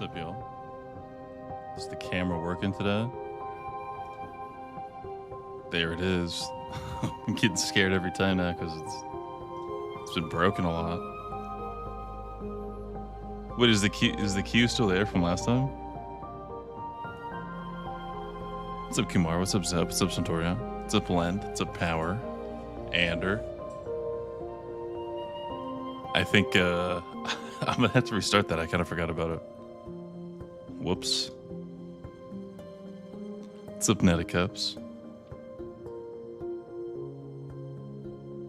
up, y'all? Is the camera working today? There it is. I'm getting scared every time now because it's been broken a lot. Wait, is the queue still there from last time? What's up, Kumar? What's up, Zep? What's up, Centauria? What's up, Lend? What's up, Power? Ander? I think I'm gonna have to restart that. I kind of forgot about it. Whoops. What's up, Neticups?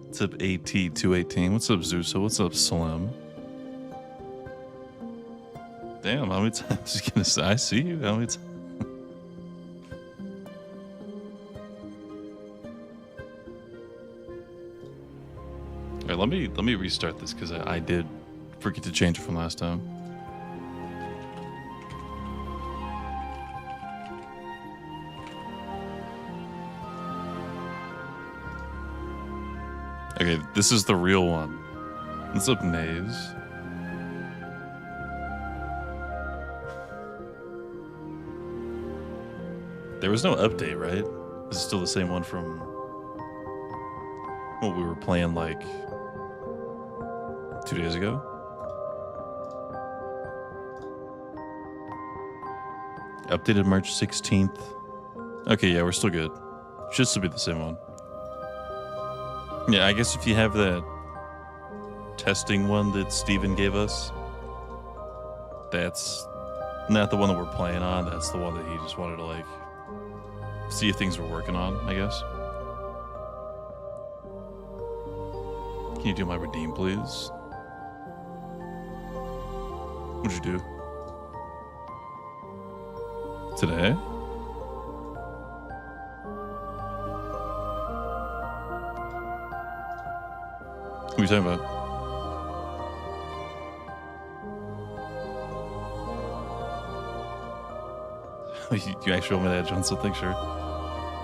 What's up, AT218? What's up, Zuso? What's up, Slim? Damn, how many times you gonna say I see you? How many times? All right, let me restart this because I did forget to change it from last time. Okay, this is the real one. What's up, Nays? There was no update, right? This is still the same one from what we were playing like 2 days ago. Updated March 16th. Okay, yeah, we're still good. Should still be the same one. Yeah, I guess if you have that testing one that Steven gave us, that's not the one that we're playing on. That's the one that he just wanted to, like, see if things were working on, I guess. Can you do my redeem, please? What'd you do? Today? What are you talking about? You actually want me to add on something? Sure.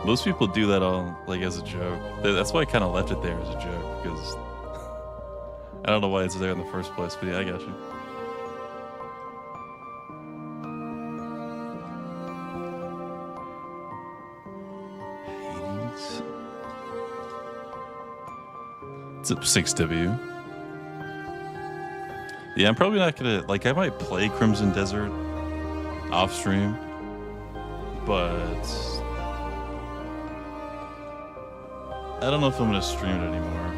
Most people do that on, like, as a joke. That's why I kind of left it there as a joke, because I don't know why it's there in the first place, but yeah, I got you. Hades. It's up 6W. Yeah, I'm probably not gonna, like, I might play Crimson Desert off stream, but I don't know if I'm gonna stream it anymore.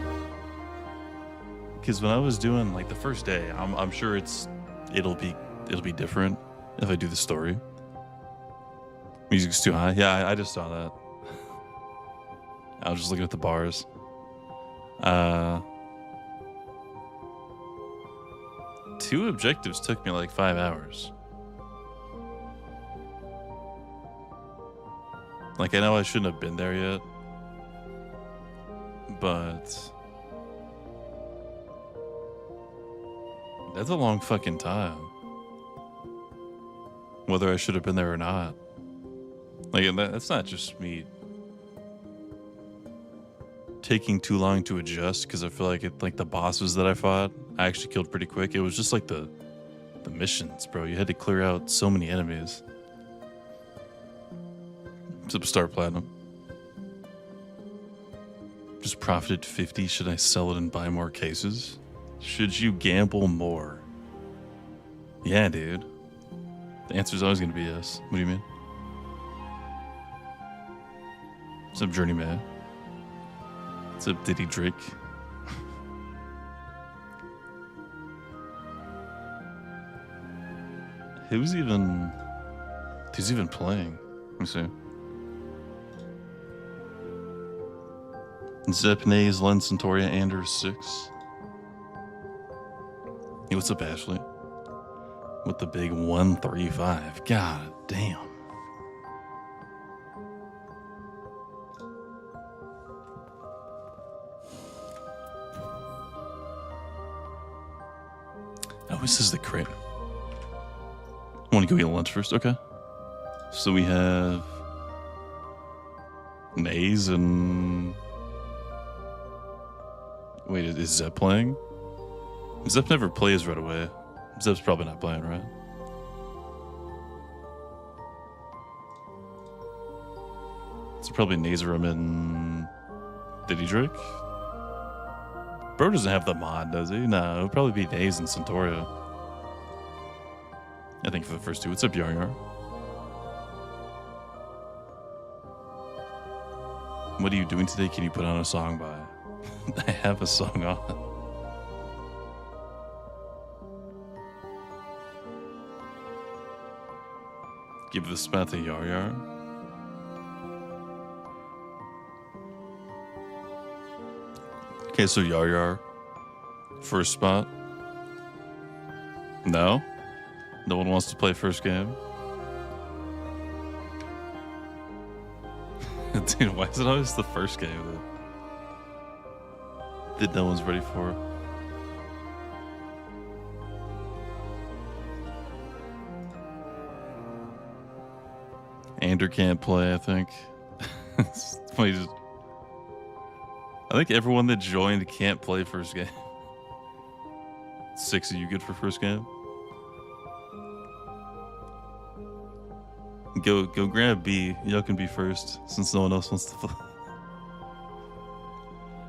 Because when I was doing, like, the first day, I'm sure it'll be different if I do the story. Music's too high. Yeah, I just saw that. I was just looking at the bars. 2 objectives took me like 5 hours. Like, I know I shouldn't have been there yet, but that's a long fucking time. Whether I should have been there or not. Like, and that's not just me taking too long to adjust, because I feel like the bosses that I fought, I actually killed pretty quick. It was just like the missions, bro. You had to clear out so many enemies. Except Star Platinum. Just profited 50. Should I sell it and buy more cases? Should you gamble more? Yeah, dude. The answer is always going to be yes. What do you mean? What's up, Journeyman? What's up, Diddy Drake? Who's even playing? Let me see. Zep, Nays, Len, Centauria, Anders 6. Hey, what's up, Ashley? With the big 135. God damn. Oh, this is the crate. I want to go get lunch first. Okay. So we have Nays and... Wait, is Zep playing? Zep never plays right away. Zep's probably not playing, right? It's probably Nazerim and Diddy Bro doesn't have the mod, does he? No, it'll probably be Naze and Centauria. I think for the first two. What's up, Yar? What are you doing today? Can you put on a song by? I have a song on. Give the spot to Yar. Okay, so Yar, first spot. No? No one wants to play first game? Dude, why is it always the first game that no one's ready for? Ander can't play, I think. It's funny, I think everyone that joined can't play first game. 6 of you good for first game? Go grab B. Y'all can be first since no one else wants to play.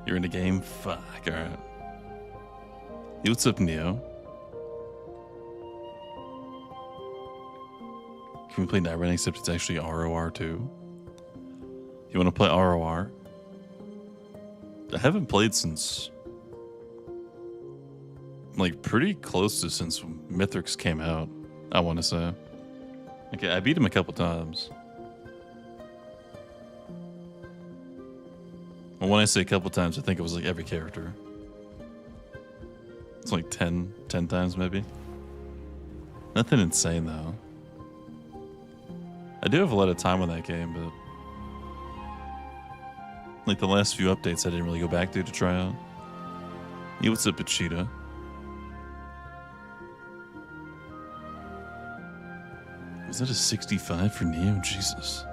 You're in the game? Fuck, alright. Hey, what's up, Neo? Can we play Night Running except it's actually ROR too? You want to play ROR? I haven't played since, like, pretty close to since Mythics came out, I want to say. Okay, I beat him a couple times. Well, when I say a couple times, I think it was like every character. It's like 10 times maybe. Nothing insane though. I do have a lot of time on that game, but like the last few updates I didn't really go back to try out. Hey, what's up, Pachita? Was that a 65 for Neo? Jesus.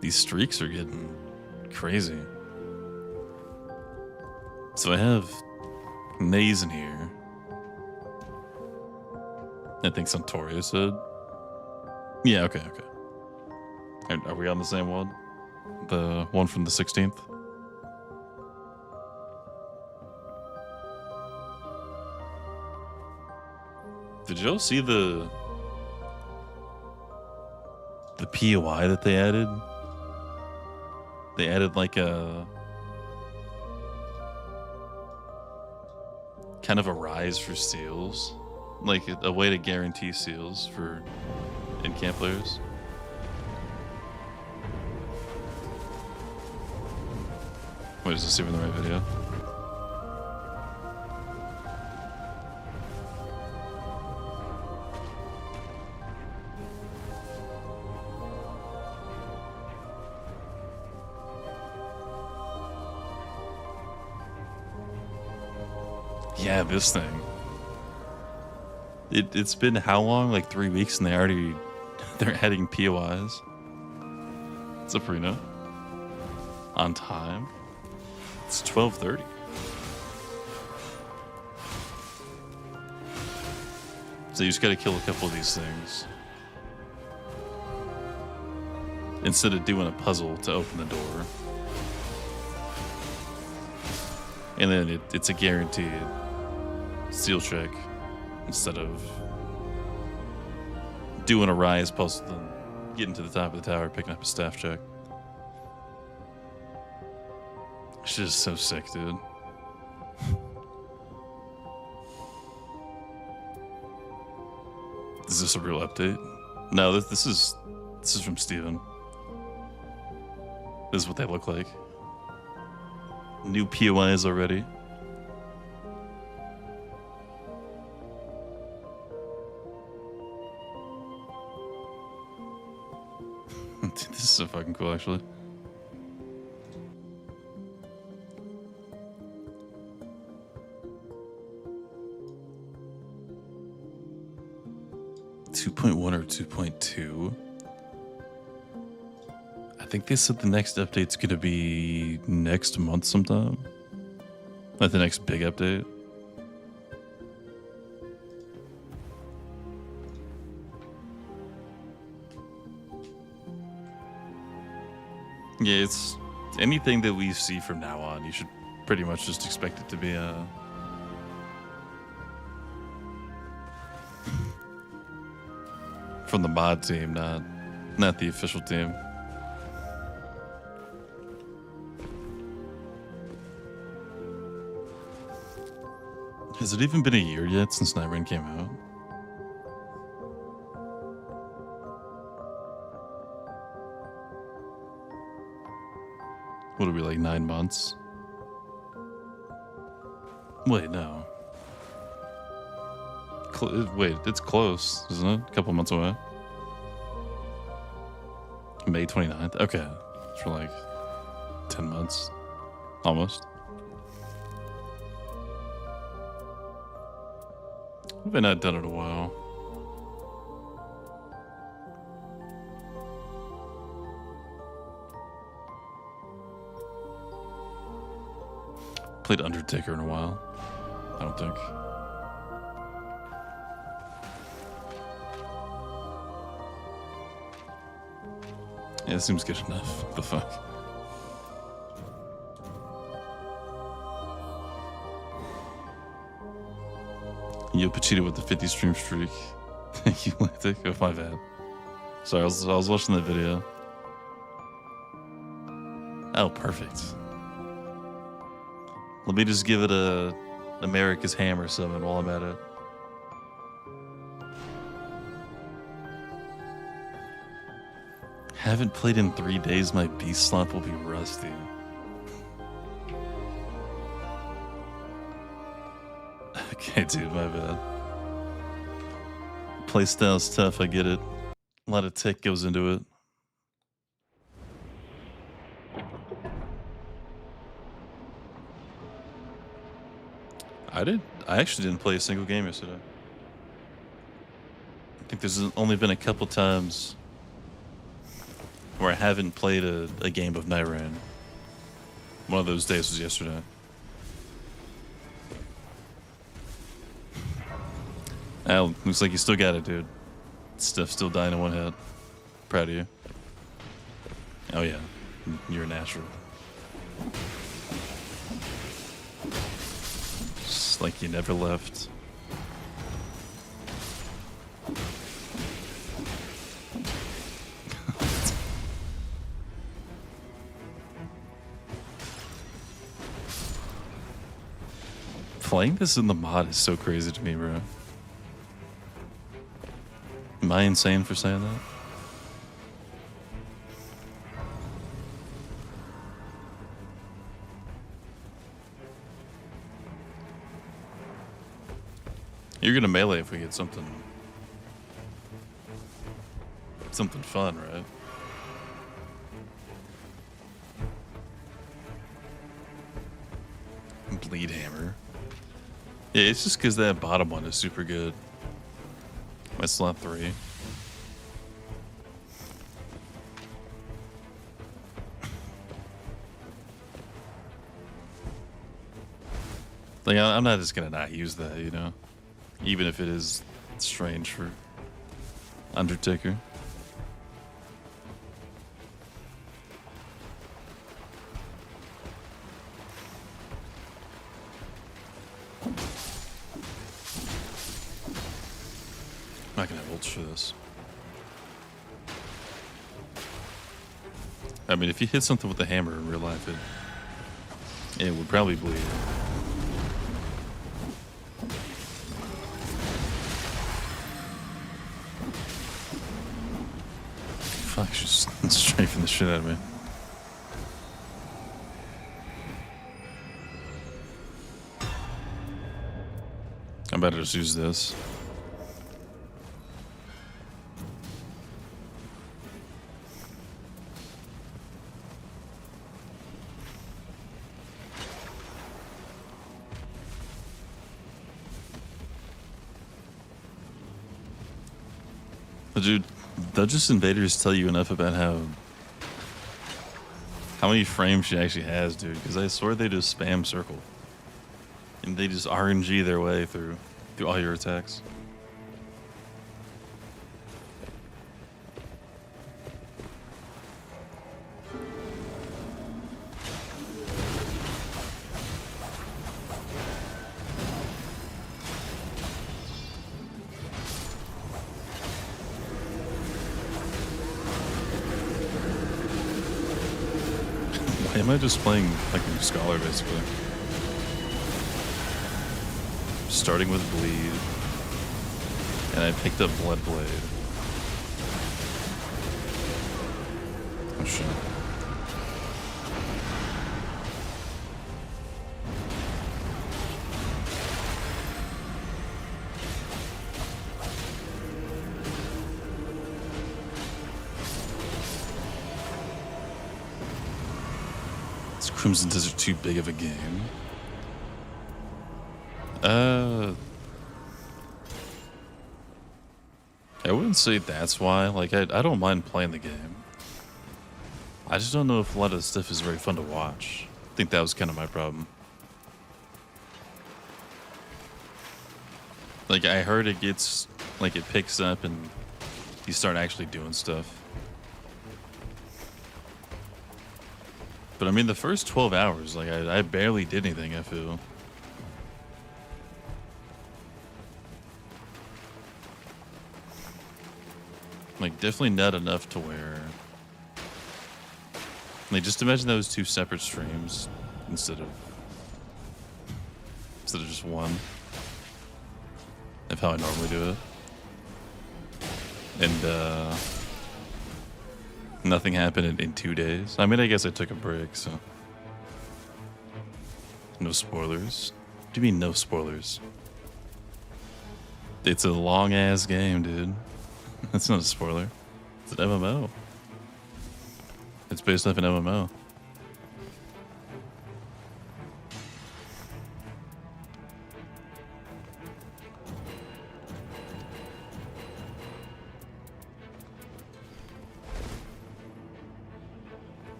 These streaks are getting crazy. So I have Naze in here. I think Centauria said. Yeah, okay. Are we on the same one? The one from the 16th? Did y'all see the POI that they added? They added like a kind of a rise for seals, like a way to guarantee seals for in-camp players. Wait, is this even the right video? Yeah, this thing. It's been how long? Like 3 weeks, and they're adding POIs. It's a Reno. On time. It's 12:30. So you just gotta kill a couple of these things instead of doing a puzzle to open the door. And then it's a guaranteed seal check instead of doing a rise puzzle and getting to the top of the tower, picking up a staff check. It's just so sick, dude. Is this a real update? No, this is from Steven. This is what they look like. New POIs already. This is so fucking cool, actually. .1 or 2.2. I think they said the next update's gonna be next month sometime. Like the next big update. Yeah, it's anything that we see from now on. You should pretty much just expect it to be from the mod team, not the official team. Has it even been a year yet since Nightreign came out? What are we, like 9 months? Wait, no. Wait, it's close, isn't it? A couple months away. May 29th? Okay. It's for like 10 months. Almost. Have I not done it in a while? Played Undertaker in a while. I don't think. Yeah, it seems good enough. What the fuck? Yo, Pachita with the 50 stream streak. Thank you, Atlantic. Oh, my bad. Sorry, I was watching that video. Oh, perfect. Let me just give it a America's Hammer summon while I'm at it. Haven't played in 3 days. My beast slot will be rusty. Okay, dude, my bad. Playstyle's tough, I get it. A lot of tech goes into it. I actually didn't play a single game yesterday. I think there's only been a couple times where I haven't played a game of Nightreign. One of those days was yesterday. Al, looks like you still got it, dude. Stuff still dying in one hit. Proud of you. Oh yeah, you're a natural. Just like you never left. Playing this in the mod is so crazy to me, bro. Am I insane for saying that? You're gonna melee if we get something fun, right? Bleed hammer. Yeah, it's just because that bottom one is super good. My slot 3. Like, I'm not just gonna not use that, you know? Even if it is strange for Undertaker. I'm not gonna have ults for this. I mean, if you hit something with a hammer in real life, it would probably bleed. Fuck, she's strafing the shit out of me. I'm about to just use this. But dude, Duchess Invaders tell you enough about how many frames she actually has, dude. Because I swear they just spam circle. And they just RNG their way through all your attacks. Why am I just playing like a scholar basically? Starting with bleed, and I picked up blood blade. Oh shit. Is Crimson Desert too big of a game? I wouldn't say that's why. Like, I don't mind playing the game. I just don't know if a lot of the stuff is very fun to watch. I think that was kind of my problem. Like, I heard it gets, like, it picks up and you start actually doing stuff. But I mean, the first 12 hours, like, I barely did anything, I feel. Like, definitely not enough to where... Like, just imagine those two separate streams instead of just one. Of how I normally do it. And, nothing happened in 2 days. I mean, I guess I took a break, so... No spoilers. What do you mean, no spoilers? It's a long-ass game, dude. That's not a spoiler. It's an MMO. It's based off an MMO.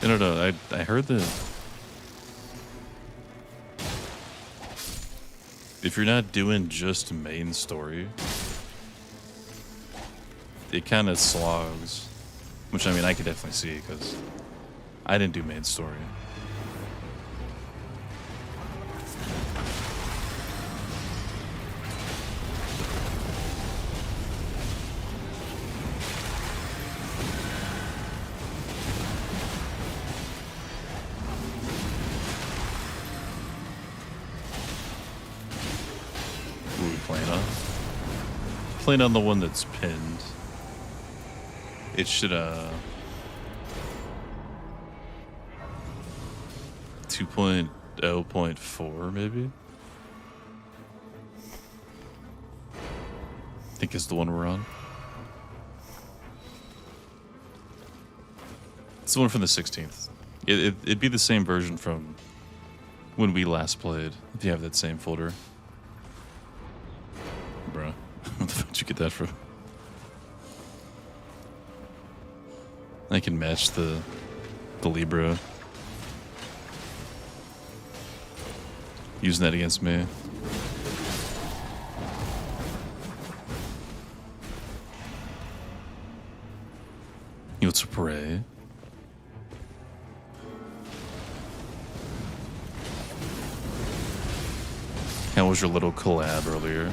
I don't know. I heard that if you're not doing just main story, it kind of slogs. Which, I mean, I could definitely see, because I didn't do main story. Who are we playing on? Playing on the one that's pinned. It should, 2.0.4 maybe? I think is the one we're on. It's the one from the 16th. It'd be the same version from when we last played, if you have that same folder. Bruh, what the fuck did you get that from? I can match the Libra. Using that against me. You want to pray? How was your little collab earlier?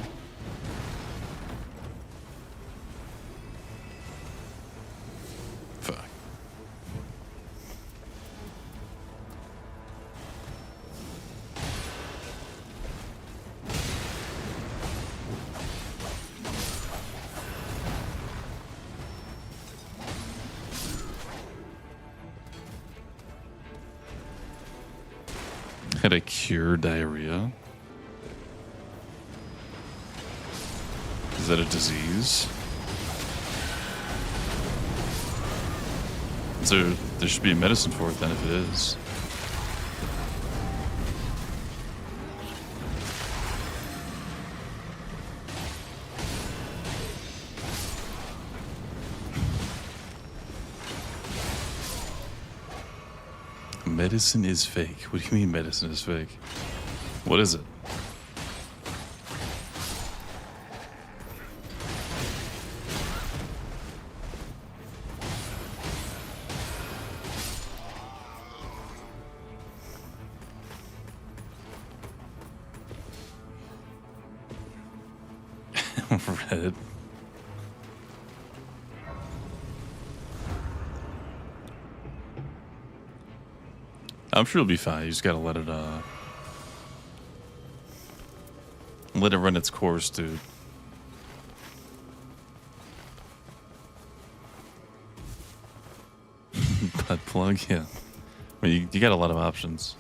Fuck. How to cure diarrhea? Is that a disease? There should be a medicine for it then if it is. Medicine is fake. What do you mean medicine is fake? What is it? Reddit. I'm sure it'll be fine. You just gotta let it run its course, dude. Butt plug, yeah. I mean, you got a lot of options.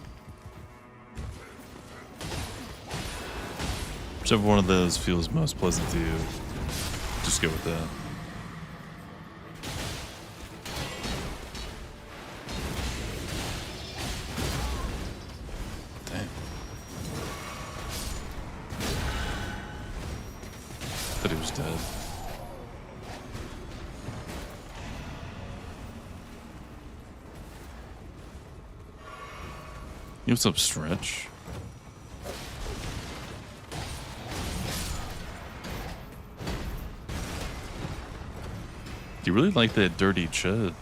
Whichever one of those feels most pleasant to you, just go with that. Damn. Thought he was dead. Hey, what's up, Stretch? You really like that dirty chud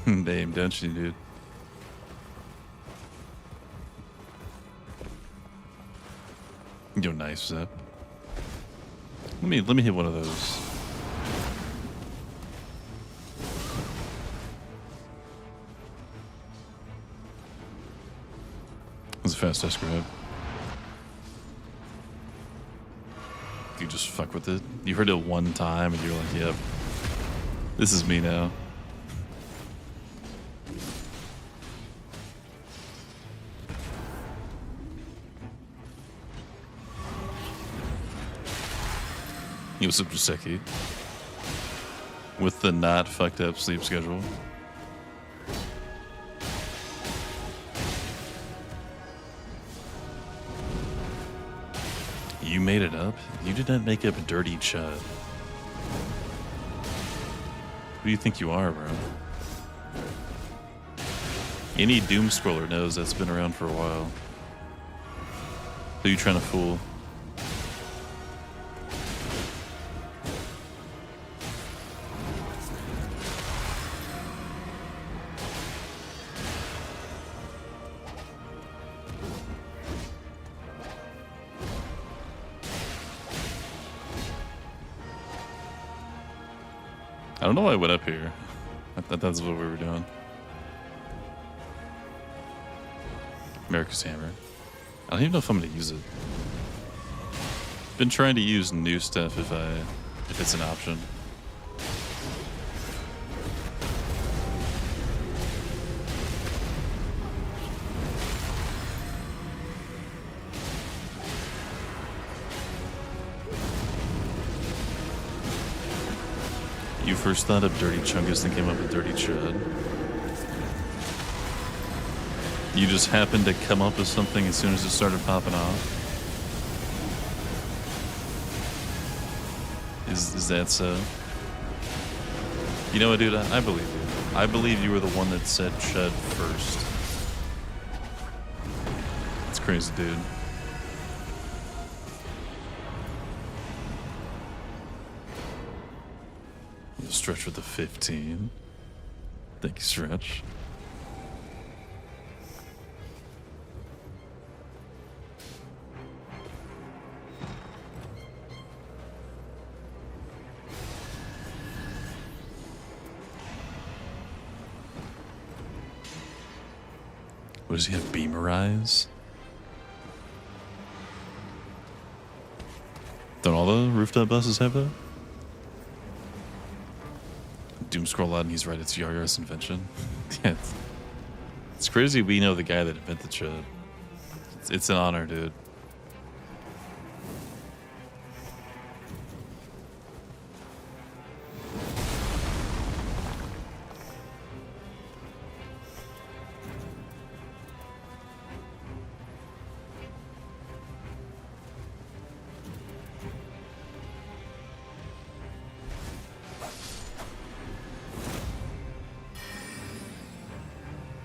name, don't you, dude? Yo, nice, Zep. Let me hit one of those. That's a fast desk grab. You just fuck with it. You heard it one time and you're like, yep. This is me now. Yo, what's up, Joseki? With the not fucked up sleep schedule. You made it up? You did not make up a dirty chud. Who do you think you are, bro? Any doom scroller knows that's been around for a while. Who are you trying to fool? I don't know why I went up here. I thought that's what we were doing. America's Hammer. I don't even know if I'm gonna use it. Been trying to use new stuff if it's an option. You first thought of Dirty Chungus and came up with Dirty Chud. You just happened to come up with something as soon as it started popping off. Is that so? You know what, dude? I believe you. I believe you were the one that said Chud first. It's crazy, dude. Stretch with the 15. Thank you, Stretch. What does he have? Beamer eyes? Don't all the rooftop buses have that? Doom scroll out and he's right, it's Yargar's invention. Yeah, it's crazy we know the guy that invented Chud. It's an honor, dude.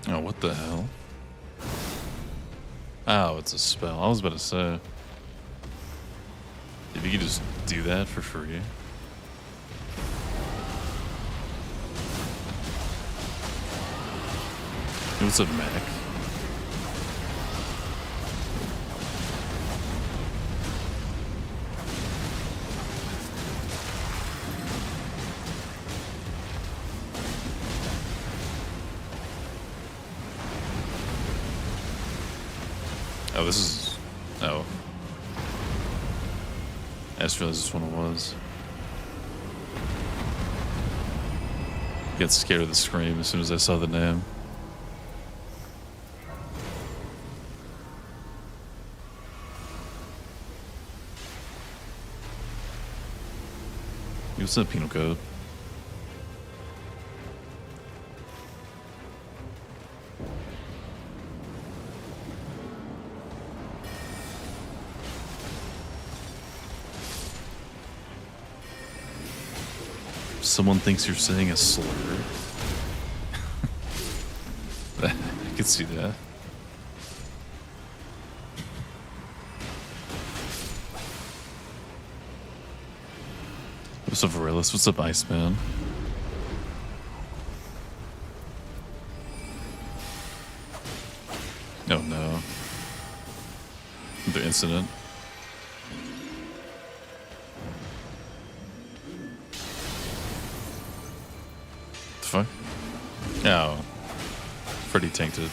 Oh, what the hell? Oh, it's a spell. I was about to say. If you could just do that for free. Hey, what's up, Mac? Oh, this is... Oh. I just realized this one it was. Get scared of the scream as soon as I saw the name. What's that penal code? Someone thinks you're saying a slur. I could see that. What's up, Varellis? What's up, Iceman? Oh no. The incident. The fuck? Oh. Pretty tainted.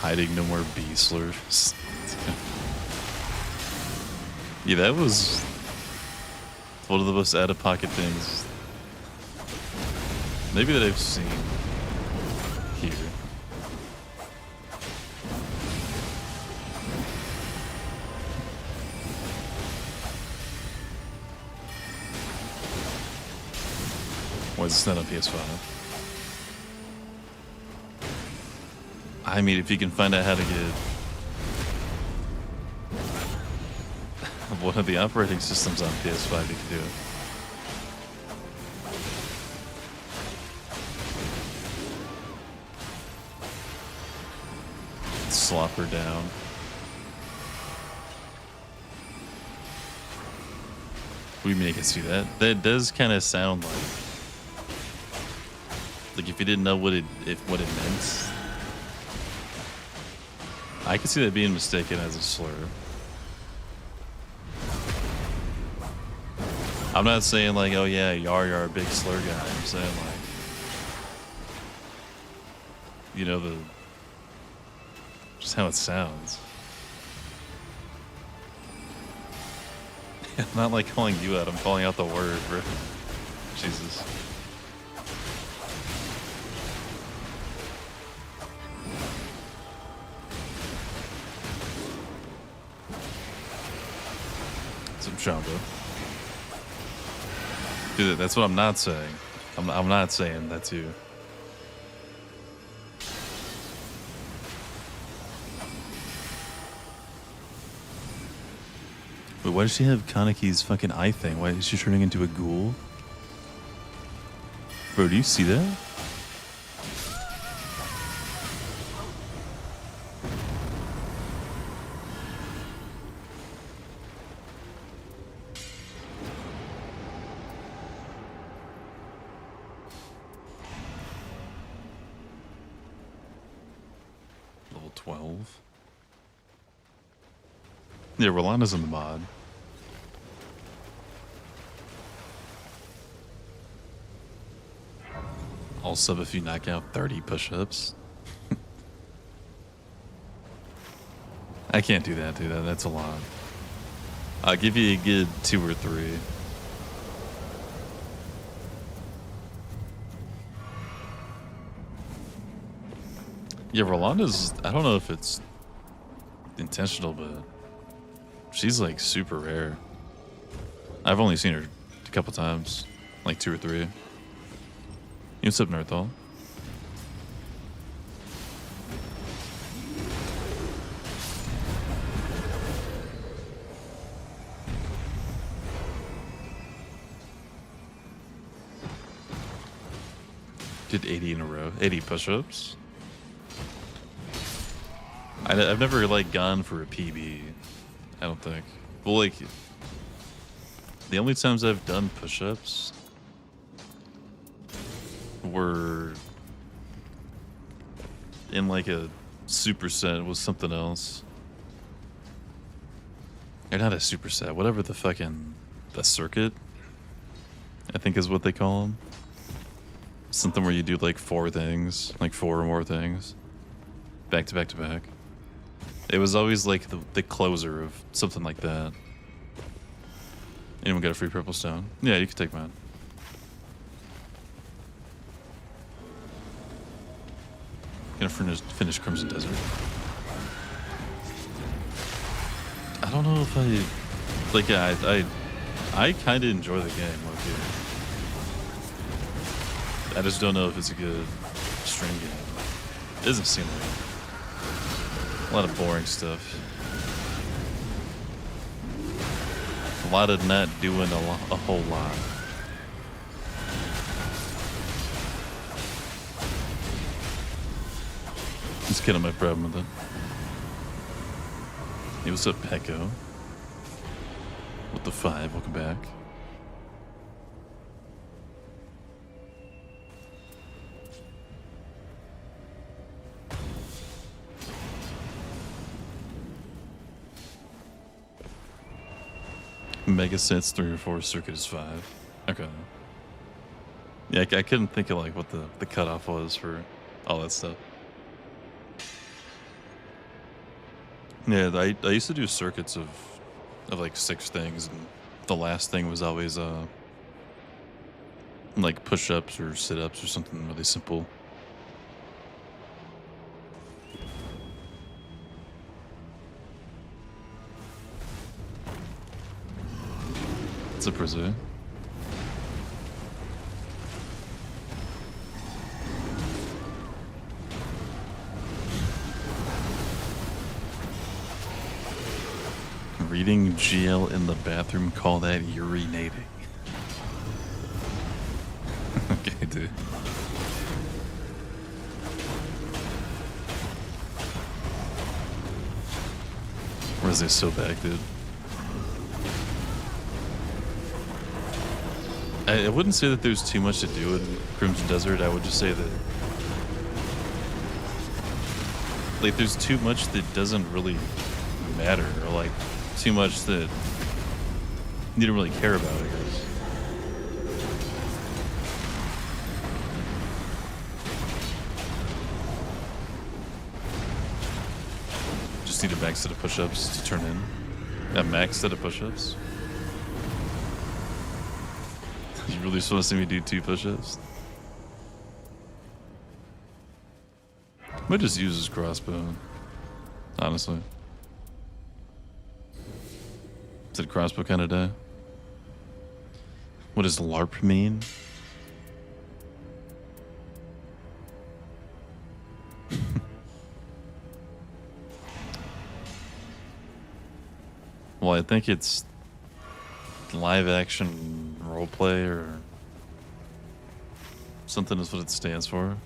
Hiding no more B slurs. Yeah, that was one of the most out-of-pocket things maybe that I've seen here. Why is this not on PS5? I mean, if you can find out how to get one of the operating systems on PS5, you can do it. Slop her down. What do you mean I can see that? That does kind of sound like if you didn't know what it meant. I can see that being mistaken as a slur. I'm not saying like, oh yeah, you're a big slur guy. I'm saying like, you know, just how it sounds. I'm not like calling you out, I'm calling out the word, bro. Jesus. Some Jumbo. Dude, that's what I'm not saying. I'm not saying that too. Wait, why does she have Kaneki's fucking eye thing? Why is she turning into a ghoul? Bro, do you see that? Level 12. Yeah, Rolanda's in the mod. I'll sub if you knock out 30 push-ups. I can't do that, dude. That's a lot. I'll give you a good 2 or 3. Yeah, Rolanda's... I don't know if it's intentional, but... she's like super rare. I've only seen her a couple times, like 2 or 3. What's up, Nerthal? Did 80 in a row, 80 push-ups. I've never like gone for a PB. I don't think. Well, like, the only times I've done push-ups were in like a superset was something else. Or not a superset, whatever the circuit, I think is what they call them. Something where you do like 4 things, like 4 or more things, back to back to back. It was always like the closer of something like that. Anyone got a free purple stone? Yeah, you can take mine. Gonna finish Crimson Desert. I don't know if I like. Yeah, I kind of enjoy the game. Okay. I just don't know if it's a good stream game. It doesn't seem like a lot of boring stuff. A lot of not doing a whole lot. That's kind of my problem with it. Hey, what's up, Pecco? What the 5? Welcome back. Mega Set's 3 or 4, Circuit is 5. Okay. Yeah, I couldn't think of like what the cutoff was for all that stuff. Yeah, I used to do circuits of like 6 things, and the last thing was always like push-ups or sit-ups or something really simple. It's a prison. Reading GL in the bathroom, call that urinating. Okay, dude. Where's they so back, dude? I wouldn't say that there's too much to do in Crimson Desert. I would just say that like there's too much that doesn't really matter, or like too much that you don't really care about, I guess. Just need a max set of push-ups to turn in. A max set of push-ups? You really just want to see me do 2 push-ups? Might just use his crossbow, honestly. Is it a crossbow kind of day? What does LARP mean? Well, I think it's live action roleplay or something is what it stands for.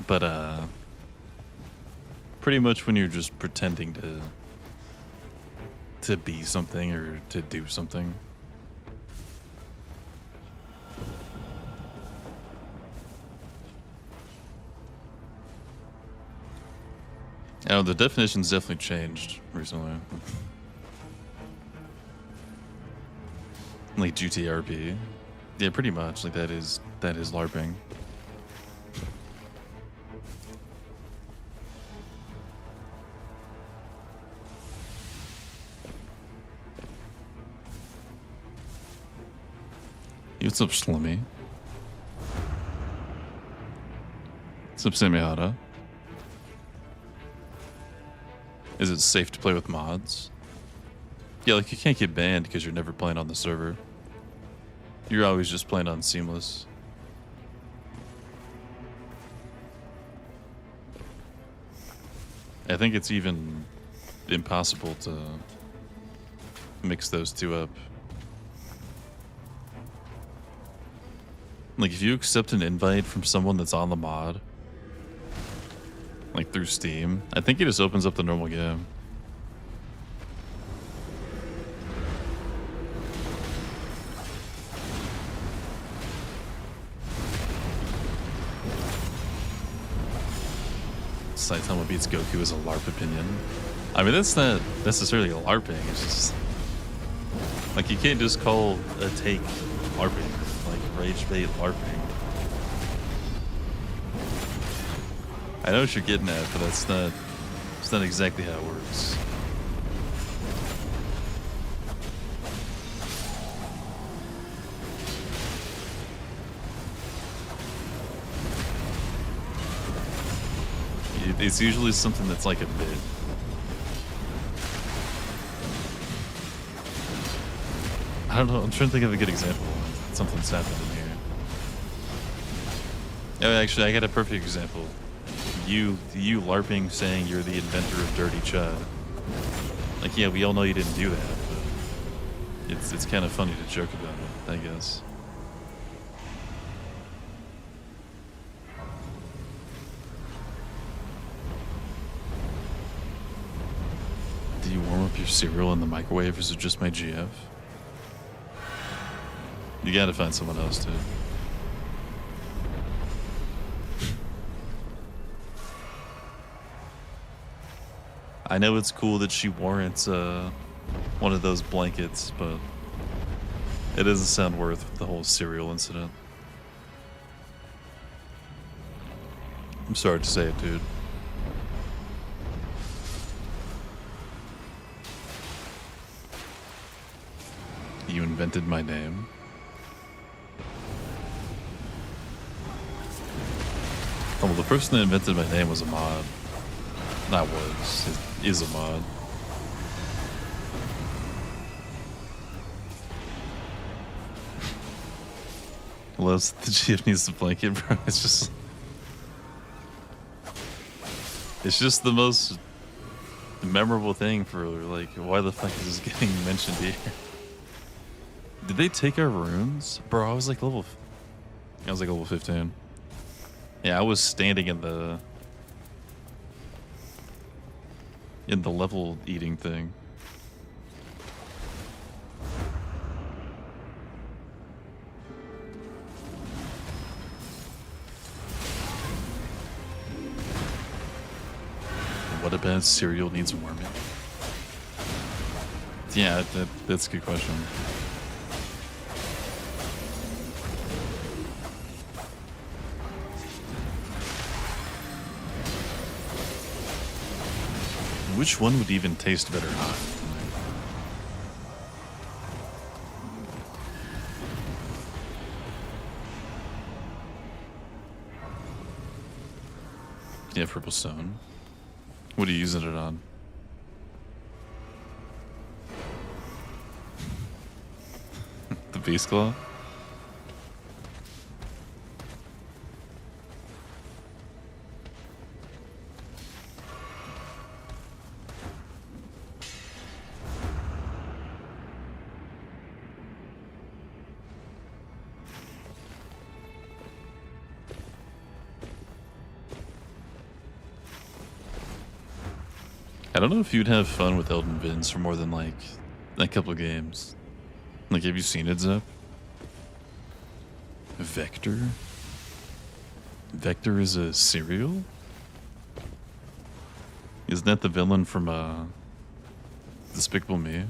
But pretty much when you're just pretending to be something or to do something. Oh, the definition's definitely changed recently. Like GTRP. Yeah, pretty much. Like that is LARPing. What's up, Slimmy? What's up, Semihata? Is it safe to play with mods? Yeah, like you can't get banned because you're never playing on the server. You're always just playing on Seamless. I think it's even impossible to mix those 2 up. Like, if you accept an invite from someone that's on the mod, like through Steam, I think it just opens up the normal game. Saitama beats Goku is a LARP opinion. I mean, that's not necessarily LARPing. It's just like you can't just call a take LARPing, like rage bait LARPing. I know what you're getting at, but it's not exactly how it works. It's usually something that's like a bit. I don't know. I'm trying to think of a good example. Something's happened in here. Oh, actually, I got a perfect example. You LARPing saying you're the inventor of Dirty Chud. Like, yeah, we all know you didn't do that, but it's kind of funny to joke about it, I guess. Do you warm up your cereal in the microwave, or is it just my GF? You gotta find someone else, dude. I know it's cool that she warrants one of those blankets, but it doesn't sound worth the whole cereal incident. I'm sorry to say it, dude. You invented my name. Oh, well, the person that invented my name was a mod. Not was. It is a mod. Well, the GF needs the blanket, bro. It's just the most memorable thing for, like, why the fuck is this getting mentioned here? Did they take our runes? Bro, I was like level 15. Yeah, I was standing in the level eating thing. What about cereal needs warming? Yeah, that's a good question. Which one would even taste better hot? Yeah, purple stone. What are you using it on? The beast claw? I don't know if you'd have fun with Elden Vins for more than like a couple of games. Like, have you seen it, Zep? Vector? Vector is a cereal? Isn't that the villain from Despicable Me?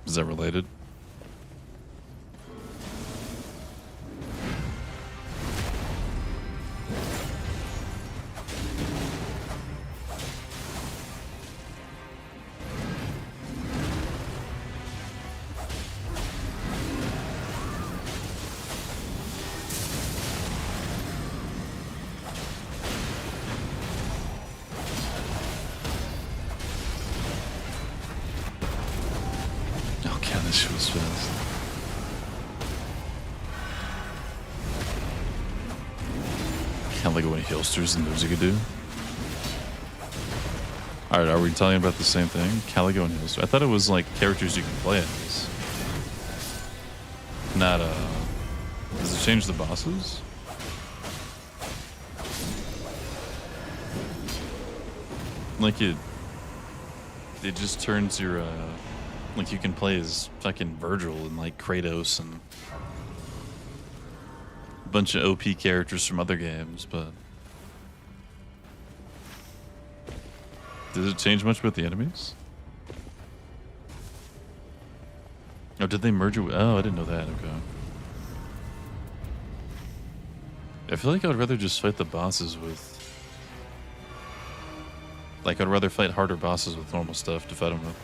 Is that related? She was fast. Kind of like when he holsters and moves he could do. Alright, are we talking about the same thing? Caligo and Holster. I thought it was like characters you can play as. Not, does it change the bosses? Like it just turns your, like you can play as fucking Virgil and like Kratos and bunch of OP characters from other games, but did it change much with the enemies? Oh, did they merge it with... Oh, I didn't know that. Okay. I feel like I would rather just fight the bosses with... Like, I'd rather fight harder bosses with normal stuff to fight them with.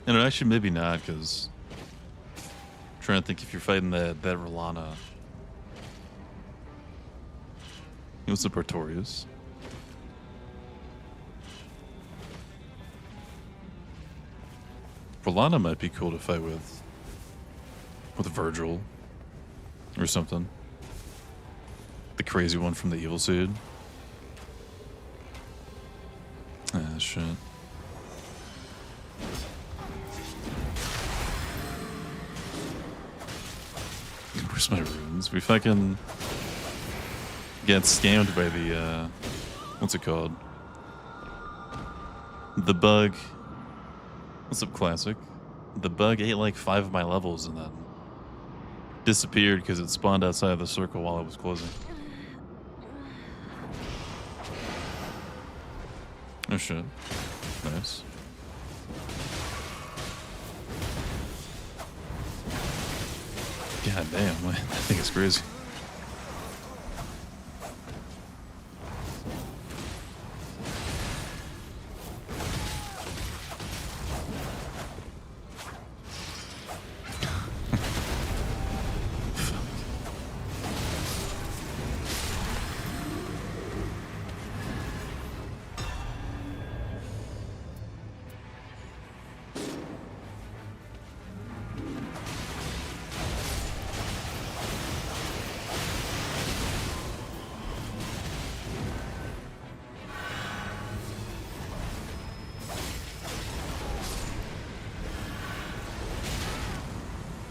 And actually, maybe not, because I'm trying to think if you're fighting that Rolana. What's the Pretorius? Rolana might be cool to fight with Virgil or something. The crazy one from the Evil Seed. Ah, shit. Where's my runes? We fucking get scammed by the, what's it called? The bug. What's up, Classic? The bug ate like 5 of my levels and then disappeared because it spawned outside of the circle while I was closing. Oh shit. Nice. God damn, man. That thing is crazy.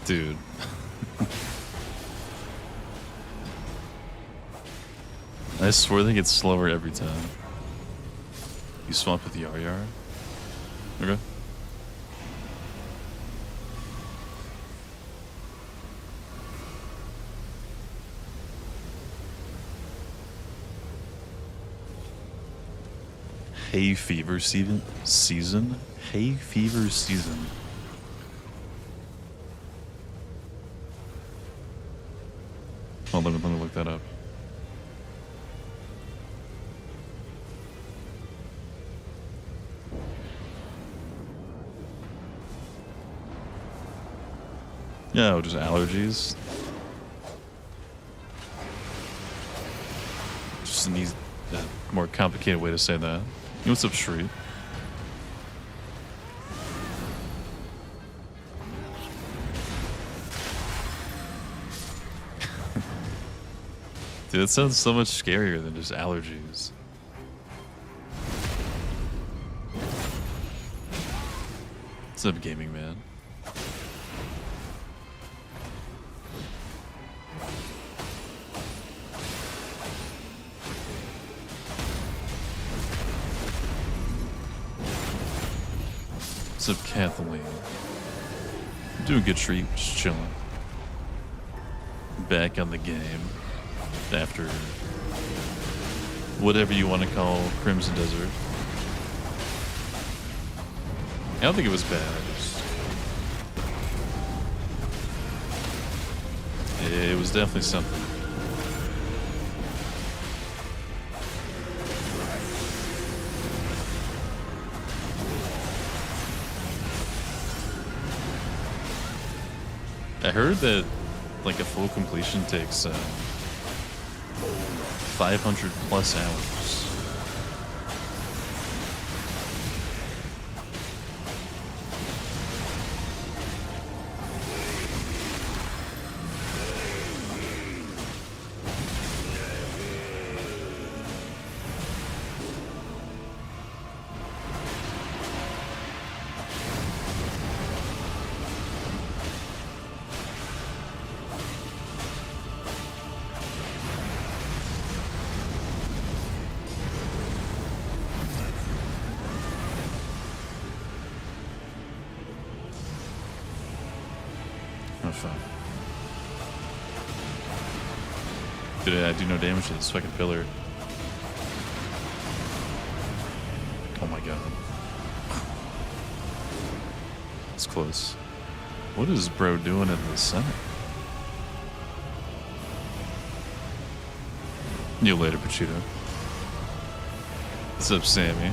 Dude. I swear they get slower every time. You swap with the Yar. Okay. Hay fever season? Hay fever season. Oh, let me look that up. Yeah, just allergies. Just an easy, more complicated way to say that. You know what's up, Street? Dude, that sounds so much scarier than just allergies. What's up, gaming man? What's up, Kathleen? I'm doing good, Treat. Just chilling. Back on the game. After whatever you want to call Crimson Desert. I don't think it was bad. It was definitely something. I heard that like a full completion takes 500 plus hours. Oh, fuck. Dude, I do no damage to this fucking pillar. Oh my god. It's close. What is bro doing in the center? You later, Pachito. What's up, Sammy?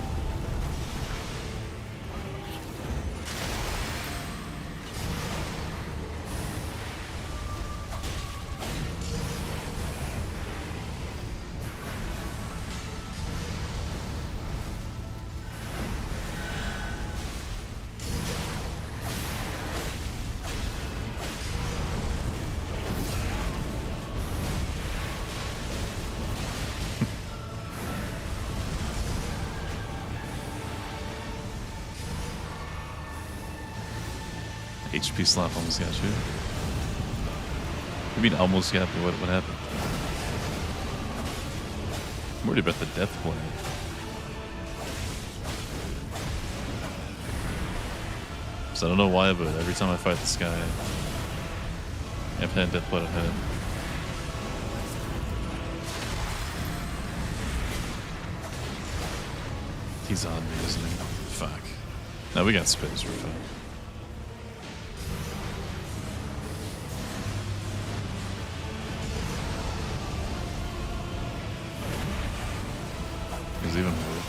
HP slap almost got you. I mean, almost got me. What happened? I'm worried about the death play. So I don't know why, but every time I fight this guy, I've had death blood ahead. He's on me, isn't he? Fuck. Now we got space, we're fine. He's even moved.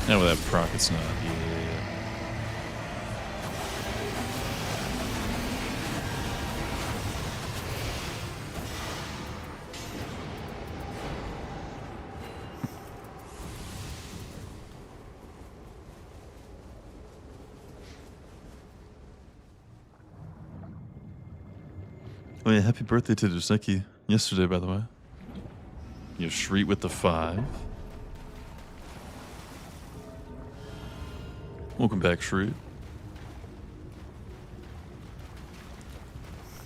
Yeah, with that proc, it's not. Yeah. Oh yeah, happy birthday to Doseki. Yesterday, by the way. You Shriek with the 5. Welcome back, Shriek.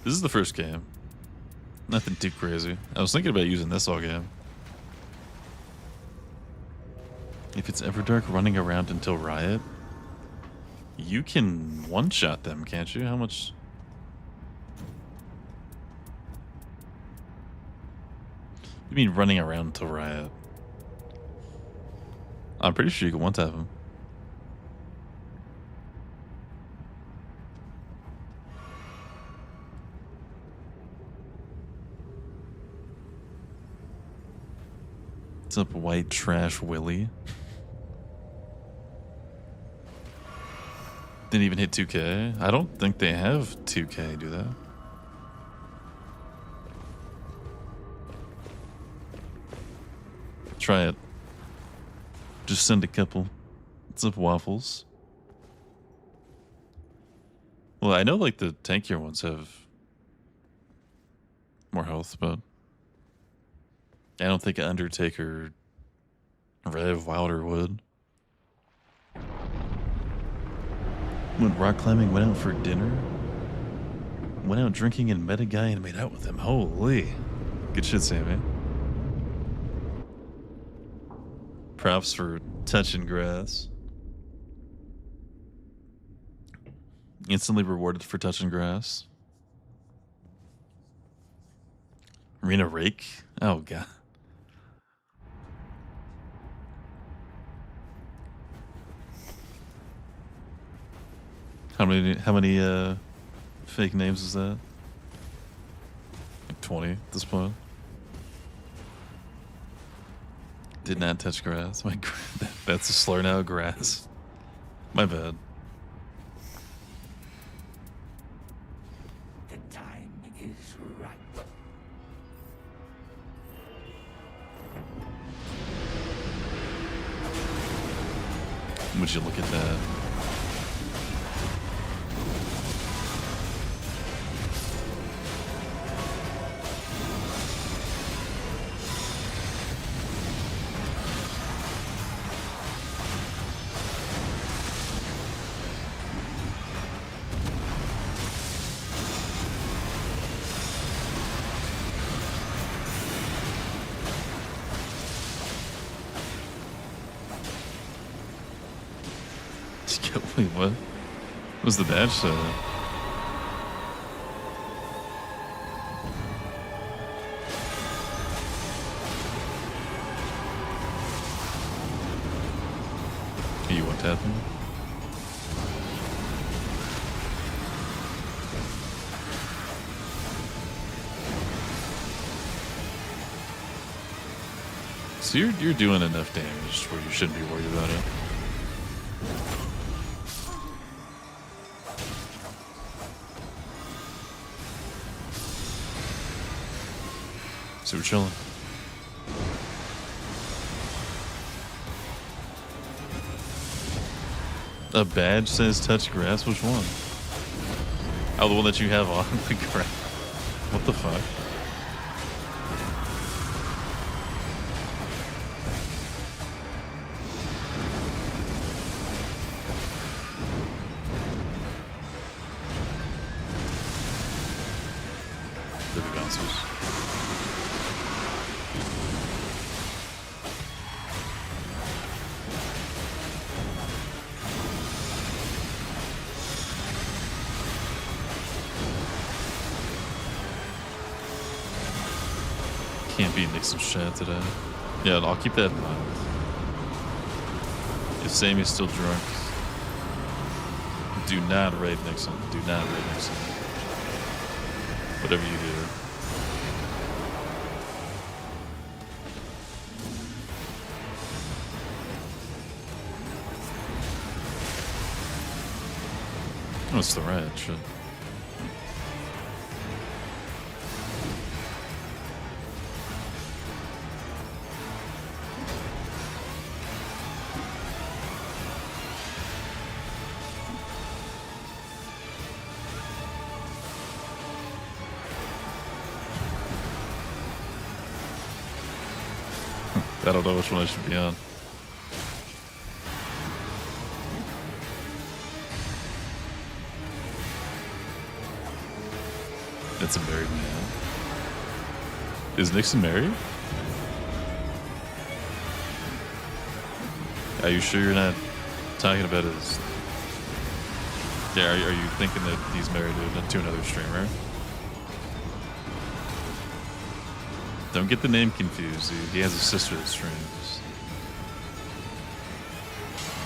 This is the first game. Nothing too crazy. I was thinking about using this all game. If it's Everdark running around until Riot, you can one-shot them, can't you? How much... You mean running around until Riot? I'm pretty sure you can one-tap him. What's up, white trash Willie? Didn't even hit 2K. I don't think they have 2K, do they? Try it. Just send a couple. What's up, Waffles? Well, I know like the tankier ones have more health, but I don't think Undertaker, Rev, Wilder would. When rock climbing, went out for dinner, went out drinking and met a guy and made out with him. Holy. Good shit, Sammy. Props for touching grass. Instantly rewarded for touching grass. Arena Rake? Oh, God. How many fake names is that? Like 20 at this point. Did not touch grass. My that's a slur now, grass. My bad. The time is right. Would you look at that? Wait, what? What was the badge say? You what happened? So you're doing enough damage where you shouldn't be worried about it. So we're chilling. A badge says touch grass. Which one? Oh, the one that you have on the grass. What the fuck? There we bouncers. Can't beat Nixon's chat today. Yeah, I'll keep that in mind. If Sammy's still drunk, do not raid Nixon. Do not raid Nixon. Whatever you do. Oh, it's the rat. Shit. I don't know which one I should be on. It's a married man. Is Nixon married? Are you sure you're not talking about his... Yeah, are you thinking that he's married to another streamer? Don't get the name confused, dude. He has a sister that streams.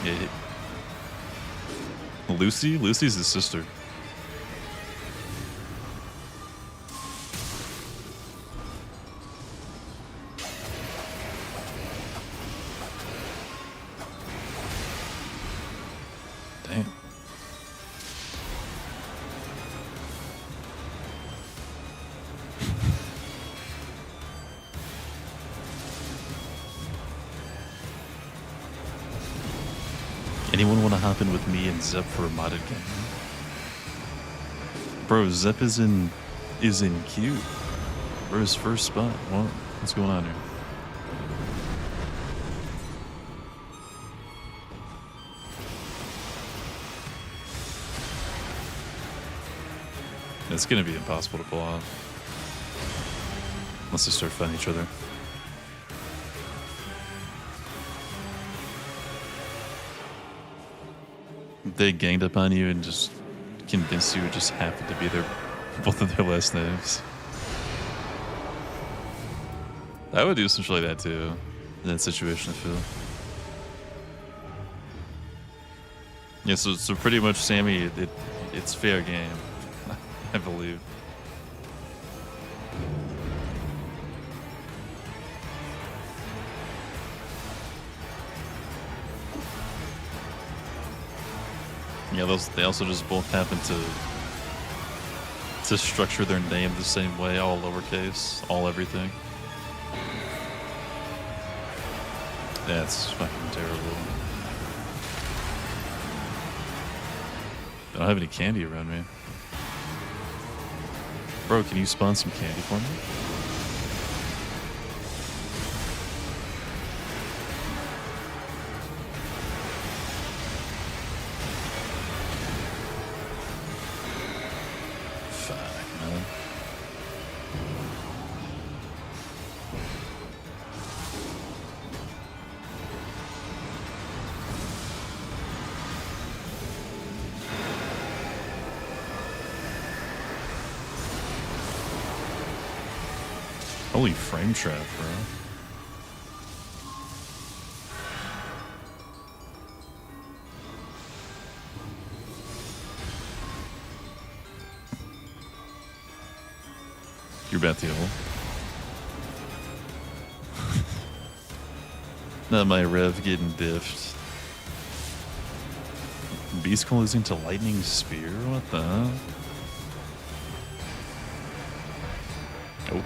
Yeah. Lucy? Lucy's his sister. Damn. Anyone want to hop in with me and Zep for a modded game? Bro, Zep is in queue for his first spot. What's going on here? It's gonna be impossible to pull off unless they start fighting each other. They ganged up on you and just convinced you it just happened to be both of their last names. I would do some shit like that too, in that situation, I feel. Yeah, so pretty much, Sammy, it's fair game, I believe. Yeah, they also just both happen to structure their name the same way, all lowercase, all everything. That's fucking terrible. I don't have any candy around me. Bro, can you spawn some candy for me? Holy frame trap, bro. You're about to heal. Not my rev getting diffed. Beast losing to lightning spear? What the hell? Oh.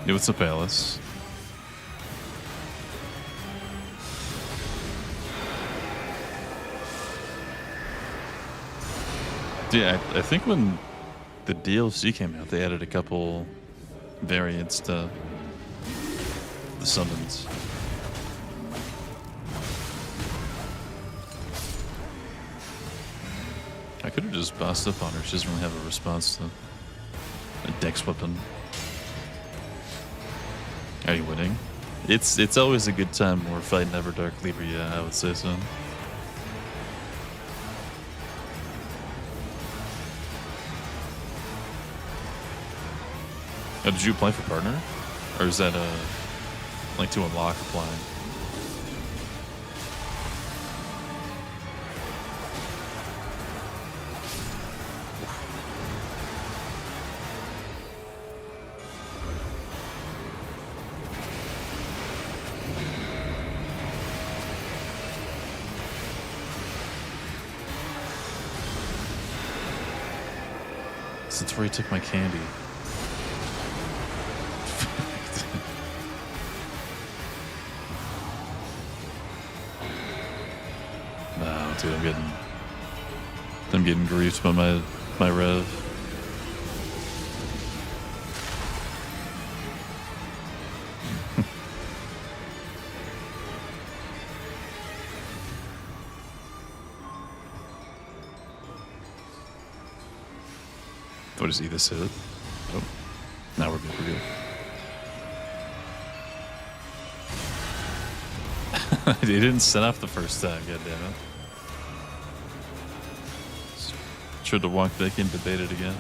Yeah, what's up, Alice? Yeah, I think when the DLC came out, they added a couple variants to the summons. I could have just bossed up on her. She doesn't really have a response to a dex weapon. Are you winning? It's always a good time when we're fighting Everdark Libra, yeah, I would say so. Oh, did you apply for partner? Or is that like to unlock applying? That's where he took my candy. No, dude, I'm getting griefed by my rev. What is he, this hit? Oh, now we're good, we're good. He didn't set off the first time, goddammit. Tried to walk back in, debate it again.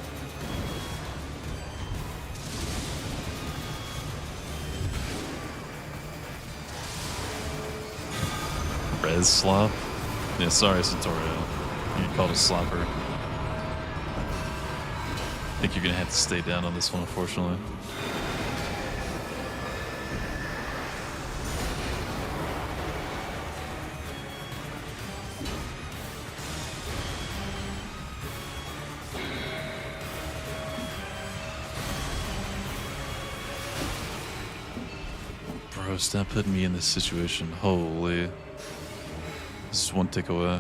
Res slop? Yeah, sorry, Centaurio. You called a slopper. I think you're gonna have to stay down on this one, unfortunately. Bro, stop putting me in this situation. Holy. This is one tick away.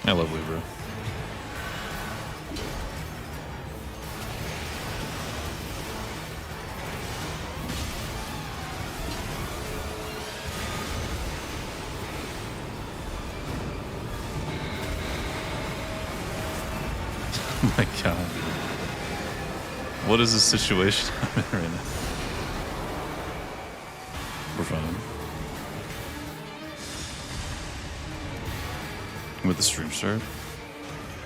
I love Libra. Oh my god. What is the situation I'm in right now? We're fine. With the stream start?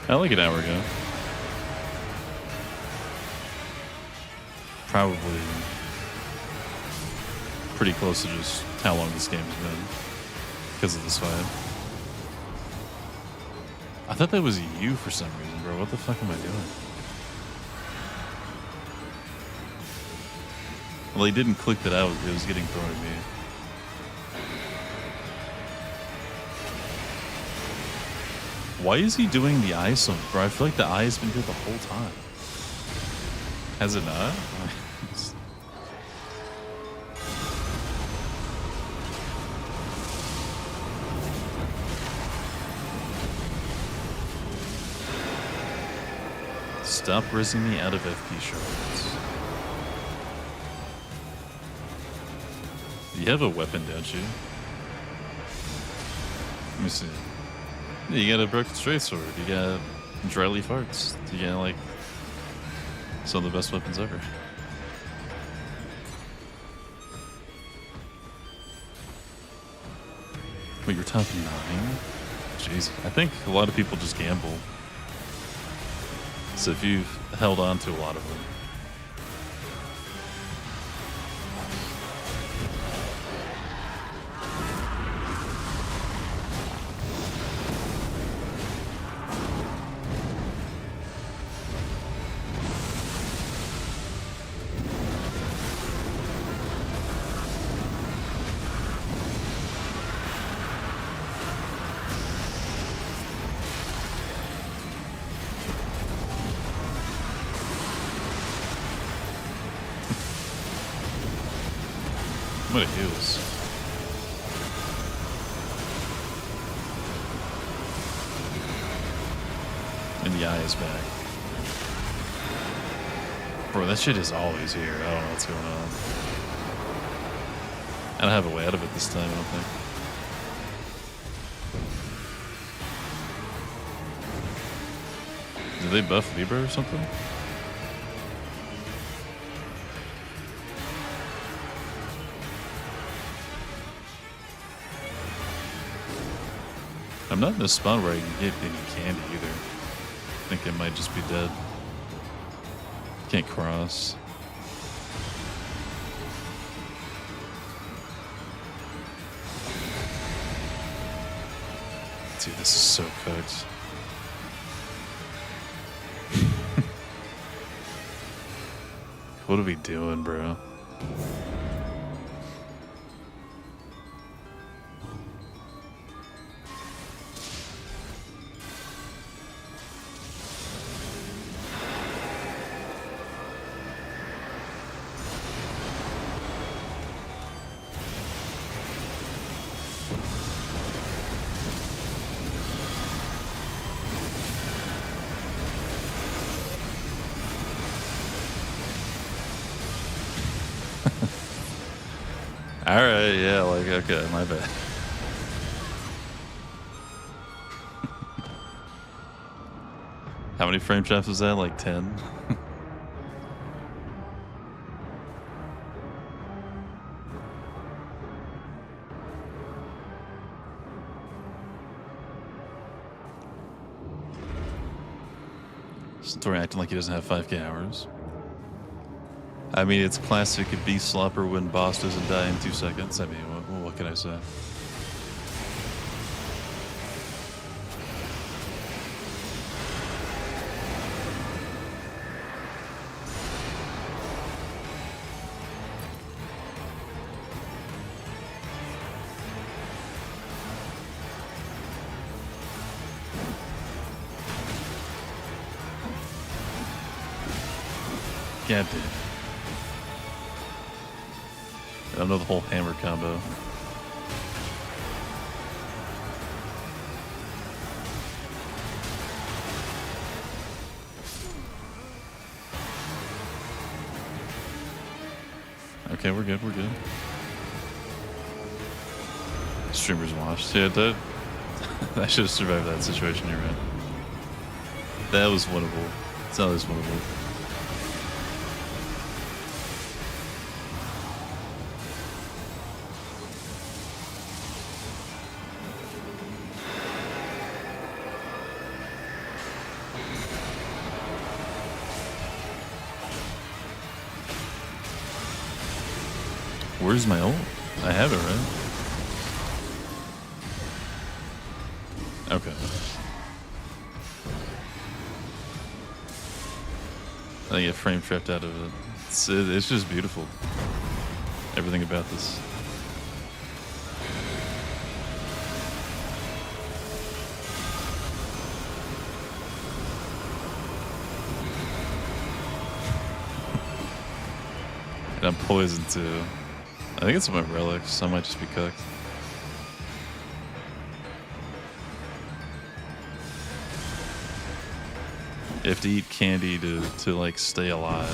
Like an hour ago. Probably pretty close to just how long this game's been because of this fight. I thought that was you for some reason, bro. What the fuck am I doing? Well, he didn't click that out. It was getting thrown at me. Why is he doing the eye summon, bro? I feel like the eye has been here the whole time. Has it not? Stop rizzing me out of FP shards. You have a weapon, don't you? Let me see. Yeah, you got a broken straight sword. You got dry leaf arts. You got like some of the best weapons ever. Wait, you're top 9? Jeez. I think a lot of people just gamble. So if you've held on to a lot of them. What it heals. And the eye is back. Bro, that shit is always here. I don't know what's going on. I don't have a way out of it this time, I don't think. Did they buff Libra or something? I'm not in a spot where I can get any candy either. I think it might just be dead. Can't cross. Dude, this is so cooked. What are we doing, bro? Alright, yeah, like, okay, my bad. How many frame traps was that? Like 10? Story acting like he doesn't have 5k hours. I mean, it's classic beast slopper when boss doesn't die in 2 seconds. I mean, what can I say? God damn. I don't know the whole hammer combo. Okay, we're good, we're good. Streamers watched. Yeah, that I should have survived that situation, you're right. That was winnable. It's not as winnable. Where's my ult? I have it, right? Okay. I get frame trapped out of it. It's just beautiful. Everything about this. And I'm poisoned too. I think it's my relics, so I might just be cooked. You have to eat candy to like stay alive.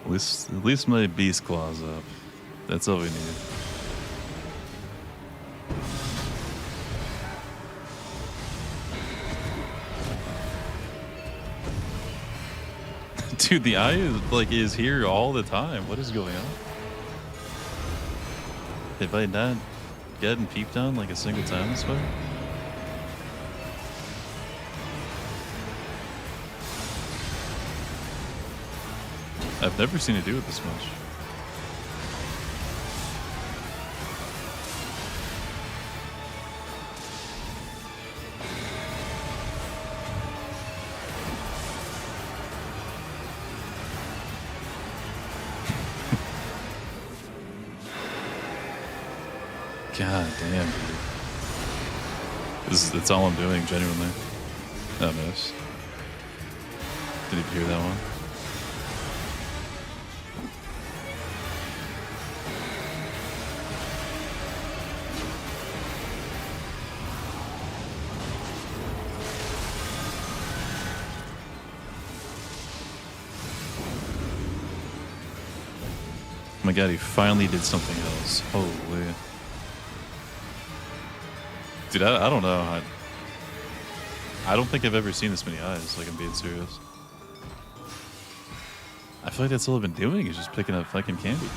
At least my beast claws up. That's all we need. Dude, the eye is here all the time. What is going on? Have I not gotten peeped on like a single time this way? I've never seen it do it this much. God damn, dude. That's all I'm doing, genuinely. Oh, nice. Did you hear that one? Oh my god, he finally did something else. Holy. Dude, I don't know. I don't think I've ever seen this many eyes, like I'm being serious. I feel like that's all I've been doing is just picking up fucking candy.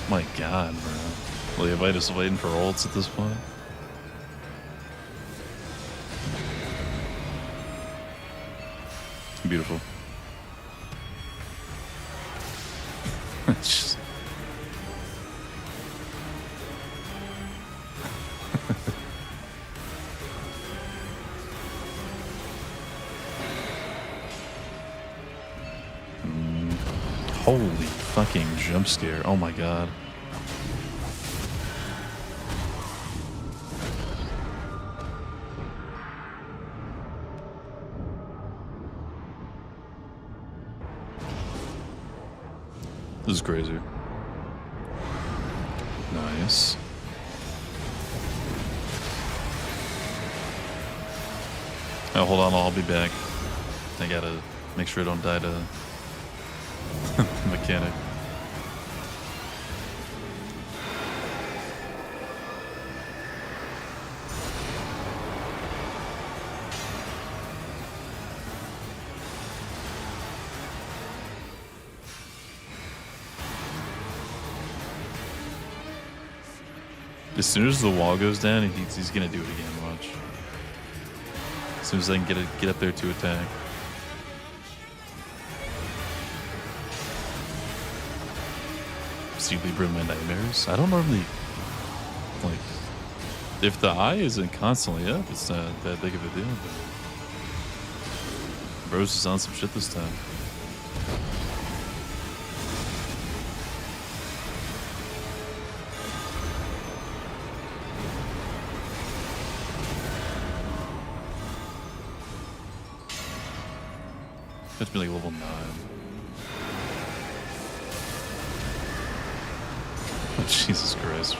My god, bro. Leovitis waiting for ults at this point. Beautiful. Just... Holy fucking jump scare. Oh my god. This is crazy. Nice. Oh, hold on, I'll be back. I gotta make sure I don't die to mechanic. As soon as the wall goes down, he's gonna do it again. Watch. As soon as I can get up there to attack. See Libra in my nightmares. I don't normally like if the eye isn't constantly up, it's not that big of a deal. But bro's is on some shit this time. Have to be like level 9. Oh, Jesus Christ.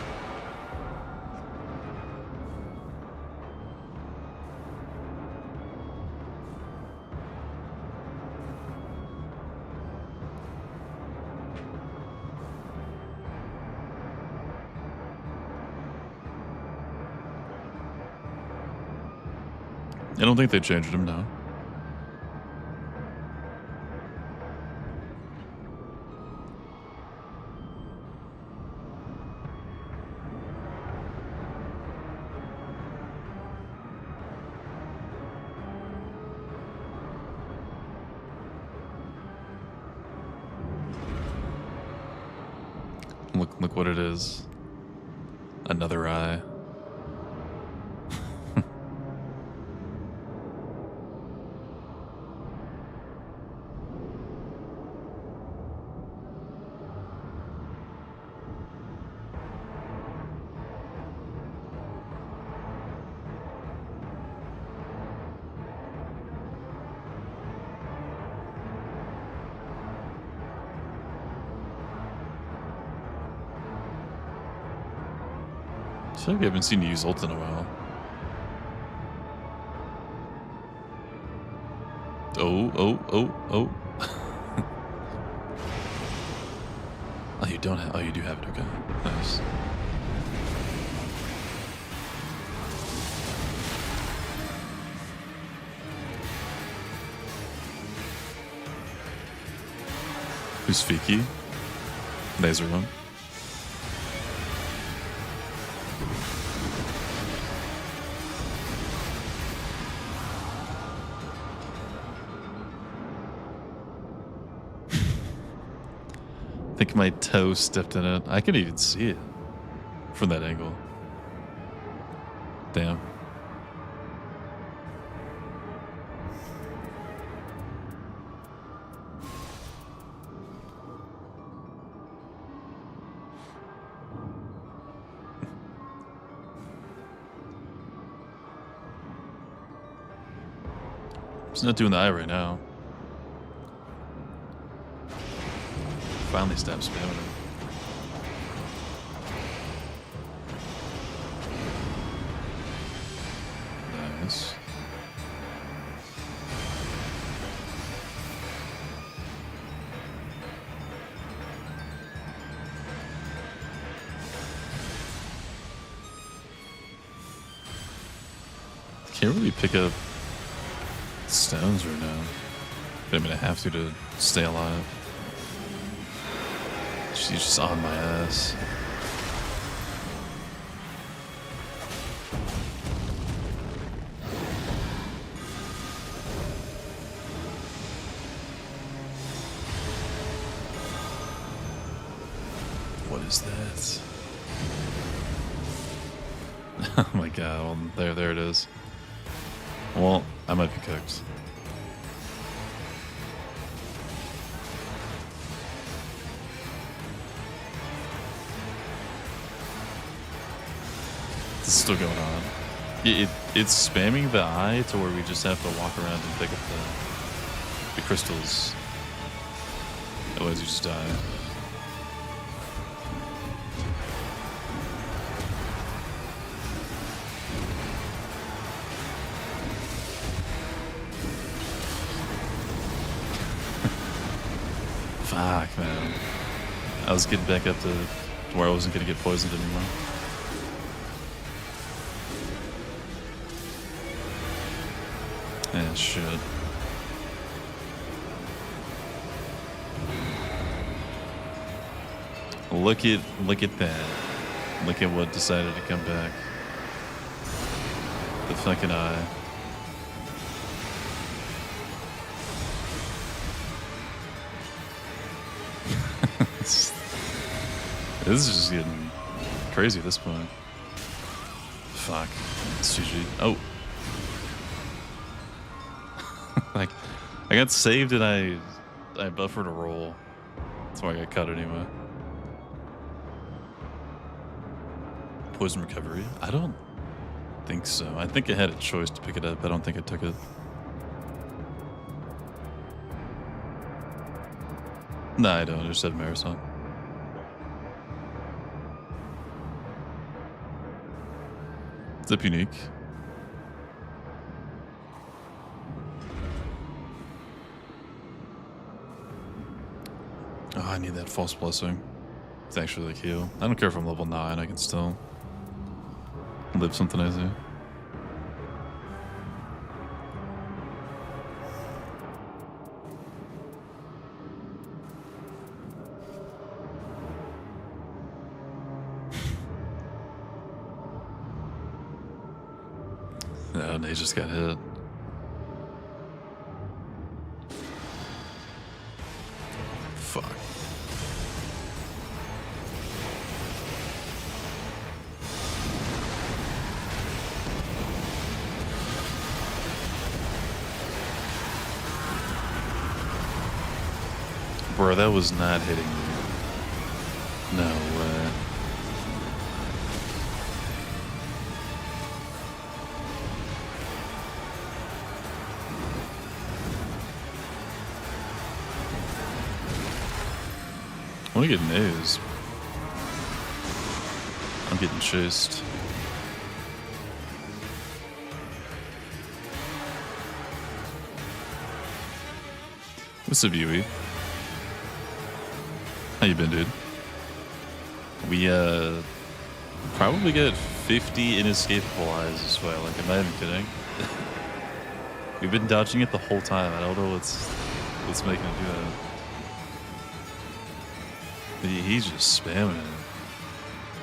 I don't think they changed him now. Look what it is. Another eye. I feel like I haven't seen you use ult in a while. Oh. Oh, you don't have. Oh, you do have it. Okay, nice. Who's Fiki? Laser one. I think my toe stepped in it. I can even see it from that angle. Damn. He's not doing the eye right now. Finally stopped spamming him. Nice. Can't really pick up stones right now. But I'm gonna have to stay alive. She's just on my ass. What is that? Oh my god, well, there it is. Well, I might be cooked. It's still going on. It's spamming the eye to where we just have to walk around and pick up the crystals. Otherwise you just die. Fuck, man. I was getting back up to where I wasn't gonna get poisoned anymore. Yeah, shit. Look at that. Look at what decided to come back. The fucking eye. This is just getting crazy at this point. Fuck. It's GG. Oh. Like, I got saved and I buffered a roll. That's why I got cut anyway. Poison recovery? I don't think so. I think I had a choice to pick it up. I don't think I took it. No, I don't. I just had a marathon. Zip unique. Oh, I need that false blessing. It's actually like heal. I don't care if I'm level 9, I can still live something I do. No, they just got hit. Fuck. Bro, that was not hitting me. No way. I want to get nased. I'm getting chased. What's up, Yui? How you been, dude? We probably get 50 inescapable eyes this way. Like, I'm not even kidding. We've been dodging it the whole time. I don't know what's making it do that. He's just spamming it.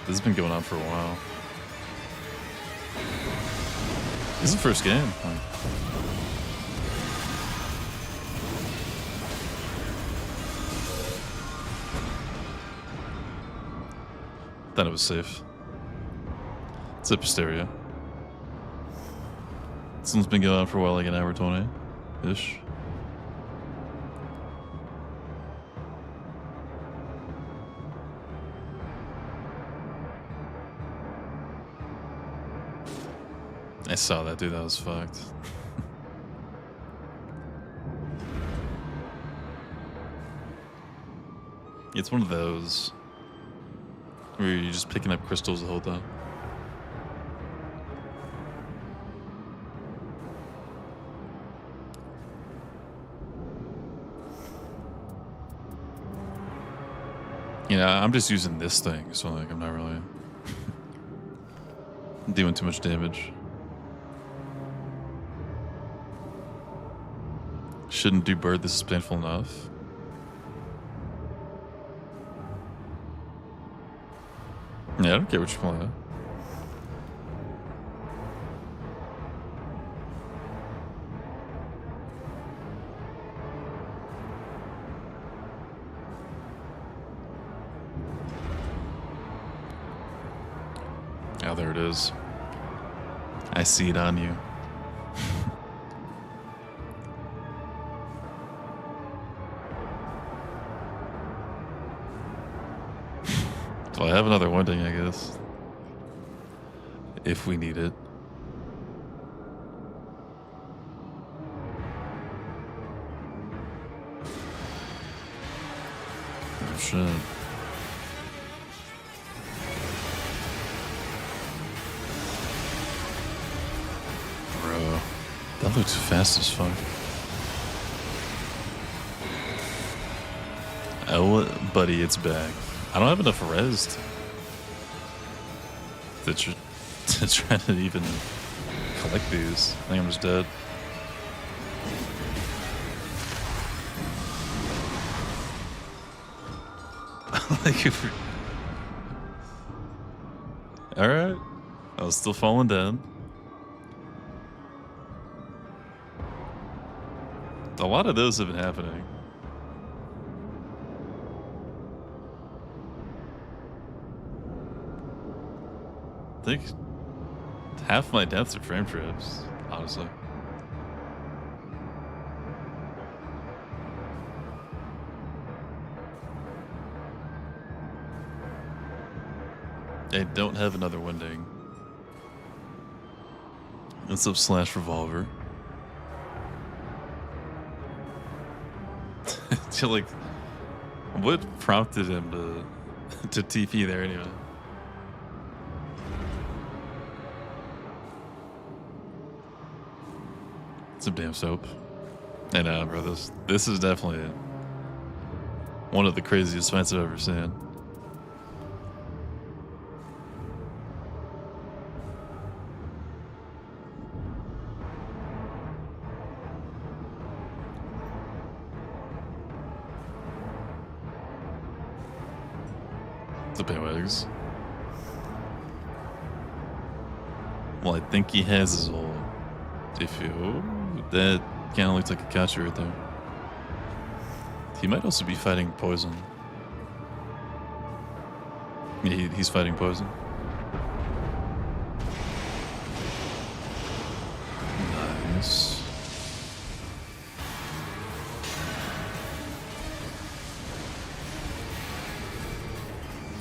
This has been going on for a while. This is the first game. Like, thought it was safe. It's up hysteria. This one's been going on for a while, like an hour 20-ish. I saw that, dude. That was fucked. It's one of those where you're just picking up crystals the whole time. You know, I'm just using this thing, so like I'm not really doing too much damage. Shouldn't do bird, this is painful enough. Yeah, I don't care what you're playing. Oh, there it is. I see it on you. So I have another winding, I guess. If we need it. Oh shit. Bro, that looks fast as fuck. Oh, buddy, it's back. I don't have enough res to try to even collect these. I think I'm just dead. Like if all right, I was still falling down. A lot of those have been happening. I think half my deaths are frame trips, honestly. I don't have another winding. What's up, Slash Revolver? So, like, what prompted him to TP there anyway? Some damn soap. I know, bro. This is definitely one of the craziest fights I've ever seen. The paywags. Well, I think he has his ult. If you... That kind of looks like a catcher right there. He might also be fighting poison. Yeah, he's fighting poison. Nice.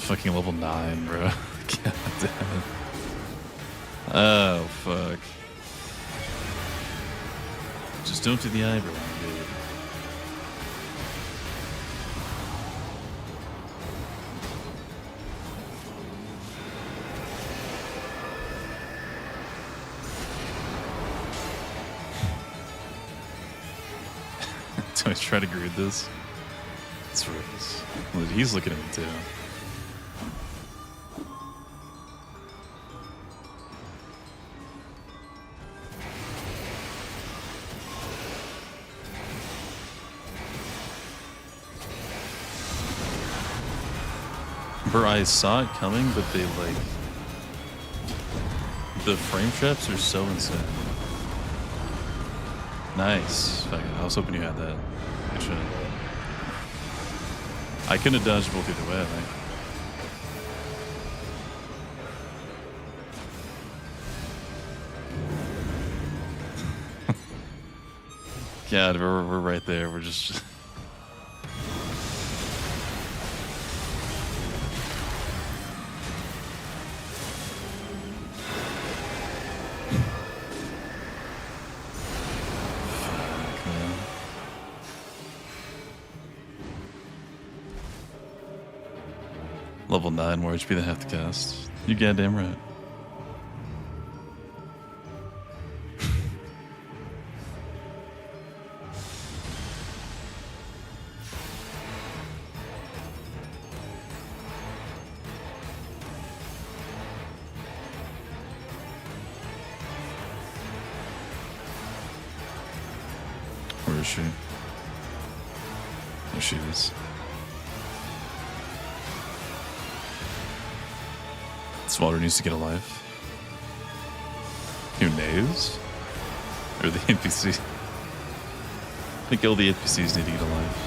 Fucking level 9, bro. God damn it. Oh, fuck. Just don't do the eyebrow, dude. Do I try to agree with this? It's Rose. He's looking at me too. Bro, I saw it coming, but they like the frame traps are so insane. Nice. I was hoping you had that. Good shot. I couldn't have dodged both either way, I think. God, we're right there. We're just. Fuck, man. Level 9, more HP than half the cast. You goddamn right. Where is she? There she is. Swatter needs to get a life. Who knows? Or the NPC? I think all the NPCs need to get a life.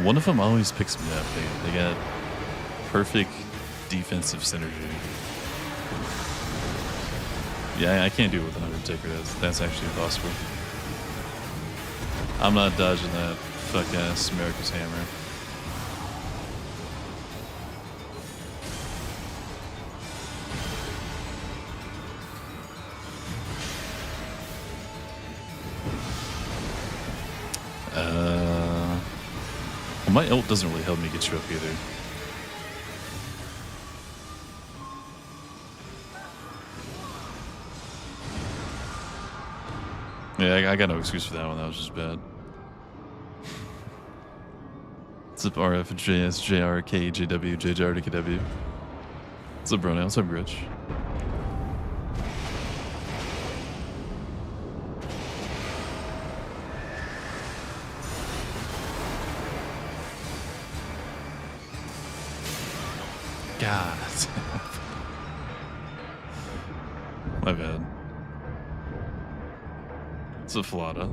One of them always picks me up. They got perfect defensive synergy. Yeah, I can't do it with an Undertaker. That's actually impossible. I'm not dodging that fuck ass America's hammer. Well, my ult doesn't really help me get you up either. Yeah, I got no excuse for that one. That was just bad. What's up, RF, JS, JR, K, JW, JJR, KW? What's up, Brony? What's up, Rich? God. My bad. It's a Flata.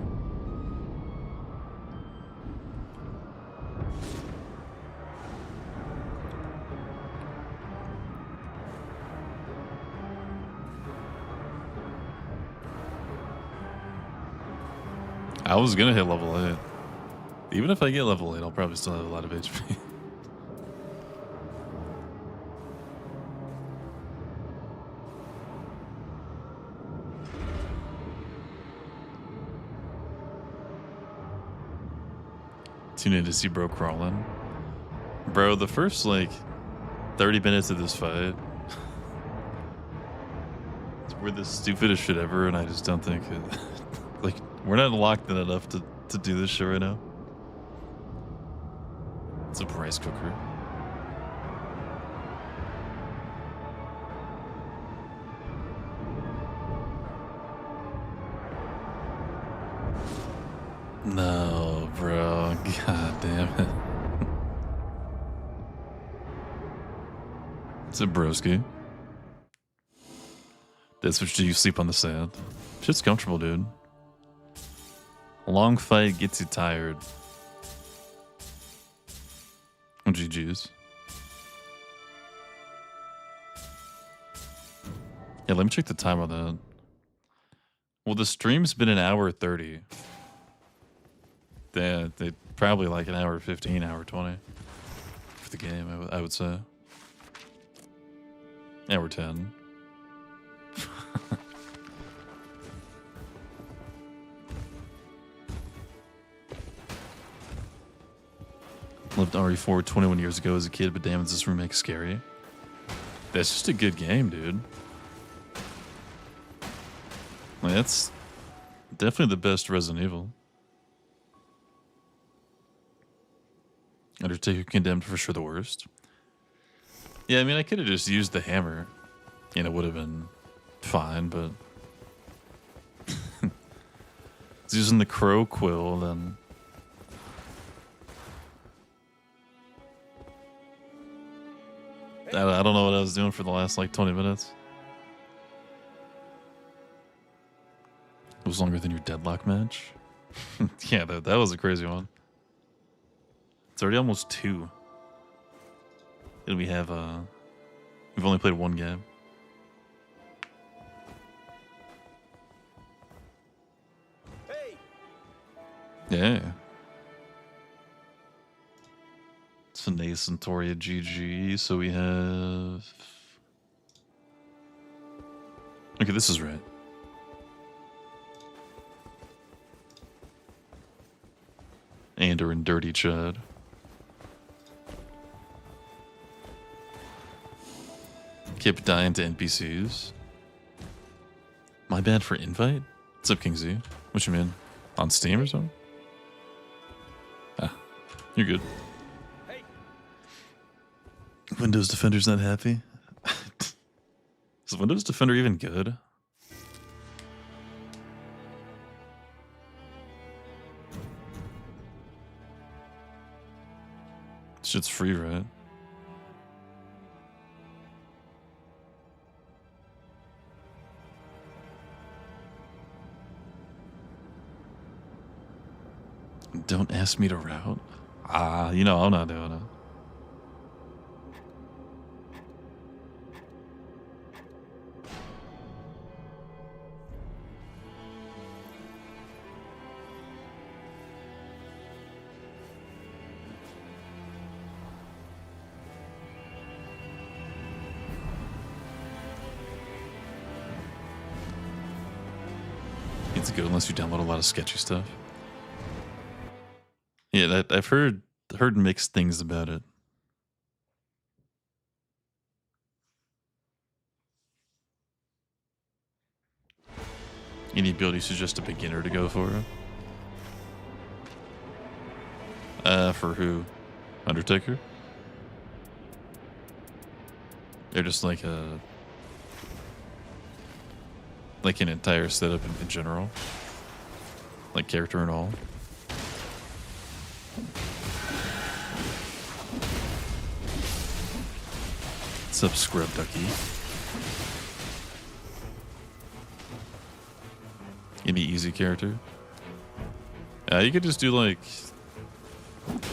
I was gonna hit level 8. Even if I get level 8, I'll probably still have a lot of HP. Tune in to see bro crawling. Bro, the first like 30 minutes of this fight we're the stupidest shit ever, and I just don't think it, like we're not locked in enough to do this shit right now. It's a rice cooker. No, bro. God damn it. It's a broski. That's what you sleep on the sand. Shit's comfortable, dude. A long fight gets you tired. Oh, GG's. Yeah, let me check the time on that. Well, the stream's been an hour 30. They probably like an hour 15, hour 20 for the game. I would say hour 10. Loved RE4 21 years ago as a kid, but damn, is this remake scary? That's just a good game, dude. Like, that's definitely the best Resident Evil. Undertaker Condemned for sure the worst. Yeah, I mean, I could have just used the hammer and it would have been fine, but it's using the crow quill, then I don't know what I was doing for the last like 20 minutes. It was longer than your deadlock match. Yeah, that was a crazy one. It's already almost 2. And we've only played one game. Hey. Yeah. Sine Centauria GG. So we have. Okay, this is right. Ander and Dirty Chad. Keep dying to NPCs. My bad for invite? What's up, King Z? What you mean? On Steam or something? Ah, you're good. Hey. Windows Defender's not happy? Is Windows Defender even good? Shit's free, right? Don't ask me to route. You know I'm not doing it. It's good unless you download a lot of sketchy stuff. Yeah, I've heard mixed things about it. Any build you suggest a beginner to go for? For who? Undertaker? They're just like an entire setup in general, like character and all. What's up, Scrub Ducky? Any easy character? You could just do like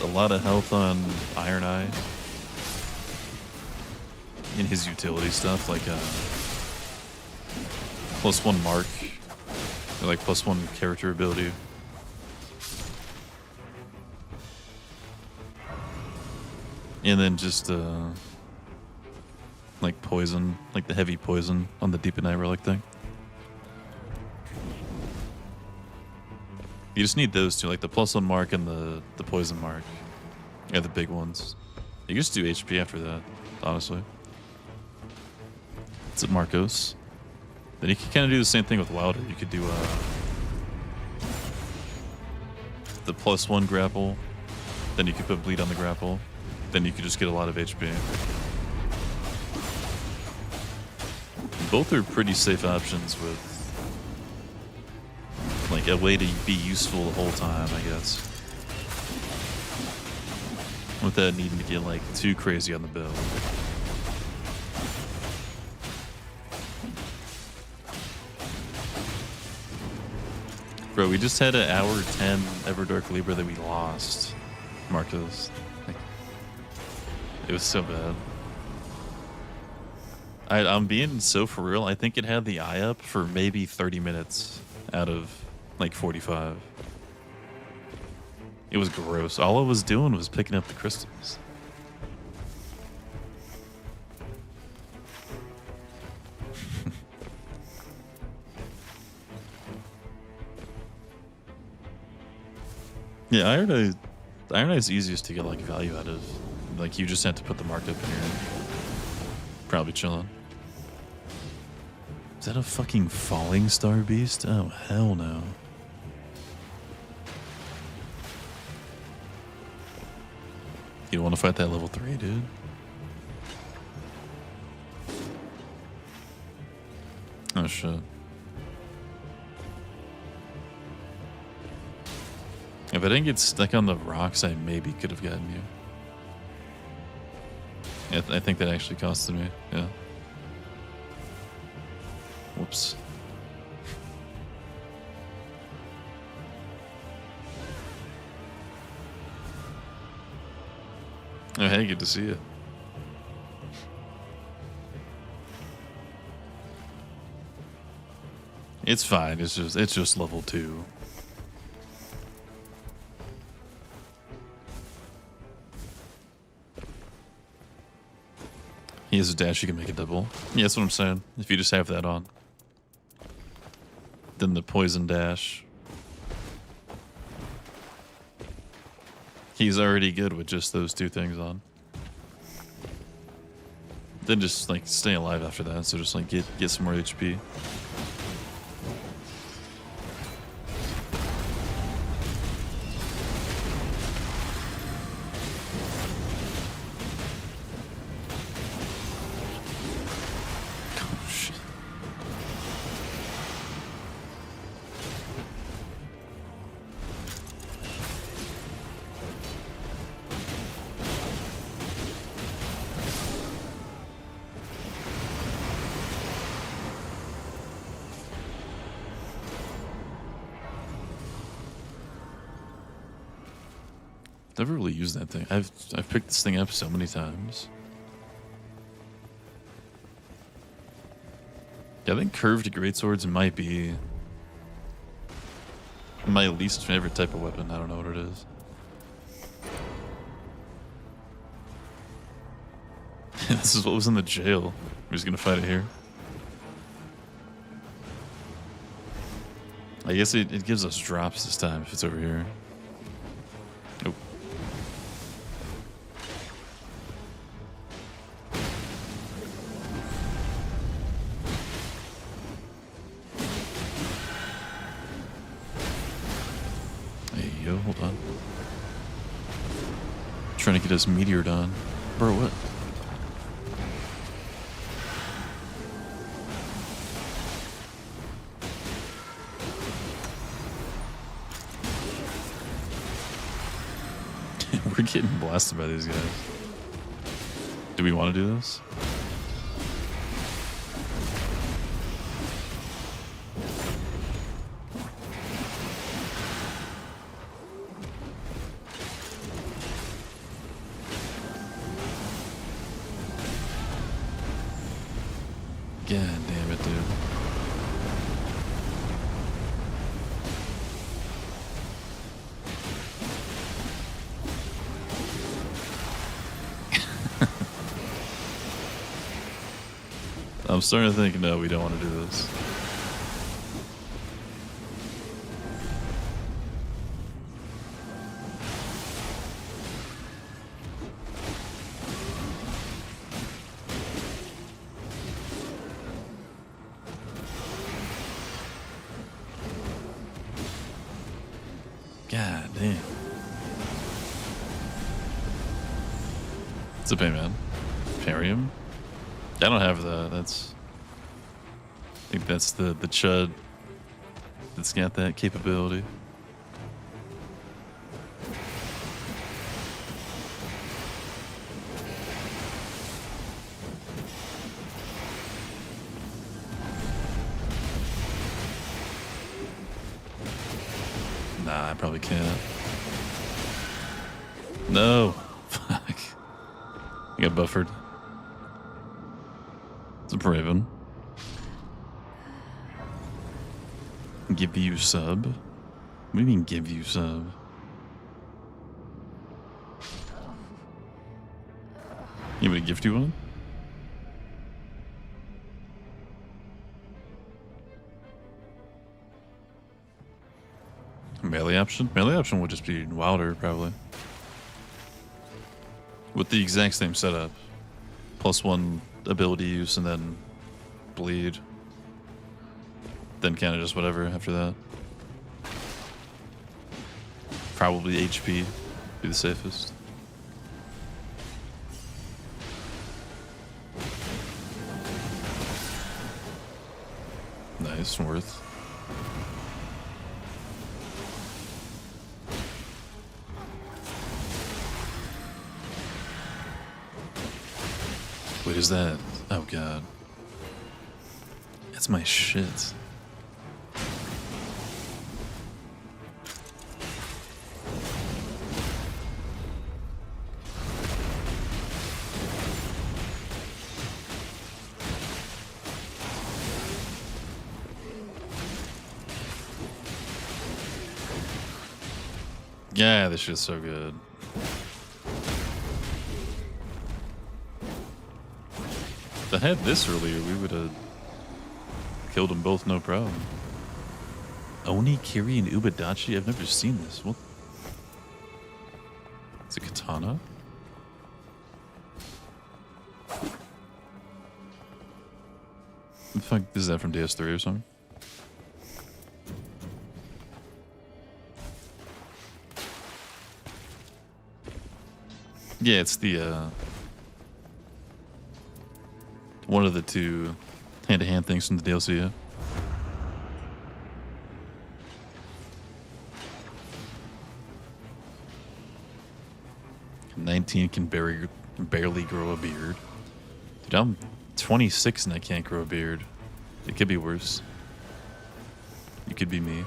a lot of health on Iron Eye in his utility stuff, like +1 mark, or like +1 character ability. And then just like poison, like the heavy poison on the Deep and Night Relic thing. You just need those two, like the +1 mark and the poison mark. Yeah, the big ones. You can just do HP after that, honestly. It's at Marcos. Then you can kind of do the same thing with Wilder. You could do the +1 grapple. Then you could put bleed on the grapple. Then you could just get a lot of HP. Both are pretty safe options with like a way to be useful the whole time, I guess. Without needing to get like too crazy on the build. Bro, we just had an hour 10 Everdark Libra that we lost, Marcos. Like, it was so bad. I'm being so for real. I think it had the eye up for maybe 30 minutes out of like 45. It was gross. All I was doing was picking up the crystals. Yeah, Iron is easiest to get like value out of. Like you just have to put the markup in here. Probably chilling. Is that a fucking falling star beast? Oh hell no. You don't want to fight that level 3, dude. Oh shit. If I didn't get stuck on the rocks, I maybe could have gotten you. I think that actually costed me, yeah. Whoops. Oh, hey, good to see you. It's fine. It's just level 2. He has a dash, you can make a double. Yeah, that's what I'm saying. If you just have that on. Then the poison dash. He's already good with just those 2 things on. Then just like stay alive after that, so just like get some more HP. Never really used that thing. I've picked this thing up so many times. Yeah, I think curved greatswords might be my least favorite type of weapon. I don't know what it is. This is what was in the jail. We're just gonna fight it here. I guess it gives us drops this time if it's over here. Nope. Hey, yo, hold on. Trying to get his meteor done. Bro, what? We're getting blasted by these guys. Do we want to do this? God damn it, dude. I'm starting to think, no, we don't want to do this. God damn. It's a pay, man. Parry him? I don't have that. I think that's the chud that's got that capability. Nah, I probably can't. No. Fuck. I got buffered. It's a Braven. Give you sub? What do you mean give you sub? You want me to gift you one? Melee option? Melee option would just be wilder, probably. With the exact same setup. +1 ability use and then bleed. Then kind of just whatever after that. Probably HP be the safest. Nice, worth. Wait, is that? Oh god. That's my shit. Yeah, this shit's so good. If I had this earlier, we would have killed them both, no problem. Oni, Kiri, and Ubadachi? I've never seen this. What? It's a katana? The fuck is that from DS3 or something? Yeah, it's the one of the two hand-to-hand things from the DLC. Yeah. "19 can barely grow a beard." Dude, I'm 26 and I can't grow a beard. It could be worse. You could be me.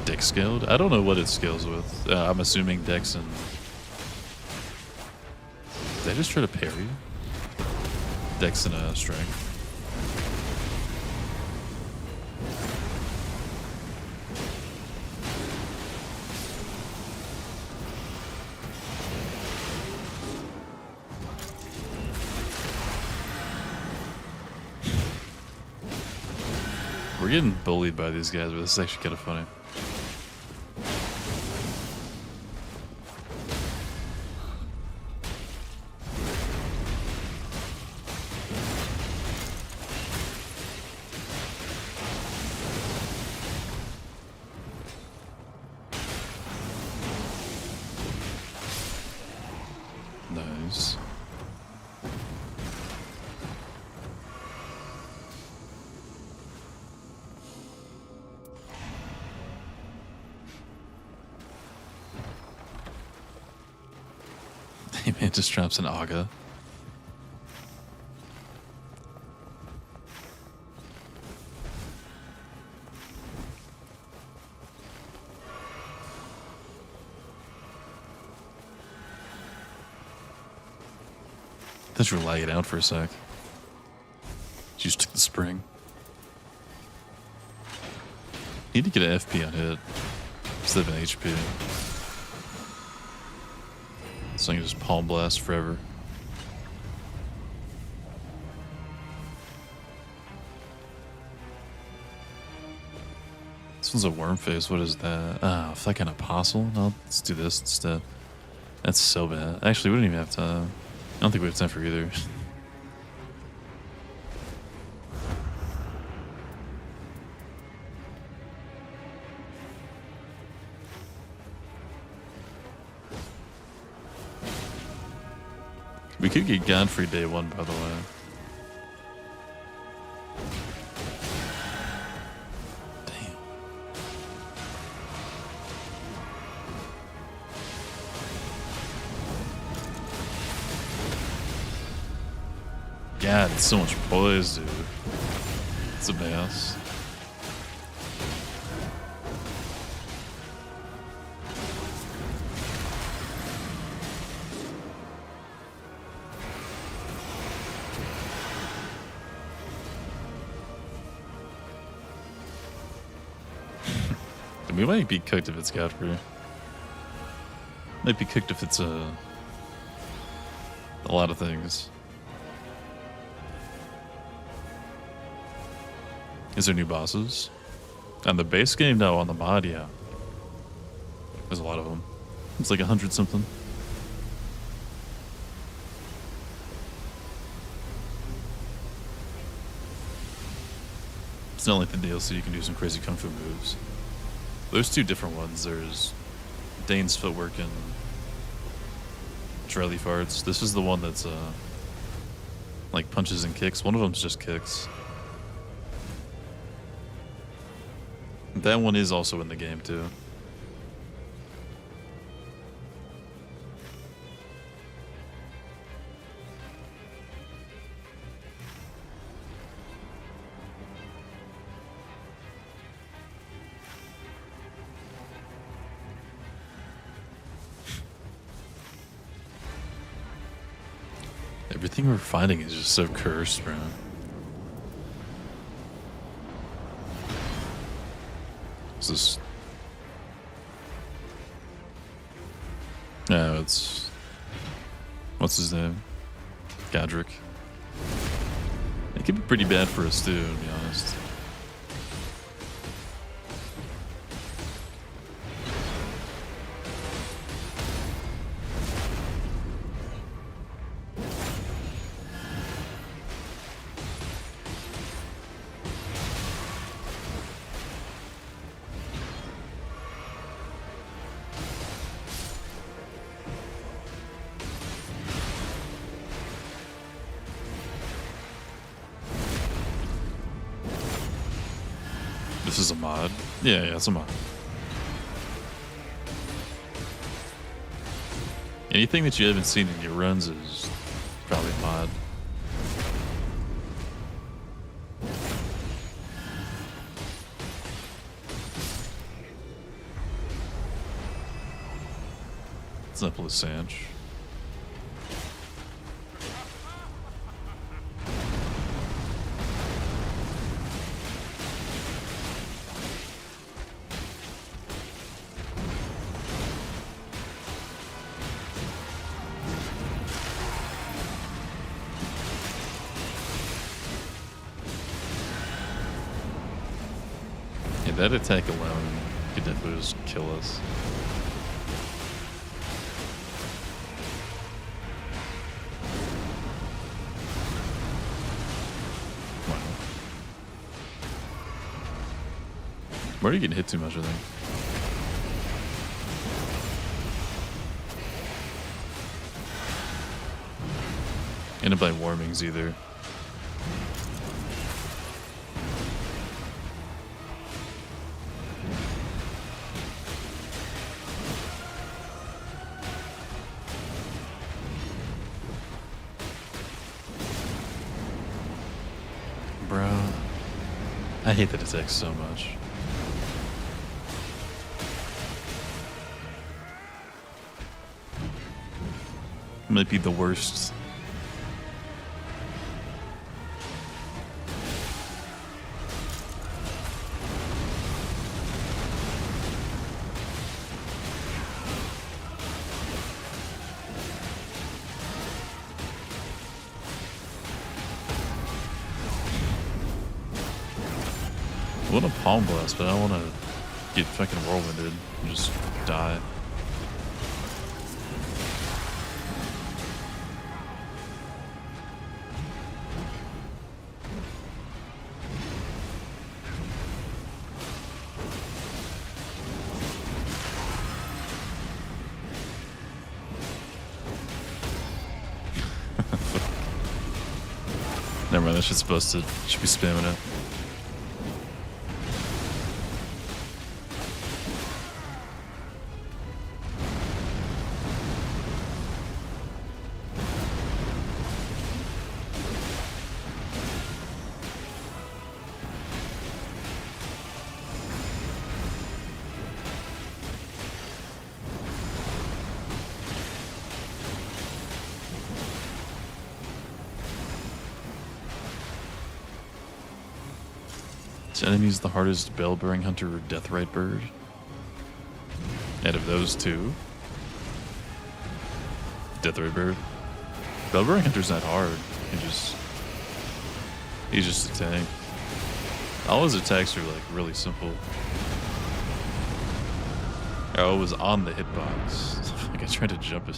Dex scaled? I don't know what it scales with. I'm assuming Dex and... Did I just try to parry? Dex and Strength. We're getting bullied by these guys, but this is actually kind of funny. Nice. Hey man, just drops an Aga. Thought you were lagging out for a sec. You just took the spring. Need to get an FP on hit instead of an HP. So I can just palm blast forever. This one's a worm face. What is that? Ah, fucking apostle? No, let's do this instead. That's so bad. Actually, we don't even have time. I don't think we have time for either. We could get Godfrey day one, by the way. Damn. God, it's so much poise, dude. It's a mess. We might be cooked if it's Godfrey. Might be cooked if it's a lot of things. Is there new bosses? On the base game? No, on the mod, yeah. There's a lot of them. It's like 100 something. It's not like the DLC, you can do some crazy kung fu moves. There's two different ones. There's Dane's footwork and Charlie farts. This is the one that's like punches and kicks. One of them's just kicks. That one is also in the game too. Everything we're finding is just so cursed, bro. Is this? No, it's... What's his name? Godric. It could be pretty bad for us too, to be honest. This is a mod? Yeah, it's a mod. Anything that you haven't seen in your runs is probably a mod. It's not Lisange. That attack alone could definitely just kill us. Wow. We're already getting hit too much, I think. And by warmings either. Bro, I hate that attack so much. It might be the worst. I want a palm blast, but I don't want to get fucking whirlwinded and just die. Never mind, that shit's supposed to, should be spamming it. This enemy's the hardest bell-bearing hunter Deathrite bird. Out of those two, Deathray Bird. Bellbearing Hunter's not hard. He's just a tank. All his attacks are like really simple. Oh, it was on the hitbox. Like I tried to jump it.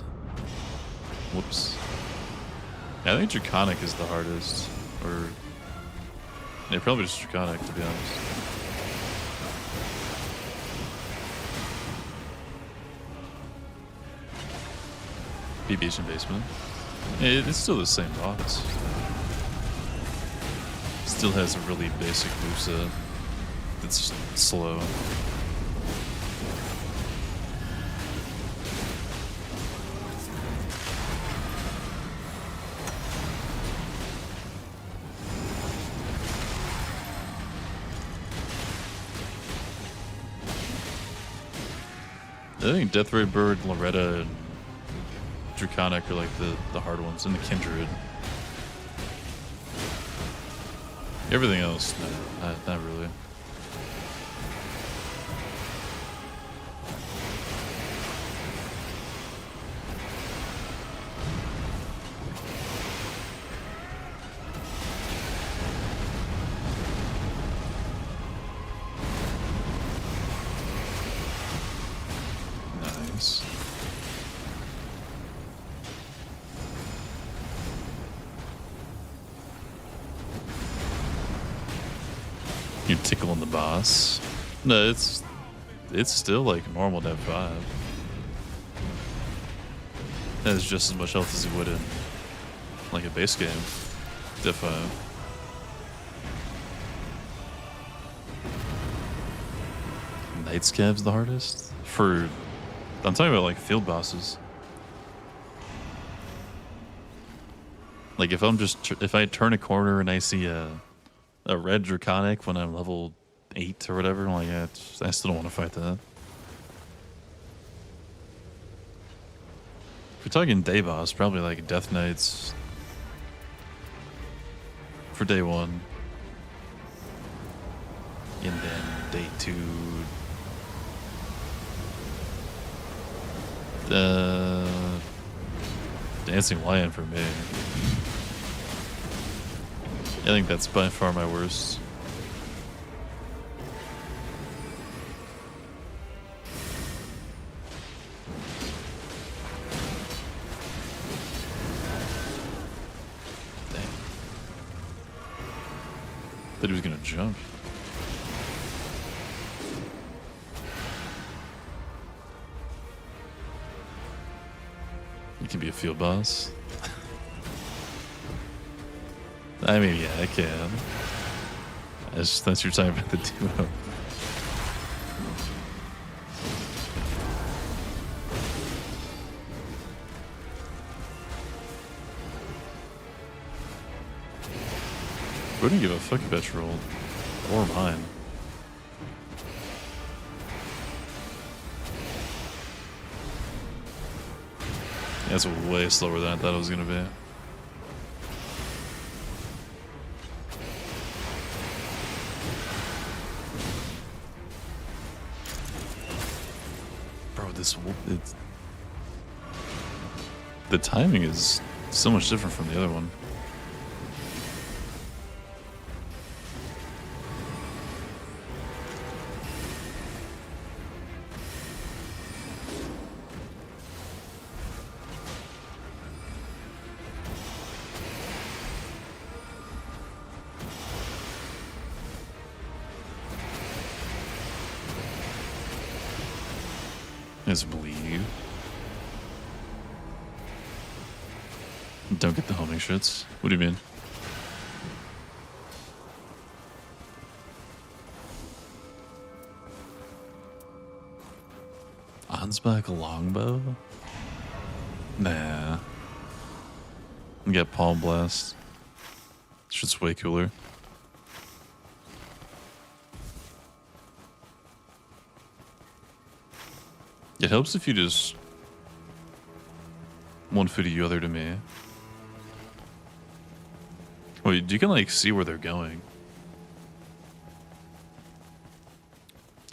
Whoops. Yeah, I think Draconic is the hardest. Or yeah, probably just Draconic to be honest. Beach Basement. It's still the same boss. Still has a really basic moveset. It's just slow. I think Deathray Bird, Loretta, and Draconic are like the hard ones, and the Kindred. Everything else, no, not really. Nice. You're tickling the boss. No, it's still like normal to have 5. That is just as much health as you would in like a base game. Div 5. Night Scab's the hardest? I'm talking about like field bosses. Like if if I turn a corner and I see a red Draconic when I'm level 8 or whatever, like I still don't want to fight that. If we're talking day boss, probably like Death Knights for day 1. And then day 2, Dancing Lion for me. I think that's by far my worst. Dang. Thought he was gonna jump. You can be a field boss. I mean, yeah, I can. That's your time about the duo. Wouldn't give a fuck about your roll. Or mine. That's way slower than I thought it was gonna be. The timing is so much different from the other one. Let's believe. Don't get the homing shits. What do you mean? Ansbach longbow? Nah. You get Palm Blast. Shit's way cooler. It helps if you just one foot you, other to me. Wait, you can like see where they're going.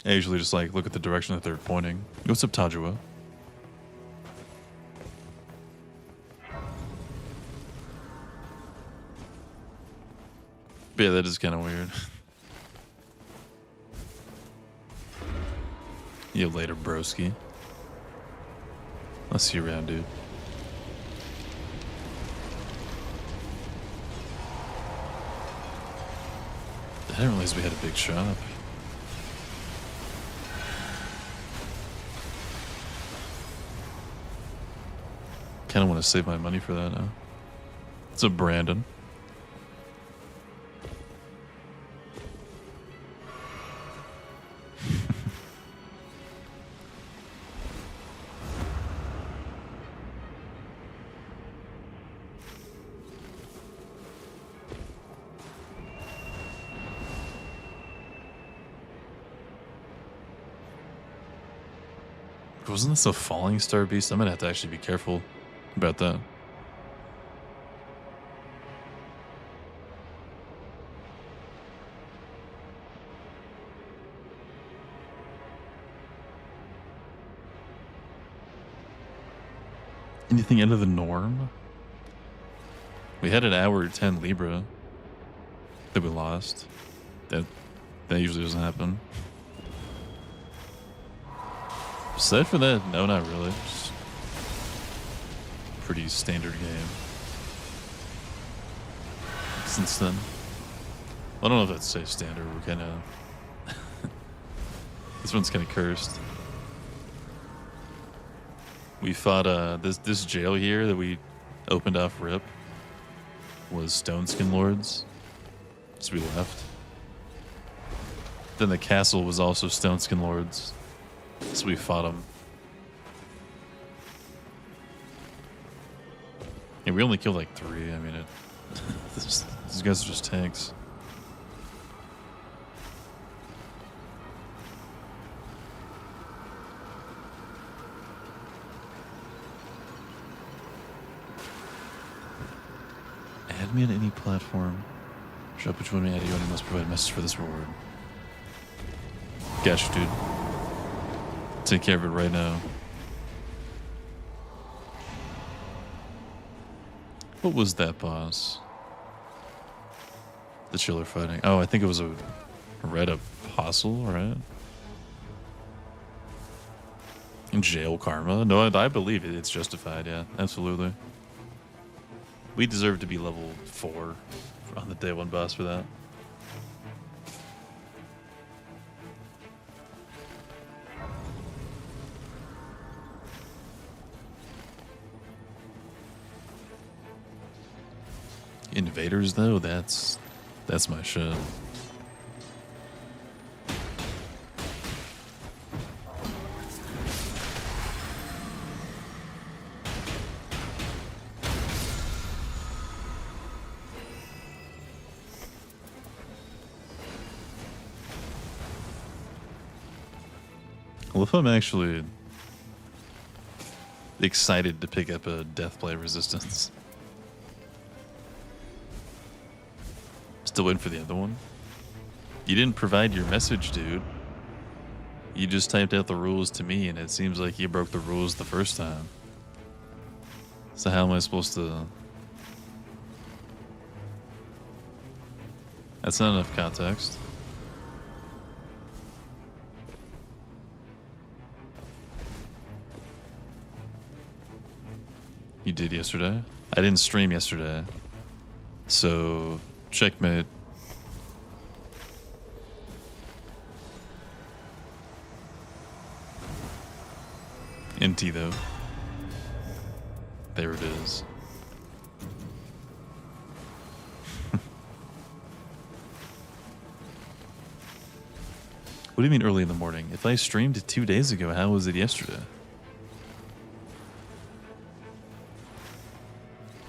I usually just like look at the direction that they're pointing. What's up, Tajua? But yeah, that is kind of weird. You later, broski. I'll see you around, dude. I didn't realize we had a big shop. Kind of want to save my money for that now. It's a Brandon. Wasn't this a falling star beast? I'm gonna have to actually be careful about that. Anything out of the norm? We had an hour 10 Libra that we lost. That usually doesn't happen. Aside from that, no, not really. Just pretty standard game. Since then. I don't know if that's safe standard. We're kind of... This one's kind of cursed. We fought this jail here that we opened off rip was Stone Skin Lords. So we left. Then the castle was also Stone Skin Lords. So we fought them. Yeah, we only killed like 3. I mean, these guys are just tanks. Add me on any platform. Shop which one we add you on, you must provide a message for this reward. Gotcha, dude. Take care of it right now. What was that boss? The chiller fighting. Oh, I think it was a red apostle, right? In jail karma? No, I believe it. It's justified, yeah. Absolutely. We deserve to be level 4 on the day 1 boss for that. Invaders, though, that's my shit. Well, if I'm actually excited to pick up a Deathblade Resistance. Still waiting for the other one? You didn't provide your message, dude. You just typed out the rules to me, and it seems like you broke the rules the first time. So how am I supposed to... That's not enough context. You did yesterday? I didn't stream yesterday. So, checkmate. Empty though. There it is. What do you mean early in the morning? If I streamed 2 days ago, how was it yesterday?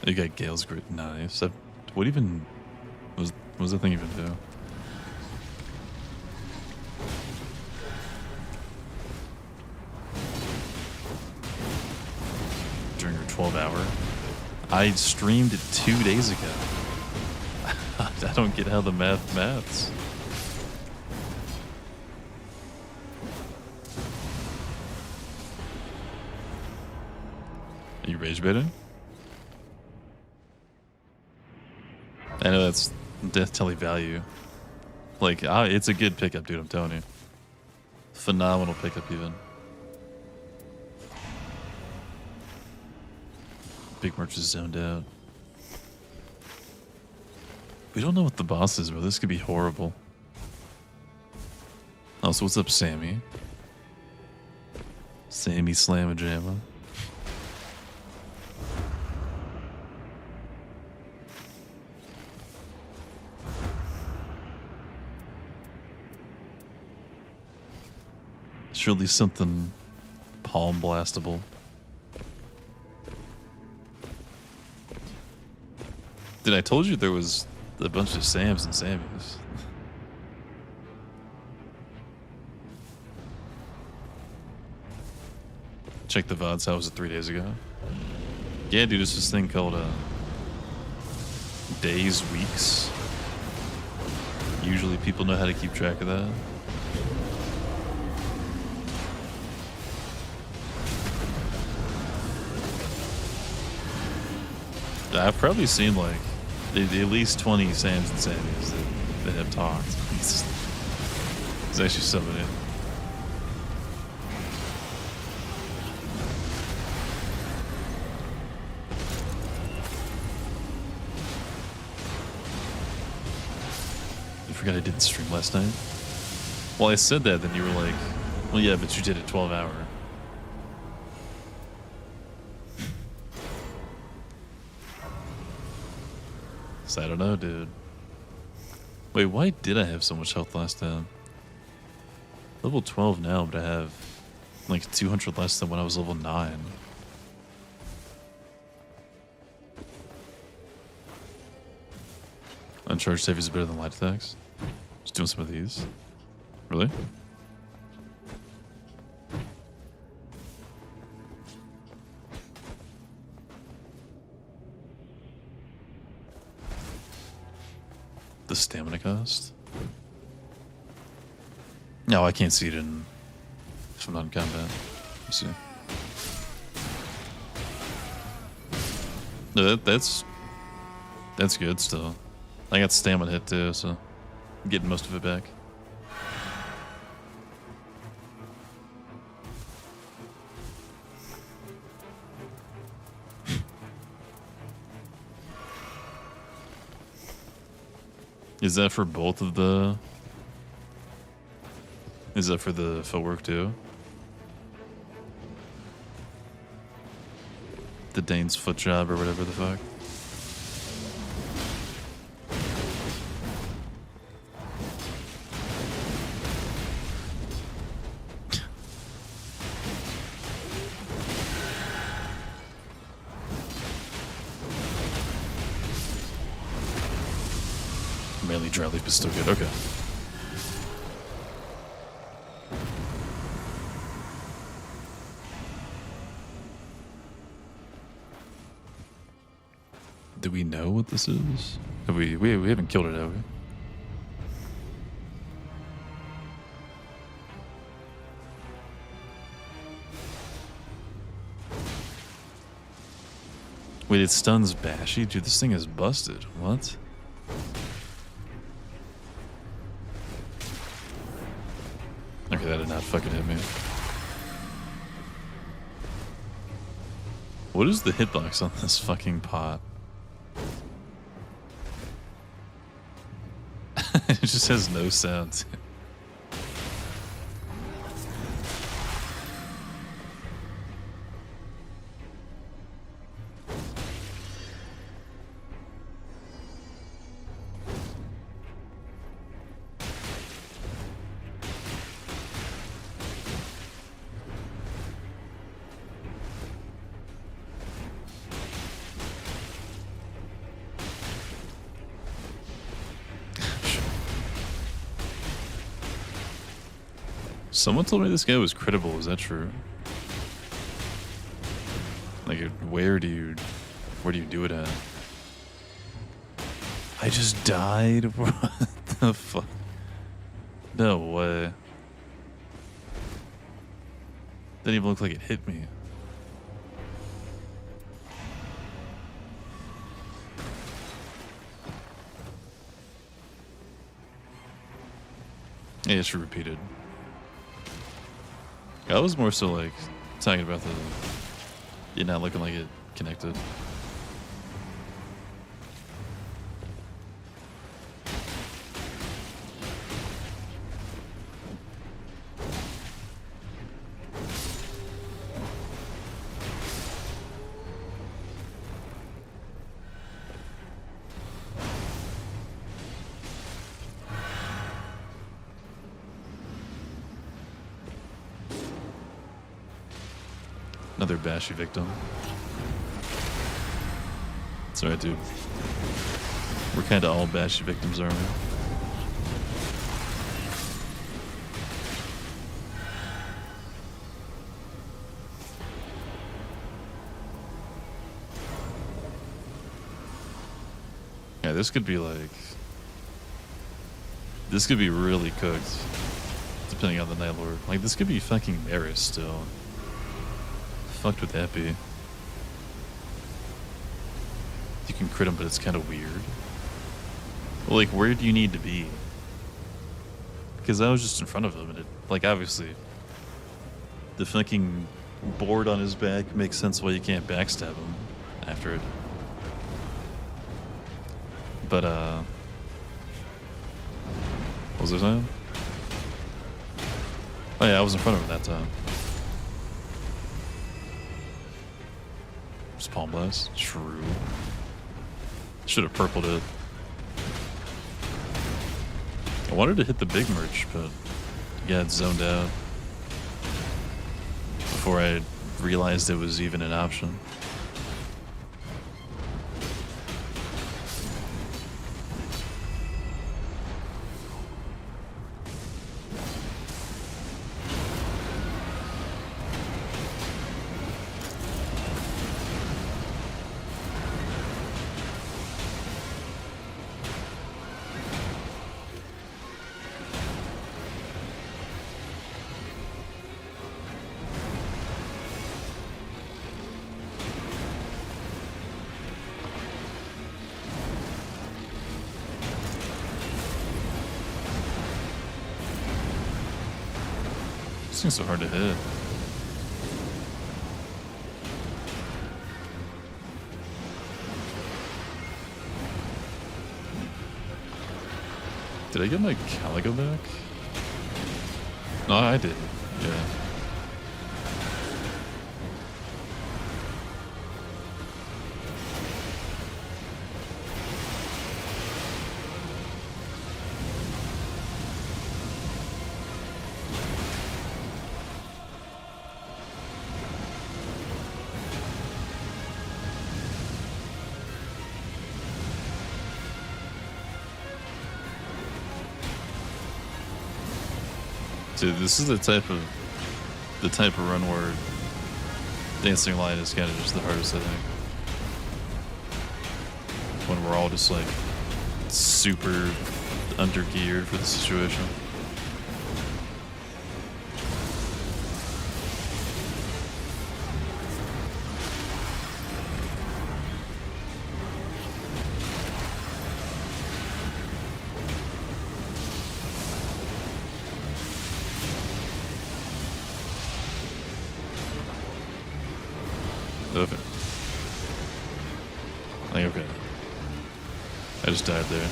You got Gale's Grit. Nice. What even... What does that thing even do? During your 12-hour? I streamed it 2 days ago. I don't get how the maths. You rage baiting? I know that's death telly value. Like, it's a good pickup, dude, I'm telling you. Phenomenal pickup, even. Big Merch is zoned out. We don't know what the boss is, bro. This could be horrible. Also, what's up, Sammy? Sammy Slamma Jamma. Surely something palm blastable. Dude, I told you there was a bunch of Sams and Sammys. Check the VODs. How was it 3 days ago? Yeah, dude, it's this thing called days, weeks. Usually people know how to keep track of that. I've probably seen like at least 20 Sams and Sammys that have talked. It's actually so many. I forgot I didn't stream last night. Well, I said that, then you were like, well, yeah, but you did a 12-hour. So I don't know, dude. Wait, why did I have so much health last time? Level 12 now, but I have like 200 less than when I was level 9. Uncharged save is better than light attacks. Just doing some of these. Really? The stamina cost? No, I can't see it in if I'm not in combat. Let's see. No, that's good still. I got stamina hit too, so I'm getting most of it back. Is that for both of the... Is that for the footwork too? The Dane's foot job or whatever the fuck? Mainly dry leap is still good. Okay. Do we know what this is? Have we haven't killed it, have we? Wait, it stuns Bashy? Dude, this thing is busted. What? Okay, that did not fucking hit me. What is the hitbox on this fucking pot? It just has no sound. Someone told me this guy was critical. Is that true? Like, where do you do it at? I just died? What the fuck? No way. Didn't even look like it hit me. Yeah, it's repeated. I was more so like talking about it not looking like it connected. Another Bashy victim. It's alright, dude. We're kind of all Bashy victims, aren't we? Yeah, this could be like... This could be really cooked. Depending on the Night Lord. Like, this could be fucking Maris still. Fucked would that be? You can crit him, but it's kind of weird. Well, like, where do you need to be? Because I was just in front of him, and it, like, obviously, the fucking board on his back makes sense why you can't backstab him after it. But, what was I saying? Oh yeah, I was in front of him that time. Just Palm Blast. True. Should have purpled it. I wanted to hit the big merch, but yeah, it zoned out before I realized it was even an option. This thing's so hard to hit. Did I get my Calico back? No, I didn't. Yeah. Dude, this is the type of run where dancing line is kind of just the hardest, I think. When we're all just like super under geared for the situation. Okay. Okay. I just died there.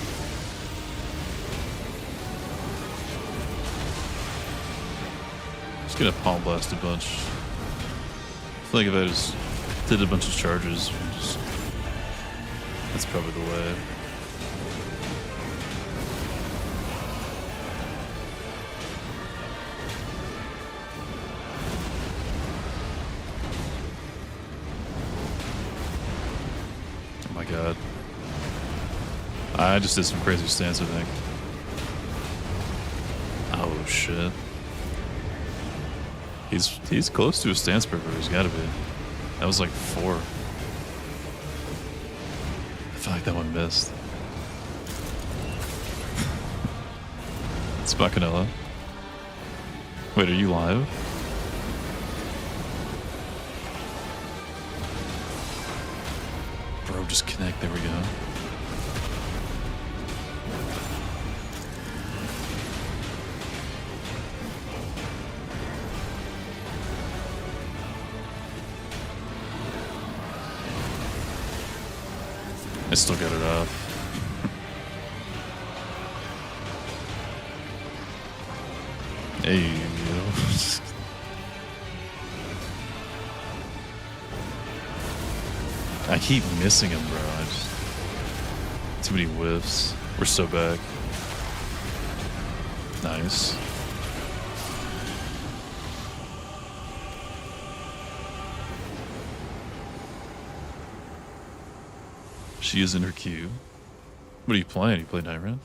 Just gonna palm blast a bunch. I feel like if I just did a bunch of charges, that's probably the way. God. I just did some crazy stance, I think. Oh shit. He's close to a stance purple, he's gotta be. That was like 4. I feel like that one missed. It's Bacanella. Wait, are you live? Bro, just connect. There we go. still got it off. Hey, yo. I keep missing him, bro. Too many whiffs. We're so back. Nice. She is in her queue. What are you playing? You playing Iron?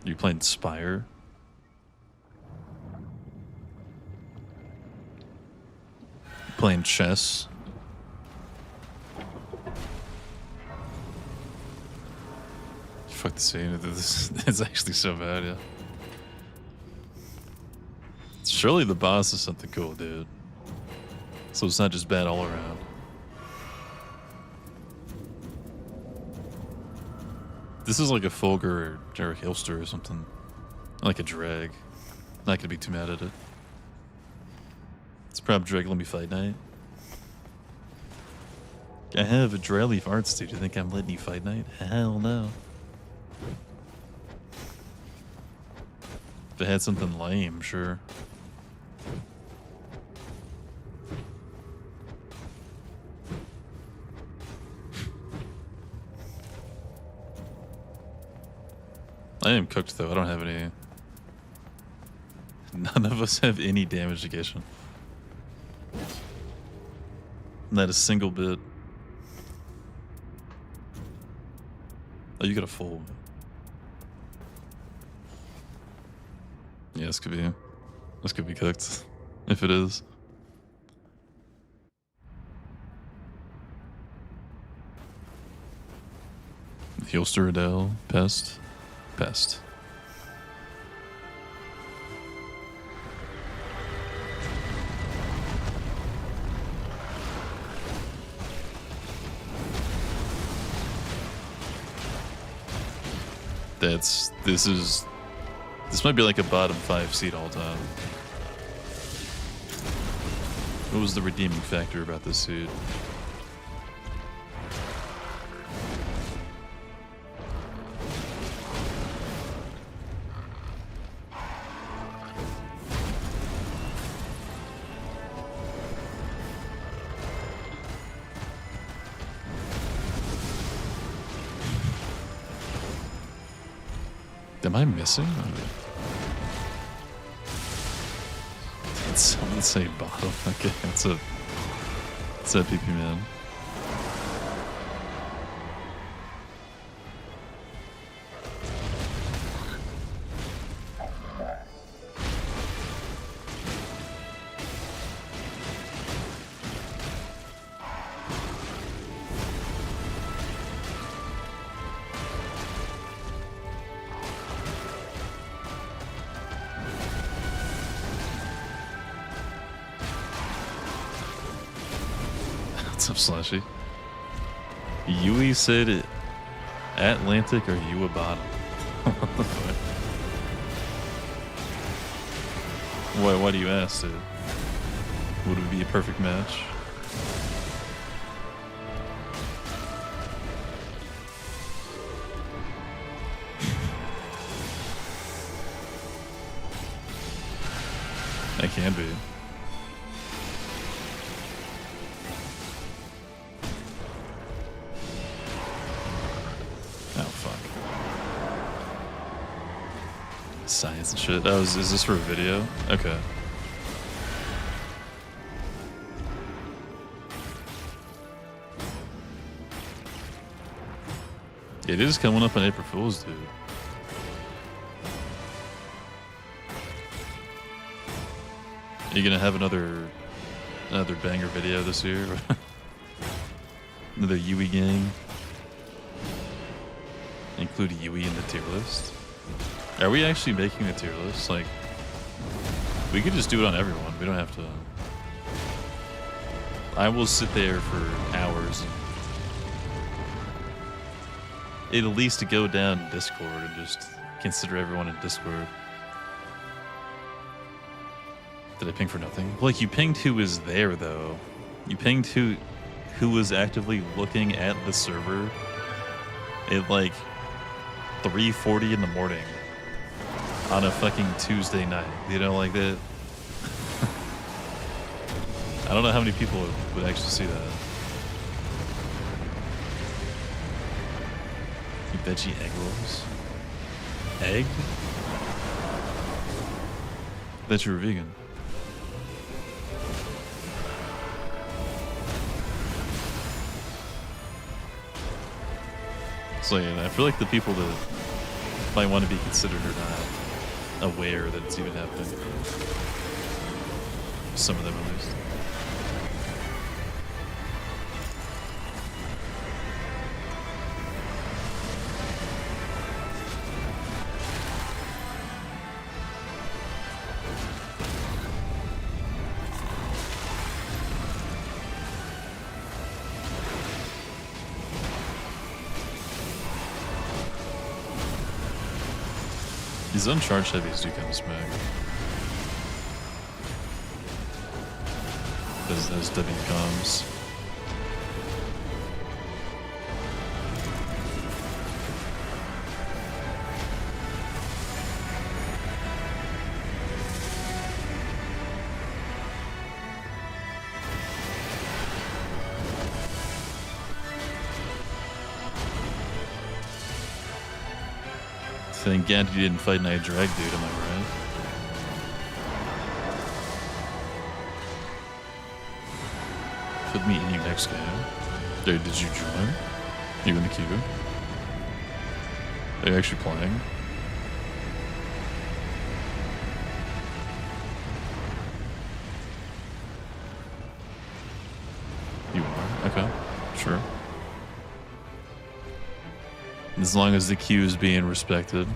You playing Spire? Playing chess? Fuck the scene. This it's actually so bad, yeah. Surely the boss is something cool, dude. So it's not just bad all around. This is like a Fulgur or a Hilster or something. Like a drag. Not gonna be too mad at it. It's prob drag, let me fight night. I have a dry leaf arts, dude. Do you think I'm letting you fight night? Hell no. If it had something lame, sure. I am cooked though. I don't have any. None of us have any damage negation. Not a single bit. Oh, you got a full. Yeah, this could be cooked. If it is. Heelster Adele, Pest. Pest. This might be like a bottom 5 seed all time. What was the redeeming factor about this seed? Am I missing? Did someone say bottom? Okay, it's a PP man. What's up, Slashy? Yui said Atlantic or you a bottom? Why do you ask, dude? Would it be a perfect match? I can be. Science and shit. Oh, is this for a video? Okay. It is coming up on April Fool's, dude. Are you gonna have another banger video this year? Another Yui gang? Include Yui in the tier list? Are we actually making a tier list? Like, we could just do it on everyone. We don't have to. I will sit there for hours and at least to go down in Discord and just consider everyone in Discord. Did I ping for nothing? Like, you pinged who was there, though. You pinged who who was actively looking at the server at like 3:40 in the morning on a fucking Tuesday night. You know, like that. I don't know how many people would actually see that. Veggie egg rolls. Egg? That you were vegan. So yeah, I feel like the people that might want to be considered are not aware that it's even happening. Some of them at least. These uncharged heavies do kind of smack. As W comes. Thank God you didn't fight Night Drag, dude, am I right? Put me in your next game. Dude, did you join? You in the queue? Are you actually playing? You are? Okay. Sure. As long as the queue is being respected.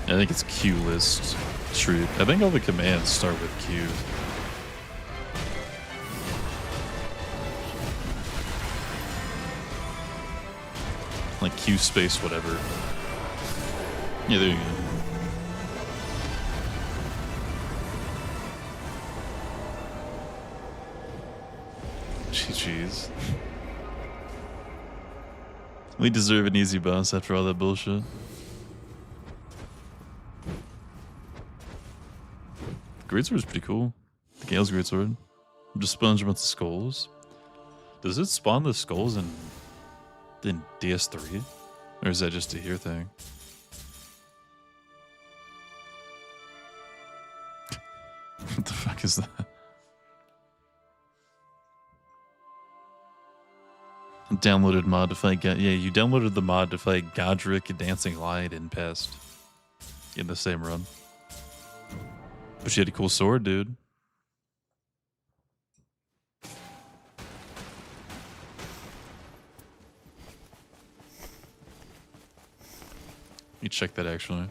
I think it's Q list tree. I think all the commands start with Q. Like Q space whatever. Yeah, there you go. GG's. We deserve an easy boss after all that bullshit. Greatsword is pretty cool. The Gale's Greatsword. I'm just sponge about the skulls. Does it spawn the skulls in DS3? Or is that just a here thing? What the fuck is that? Downloaded mod to fight yeah, you downloaded the mod to fight Godric and Dancing Light in Pest. In the same run. But she had a cool sword, dude. You check that actually.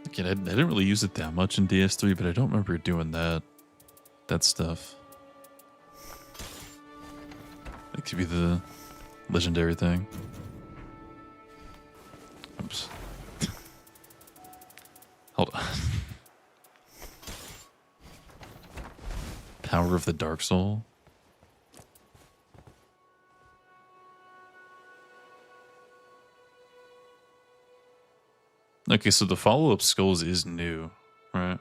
Again, I didn't really use it that much in DS3, but I don't remember doing that stuff. That could be the legendary thing. Oops. Hold on. Power of the Dark Soul. Okay, so the follow-up skulls is new, right?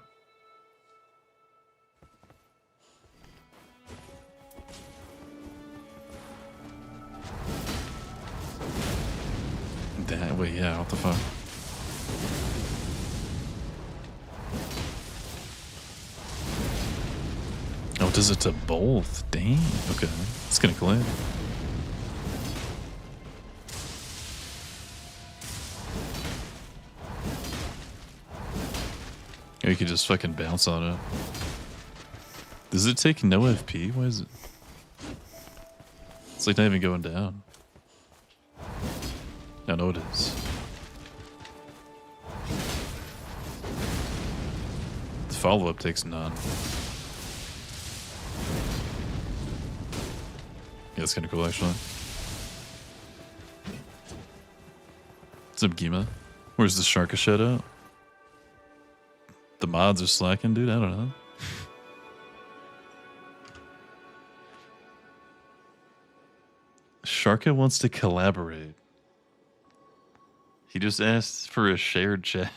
That way, yeah, what the fuck? Oh, does it to both? Dang, okay. It's gonna clean. Or you could just fucking bounce on it. Does it take no FP? Why is it? It's like not even going down. No, it is. follow-up takes none. Yeah, that's kind of cool, actually. What's up, Gima? Where's the Sharka shed out? The mods are slacking, dude? I don't know. Sharka wants to collaborate. He just asked for a shared chat.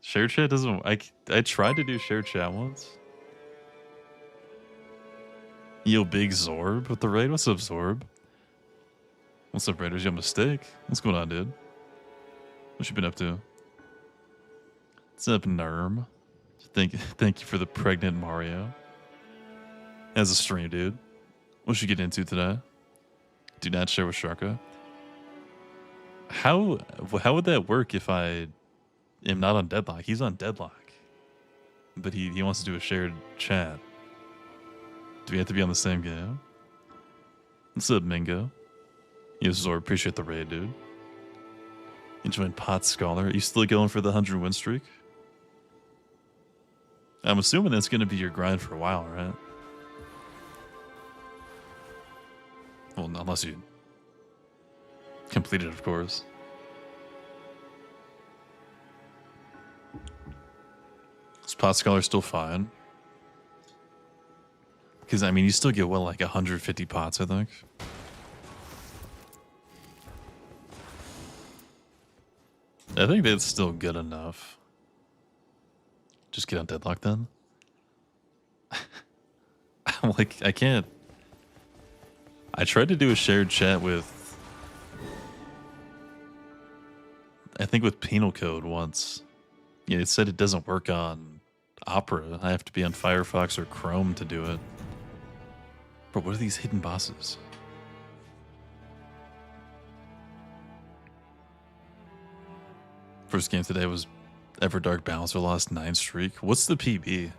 Shared chat doesn't... I tried to do shared chat once. Yo, big Zorb with the raid. What's up, Zorb? What's up, Raiders? Yo, Mistake. What's going on, dude? What you been up to? What's up, Nerm? Thank you for the pregnant Mario. As a stream, dude. What should you get into today? Do not share with Sharka. How would that work if I am not on Deadlock? He's on Deadlock. But he wants to do a shared chat. Do we have to be on the same game? What's up, Mingo? Yes, Zor, appreciate the raid, dude. Enjoying Pot Scholar. Are you still going for the 100 win streak? I'm assuming that's going to be your grind for a while, right? Well, unless you complete it, of course. Is Pot Scholar still fine? Because, I mean, you still get, what, like 150 pots, I think? I think that's still good enough. Just get on Deadlock, then? I'm like, I can't... I tried to do a shared chat with... I think with Penal Code once. Yeah, it said it doesn't work on Opera. I have to be on Firefox or Chrome to do it. Bro, what are these hidden bosses? First game today was Everdark Balancer lost 9 streak. What's the PB?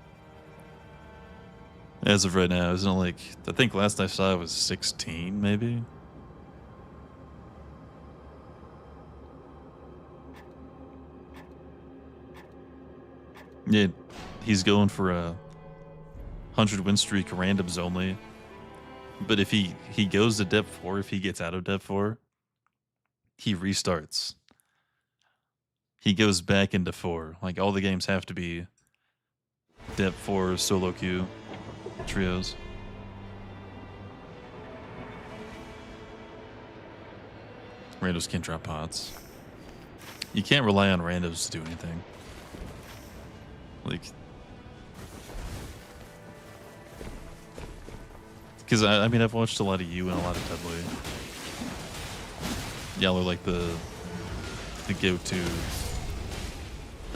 As of right now, isn't it like... I think last I saw it was 16, maybe? Yeah, he's going for a 100 win streak, randoms only. But if he goes to Dep 4, if he gets out of Dep 4, he restarts. He goes back into 4. Like, all the games have to be Dep 4 solo queue trios. Randos can't drop pots. You can't rely on randos to do anything. Like... Because, I mean, I've watched a lot of you and a lot of Deadly. Y'all are like the go-to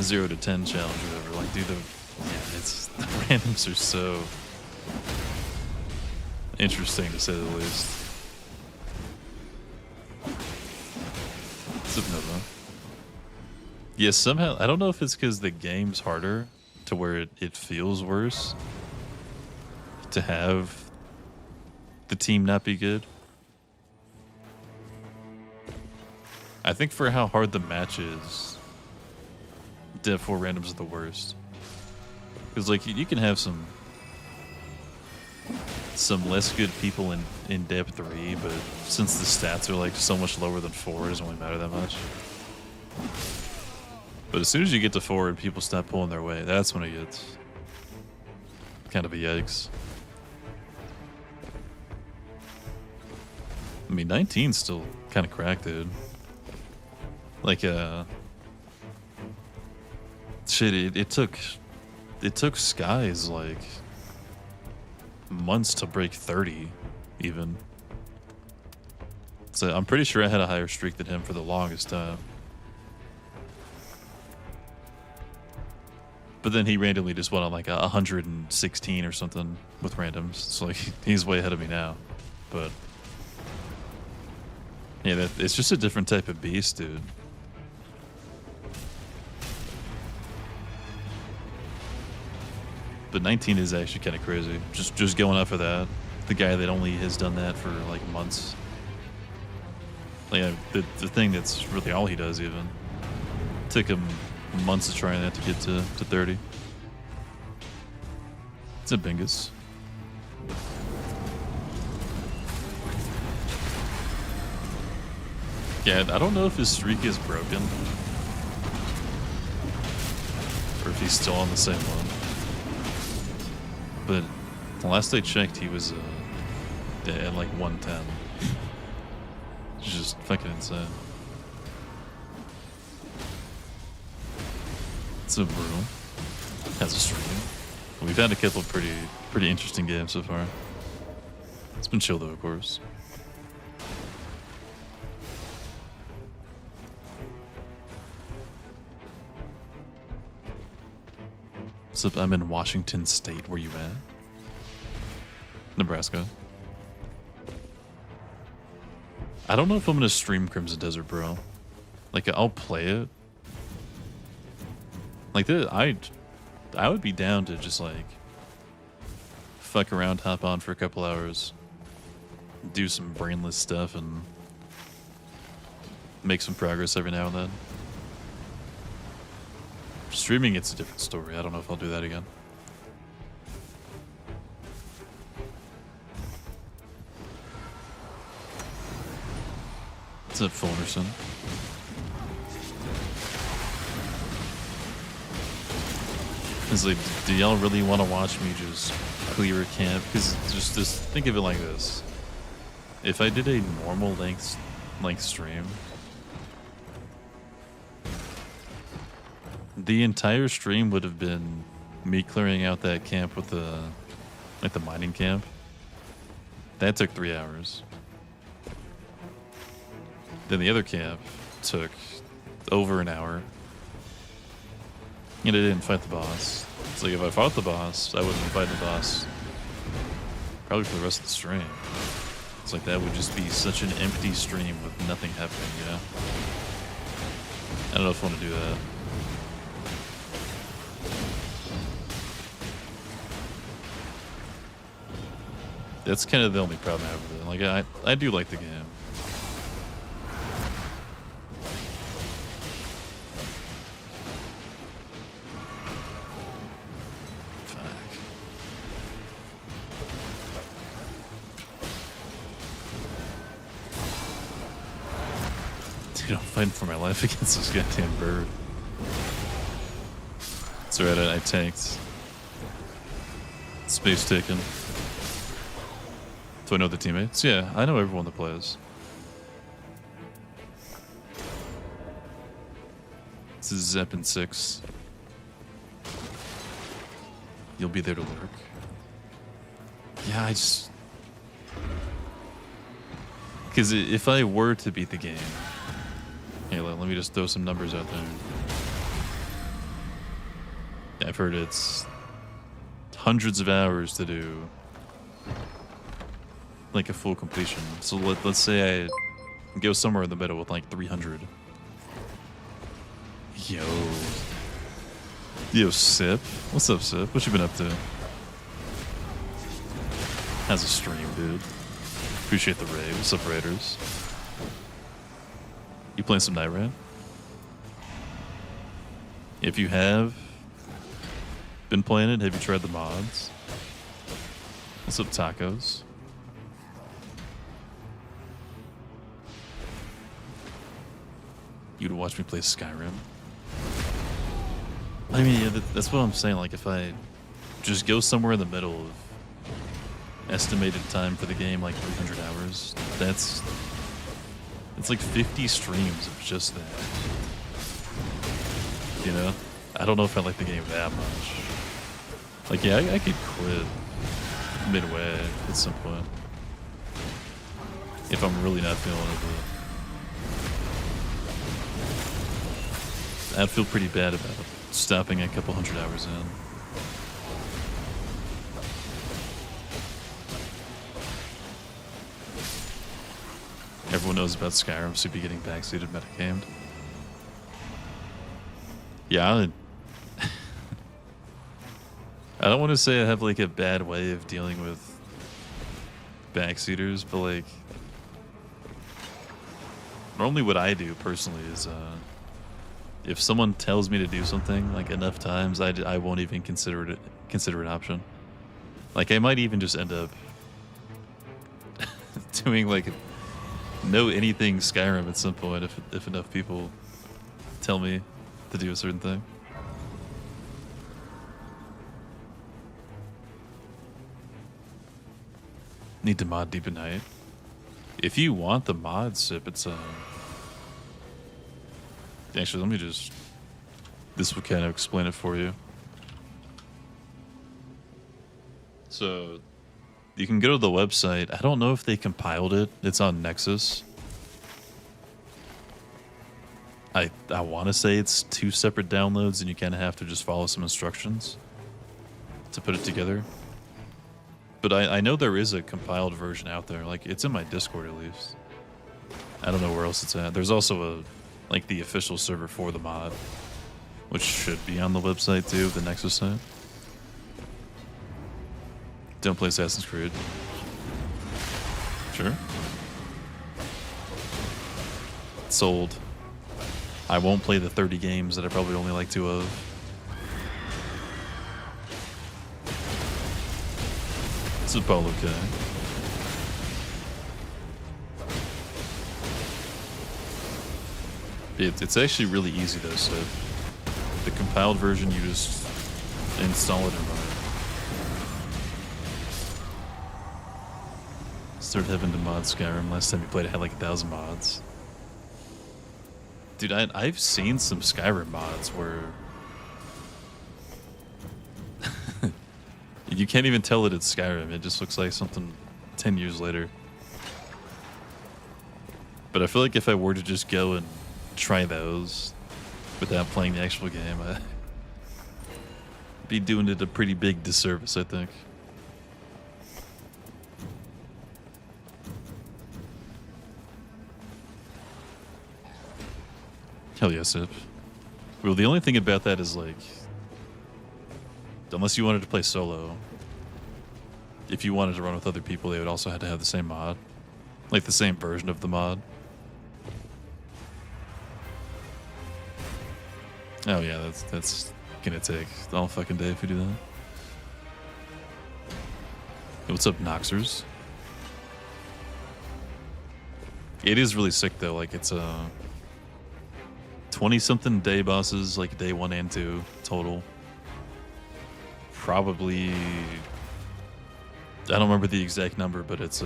0 to 10 challenge or whatever. Like, dude, yeah, it's... The randoms are so... interesting, to say the least. Supernova. Yeah, somehow... I don't know if it's because the game's harder to where it feels worse to have the team not be good. I think for how hard the match is, Dev 4 randoms are the worst. Because, like, you can have some less good people in Dev 3, but since the stats are, like, so much lower than 4, it doesn't really matter that much. But as soon as you get to 4 and people stop pulling their way, that's when it gets kind of a yikes. I mean, 19's still kind of cracked, dude. Like, shit, it took Skies, like, months to break 30, even. So I'm pretty sure I had a higher streak than him for the longest time. But then he randomly just went on, like, 116 or something with randoms. So, like, he's way ahead of me now. But... yeah, it's just a different type of beast, dude. But 19 is actually kind of crazy. Just going off of that. The guy that only has done that for, like, months. Like, the thing that's really all he does, even. Took him months of trying that to get to 30. It's a bingus. Yeah, I don't know if his streak is broken. Or if he's still on the same one. But the last I checked, he was at like 110. It's just fucking insane. It's a brutal. Has a stream. We've had a couple pretty interesting games so far. It's been chill though, of course. What's up? I'm in Washington State. Where you at? Nebraska. I don't know if I'm gonna stream Crimson Desert, bro. Like, I'll play it. Like, I would be down to just, like, fuck around, hop on for a couple hours, do some brainless stuff, and make some progress every now and then. Streaming, it's a different story. I don't know if I'll do that again. What's up, Fulmerson? It's like, do y'all really want to watch me just clear a camp? Because just think of it like this. If I did a normal length stream, the entire stream would have been me clearing out that camp with the mining camp. That took 3 hours. Then the other camp took over an hour. And I didn't fight the boss. It's like, if I fought the boss, I wouldn't fight the boss probably for the rest of the stream. It's like, that would just be such an empty stream with nothing happening, you know? I don't know if I want to do that. That's kind of the only problem I have with it. Like, I do like the game. Fuck. Dude, I'm fighting for my life against this goddamn bird. It's alright, I tanked. Space taken. Do I know the teammates? Yeah, I know everyone that plays. This is Zeppin 6. You'll be there to lurk. Yeah, I just... Because if I were to beat the game... Hey, let me just throw some numbers out there. Yeah, I've heard it's hundreds of hours to do like a full completion. So let's say I go somewhere in the middle with like 300. Yo, Sip. What's up, Sip? What you been up to? How's a stream, dude? Appreciate the raid. What's up, Raiders? You playing some Night Raid? If you have been playing it, have you tried the mods? What's up, Tacos? You'd watch me play Skyrim? I mean, yeah, that's what I'm saying. Like, if I just go somewhere in the middle of estimated time for the game, like 300 hours, it's like 50 streams of just that. You know? I don't know if I like the game that much. Like, yeah, I could quit midway at some point. If I'm really not feeling it, but I'd feel pretty bad about it, stopping a couple hundred hours in. Everyone knows about Skyrim, so you'd be getting backseated metagamed. Yeah, I don't want to say I have like a bad way of dealing with backseaters, but like, normally what I do personally is If someone tells me to do something like enough times, I won't even consider an option. Like I might even just end up doing like no anything Skyrim at some point if enough people tell me to do a certain thing. Need to mod Deep at Night. If you want the mod, Sip, it's actually, let me just... This will kind of explain it for you. So, you can go to the website. I don't know if they compiled it. It's on Nexus. I want to say it's 2 separate downloads, and you kind of have to just follow some instructions to put it together. But I know there is a compiled version out there. Like, it's in my Discord, at least. I don't know where else it's at. There's also like the official server for the mod, which should be on the website too, the Nexus site. Don't play Assassin's Creed. Sure. Sold. I won't play the 30 games that I probably only like 2 of. This is Paulo okay. It's actually really easy though, so the compiled version, you just install it and run it. Started having to mod Skyrim. Last time we played it had like 1,000 mods. Dude, I've seen some Skyrim mods where you can't even tell that it's Skyrim. It just looks like something 10 years later. But I feel like if I were to just go and try those without playing the actual game, I'd be doing it a pretty big disservice, I think. Hell yes, Sip. Well, the only thing about that is like, unless you wanted to play solo, if you wanted to run with other people, they would also have to have the same mod. Like the same version of the mod. Oh yeah, that's gonna take all fucking day if we do that. Hey, what's up, Noxers? It is really sick though, like it's 20-something day bosses, like day 1 and 2 total. Probably, I don't remember the exact number, but it's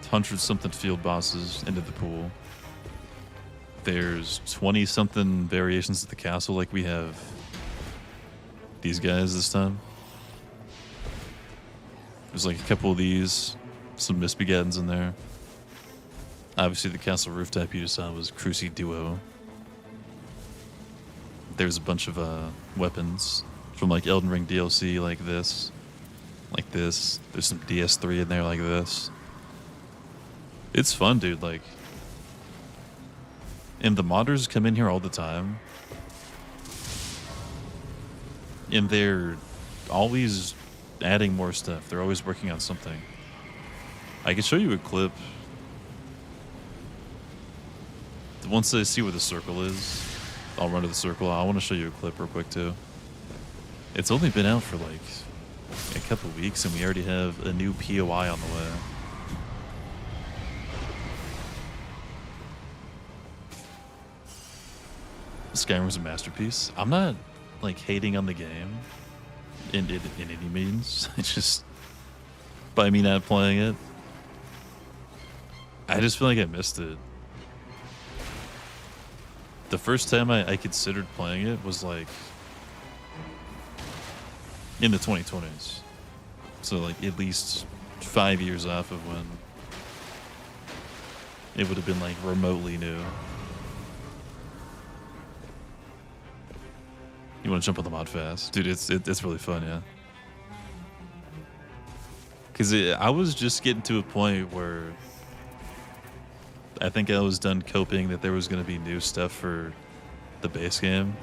100-something field bosses into the pool. There's 20-something variations of the castle, like we have these guys this time. There's like a couple of these, some misbegettens in there. Obviously the castle rooftop you just saw was Cruci Duo. There's a bunch of weapons from like Elden Ring DLC, like this. Like this. There's some DS3 in there like this. It's fun, dude. Like, and the modders come in here all the time. And they're always adding more stuff. They're always working on something. I can show you a clip. Once I see where the circle is, I'll run to the circle. I want to show you a clip real quick too. It's only been out for like a couple weeks and we already have a new POI on the way. Skyrim's a masterpiece. I'm not like hating on the game in any means. It's just by me not playing it, I just feel like I missed it. The first time I considered playing it was like in the 2020s. So like at least 5 years off of when it would have been like remotely new. You want to jump on the mod fast? Dude, it's really fun, yeah. Because I was just getting to a point where I think I was done coping that there was going to be new stuff for the base game.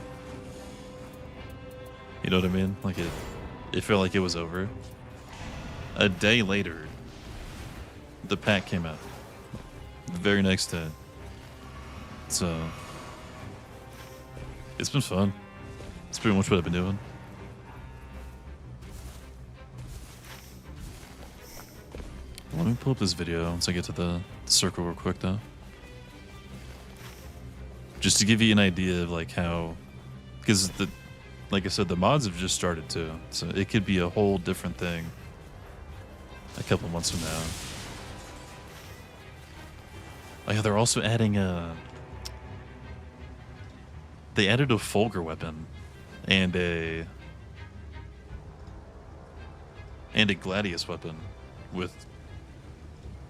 You know what I mean? Like it felt like it was over. A day later, the pack came out. The very next day. So It's been fun. It's pretty much what I've been doing. Let me pull up this video once I get to the circle real quick, though. Just to give you an idea of like how, because like I said, the mods have just started too, so it could be a whole different thing a couple months from now. Oh yeah, they're also adding they added a Fulgur weapon and a Gladius weapon with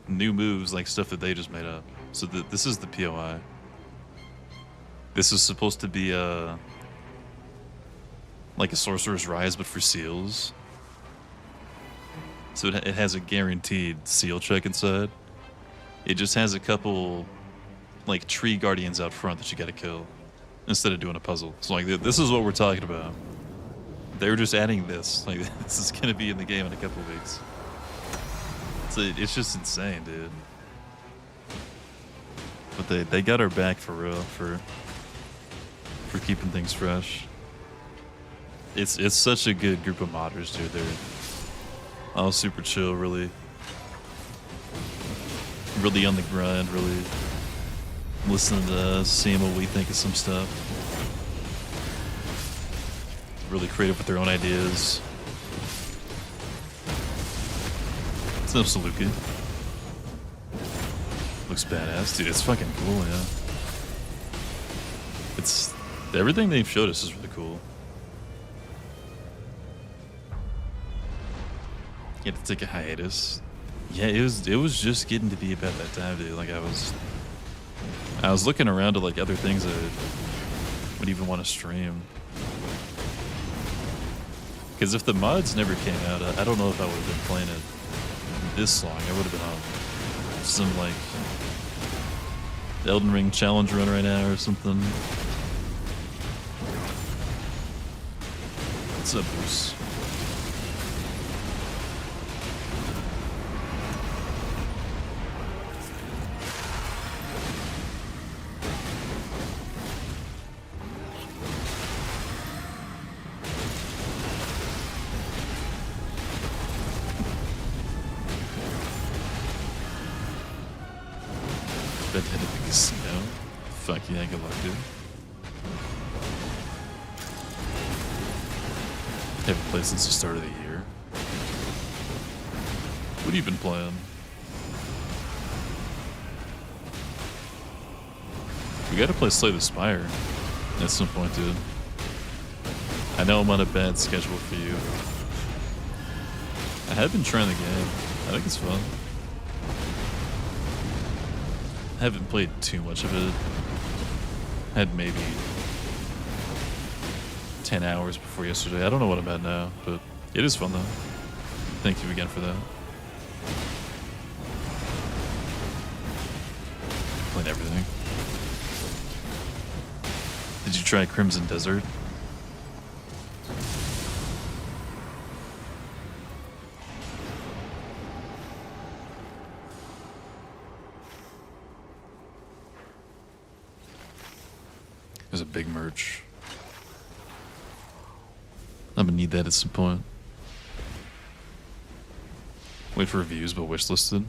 new moves, like stuff that they just made up. So this is the POI. This is supposed to be like a Sorcerer's Rise, but for seals. So it has a guaranteed seal check inside. It just has a couple like tree guardians out front that you gotta kill instead of doing a puzzle. So like this is what we're talking about. They're just adding this. Like this is gonna be in the game in a couple weeks. So it's just insane, dude. But they got our back for real for keeping things fresh. It's such a good group of modders, dude. They're all super chill, really on the grind, really listening to us, seeing what we think of some stuff. Really creative with their own ideas. It's no Saluki. Looks badass, dude. It's fucking cool, yeah. It's everything they've showed us is really cool. You had to take a hiatus. Yeah, it was just getting to be about that time, dude. Like I was looking around to like other things I would even want to stream. Because if the mods never came out, I don't know if I would have been playing it this long. I would have been on some like Elden Ring challenge run right now or something. What's up, Bruce? Bet at the casino. Fuck yeah, good luck, dude. Haven't played since the start of the year. What have you been playing? We gotta play Slay the Spire at some point, dude. I know I'm on a bad schedule for you. I have been trying the game. I think it's fun. I haven't played too much of it. Had maybe 10 hours before yesterday. I don't know what I'm at now, but it is fun though. Thank you again for that. Playing everything. Did you try Crimson Desert? There's a big merch. I'm gonna need that at some point. Wait for reviews, but wishlisted.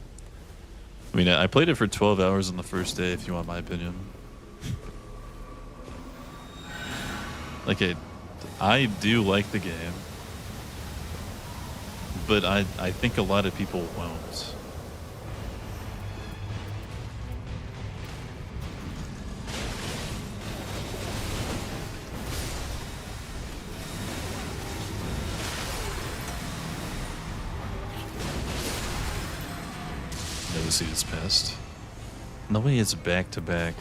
I mean, I played it for 12 hours on the first day, if you want my opinion. Like, I do like the game, but I think a lot of people won't. Never see this past. No way it's back-to-back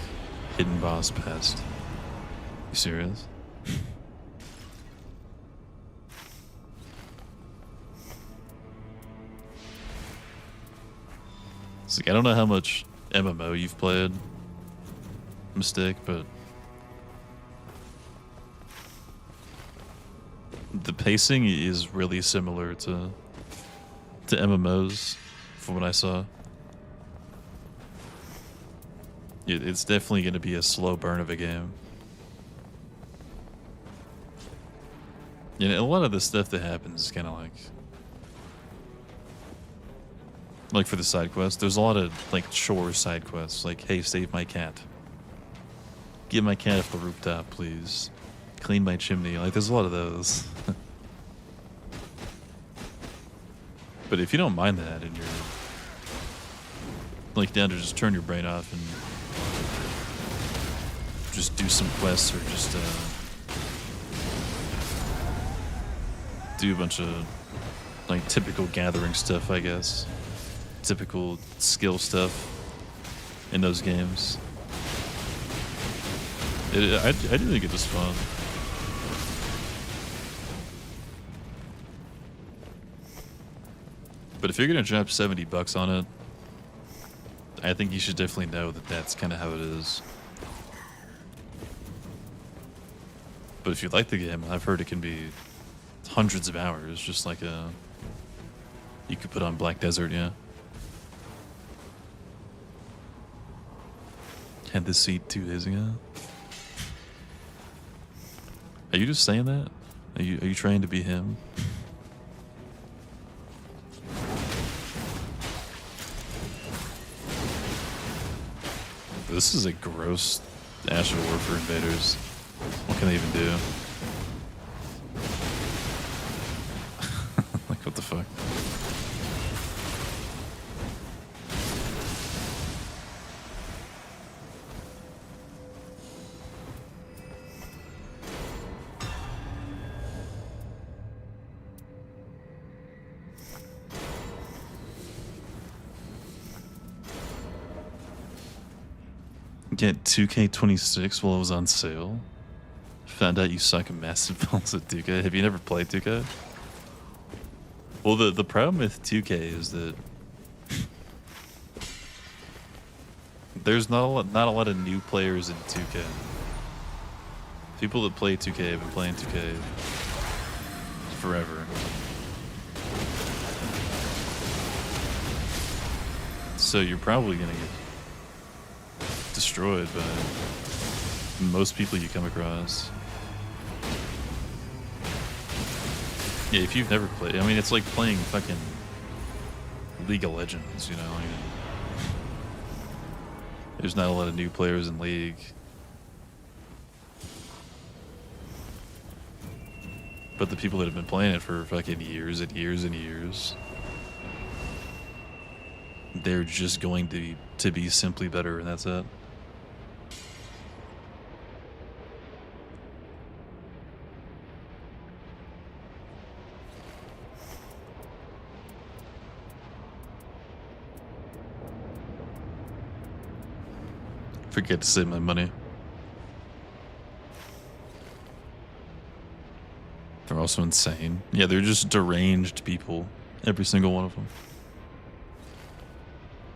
hidden boss past. You serious? It's like, I don't know how much MMO you've played, Mistake, but the pacing is really similar to MMOs from what I saw. It's definitely going to be a slow burn of a game. You know, a lot of the stuff that happens is kind of like for the side quests. There's a lot of like chore side quests, like hey, save my cat, get my cat off the rooftop, please, clean my chimney. Like there's a lot of those. But if you don't mind that and you're like down to just turn your brain off and just do some quests or just do a bunch of like typical gathering stuff, I guess, typical skill stuff in those games, I do think it was fun. But if you're gonna drop $70 on it, I think you should definitely know that that's kind of how it is. But if you like the game, I've heard it can be hundreds of hours, just like you could put on Black Desert, yeah. Had this seat 2 days ago. Are you just saying that? Are you trying to be him? This is a gross Asher War for invaders. What can they even do? Like, what the fuck? Get 2K26 while it was on sale. Found out you suck massive balls at 2K. Have you never played 2K? Well, the problem with 2K is that there's not a lot of new players in 2K. People that play 2K have been playing 2K forever. So you're probably gonna get destroyed by most people you come across. Yeah, if you've never played, I mean, it's like playing fucking League of Legends, you know? Like, there's not a lot of new players in League. But the people that have been playing it for fucking years and years and years, they're just going to be simply better, and that's it. Forget to save my money. They're also insane. Yeah, they're just deranged people. Every single one of them.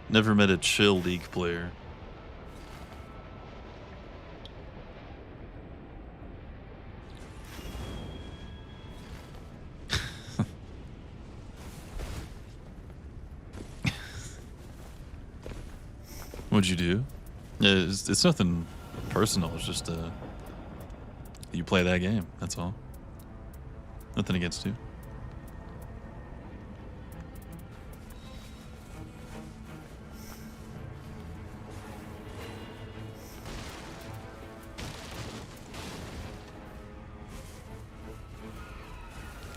Never met a chill League player. What'd you do? Yeah, it's nothing personal. It's just you play that game. That's all. Nothing against you.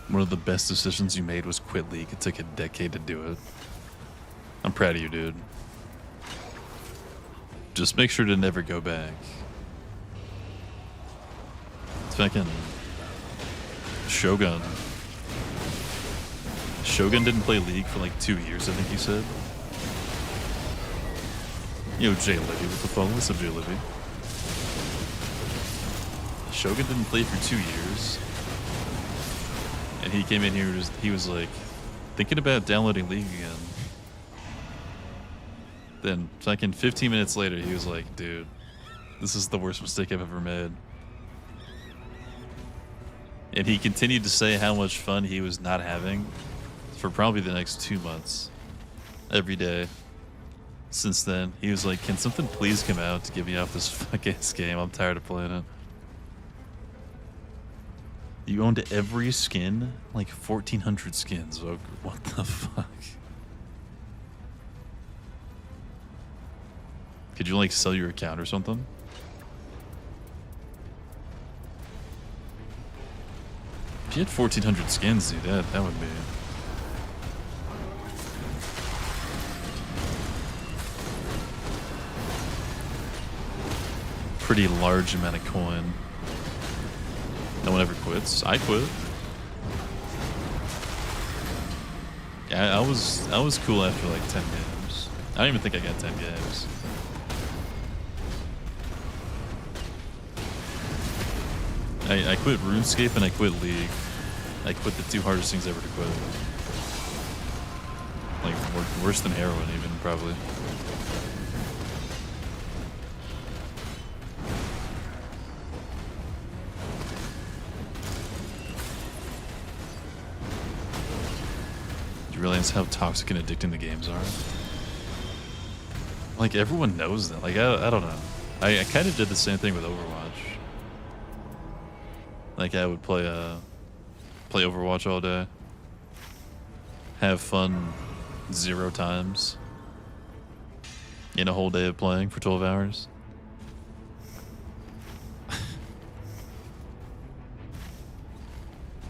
One of the best decisions you made was quit League. It took a decade to do it. I'm proud of you, dude. Just make sure to never go back. It's fucking Shogun. Shogun didn't play League for like 2 years, I think you said. Yo, Jay Libby with the phone. What's up, Jay Libby? Shogun didn't play for 2 years. And he came in here, he was like, thinking about downloading League again. Then, fucking 15 minutes later, he was like, dude, this is the worst mistake I've ever made. And he continued to say how much fun he was not having for probably the next 2 months. Every day. Since then, he was like, can something please come out to get me off this fucking game? I'm tired of playing it. You owned every skin? Like 1,400 skins. Oh, what the fuck? Could you like sell your account or something? If you had 1,400 skins, dude, that would be... pretty large amount of coin. No one ever quits. I quit. Yeah, I was cool after like 10 games. I don't even think I got 10 games. I quit RuneScape and I quit League. I quit the two hardest things ever to quit. Like worse than heroin even, probably. Realize how toxic and addicting the games are. Like everyone knows that. Like I don't know. I kind of did the same thing with Overwatch. Like I would play Overwatch all day, have fun 0 times in a whole day of playing for 12 hours.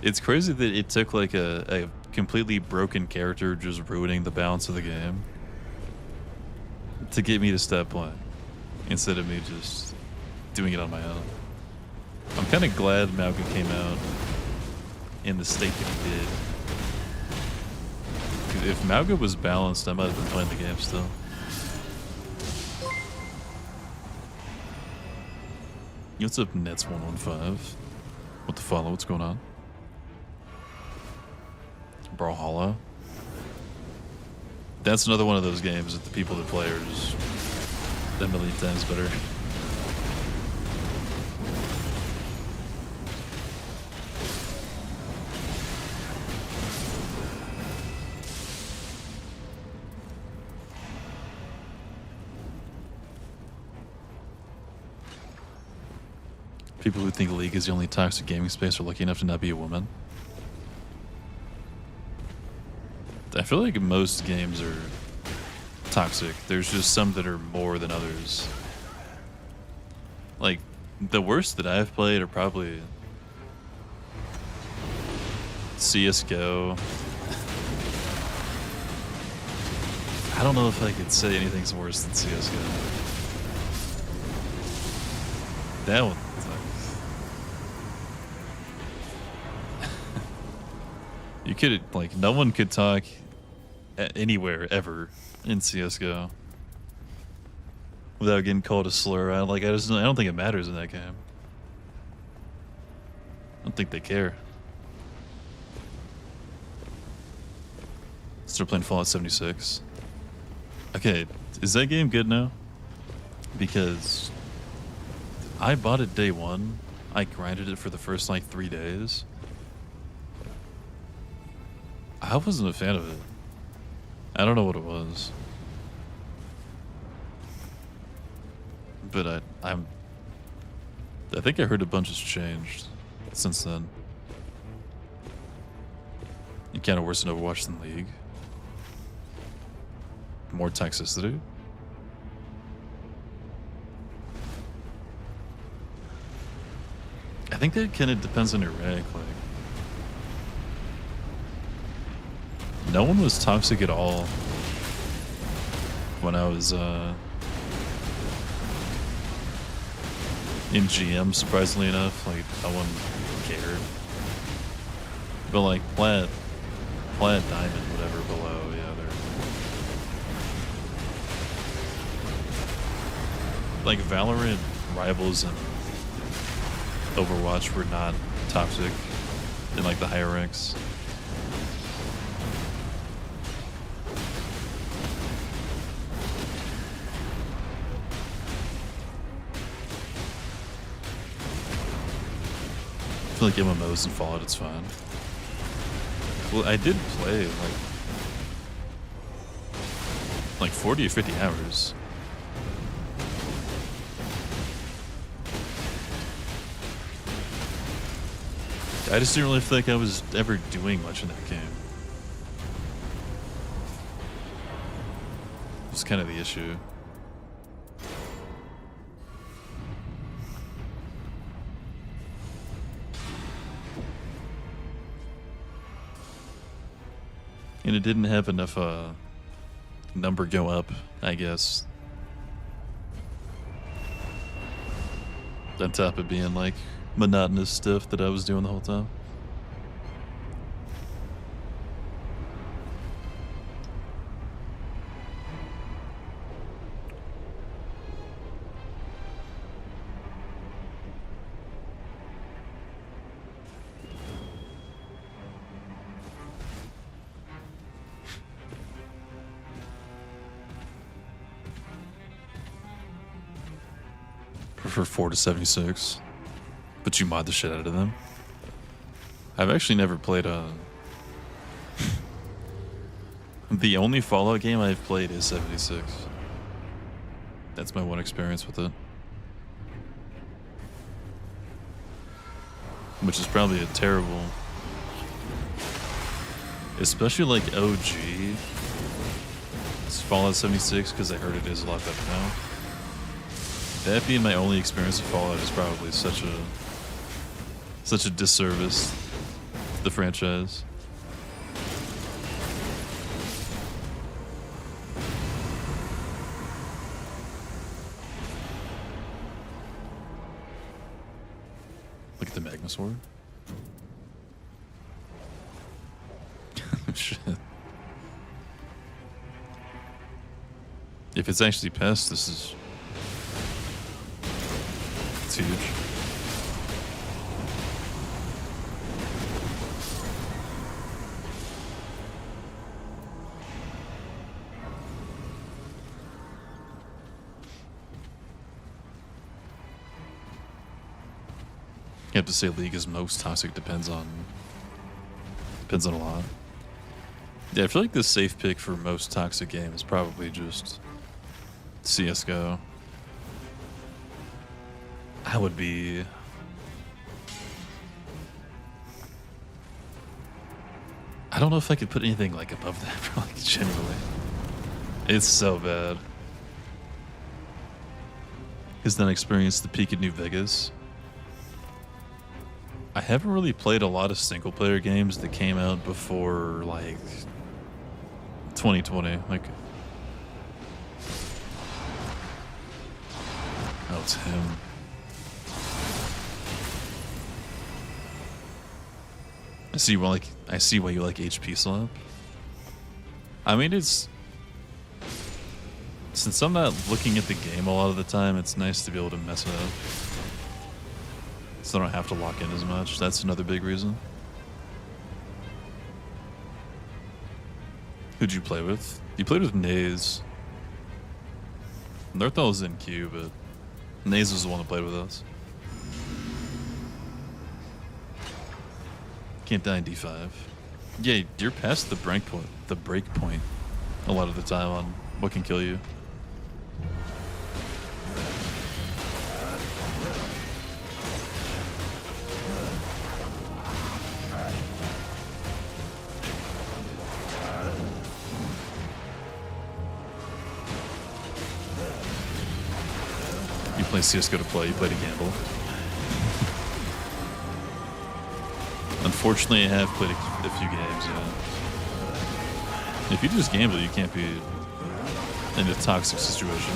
It's crazy that it took like a completely broken character just ruining the balance of the game to get me to stop playing instead of me just doing it on my own. I'm kind of glad Malcolm came out in the state that he did. 'Cause if Malga was balanced, I might have been playing the game still. What's up, Nets115? What the follow? What's going on? Brawlhalla. That's another one of those games that the people that play are just a million times better. People who think League is the only toxic gaming space are lucky enough to not be a woman. I feel like most games are toxic. There's just some that are more than others. Like, the worst that I've played are probably CSGO. I don't know if I could say anything's worse than CSGO. That one sucks. You could, like, no one could talk anywhere ever in CSGO without getting called a slur. I don't think it matters in that game. I don't think they care. Still playing Fallout 76. Okay, is that game good now? Because I bought it day one. I grinded it for the first like 3 days. I wasn't a fan of it. I don't know what it was. But I think I heard a bunch has changed since then. You kind of worse in Overwatch than League. More toxicity. I think that kind of depends on your rank. Like, no one was toxic at all when I was in GM, surprisingly enough. Like, no one cared. But like Plat, Diamond, whatever below, yeah, they're like Valorant rivals and Overwatch were not toxic in like the higher ranks. I feel like MMOs and Fallout, it's fine. Well, I did play like 40 or 50 hours. I just didn't really feel like I was ever doing much in that game. It's kind of the issue. And it didn't have enough number go up, I guess. On top of being like monotonous stuff that I was doing the whole time. Prefer 4 to 76, but you mod the shit out of them. I've actually never played the only Fallout game I've played is 76. That's my one experience with it. Which is probably a terrible... Especially like OG. It's Fallout 76 because I heard it is a lot better now. That being my only experience with Fallout is probably such a disservice to the franchise. Look at the Magma Sword. Shit. If it's actually passed, this is... It's huge. You have to say League is most toxic depends on a lot. Yeah, I feel like the safe pick for most toxic game is probably just CS:GO. I would be... I don't know if I could put anything like above that, like genuinely. It's so bad. Because then I experienced the peak at New Vegas. I haven't really played a lot of single player games that came out before like 2020. Like, oh, it's him. I see why you like HP slap. I mean, it's... Since I'm not looking at the game a lot of the time, it's nice to be able to mess it up. So I don't have to lock in as much. That's another big reason. Who'd you play with? You played with Naze. Northall was in queue, but Naze was the one that played with us. Can't die in D5. Yeah, you're past the break point a lot of the time on what can kill you. You play CSGO to play, you play to gamble. Unfortunately, I have played a few games, yeah. If you just gamble, you can't be in a toxic situation.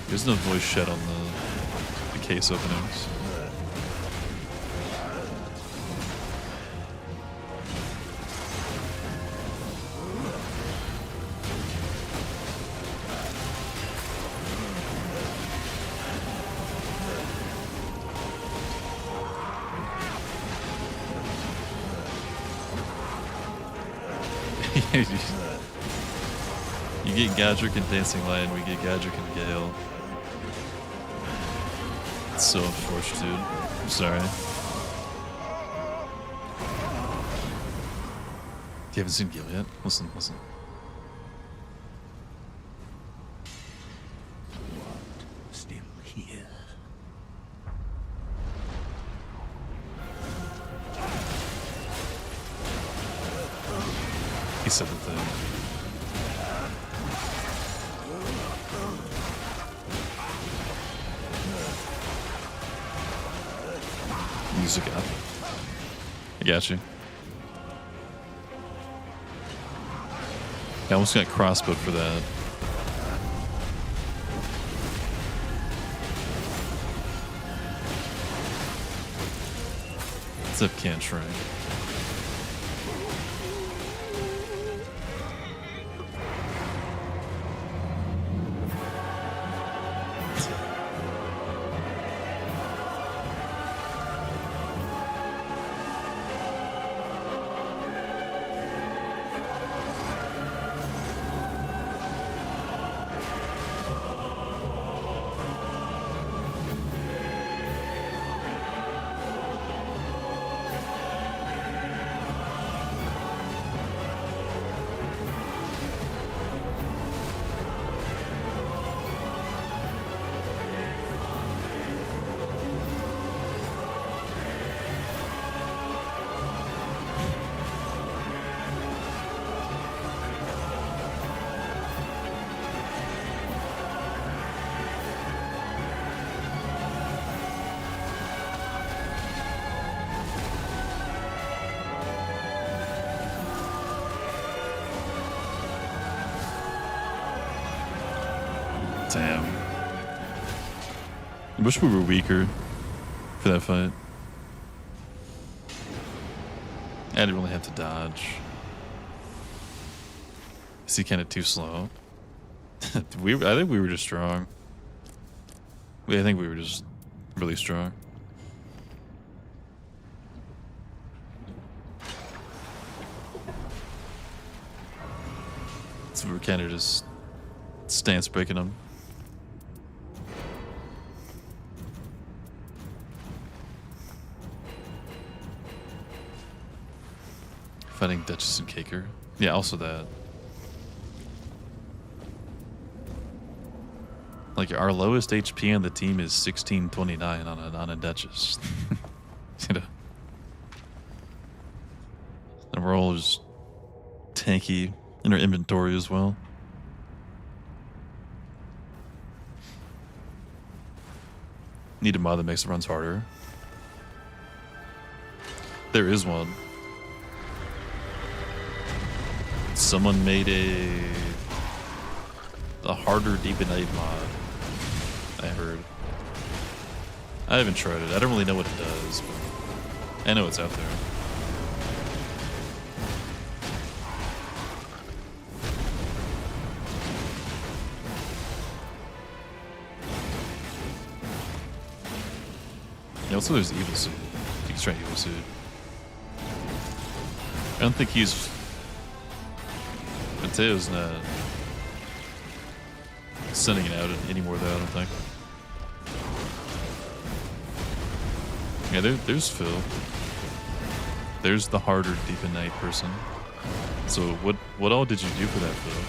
There's no voice shed on the case openings. You get Godric and Dancing Light, and we get Godric and Gale. It's so unfortunate, dude. I'm sorry. You haven't seen Gale yet? Listen. Still He said the thing. Music up. I got you. I almost got crossbowed for that. What's up, Can't Shrink? Damn. I wish we were weaker for that fight. I didn't really have to dodge. Is he kind of too slow? I think we were just strong. I think we were just really strong. So we were kind of just stance breaking them. Fighting Duchess and Caker. Yeah, also that. Like, our lowest HP on the team is 1629 on a Duchess. You know? And we're all just tanky in our inventory as well. Need a mod that makes the runs harder. There is one. Someone made a harder Deep and Night mod. I heard. I haven't tried it. I don't really know what it does, but I know it's out there. Yeah, also there's Evil Suit. You can try Evil Suit. I don't think he's... Mateo's not sending it out anymore though, I don't think. Yeah, there's Phil. There's the harder Deep and Night person. So what all did you do for that, Phil?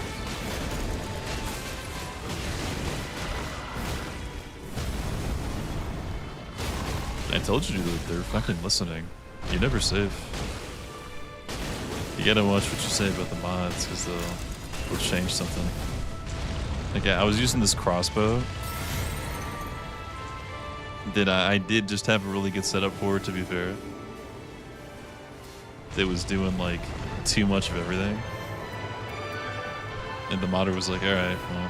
I told you that they're fucking listening. You're never safe. You gotta watch what you say about the mods, because they'll change something. Like, I was using this crossbow that I did just have a really good setup for, to be fair. It was doing, like, too much of everything. And the modder was like, alright, well,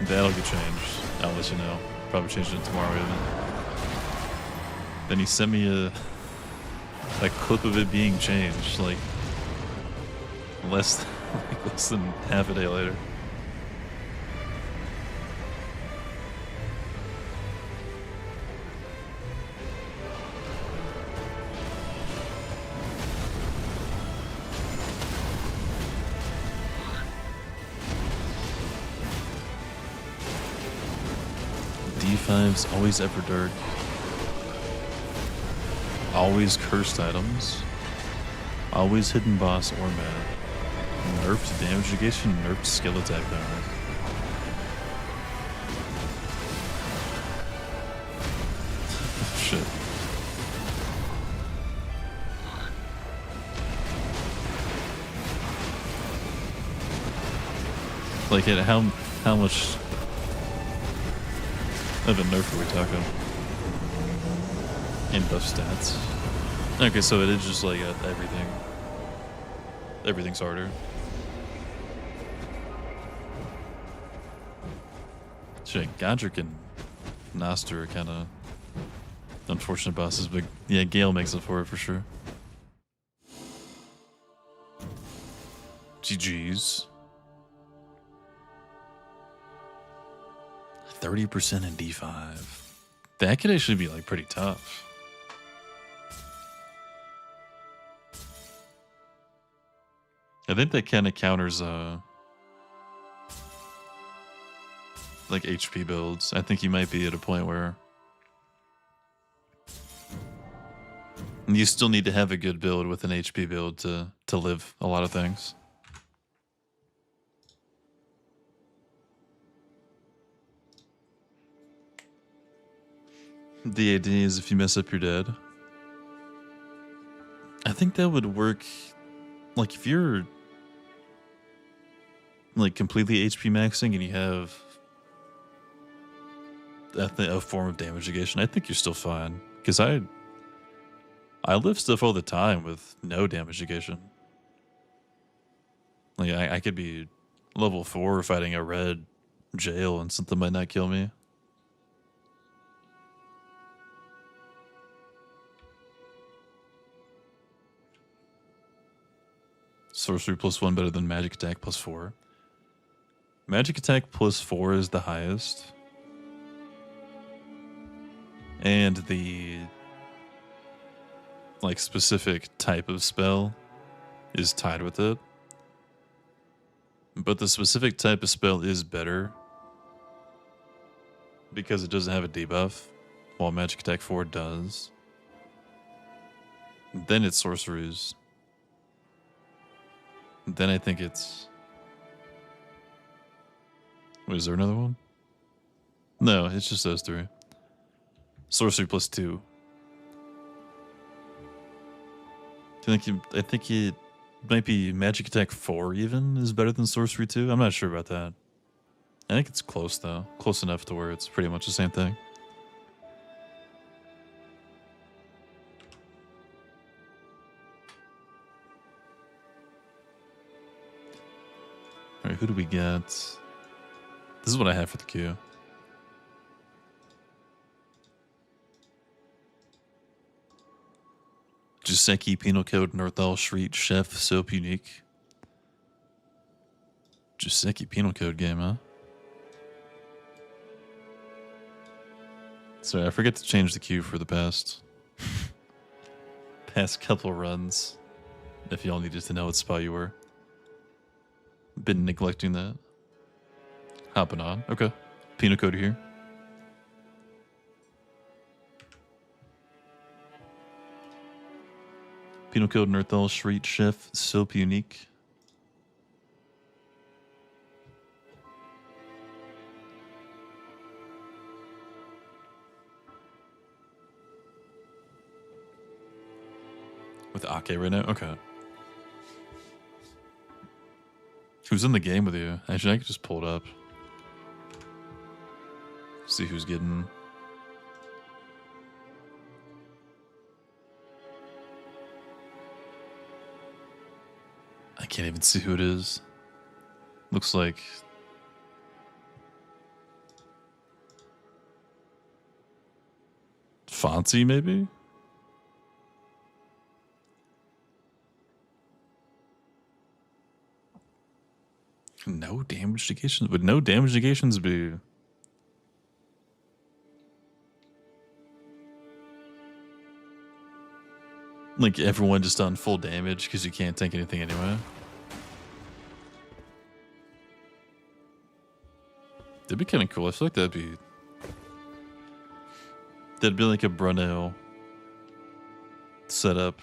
that'll get changed. I'll let you know. Probably change it tomorrow even. Then he sent me a clip of it being changed, like less than half a day later. D5's always ever dark. Always cursed items. Always hidden boss or map. Nerfed damage negation, nerfed skill attack power. Shit. Like, how much of a nerf are we talking? In buff stats. Okay, so it is just like everything. Everything's harder. Shit, Godric and Noster are kind of unfortunate bosses, but yeah, Gale makes up for it for sure. GG's. 30% in D5. That could actually be like pretty tough. I think that kind of counters like HP builds. I think you might be at a point where you still need to have a good build with an HP build to live a lot of things. DAD is if you mess up, you're dead. I think that would work. Like if you're like completely HP maxing and you have a form of damage negation, I think you're still fine. Because I live stuff all the time with no damage negation. Like I could be level 4 fighting a red jail and something might not kill me. Sorcery +1 better than magic attack +4. Magic attack +4 is the highest. And the like specific type of spell is tied with it. But the specific type of spell is better because it doesn't have a debuff, while magic attack 4 does. Then it's sorceries. Then I think it's... Wait, is there another one? No, it's just those three. Sorcery +2. I think it might be magic attack 4 even is better than sorcery 2. I'm not sure about that. I think it's close though. Close enough to where it's pretty much the same thing. Alright, who do we get? This is what I have for the queue. Joseki, Penal Code, Northall, Shriek, Chef, Soap, Unique. Joseki Penal Code game, huh? Sorry, I forget to change the queue for the past couple runs. If y'all needed to know what spot you were. Been neglecting that. Hopping on. Okay. Penal Code here. Penal Code, Northall, Shriek, Chef, Soap, Unique. With Ake right now? Okay. Who's in the game with you? Actually, I could just pull it up. See who's getting... I can't even see who it is. Looks like... Fonzie, maybe? No damage negations? Would no damage negations be... Like everyone just on full damage because you can't tank anything anyway? That'd be kind of cool. I feel like that'd be like a Bruno setup.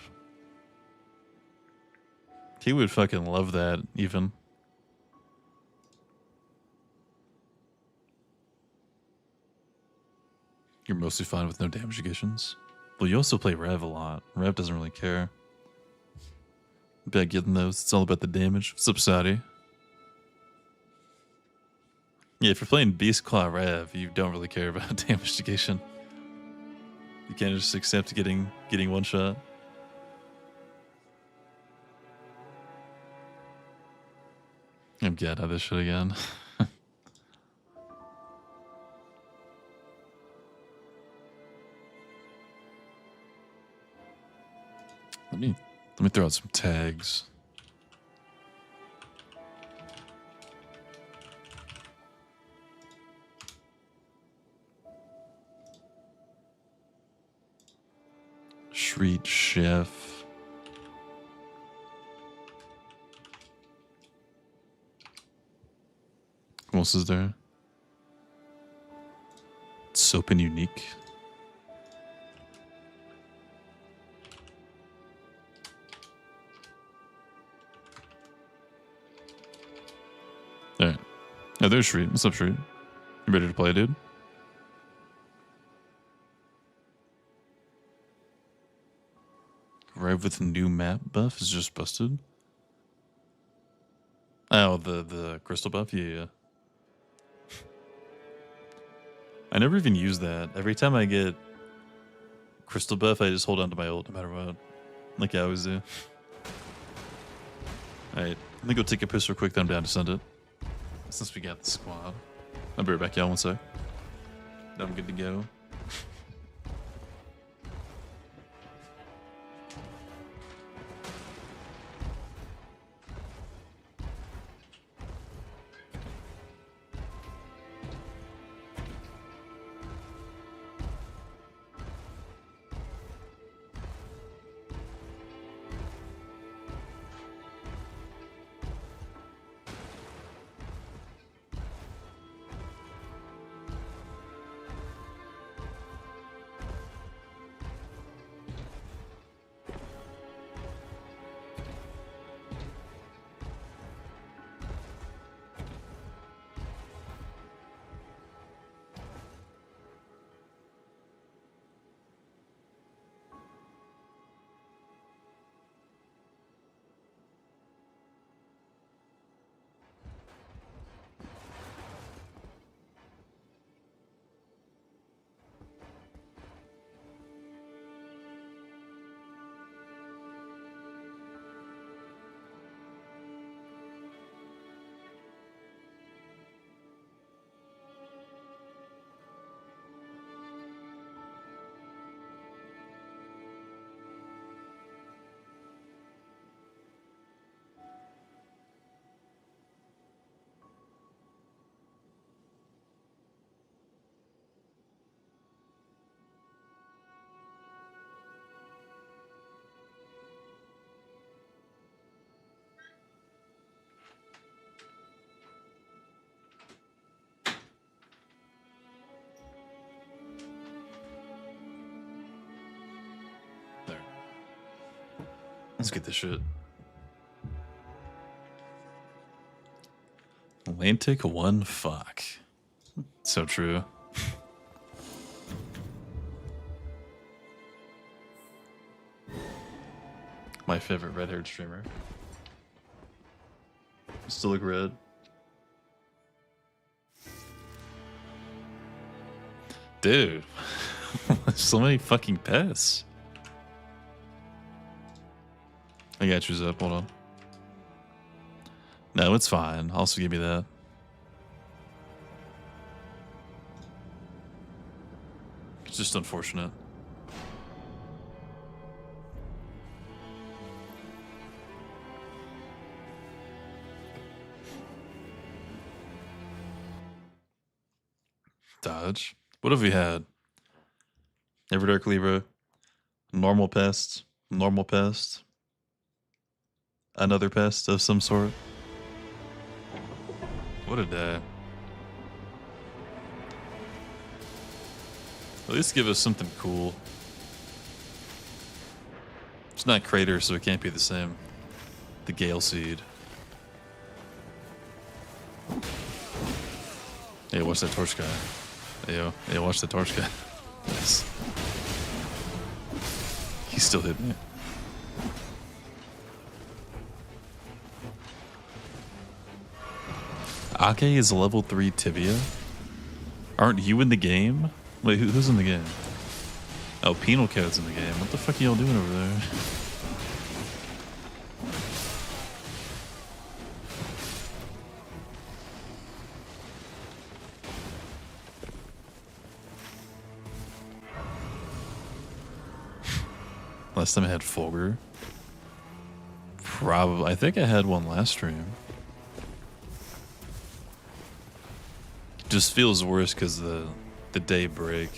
He would fucking love that, even. You're mostly fine with no damage negations. Well, you also play Rev a lot. Rev doesn't really care about getting those. It's all about the damage. What's up, Saudi? Yeah, if you're playing Beast Claw Rev, you don't really care about damage negation. You can't just accept getting one shot. I'm getting at this shit again. Let me throw out some tags. Street Chef. What else is there? Soap and Unique. Alright. Oh, there's Shreet. What's up, Shreet? You ready to play, dude? Arrive with a new map buff is just busted. Oh, the crystal buff? Yeah. I never even use that. Every time I get crystal buff, I just hold on to my ult no matter what. Like I always do. Alright, let me go take a piss real quick, then I'm down to send it. Since we got the squad. I'll be right back, y'all, one sec. I'm good to go. There. Let's get this shit. Atlantic 1 fuck. So true. My favorite red-haired streamer. Still look red. Dude. So many fucking pests. I got yours up, hold on. No, it's fine. Also give me that. It's just unfortunate. Dodge. What have we had? Everdark Libra. Normal pest. Normal pest. Another pest of some sort. What a day. At least give us something cool. It's not Crater, so it can't be the same. The Gale Seed. Hey, watch that torch guy. Hey, watch the torch guy. Nice. He still hit me. Ake is level 3 Tibia? Aren't you in the game? Wait, who's in the game? Oh, Penal Code's in the game. What the fuck are y'all doing over there? Last time I had Fulgur. Probably. I think I had one last stream. Just feels worse because the day break.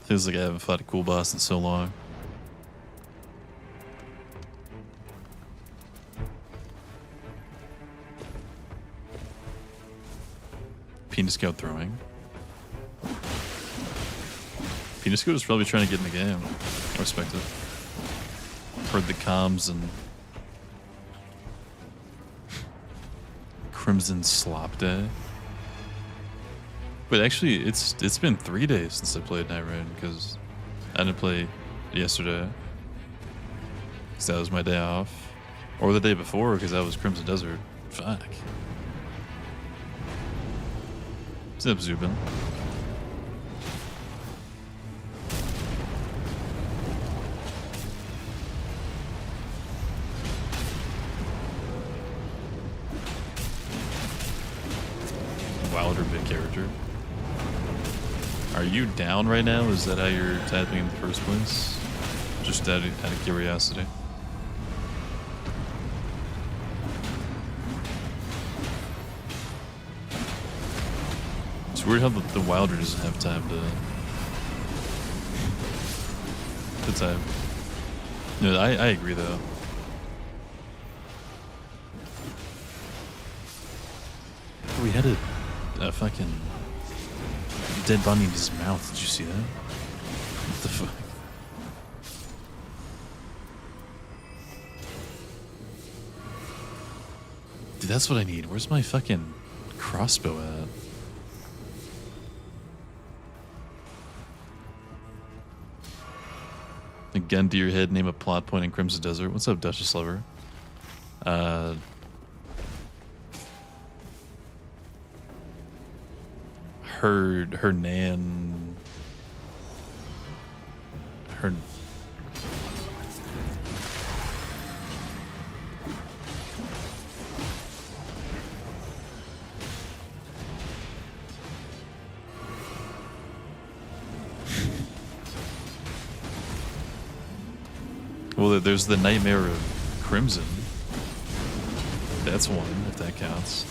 Feels like I haven't fought a cool boss in so long. Penis Scout throwing. Penis Scout is probably trying to get in the game. I respect it. Heard the comms and Crimson Slop Day. But actually, it's been 3 days since I played Night Rain because I didn't play yesterday because that was my day off, or the day before because that was Crimson Desert. Fuck. Zip Zubin. Wilder big character. Are you down right now? Is that how you're tapping in the first place? Just out of curiosity. It's weird how the Wilder doesn't have time to type. No, I agree though. We had a fucking dead bunny in his mouth. Did you see that? What the fuck? Dude, that's what I need. Where's my fucking crossbow at? A gun to your head, name a plot point in Crimson Desert. What's up, Duchess Lover? Her nan. Her. Well, there's the Nightmare of Crimson. That's one, if that counts.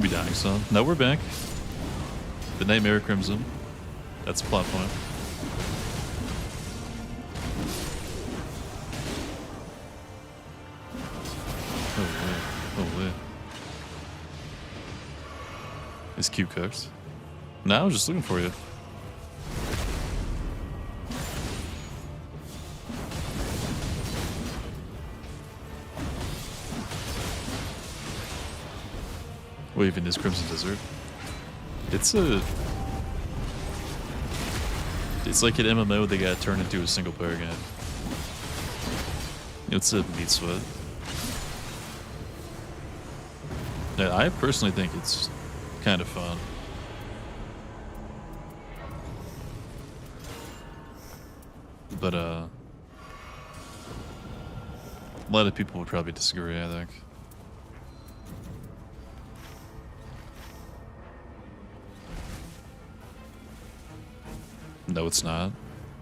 We dying some. No, we're back. The Nightmare of Crimson. That's a plot point. Oh wait. Is Q cooked? No, I was just looking for you. What even is Crimson Desert? It's like an MMO that got turned into a single player game. It's a meat sweat. Yeah, I personally think it's kind of fun. But a lot of people would probably disagree, I think. No, it's not.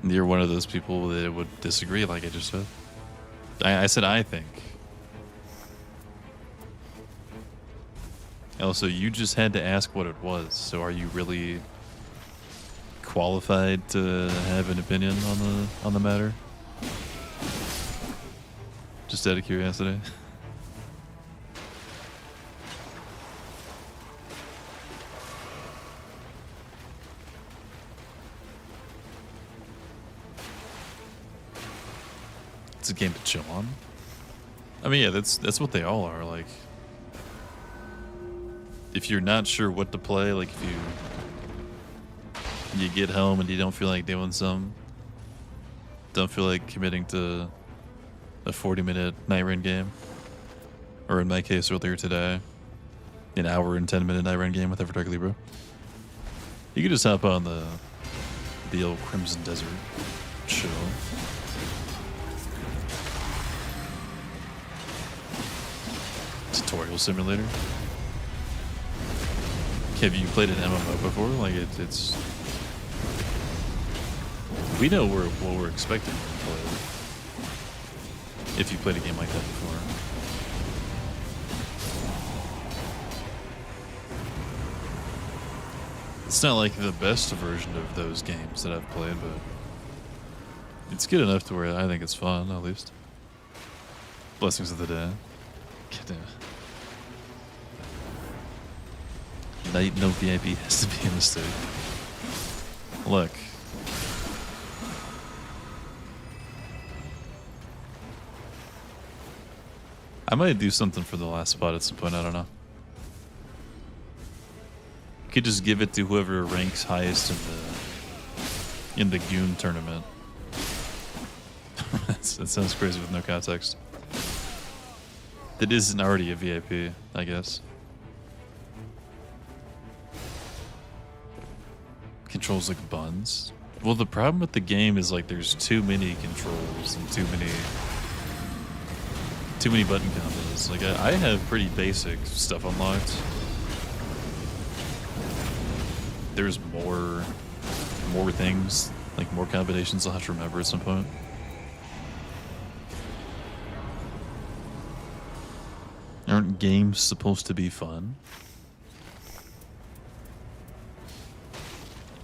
You're one of those people that would disagree, like I just said. I said I think. Also, you just had to ask what it was, so are you really qualified to have an opinion on the matter? Just out of curiosity. It's a game to chill on. I mean, yeah, that's what they all are. Like, if you're not sure what to play, like if you get home and you don't feel like doing something, don't feel like committing to a 40-minute night rain game, or in my case earlier today, an hour and 10-minute night rain game with Everdark Libra. You could just hop on the old Crimson Desert, chill. Tutorial simulator. Have you played an MMO before? Like it's. We know what we're expecting when we play it. If you played a game like that before. It's not like the best version of those games that I've played, but it's good enough to where I think it's fun, at least. Blessings of the day. Night no VIP has to be a mistake. Look. I might do something for the last spot at some point, I don't know. Could just give it to whoever ranks highest in the Goon tournament. That sounds crazy with no context. That isn't already a VIP, I guess. Controls like buns. Well, the problem with the game is like there's too many controls and too many button combos. Like I have pretty basic stuff unlocked. There's more things, like more combinations I'll have to remember at some point. Aren't games supposed to be fun?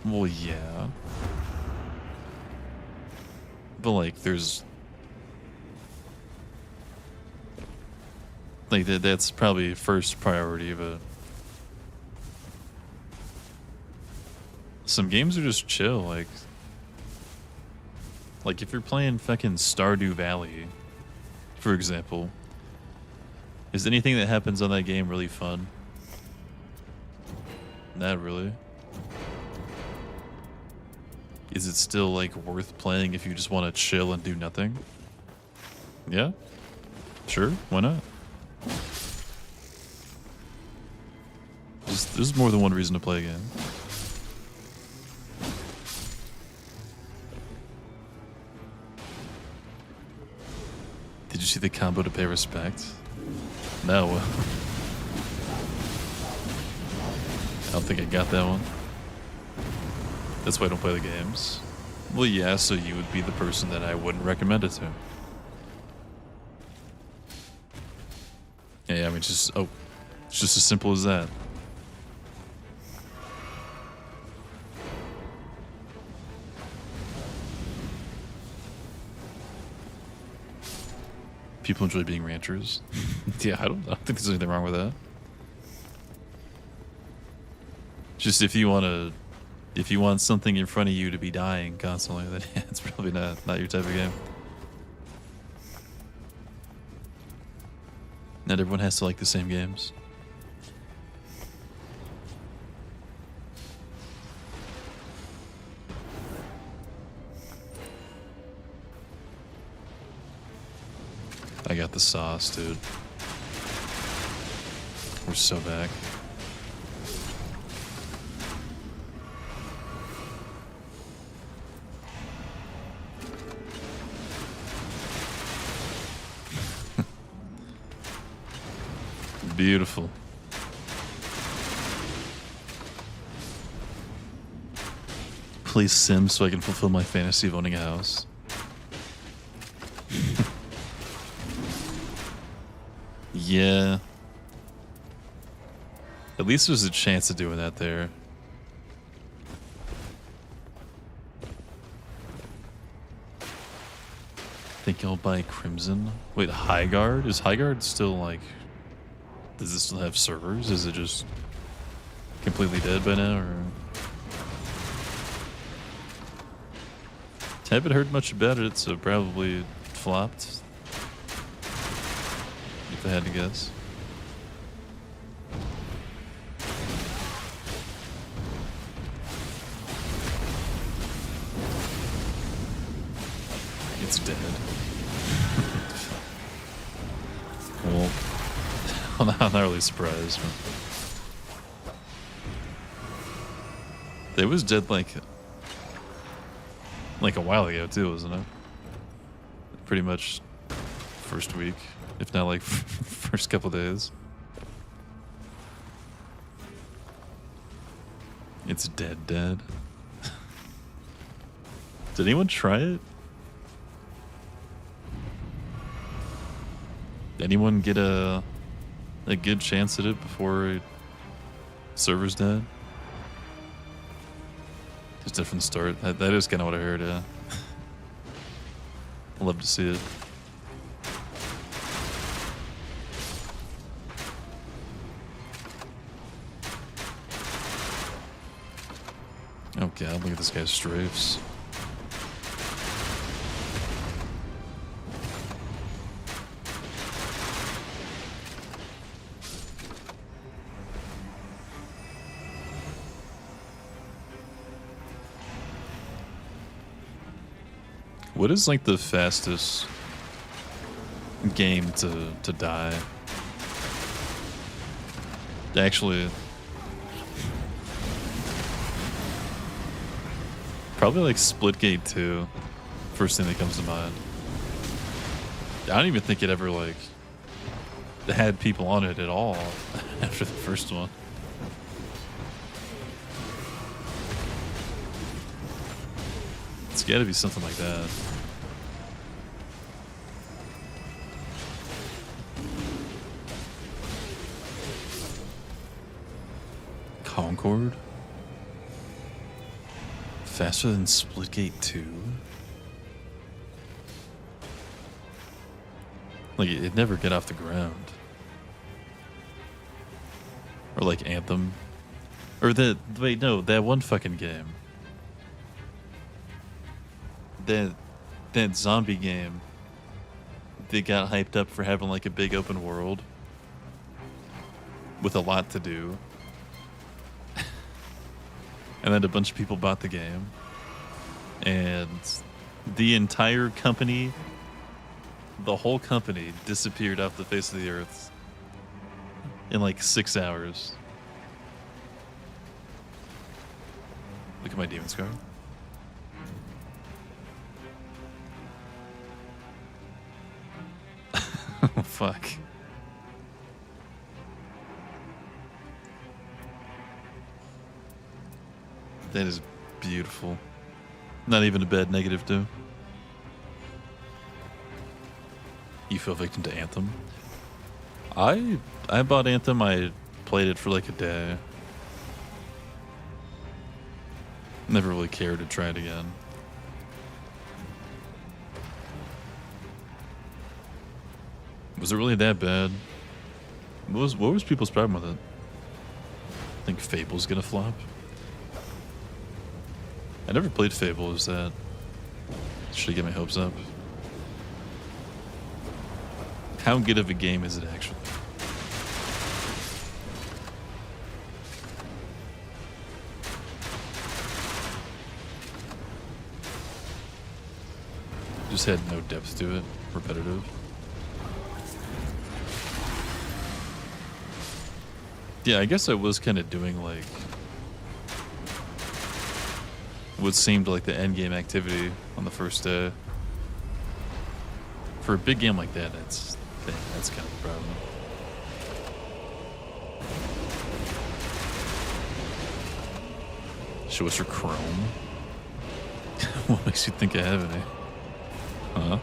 Well, yeah. But like there's like that's probably first priority, but some games are just chill, like if you're playing fucking Stardew Valley, for example, is anything that happens on that game really fun? Not really. Is it still like worth playing if you just want to chill and do nothing? Yeah, sure, why not? There's more than one reason to play a game. Did you see the combo to pay respect? No. I don't think I got that one. That's why I don't play the games. Well, yeah, so you would be the person that I wouldn't recommend it to. Yeah, I mean, it's just as simple as that. People enjoy being ranchers. Yeah, I don't think there's anything wrong with that. Just if you want something in front of you to be dying constantly, then yeah, it's probably not your type of game. Not everyone has to like the same games. I got the sauce, dude. We're so back. Beautiful. Play Sims so I can fulfill my fantasy of owning a house. Yeah. At least there's a chance of doing that there. Think I'll buy Crimson. Wait, Highguard? Is Highguard still like... Does it still have servers? Is it just completely dead by now, or... Haven't heard much about it, so probably flopped. If I had to guess. It's dead. I'm not really surprised. They was dead like a while ago too, wasn't it? Pretty much first week, if not like first couple days. It's dead. Did anyone try it? Did anyone get a good chance at it before server's dead? Just dead from the start. That is kind of what I heard. Yeah. I'd love to see it. Oh god, look at this guy's strafes. What is like the fastest game to die? Actually, probably like Splitgate 2. First thing that comes to mind. I don't even think it ever like had people on it at all after the first one. It's gotta be something like that. Concord? Faster than Splitgate 2? Like, it'd never get off the ground. Or like Anthem. Or wait, no, that one fucking game. That zombie game. They got hyped up for having like a big open world. With a lot to do. And then a bunch of people bought the game. And the entire company, the whole company disappeared off the face of the earth in like 6 hours. Look at my demon scar. Oh, fuck. That is beautiful. Not even a bad negative, too. You fell victim to Anthem? I bought Anthem. I played it for like a day. Never really cared to try it again. Was it really that bad? What was people's problem with it? I think Fable's gonna flop. I never played Fable. Is that? Should I get my hopes up? How good of a game is it actually? Just had no depth to it. Repetitive. Yeah, I guess I was kind of doing like what seemed like the end game activity on the first day. For a big game like that, that's kind of the problem. Show us your Chrome. What makes you think I have any? Huh?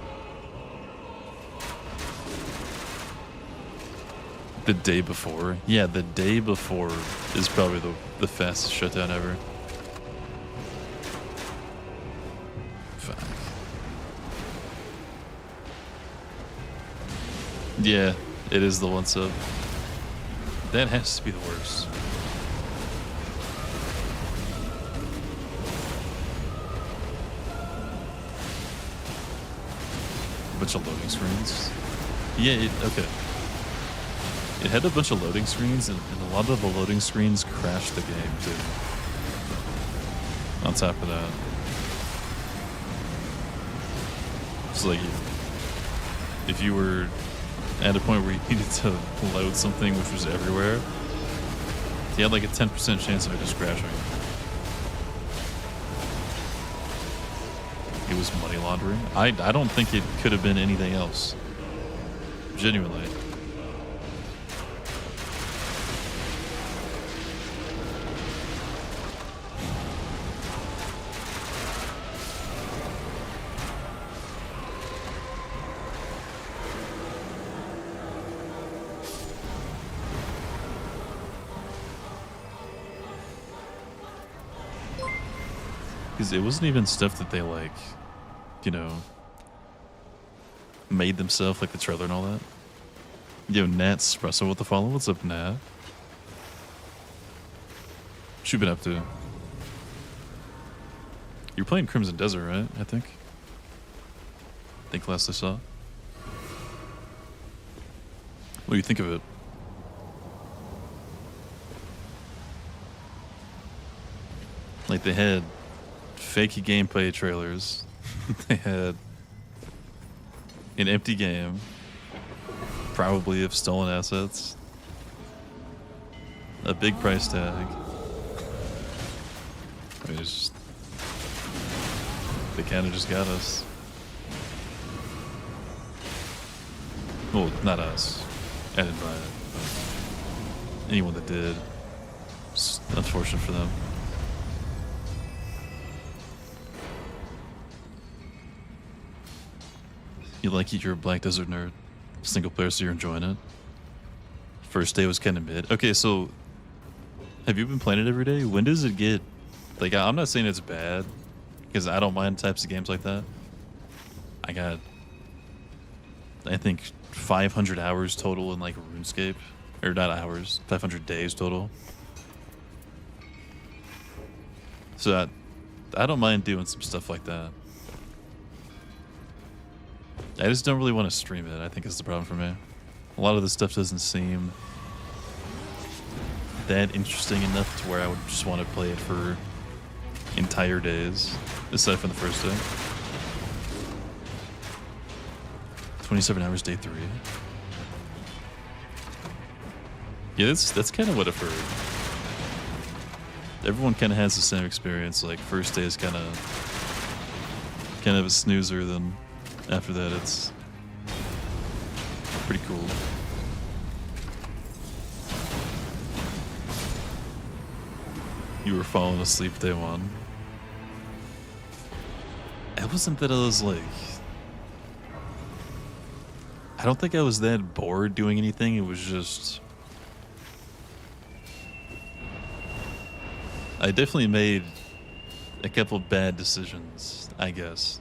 The day before? Yeah, the day before is probably the fastest shutdown ever. Fuck. Yeah, it is the one sub. That has to be the worst. A bunch of loading screens. Yeah, okay. It had a bunch of loading screens, and a lot of the loading screens crashed the game, too. On top of that. It's like, if you were at a point where you needed to load something which was everywhere. He had like a 10% chance of it just crashing. It was money laundering. I don't think it could have been anything else. Genuinely. Because it wasn't even stuff that they like, you know, made themselves, like the trailer and all that. Yo, Nat Espresso with the follow. What's up, Nat? What you been up to? You're playing Crimson Desert, right? I think last I saw. What do you think of it? Like they had fakey gameplay trailers. They had an empty game, probably of stolen assets, a big price tag. I mean, it's just, they kind of just got us. Well, not us. I didn't buy it, but anyone that did, it's unfortunate for them. You like it, you're a Black Desert nerd. Single player, so you're enjoying it. First day was kind of mid. Okay, so have you been playing it every day? When does it get... Like, I'm not saying it's bad, because I don't mind types of games like that. I got, I think, 500 hours total in, like, RuneScape. Or not hours, 500 days total. So I don't mind doing some stuff like that. I just don't really want to stream it, I think is the problem for me. A lot of this stuff doesn't seem that interesting enough to where I would just want to play it for entire days, aside from the first day. 27 hours, day 3. Yeah, that's kind of what I've heard. Everyone kind of has the same experience, like first day is kind of a snoozer, then after that, it's pretty cool. You were falling asleep day 1. It wasn't that I was like... I don't think I was that bored doing anything. It was just... I definitely made a couple bad decisions, I guess,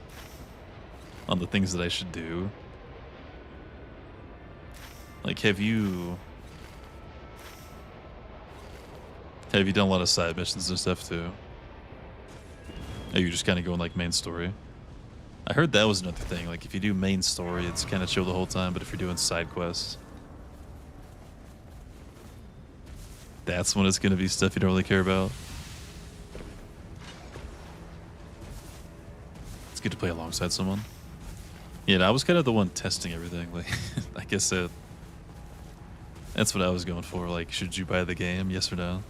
on the things that I should do. Like, have you done a lot of side missions and stuff too? Are you just kind of going like main story? I heard that was another thing. Like, if you do main story, it's kind of chill the whole time, but if you're doing side quests, that's when it's going to be stuff you don't really care about. It's good to play alongside someone. Yeah, I was kind of the one testing everything. Like, like I said, that's what I was going for. Like, should you buy the game? Yes or no?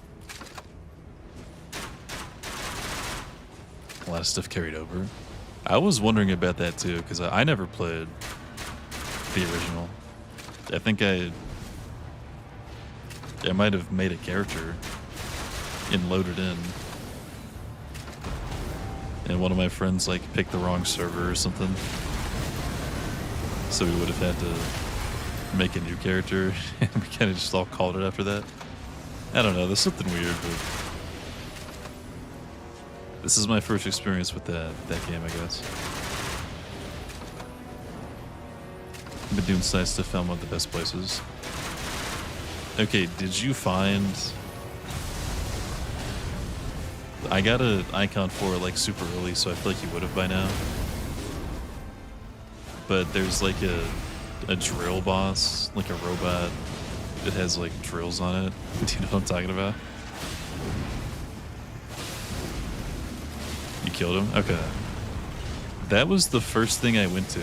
A lot of stuff carried over. I was wondering about that too, because I never played the original. I think I might have made a character and loaded in. And one of my friends like picked the wrong server or something. So we would have had to make a new character, and we kind of just all called it after that. I don't know, there's something weird, but this is my first experience with that game, I guess. I've been doing side stuff, found one of the best places. Okay, did you find... I got an icon for it like super early, so I feel like you would have by now. But there's like a drill boss, like a robot that has like drills on it. Do you know what I'm talking about? You killed him? Okay. That was the first thing I went to,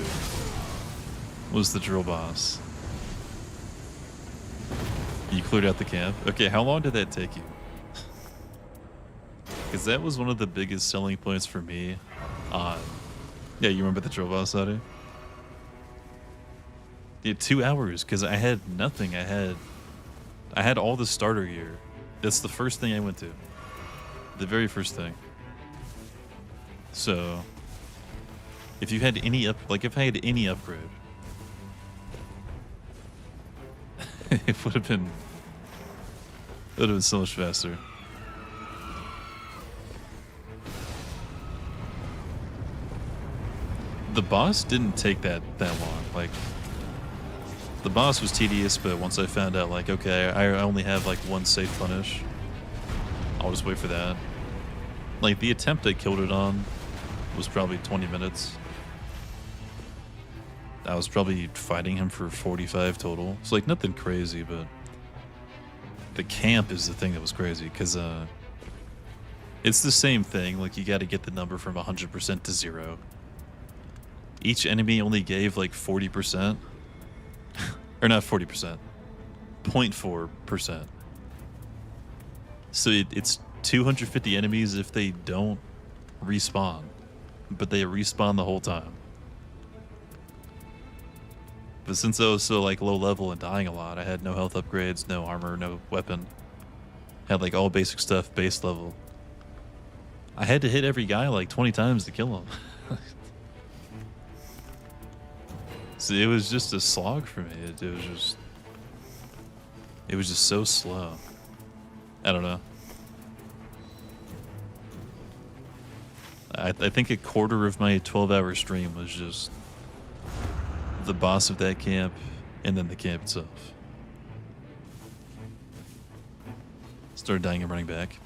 was the drill boss. You cleared out the camp? Okay, how long did that take you? Because that was one of the biggest selling points for me on... Yeah, you remember the drill boss, Saudi? Yeah, 2 hours, because I had nothing. I had all the starter gear. That's the first thing I went to. The very first thing. So, if you had any if I had any upgrade, it would have been so much faster. The boss didn't take that long. Like, the boss was tedious, but once I found out, like, okay, I only have like one safe punish, I'll just wait for that. Like, the attempt I killed it on was probably 20 minutes. I was probably fighting him for 45 total. It's like nothing crazy, but the camp is the thing that was crazy, because it's the same thing. Like, you got to get the number from 100% to 0. Each enemy only gave like 40%. Or not 40%. 0.4%. So it's 250 enemies if they don't respawn. But they respawn the whole time. But since I was so like low level and dying a lot, I had no health upgrades, no armor, no weapon. Had like all basic stuff, base level. I had to hit every guy like 20 times to kill him. So it was just a slog for me. It was just so slow. I don't know. I think a quarter of my 12-hour stream was just the boss of that camp and then the camp itself. Started dying and running back.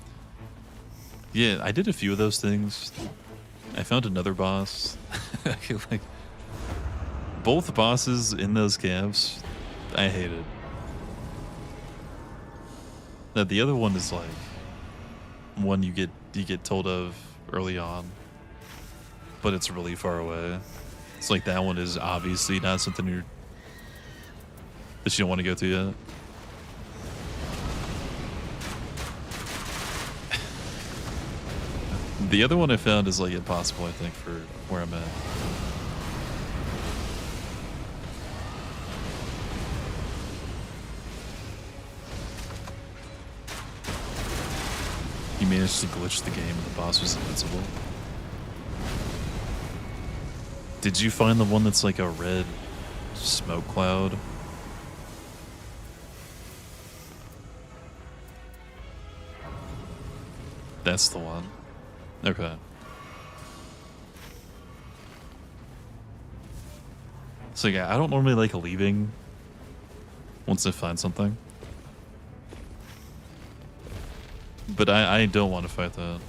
Yeah, I did a few of those things. I found another boss. Like, both bosses in those camps, I hated. Now the other one is like one you get told of early on, but it's really far away. It's like that one is obviously not something that you don't want to go to yet. The other one I found is like impossible, I think, for where I'm at. You managed to glitch the game and the boss was invincible. Did you find the one that's like a red smoke cloud? That's the one. Okay. So yeah, I don't normally like leaving once I find something. But I don't want to fight that.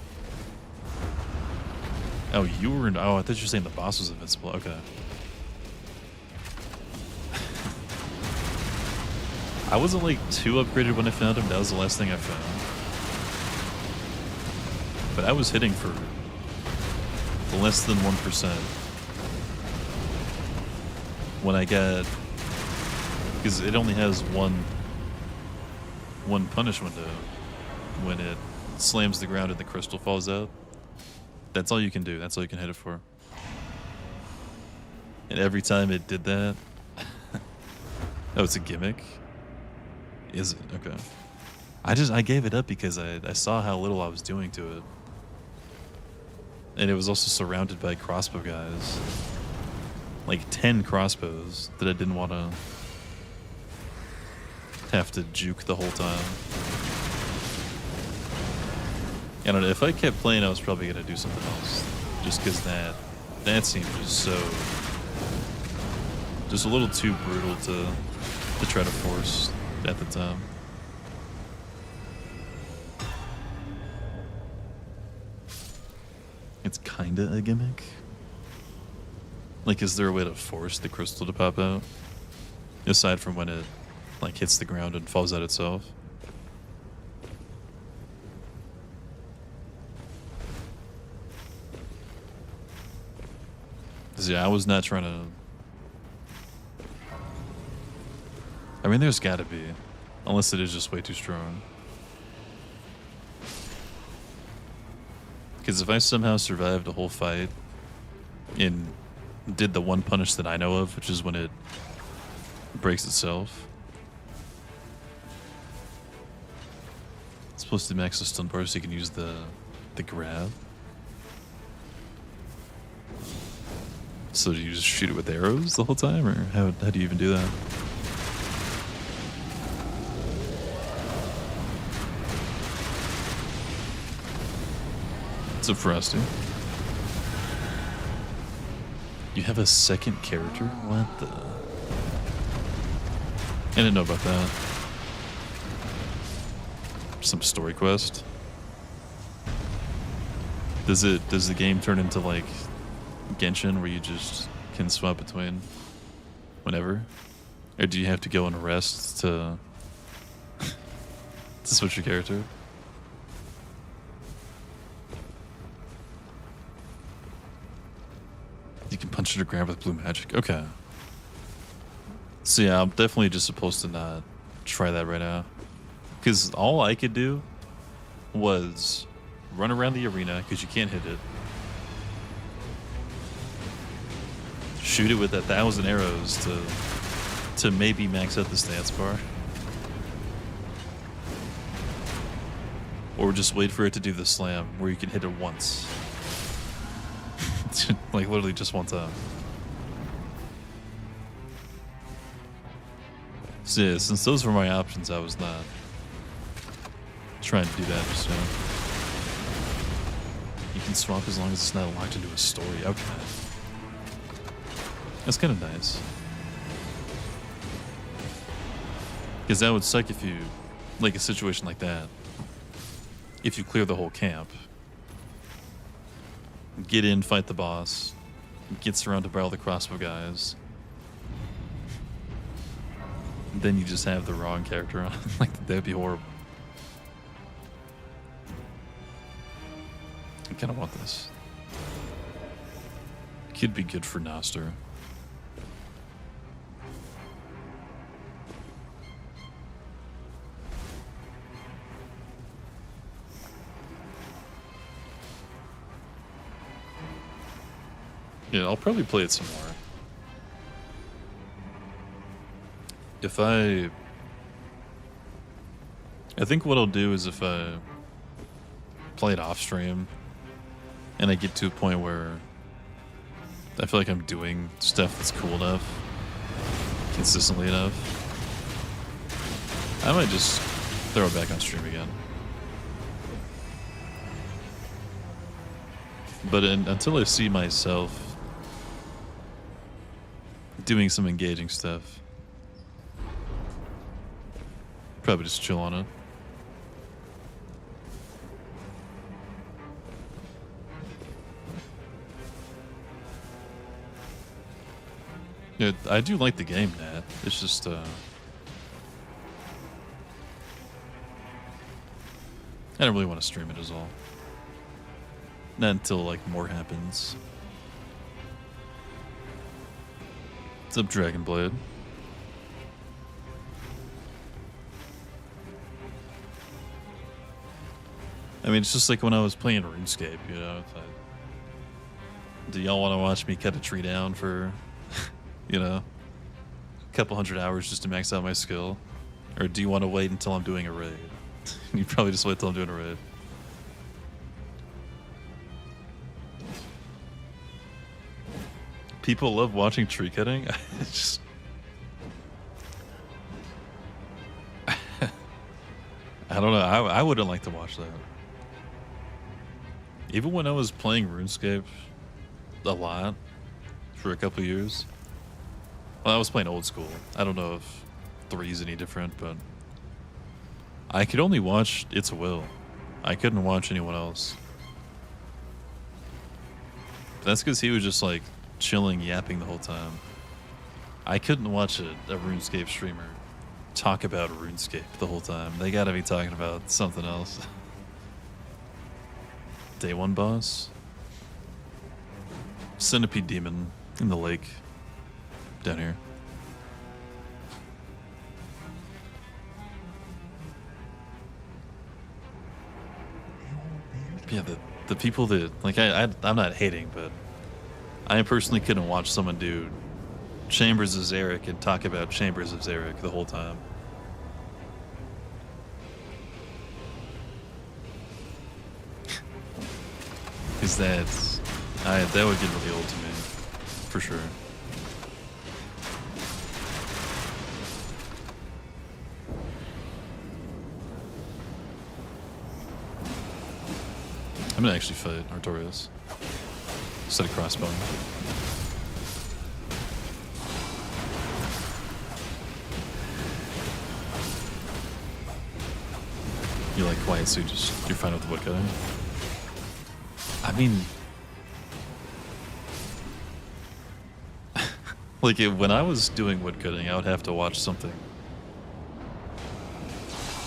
Oh, you were... Oh, I thought you were saying the boss was invincible. Okay. I wasn't, like, too upgraded when I found him. That was the last thing I found. But I was hitting for less than 1%. When I got... Because it only has one punish window. When it slams the ground and the crystal falls out. That's all you can do. That's all you can hit it for. And every time it did that... Oh, it's a gimmick? Is it? Okay. I gave it up because I saw how little I was doing to it. And it was also surrounded by crossbow guys. Like 10 crossbows that I didn't want to have to juke the whole time. I don't know, if I kept playing, I was probably going to do something else. Just because that seemed just so... Just a little too brutal to try to force at the time. It's kinda a gimmick. Like, is there a way to force the crystal to pop out? Aside from when it, like, hits the ground and falls out itself? Yeah, I was not trying to... I mean, there's gotta be. Unless it is just way too strong. Because if I somehow survived a whole fight and did the one punish that I know of, which is when it breaks itself. It's supposed to max the stun bar so you can use the grab. So do you just shoot it with arrows the whole time, or how do you even do that? What's up, Frosty? You have a second character? What the? I didn't know about that. Some story quest. Does the game turn into like Genshin where you just can swap between whenever? Or do you have to go and rest to to switch your character? You can punch it or grab with blue magic. Okay. So yeah, I'm definitely just supposed to not try that right now. Because all I could do was run around the arena, because you can't hit it. Shoot it with 1,000 arrows to maybe max out the stats bar. Or just wait for it to do the slam, where you can hit it once. Like literally just one time. So yeah, since those were my options, I was not trying to do that just now. You can swap as long as it's not locked into a story. Okay. That's kind of nice. Because that would suck if you, like a situation like that, if you clear the whole camp, get in, fight the boss, get surrounded by all the crossbow guys, then you just have the wrong character on. Like, that'd be horrible. I kind of want this. Could be good for Noster. Yeah, I'll probably play it some more. If I think what I'll do is if I play it off stream and I get to a point where I feel like I'm doing stuff that's cool enough, consistently enough, I might just throw it back on stream again. But until I see myself doing some engaging stuff, probably just chill on it. Yeah, I do like the game, Nat. It's just I don't really want to stream it is all. Not until like more happens. What's up, Dragonblade? I mean, it's just like when I was playing RuneScape, you know. It's like, do y'all want to watch me cut a tree down for, you know, a couple hundred hours just to max out my skill? Or do you want to wait until I'm doing a raid? You probably just wait till I'm doing a raid. People love watching tree cutting. It's just I don't know. I wouldn't like to watch that. Even when I was playing RuneScape a lot for a couple years. Well, I was playing old school. I don't know if 3 is any different, but I could only watch It's a Will. I couldn't watch anyone else. But that's because he was just like chilling, yapping the whole time. I couldn't watch a RuneScape streamer talk about RuneScape the whole time. They gotta be talking about something else. Day 1 boss. Centipede demon in the lake down here. Yeah, the people that like I'm not hating, but I personally couldn't watch someone do Chambers of Zarek and talk about Chambers of Zarek the whole time. Because that would get really old to me, for sure. I'm gonna actually fight Artorias instead of crossbowing. You like quiet, so you're fine with the woodcutting. I mean, like when I was doing woodcutting, I would have to watch something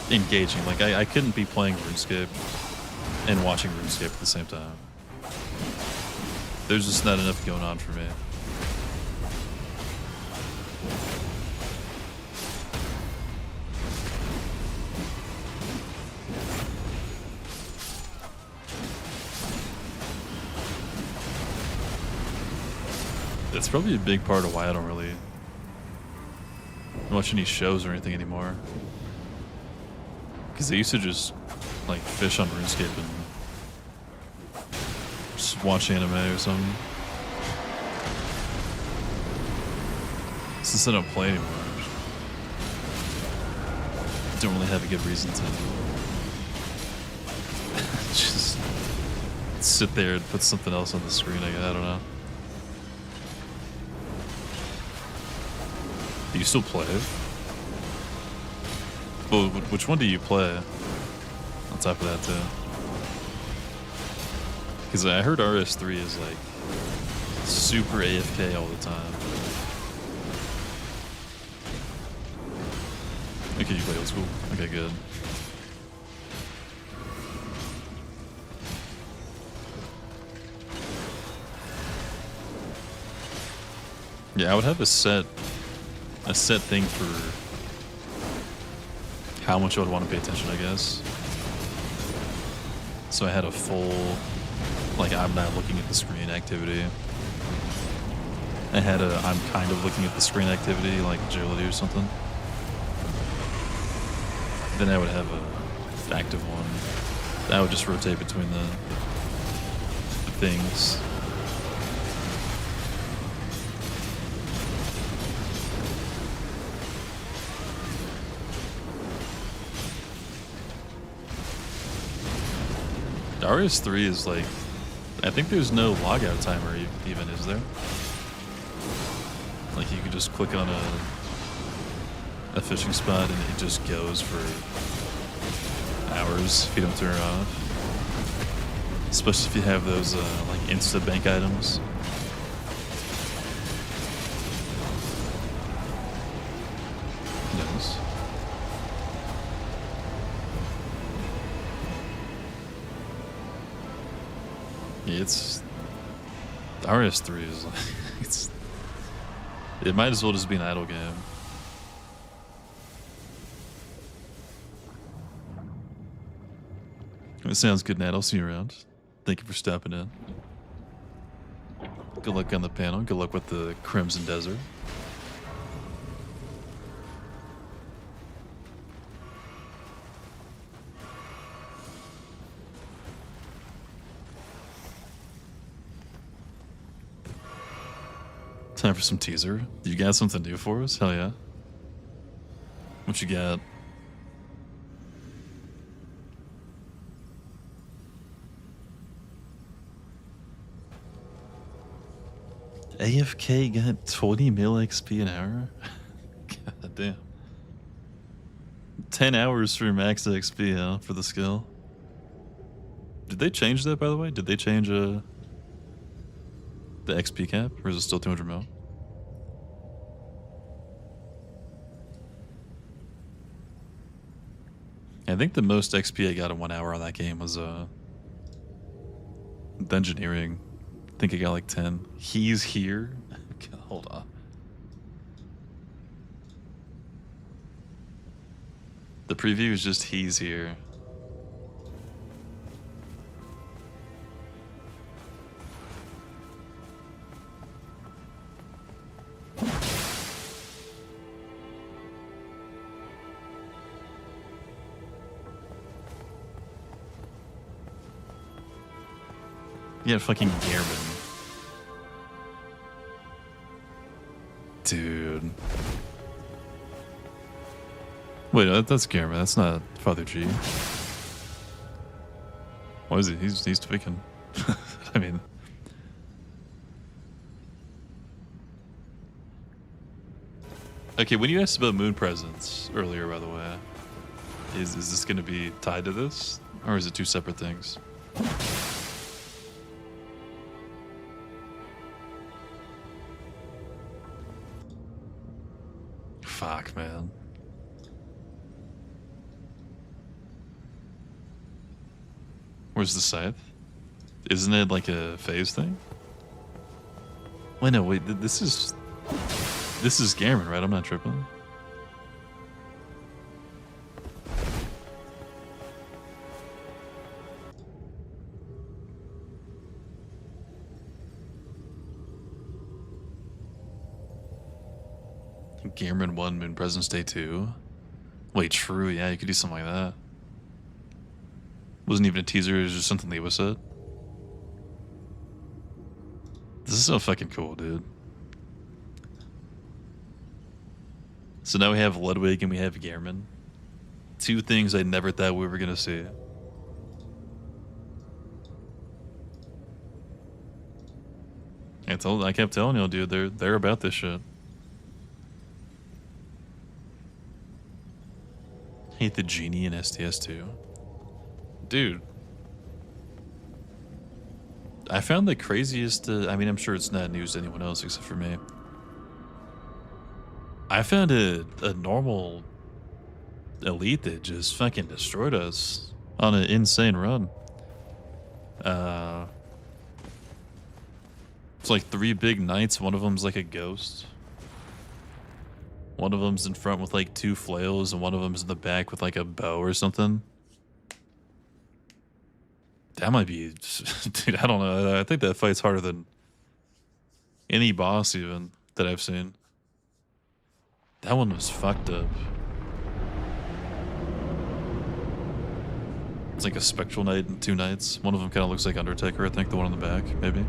engaging. Like I couldn't be playing RuneScape and watching RuneScape at the same time. There's just not enough going on for me. That's probably a big part of why I don't really watch any shows or anything anymore. Because I used to just like fish on RuneScape and just watch anime or something. Since I don't play anymore, I don't really have a good reason to just sit there and put something else on the screen. I don't know. Do you still play? Well, which one do you play? On top of that, too. Because I heard RS3 is like super AFK all the time. Okay, you play old school. Okay, good. Yeah, I would have a set thing for how much I would want to pay attention, I guess. So I had a full, like, I'm not looking at the screen activity. I had a I'm kind of looking at the screen activity, like agility or something. Then I would have a active one. That would just rotate between the things. RS3 is like, I think there's no logout timer even, is there? Like you could just click on a fishing spot and it just goes for hours if you don't turn it off. Especially if you have those like insta bank items. Nice. Yeah, it's RS3 is like it might as well just be an idle game. It sounds good, Nat. I'll see you around. Thank you for stopping in. Good luck on the panel. Good luck with the Crimson Desert. Time for some teaser. You got something new for us? Hell yeah. What you got? AFK got 20 mil XP an hour? God damn. 10 hours for max XP, huh, for the skill? Did they change that, by the way? Did they change the XP cap? Or is it still 200 mil? I think the most XP I got in 1 hour on that game was engineering. I think I got like 10. He's here. Hold on. The preview is just he's here. Yeah, fucking Gehrman. Dude. Wait, no, that's Gehrman. That's not Father G. What is he? He's tweaking. I mean. Okay, when you asked about moon presence earlier, by the way, is this going to be tied to this? Or is it two separate things? Fuck, man. Where's the scythe? Isn't it like a phase thing? Wait, no, wait, this is Gehrman, right? I'm not tripping. Gehrman 1, Moon Presence Day 2. Wait, true, yeah, you could do something like that. Wasn't even a teaser, it was just something Leo said. This is so fucking cool, dude. So now we have Ludwig and we have Gehrman. Two things I never thought we were gonna see. I kept telling you, dude, they're about this shit. Hate the genie in STS 2. Dude. I found the craziest, I mean, I'm sure it's not news to anyone else except for me. I found a normal elite that just fucking destroyed us on an insane run. It's like 3 big knights, one of them's like a ghost. One of them's in front with like 2 flails, and one of them's in the back with like a bow or something. That might be... Dude, I don't know. I think that fight's harder than any boss even that I've seen. That one was fucked up. It's like a spectral knight and 2 knights. One of them kind of looks like Undertaker, I think. The one in the back, maybe.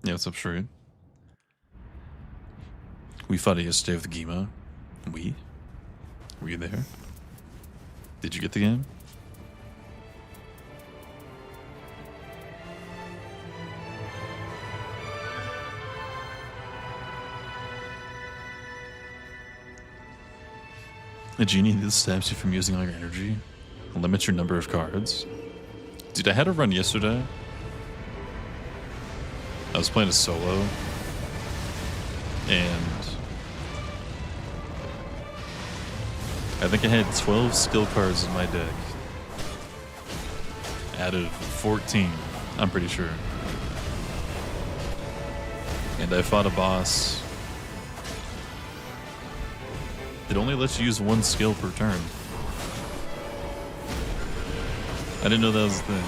Yeah, what's up, Shreed? We fought yesterday with Gima. We? Were you there? Did you get the game? A genie that stops you from using all your energy. Limits your number of cards. Dude, I had a run yesterday. I was playing a solo. And I think I had 12 skill cards in my deck. Out of 14, I'm pretty sure. And I fought a boss that only lets you use 1 skill per turn. I didn't know that was a thing.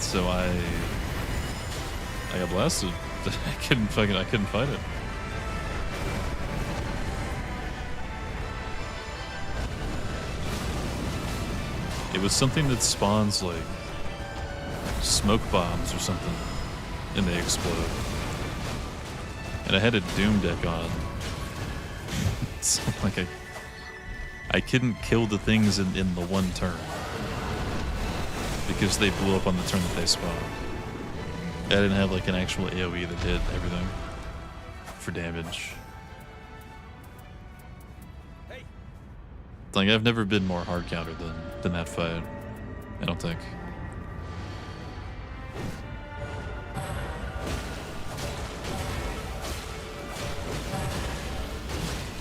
So I got blasted. I couldn't fight it. It was something that spawns like smoke bombs or something, and they explode. And I had a Doom deck on. So like I couldn't kill the things in the one turn because they blew up on the turn that they spawned. I didn't have like an actual AoE that did everything for damage. Hey. Like, I've never been more hard countered than that fight. I don't think.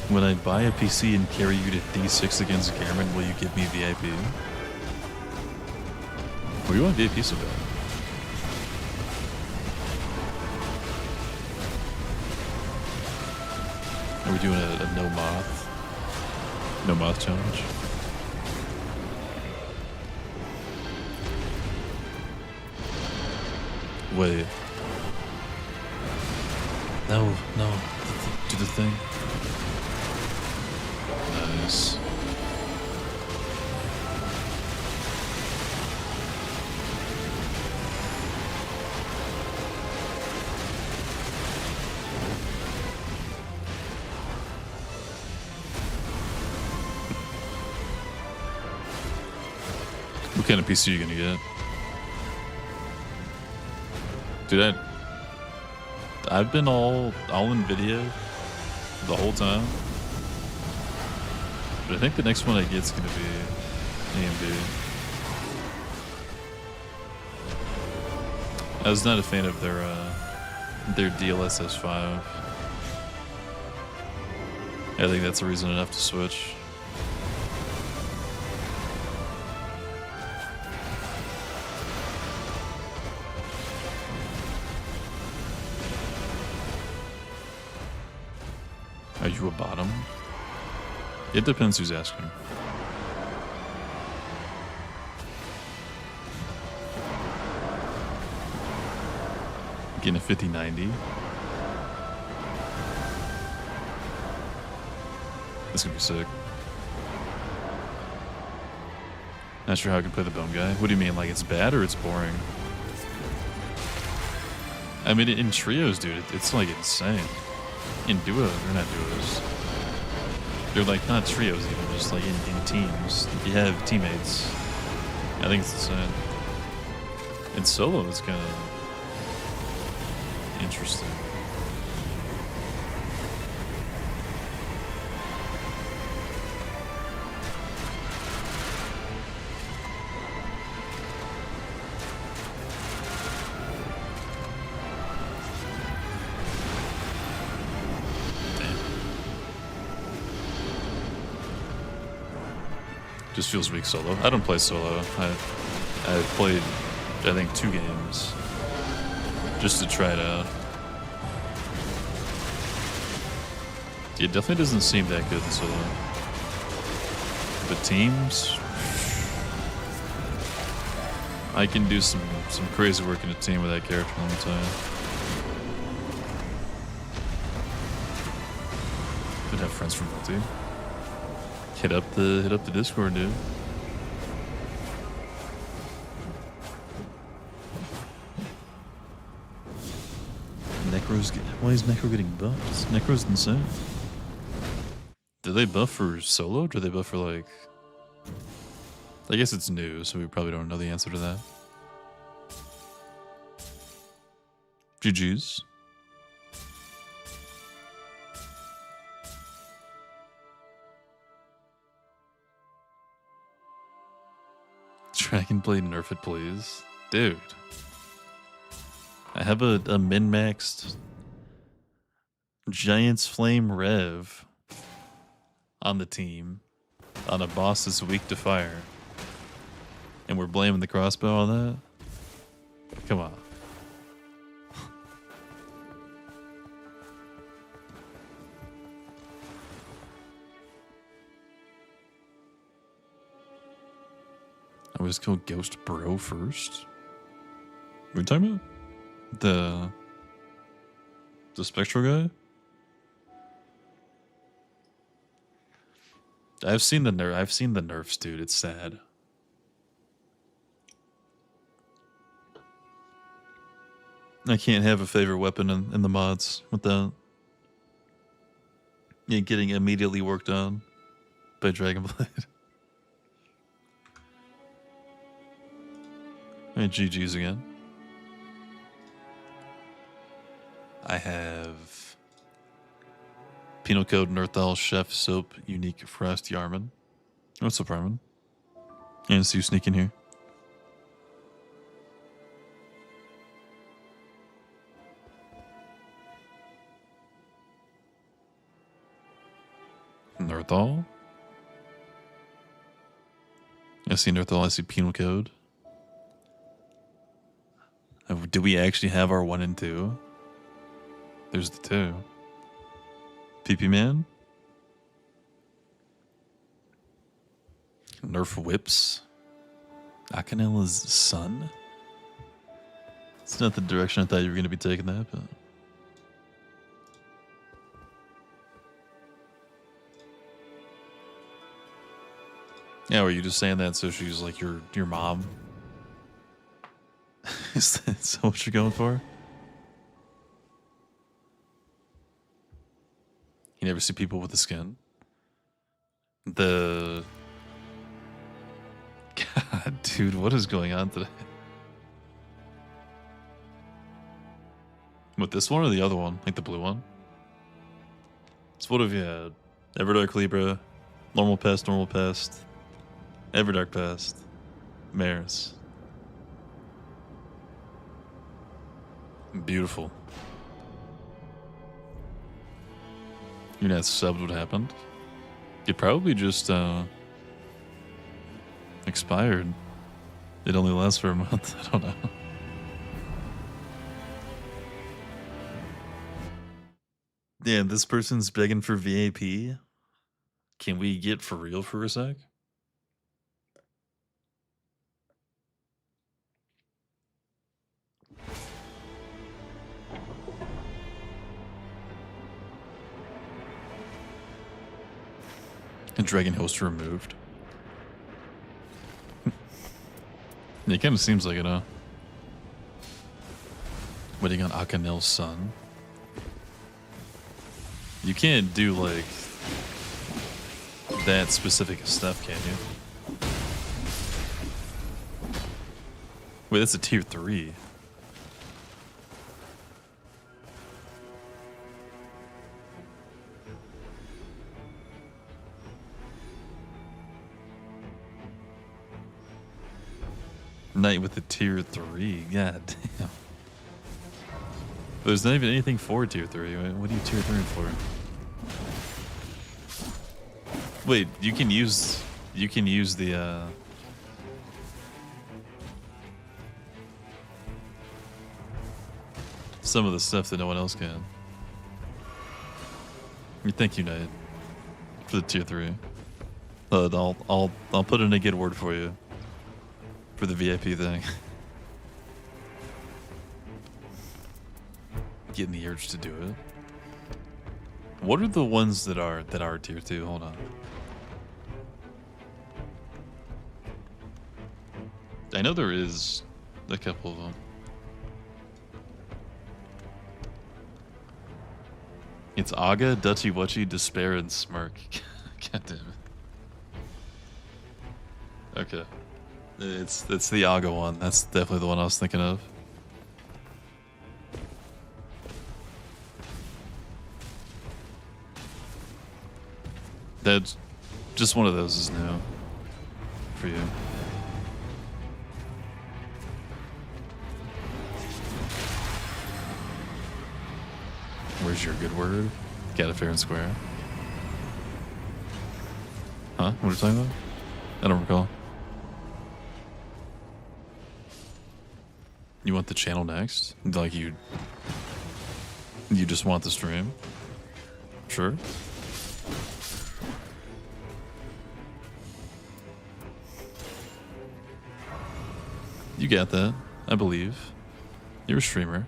When I buy a PC and carry you to D6 against Gehrman, will you give me VIP? What do you want VIP so bad? Are we doing a no moth challenge? Wait. No. do the thing. Nice. What kind of PC are you gonna get? Dude, I've been all NVIDIA the whole time. But I think the next one I get's gonna be AMD. I was not a fan of their DLSS 5. I think that's a reason enough to switch. Are you a bottom? It depends who's asking. Getting a 5090. That's gonna be sick. Not sure how I can play the bone guy. What do you mean, like it's bad or it's boring? I mean, in trios, dude, it's like insane. In duos, they're not duos. They're like not trios even, just like in teams. You have teammates. I think it's insane. In solo, it's kind of interesting. Just feels weak solo. I don't play solo. I played, I think, 2 games just to try it out. It definitely doesn't seem that good in solo. But teams, I can do some crazy work in a team with that character, let me tell you. Could have friends from multi. Hit up the Discord, dude. Why is Necro getting buffed? Necro's insane. Do they buff for solo? Or do they buff for like? I guess it's new, so we probably don't know the answer to that. GG's. Dragon Blade nerf it, please. Dude. I have a min-maxed Giant's Flame Rev on the team on a boss that's weak to fire. And we're blaming the crossbow on that? Come on. I was killed Ghost Bro first. What are you talking about? The spectral guy? I've seen the nerfs, dude. It's sad. I can't have a favorite weapon in the mods without getting immediately worked on by Dragonblade. Alright, GG's again. I have Penal Code Nerthal Chef Soap Unique Frost Yarman. What's up, Armin? And see you sneak in here. Nerthal? I see Nerthal, I see Penal Code. Do we actually have our 1 and 2? There's the 2. PP Man? Nerf Whips? Akanella's son? It's not the direction I thought you were going to be taking that, but... Yeah, were you just saying that so she's like your mom? Is that what you're going for? You never see people with the skin? God, dude, what is going on today? With this one or the other one? Like the blue one? So what have you had? Everdark Libra, Normal Pest, Everdark Pest, Mares. Beautiful. You're not subbed what happened? It probably just expired. It only lasts for a month. I don't know. Yeah, this person's begging for VAP. Can we get for real for a sec? And Dragon Host removed. It kind of seems like it, huh? Waiting on Akanel's son. You can't do, like, that specific stuff, can you? Wait, that's a tier 3. Knight with a tier 3. God damn. There's not even anything for tier 3. What are you tier 3 for? Wait, you can use the some of the stuff that no one else can. Thank you, Knight, for the tier 3. I'll put in a good word for you for the VIP thing. Getting the urge to do it. What are the ones that are tier 2? Hold on. I know there is a couple of them. It's Aga, Dutchy Wutchy, Despair, and Smirk. God damn it. Okay. It's the Aga one. That's definitely the one I was thinking of. That's just one of those is new for you. Where's your good word? Got it fair and square. Huh? What are you talking about? I don't recall. You want the channel next? Like you just want the stream? Sure. You got that, I believe. You're a streamer.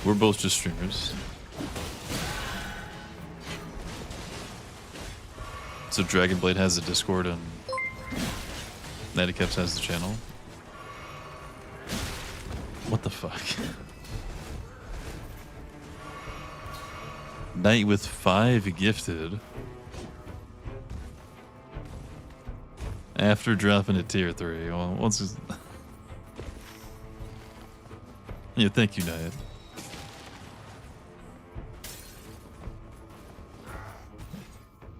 We're both just streamers. So Dragonblade has the Discord and Naticaps has the channel. What the fuck? Knight with 5 gifted. After dropping to tier 3. Well, once is yeah, thank you, Knight.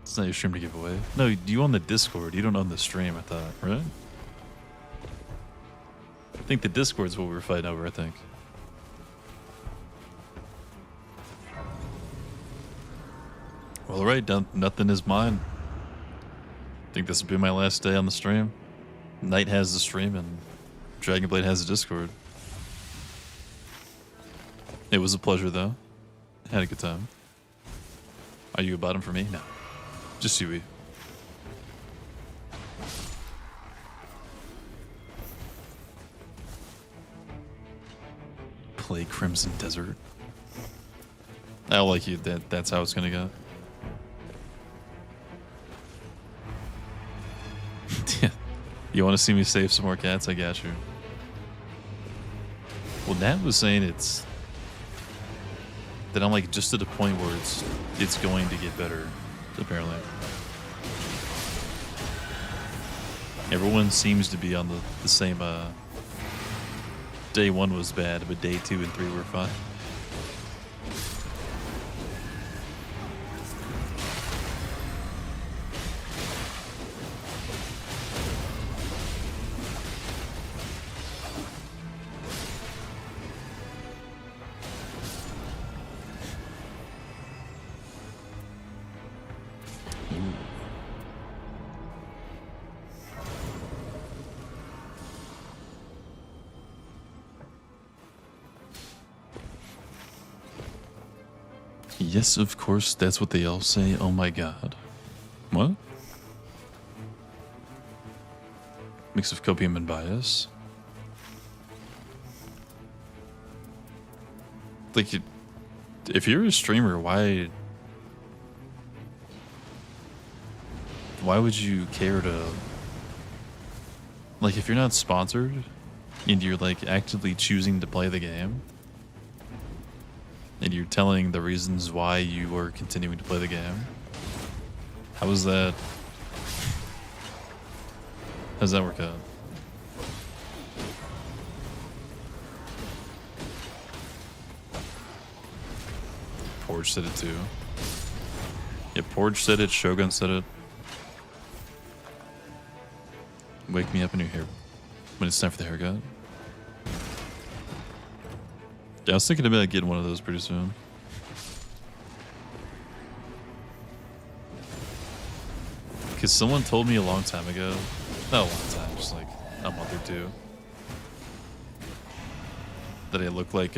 It's not your stream to give away. No, you own the Discord. You don't own the stream, I thought, right? I think the Discord's what we were fighting over, I think. Well, alright, nothing is mine. I think this will be my last day on the stream. Knight has the stream and Dragonblade has the Discord. It was a pleasure, though. Had a good time. Are you a bottom for me? No. Just Yui. Play Crimson Desert. I like you. That's how it's gonna go. You want to see me save some more cats? I got you. Well, Nat was saying it's that I'm like just at a point where it's going to get better. Apparently, everyone seems to be on the same. Day 1 was bad, but day 2 and 3 were fine. Yes, of course, that's what they all say. Oh my god. What? Mix of copium and bias? Like, if you're a streamer, why would you care to... Like, if you're not sponsored, and you're, like, actively choosing to play the game, and you're telling the reasons why you are continuing to play the game, how does that work out? Porge said it too. Yeah, Porge said it, Shogun said it. Wake me up in your hair when it's time for the haircut. Yeah, I was thinking about getting one of those pretty soon. Because someone told me a long time ago, not a long time, just like a month or two, that I look like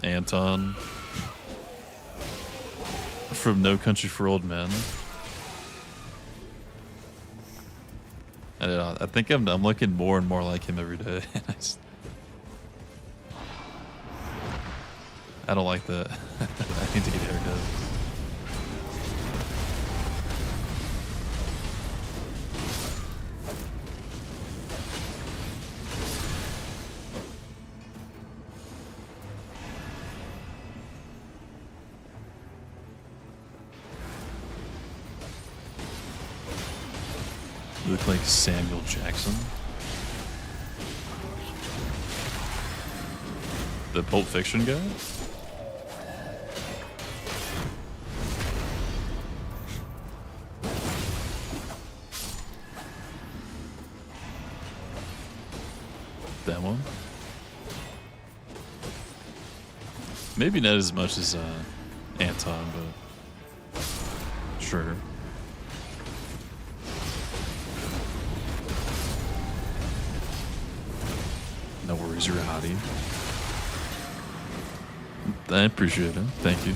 Anton from No Country for Old Men. I think I'm looking more and more like him every day. I don't like that. I need to get a haircut. You look like Samuel Jackson. The Pulp Fiction guy? That one? Maybe not as much as Anton, but sure. No worries, you're a hottie. I appreciate it. Thank you.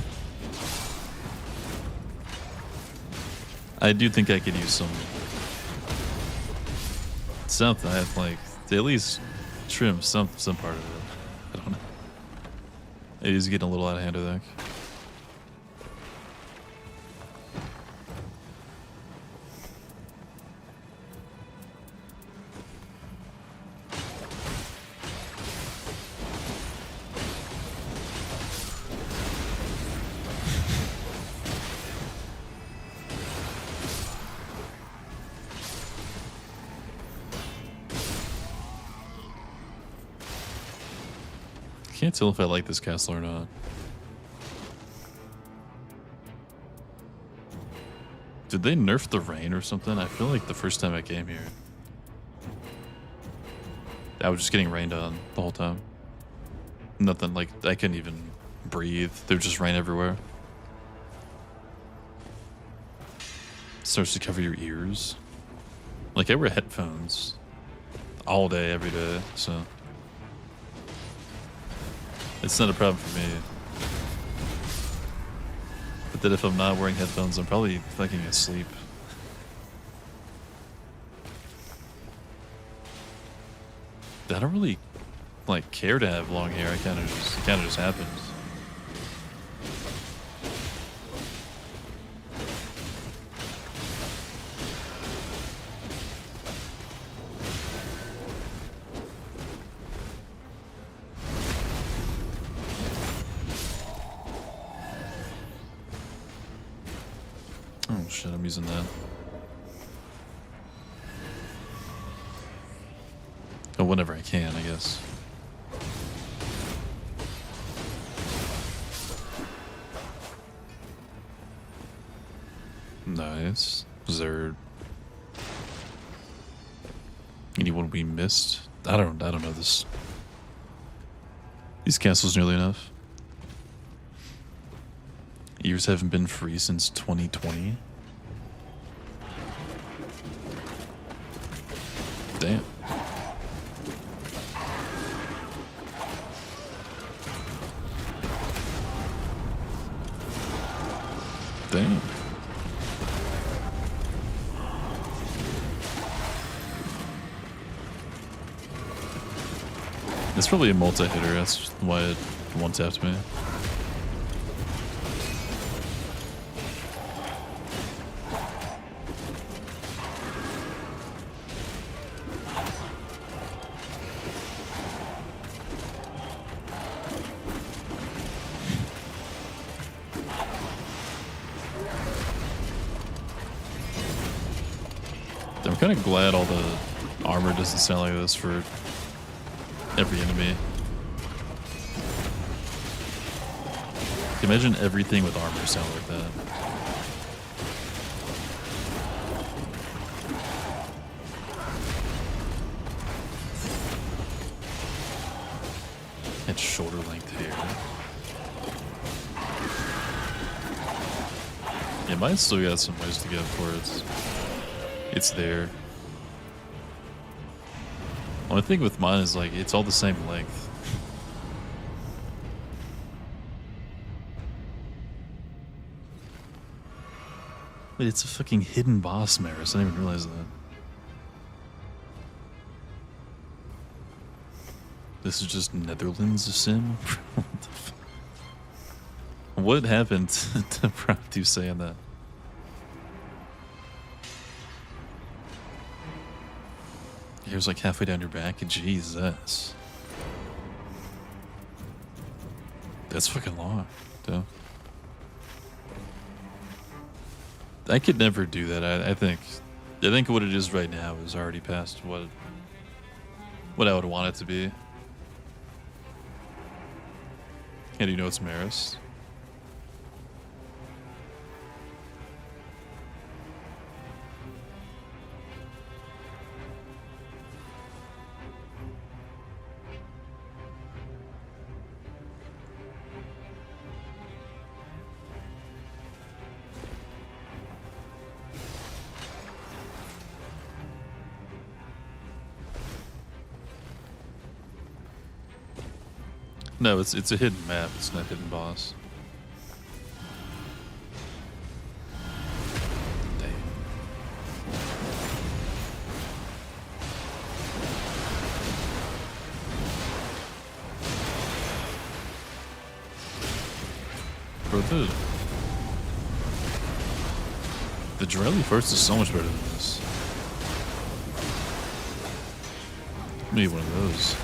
I do think I could use something. I'd like to at least trim some part of it. I don't know. It is getting a little out of hand, I think. Can't tell if I like this castle or not. Did they nerf the rain or something? I feel like the first time I came here, I was just getting rained on the whole time. Nothing, like, I couldn't even breathe. There was just rain everywhere. It starts to cover your ears. Like, I wear headphones all day, every day, so it's not a problem for me. But then if I'm not wearing headphones, I'm probably fucking asleep. I don't really like care to have long hair. It kind of just happens. Oh shit, I'm using that. Oh, whenever I can, I guess. Nice. Is there anyone we missed? I don't know this. These castles nearly enough. Ears haven't been free since 2020. Damn. Damn. It's probably a multi-hitter, that's why it one-tapped me. I'm kind of glad all the armor doesn't sound like this for every enemy. Imagine everything with armor sound like that. And shoulder length hair. Yeah, mine still got some ways to go for it. It's there. Only thing with mine is like it's all the same length. Wait, it's a fucking hidden boss, Maris. I didn't even realize that. This is just Netherlands sim? What the fuck? What happened to prompt you saying that? Here's like halfway down your back. Jesus. That's fucking long, though. I could never do that. I think what it is right now is already past what I would want it to be. How do you know it's Maris? No, it's a hidden map. It's not a hidden boss. Damn. Bro, the Drelly first is so much better than this. Maybe one of those.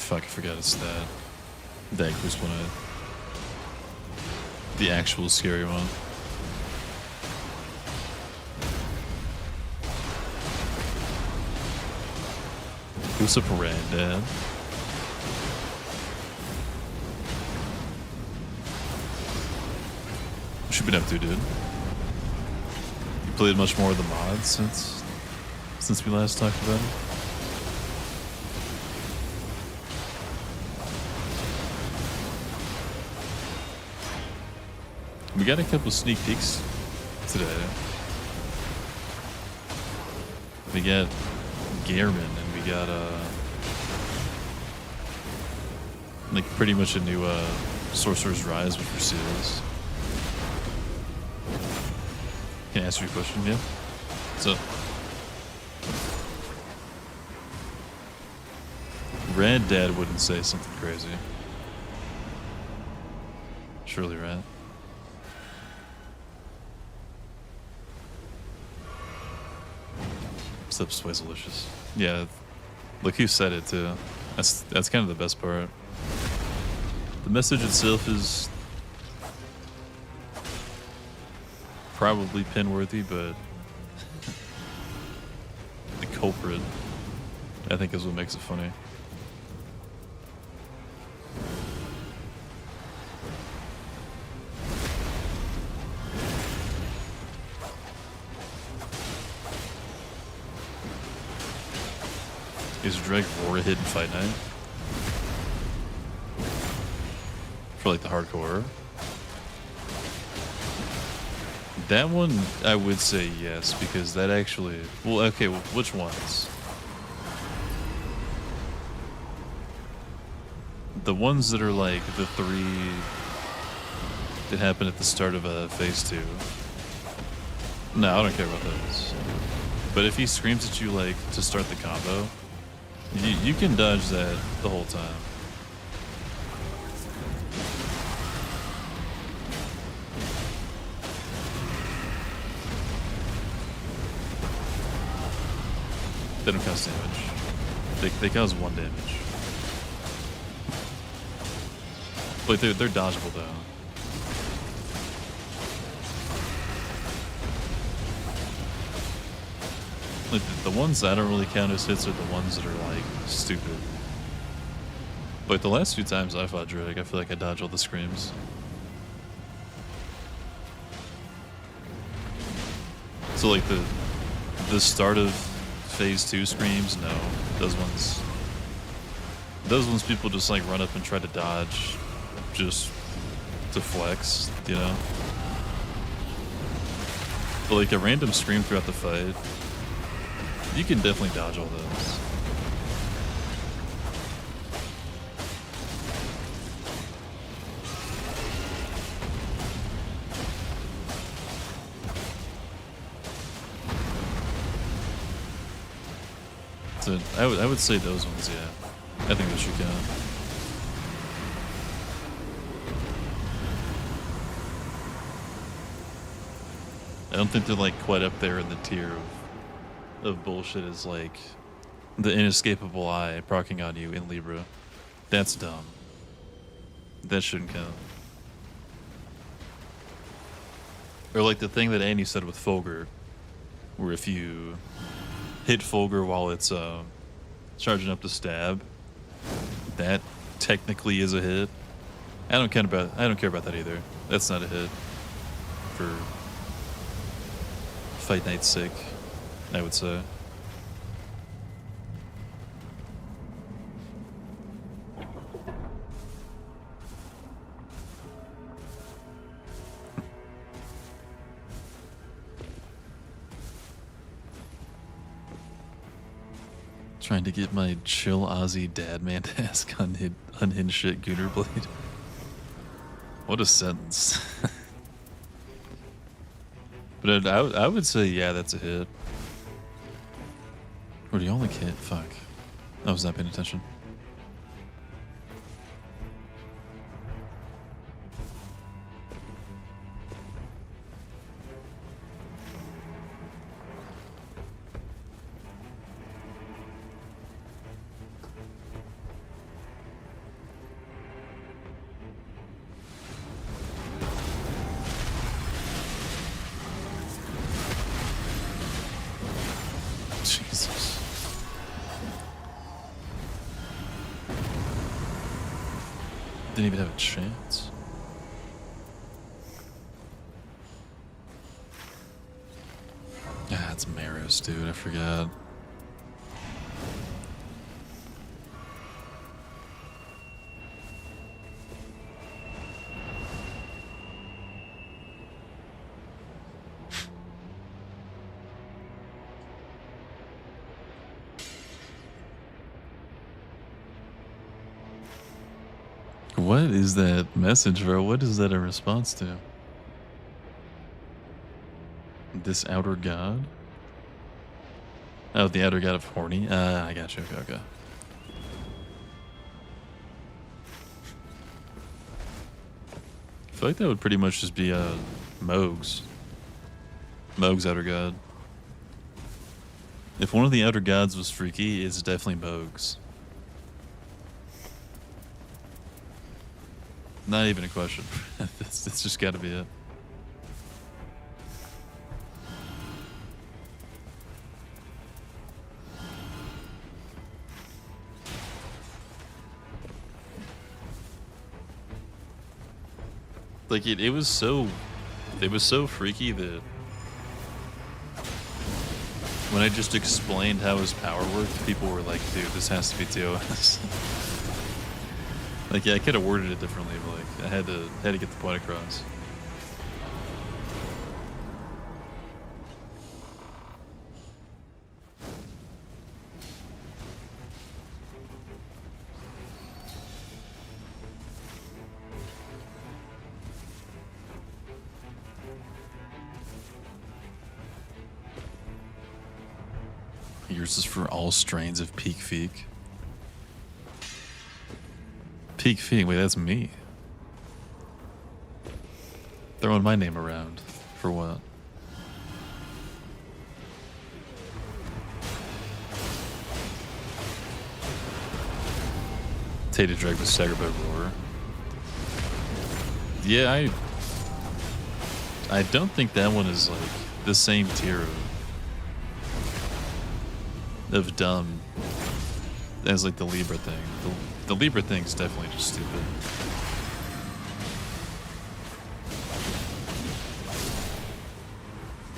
Fuck, I forgot it's that. That was one of the actual scary one. Who's up, Dad? What you been up to, dude? You played much more of the mods since we last talked about it? We got a couple sneak peeks today. We got Gehrman and we got like pretty much a new Sorcerer's Rise with your seals. Can I answer your question? Yeah. So Rad Dad wouldn't say something crazy. Surely, right? Slip's way delicious. Yeah, look who said it too. That's kind of the best part. The message itself is probably pin worthy, but the culprit, I think, is what makes it funny. Is Drake Roar a hit in Fight Night? For like the hardcore? That one, I would say yes, because that actually... Well, okay, well, which ones? The ones that are like the 3 that happen at the start of phase 2. No, I don't care about those. But if he screams at you like to start the combo, you can dodge that the whole time. They don't cause damage. They cause 1 damage. Like they're dodgeable though. Like the ones that I don't really count as hits are the ones that are like stupid. Like the last few times I fought Drake, I feel like I dodge all the screams. So like the start of phase 2 screams, no. Those ones people just like run up and try to dodge just to flex, you know? But like a random scream throughout the fight, you can definitely dodge all those. So I would say those ones, yeah. I think that you can. I don't think they're like quite up there in the tier of bullshit as like the inescapable eye proccing on you in Libra. That's dumb. That shouldn't count. Or like the thing that Annie said with Fulgur, where if you hit Fulgur while it's charging up to stab, that technically is a hit. I don't care about that either. That's not a hit for Fight Night's sake, I would say. Trying to get my chill Aussie dad man task unhinged shit Gooner Blade. What a sentence. But I would say, yeah, that's a hit. Or do you only hit? Fuck. I was not paying attention. Jesus. Didn't even have a chance. Ah, it's Maris, dude. I forgot. What is that message, bro? What is that a response to? This outer god? Oh, the outer god of horny? I got you. Okay. I feel like that would pretty much just be Moog's outer god. If one of the outer gods was freaky, it's definitely Mogs. Not even a question. It's just got to be it. Like it was so freaky that when I just explained how his power worked, people were like, dude, this has to be TOS. Like, yeah, I could have worded it differently, but like I had to get the point across. Yours is for all strains of Peak Feek. Peak Feek, wait, that's me. Throwing my name around. For what? Tated Drag with Stagger by Roar. Yeah, I don't think that one is like the same tier of dumb as like the Libra thing. The Libra thing is definitely just stupid.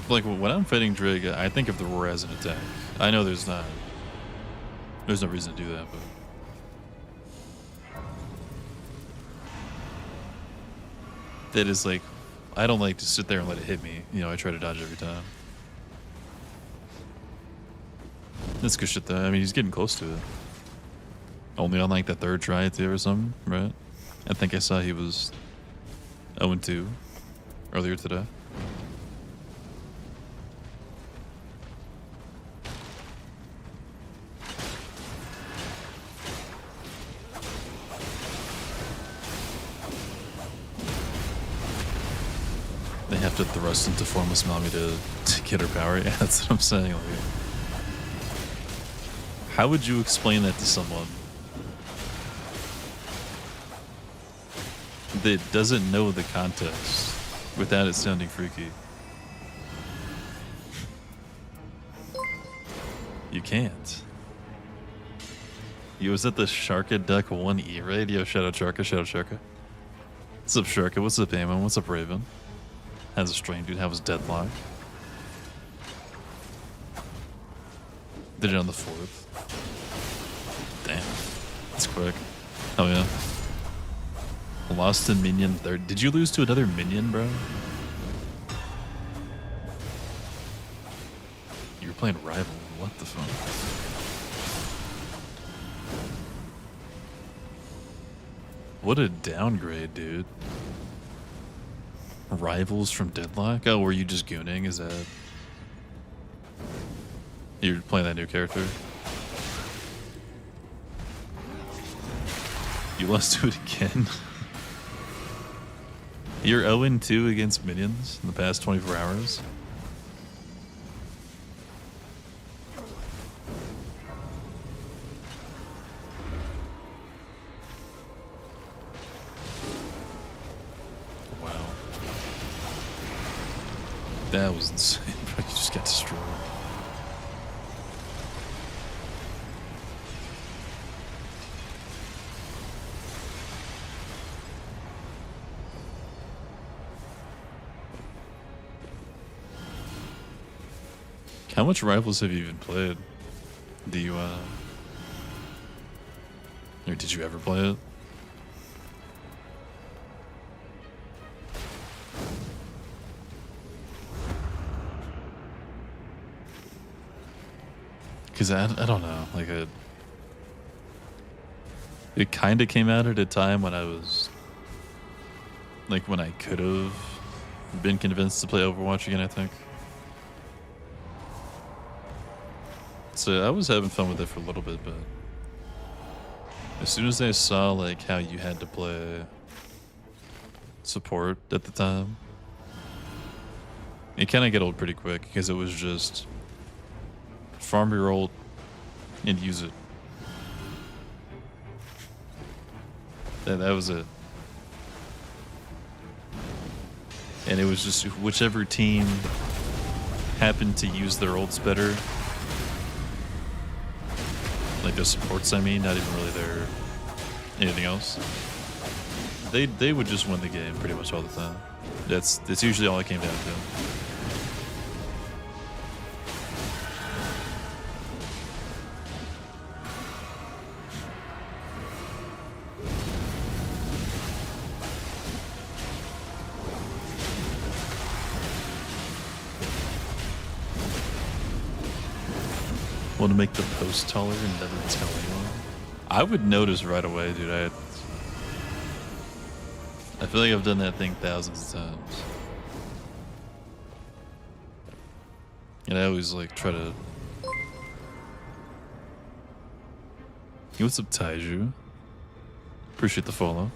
Like when I'm fighting Drig, I think of the Roar as an attack. I know there's no reason to do that, but that is like, I don't like to sit there and let it hit me. You know, I try to dodge every time. That's good shit though. I mean, he's getting close to it. Only on like the third try too or something, right? I think I saw he was 0-2 earlier today. They have to thrust into Formless Mami to get her power. Yeah, that's what I'm saying. Like, how would you explain that to someone that doesn't know the context without it sounding freaky? You can't. You was at the Sharka Duck 1E raid? Yo, shout out Sharka, shout out Sharka. What's up, Sharka? What's up, Amon? What's up, Raven? How's a strain, dude? How was Deadlock? Did it on the 4th. Damn. That's quick. Oh, yeah. Lost a minion 3rd. Did you lose to another minion, bro? You were playing Rival. What the fuck? What a downgrade, dude. Rivals from Deadlock? Oh, were you just gooning? Is that... You're playing that new character? You lost to it again? You're 0-2 against minions in the past 24 hours? Wow. That was insane, bro. You just got destroyed. How much Rivals have you even played? Do you, or did you ever play it? Because I don't know, like it kind of came out at a time when I was, like when I could have been convinced to play Overwatch again, I think. So I was having fun with it for a little bit, but as soon as I saw like how you had to play support at the time, it kind of got old pretty quick because it was just farm your ult and use it. That was it. And it was just whichever team happened to use their ults better. Like their supports, I mean, not even really their anything else. They would just win the game pretty much all the time. That's usually all it came down to. Want to make the post taller and never tell anyone? I would notice right away, dude. I feel like I've done that thing thousands of times. And I always like try to... Hey, what's up, Taiju? Appreciate the follow.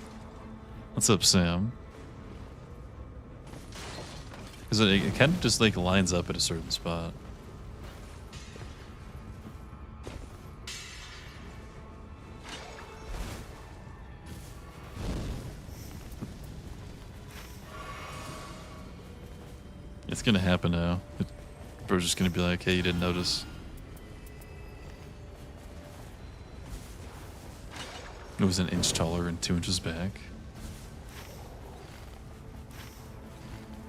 What's up, Sam? Because it kind of just like lines up at a certain spot. It's gonna happen now. Bro's just gonna be like, hey, you didn't notice. It was an inch taller and 2 inches back.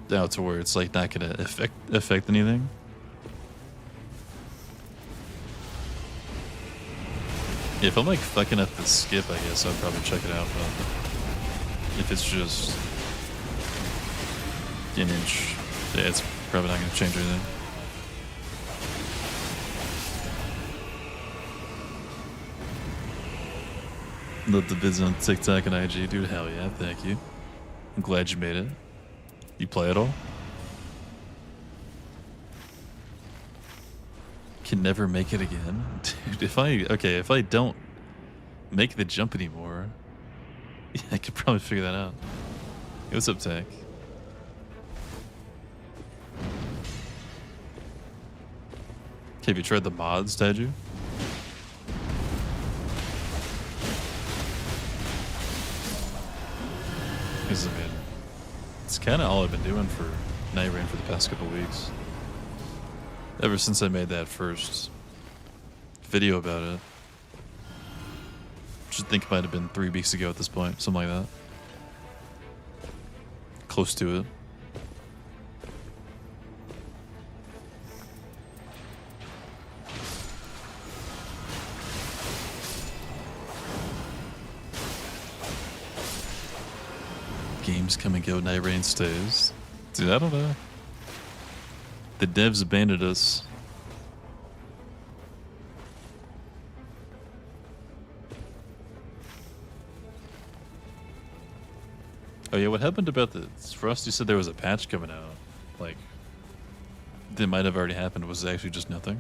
Down to where it's like not gonna affect anything. Yeah, if I'm like fucking up the skip, I guess I'll probably check it out, but if it's just an inch, yeah, it's probably not going to change anything. Love the vids on TikTok and IG, dude. Hell yeah, thank you. I'm glad you made it. You play it all? Can never make it again? Dude, if I don't make the jump anymore, yeah, I could probably figure that out. Hey, what's up, Tech? Okay, have you tried the mods, did you? Because, I mean, it's kind of all I've been doing for Night Rain for the past couple weeks. Ever since I made that first video about it. Which I think it might have been 3 weeks ago at this point, something like that. Close to it. Games come and go, Night Rain stays. Dude, I don't know. The devs abandoned us. Oh yeah, what happened about the Frosty said there was a patch coming out. Like, that might have already happened. Was actually just nothing.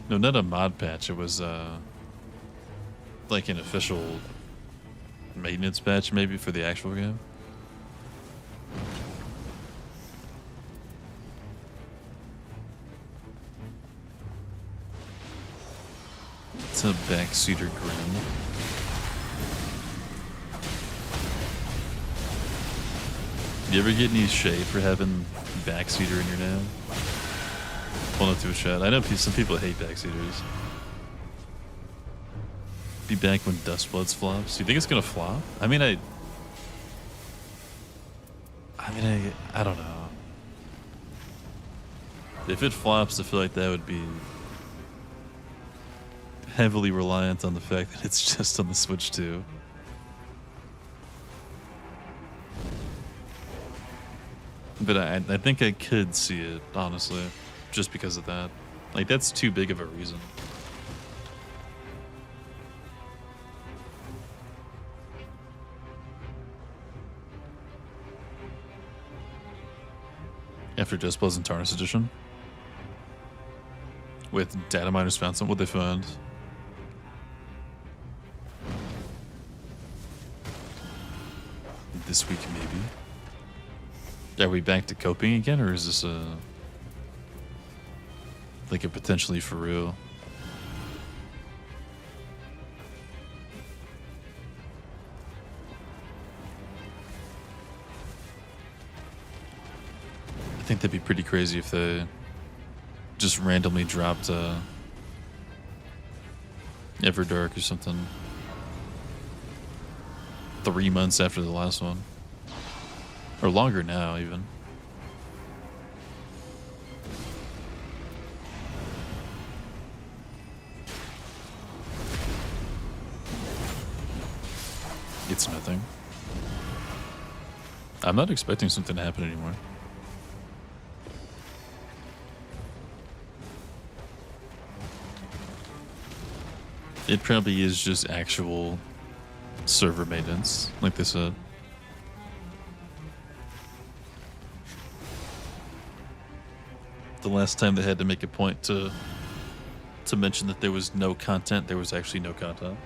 No, not a mod patch. It was like an official maintenance patch, maybe, for the actual game. It's a backseater grin. You ever get any shade for having backseater in your name? Pull it to a chat. I know some people hate backseaters. Be back when Dustbloods flops. You think it's gonna flop? I mean, I don't know. If it flops, I feel like that would be heavily reliant on the fact that it's just on the Switch too. But I think I could see it, honestly. Just because of that. Like, that's too big of a reason. After Just Bloods and Tarnished Edition? With data miners found some, what they found? this week, maybe. Are we back to coping again, or is this like a potentially for real? I think that'd be pretty crazy if they just randomly dropped Everdark or something 3 months after the last one. Or longer now, even. It's nothing. I'm not expecting something to happen anymore. It probably is just actual server maintenance, like they said. The last time they had to make a point to mention that there was no content, there was actually no content.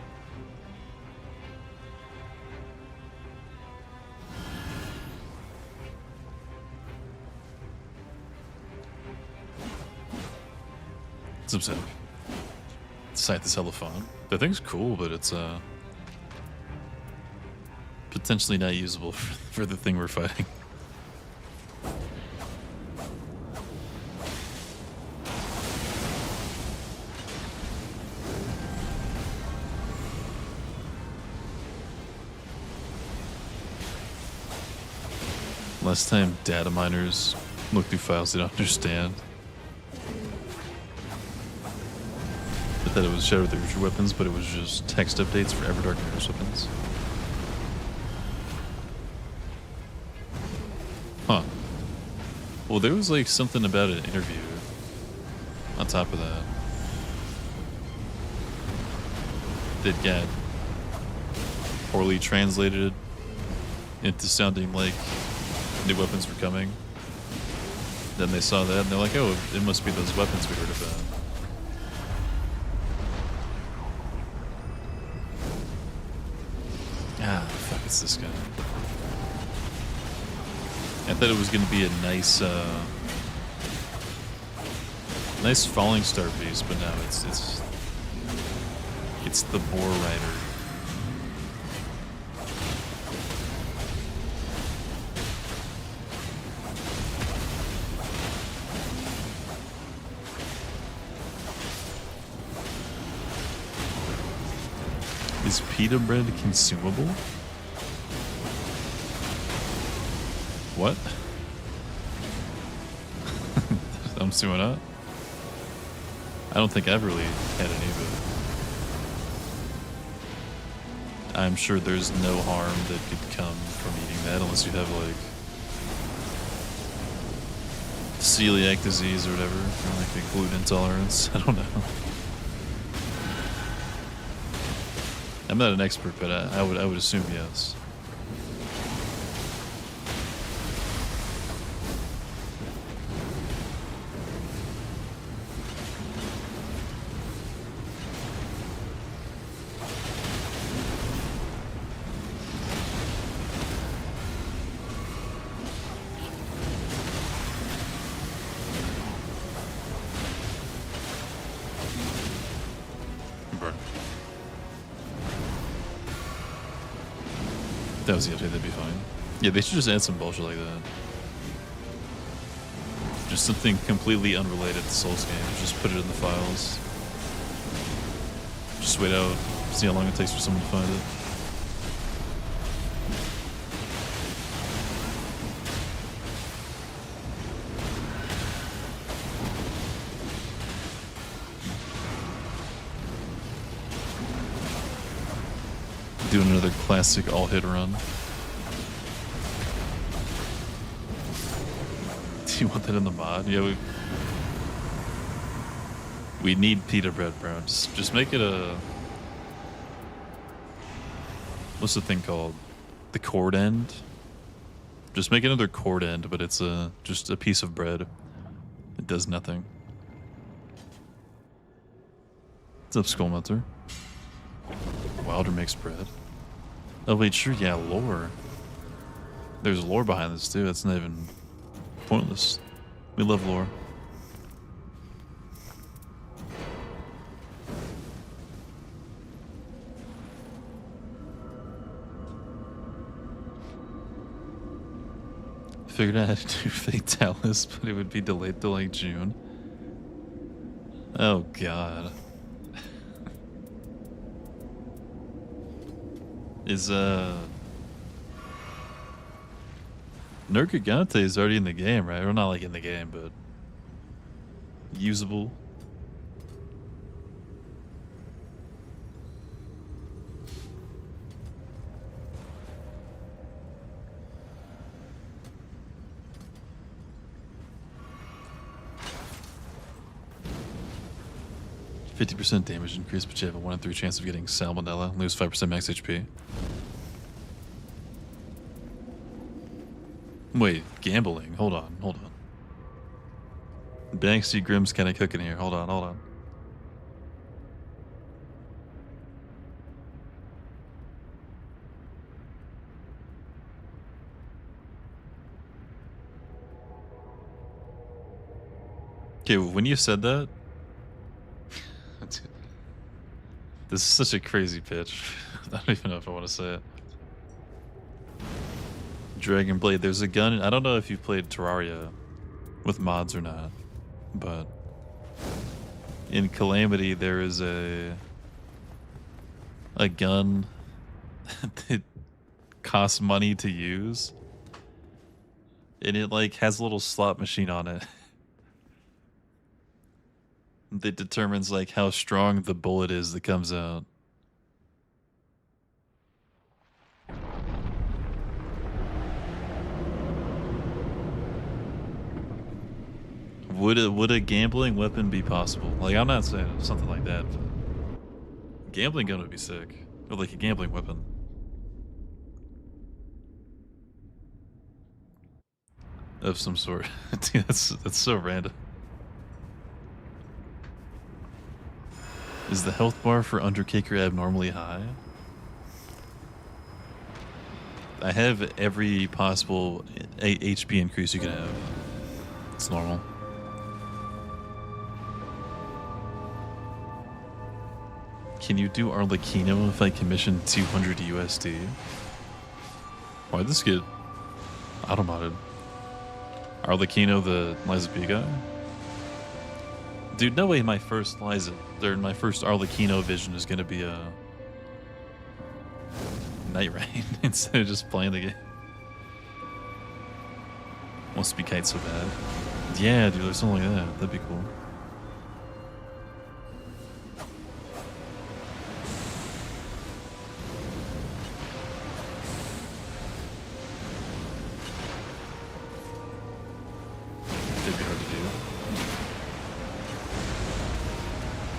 It's upsetting. Scythe is hella fun. The thing's cool, but it's potentially not usable for the thing we're fighting. Last time data miners look through files they don't understand. I thought it was Shadow of the Future weapons, but it was just text updates for Everdark and Nurse weapons. Huh. Well, there was like something about an interview on top of that that got poorly translated into sounding like new weapons were coming. Then they saw that and they're like, oh, it must be those weapons we heard about. Ah, fuck, it's this guy. I thought it was going to be a nice, nice falling star piece, but no, it's the Boar Rider. Is pita bread consumable? What? I'm assuming not. I don't think I've really had any, but I'm sure there's no harm that could come from eating that unless you have like celiac disease or whatever, or like a gluten intolerance. I don't know. I'm not an expert, but I would assume yes. That was the update, that'd be fine. Yeah, they should just add some bullshit like that. Just something completely unrelated to Souls games. Just put it in the files. Just wait out, see how long it takes for someone to find it. Doing another classic all-hit run. Do you want that in the mod? Yeah, we need pita bread, bro. Just make it a... What's the thing called? The cord end? Just make another cord end, but it's just a piece of bread. It does nothing. What's up, Skullmelter? Wilder makes bread. Oh wait, sure, yeah, lore. There's lore behind this too. It's not even pointless. We love lore. Figured out how to do Fatalis, but it would be delayed till like June. Oh god. Is Nergigante is already in the game, right? Or not like in the game, but usable. %50 damage increase, but you have a 1 in 3 chance of getting Salmonella. Lose 5% max HP. Wait, gambling. Hold on. Banksy Grimm's kind of cooking here. Hold on. Okay, when you said that, this is such a crazy pitch. I don't even know if I want to say it. Dragon Blade. There's a gun. I don't know if you've played Terraria with mods or not, but in Calamity there is a gun that costs money to use, and it like has a little slot machine on it that determines like how strong the bullet is that comes out. Would a gambling weapon be possible? Like, I'm not saying something like that, but gambling gun would be sick. Or like a gambling weapon. Of some sort. Dude, that's so random. Is the health bar for Undercaker abnormally high? I have every possible HP increase you can have. It's normal. Can you do Arlecchino if I commission 200 USD? Why'd this get auto-modded? Arlecchino, the Liza P guy? Dude, no way my first Arlecchino vision is gonna be a Night Rain instead of just playing the game. Wants to be Kite so bad. Yeah, dude, there's something like that. That'd be cool. That'd be hard to do.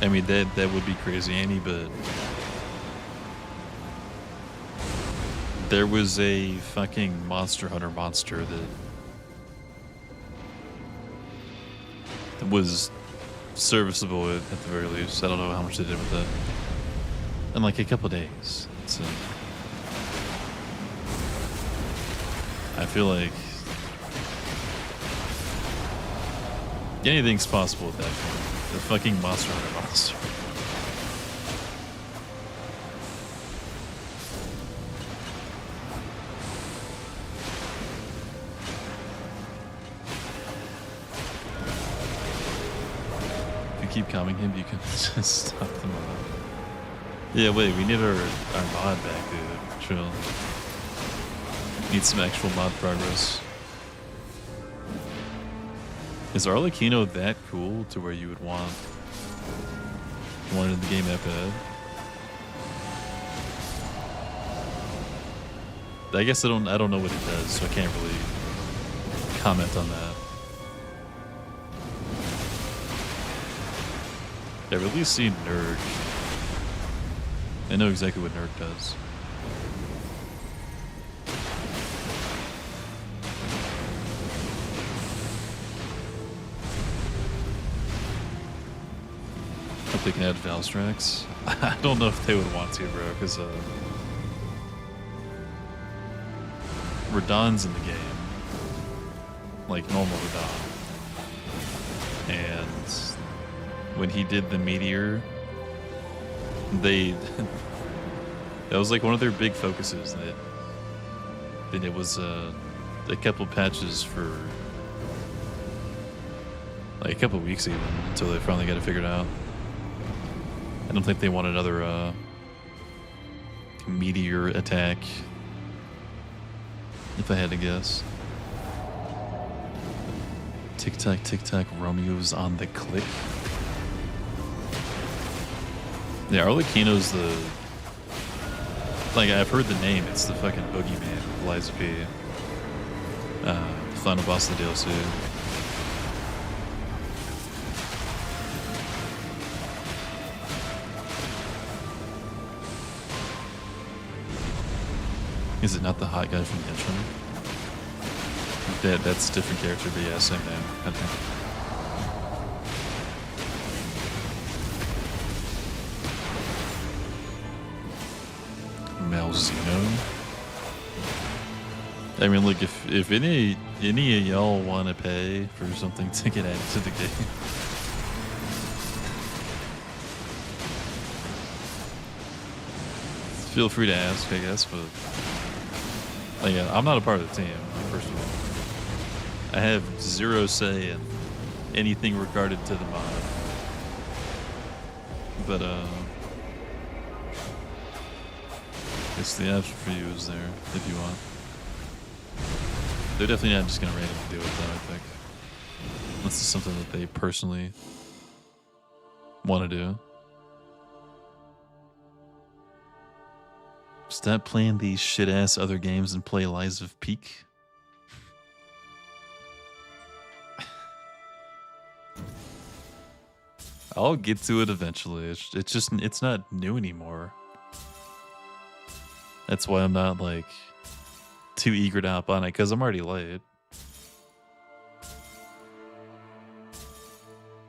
I mean, that would be crazy, Annie, but there was a fucking Monster Hunter monster that was serviceable at the very least. I don't know how much they did with that. In like a couple days. So I feel like anything's possible at that point. The fucking Monster Hunter monster. If you keep calming him, you can just stop the mod. Yeah, wait, we need our mod back, dude. Chill. Need some actual mod progress. Is Arlecchino that cool to where you would want it in the game that bad? I guess I don't know what it does, so I can't really comment on that. I've at least seen Nerd. I know exactly what Nerd does. Hope they can add Valstrax. I don't know if they would want to, bro, because Radahn's in the game. Like normal Radahn. And when he did the meteor, that was like one of their big focuses. That it was a couple patches for like a couple weeks even until they finally got it figured out. I don't think they want another meteor attack, if I had to guess. Tic tac, Romeo's on the click. Yeah, Arlecchino's the... Like, I've heard the name. It's the fucking boogeyman, Liza P. Final boss of the DLC. Is it not the hot guy from Genshin? That's a different character, but yeah, same name, I think. Malzeno. I mean, look, if any of y'all want to pay for something to get added to the game, feel free to ask, I guess, but like, I'm not a part of the team, like, first of all. I have zero say in anything regarded to the mod. But, it's the option for you is there, if you want. They're definitely not just gonna randomly do it, though, I think. Unless it's something that they personally want to do. Stop playing these shit-ass other games and play Lies of Peak. I'll get to it eventually. It's not new anymore. That's why I'm not like too eager to hop on it, because I'm already late.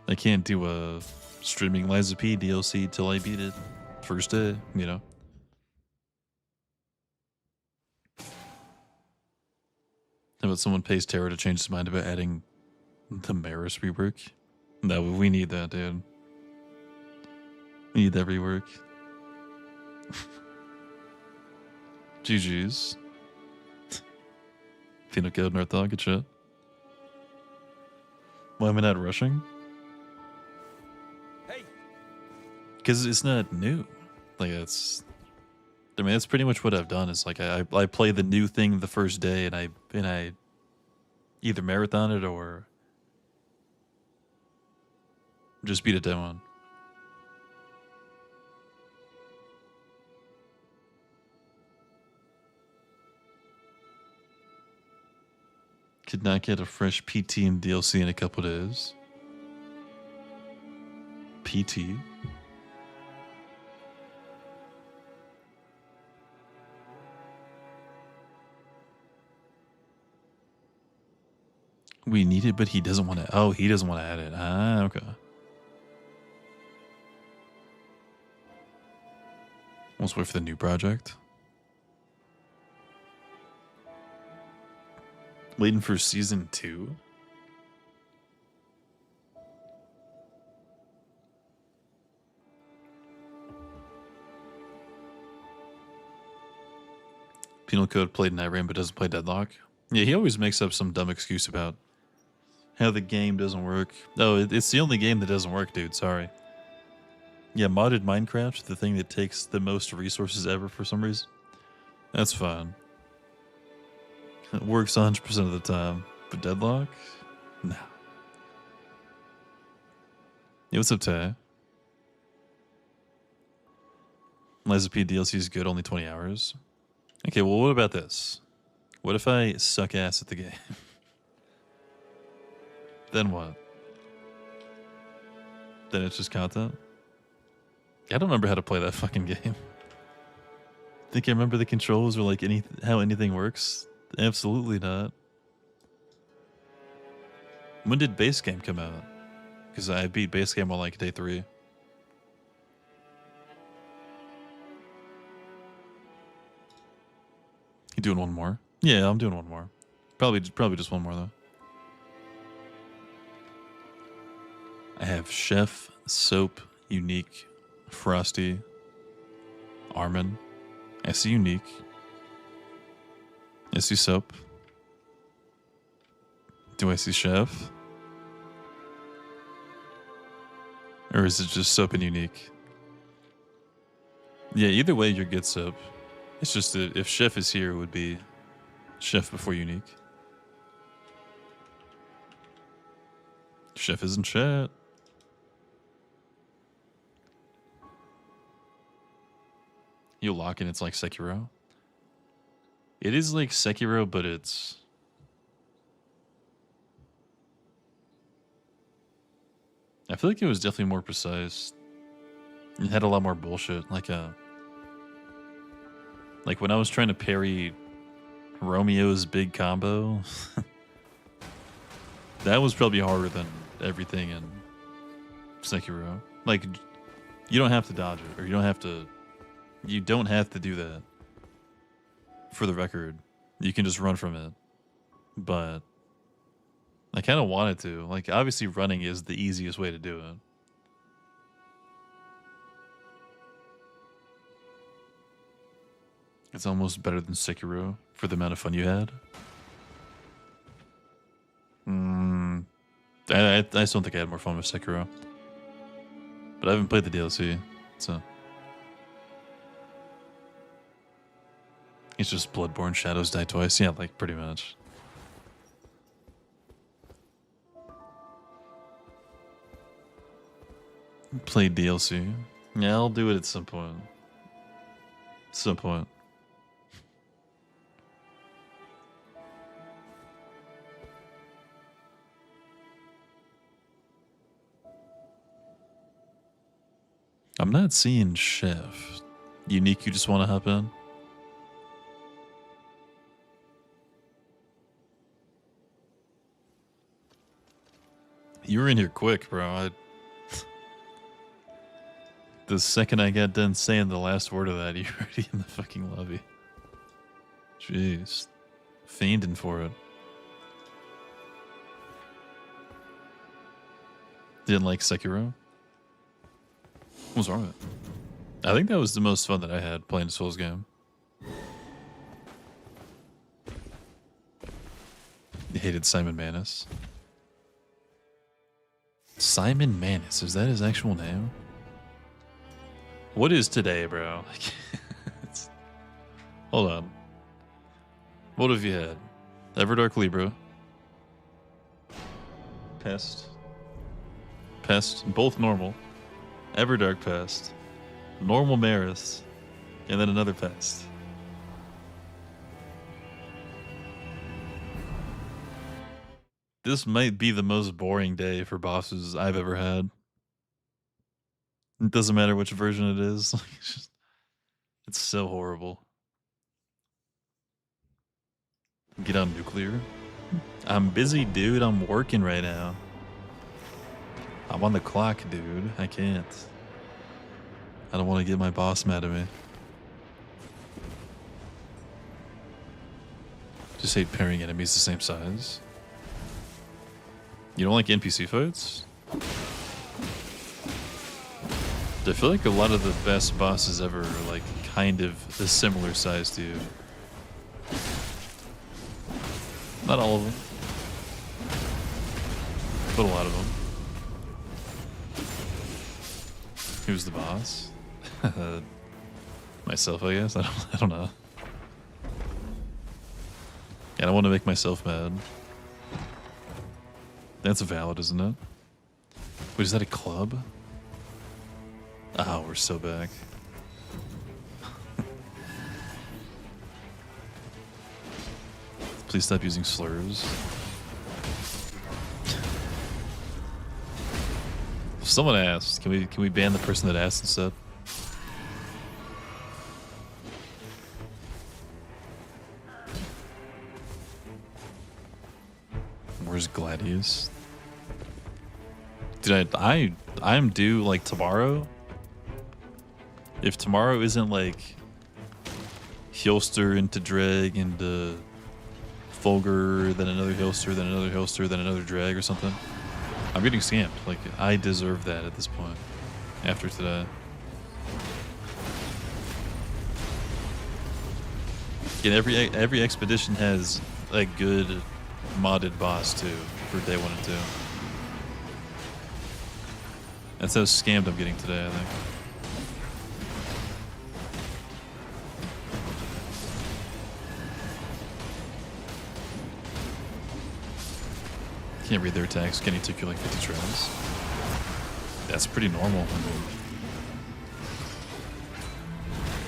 I can't do a streaming Lies of P DLC till I beat it first day, you know. How about someone pays Terra to change his mind about adding the Maris rework? No, we need that, dude. We need that rework. GG's. Peanut Code Northog, good shit. Why am I not rushing? Hey. Because it's not new. Like, that's... I mean, that's pretty much what I've done. Is like I play the new thing the first day, and I either marathon it or just beat it day one. Could not get a fresh PT and DLC in a couple days. PT. We need it, but he doesn't want to. Oh, he doesn't want to add it. Ah, okay. Let's wait for the new project. Waiting for season 2. Penal Code played Night Rain but doesn't play Deadlock. Yeah, he always makes up some dumb excuse about how the game doesn't work. Oh, it's the only game that doesn't work, dude. Sorry. Yeah, modded Minecraft, the thing that takes the most resources ever for some reason. That's fine. It works 100% of the time. But Deadlock? No. Yeah, what's up, Tay? Lies of P DLC is good, only 20 hours. Okay, well, what about this? What if I suck ass at the game? Then what? Then it's just content? I don't remember how to play that fucking game. Think I remember the controls or like how anything works? Absolutely not. When did base game come out? Because I beat base game on like day 3. You doing one more? Yeah, I'm doing one more. Probably just one more though. I have Chef, Soap, Unique, Frosty, Armin. I see Unique. I see Soap. Do I see Chef? Or is it just Soap and Unique? Yeah, either way, you're good, Soap. It's just that if Chef is here, it would be Chef before Unique. Chef is in chat. You lock in, it's like Sekiro. It is like Sekiro, but it's... I feel like it was definitely more precise. It had a lot more bullshit. Like when I was trying to parry Romeo's big combo, that was probably harder than everything in Sekiro. Like, you don't have to dodge it, or you don't have to do that. For the record, you can just run from it. But I kind of wanted to. Like, obviously running is the easiest way to do it. It's almost better than Sekiro for the amount of fun you had. I still don't think I had more fun with Sekiro. But I haven't played the DLC, so... It's just Bloodborne Shadows Die Twice. Yeah, like, pretty much. Play DLC. Yeah, I'll do it at some point. Some point. I'm not seeing Chef. Unique, you just want to hop in? You were in here quick, bro. The second I got done saying the last word of that, you're already in the fucking lobby. Jeez. Fiending for it. Didn't like Sekiro? What's wrong with it? I think that was the most fun that I had playing a Souls game. You hated Simon Manus. Simon Manus, is that his actual name? What is today, bro? Hold on. What have you had? Everdark Libra. Pest. Pest, both normal. Everdark Pest. Normal Maris. And then another Pest. This might be the most boring day for bosses I've ever had. It doesn't matter which version it is. It's so horrible. Get on nuclear. I'm busy, dude. I'm working right now. I'm on the clock, dude. I can't. I don't want to get my boss mad at me. Just hate pairing enemies the same size. You don't like NPC fights? I feel like a lot of the best bosses ever are like kind of a similar size to you. Not all of them, but a lot of them. Who's the boss? Myself, I guess. I don't know. I don't want to make myself mad. That's valid, isn't it? Wait, is that a club? Oh, we're so back. Please stop using slurs. Someone asked, can we ban the person that asked instead? Where's Gladius? Dude, I'm due like tomorrow. If tomorrow isn't like Hjolster into Dreg into Fulgur, then another Hilster, then another Hilster, then another Drag or something. I'm getting scammed. Like, I deserve that at this point. After today. And every expedition has a good modded boss too for day 1 and 2. That's how scammed I'm getting today, I think. Can't read their attacks. Kenny took you like 50 tries. That's pretty normal.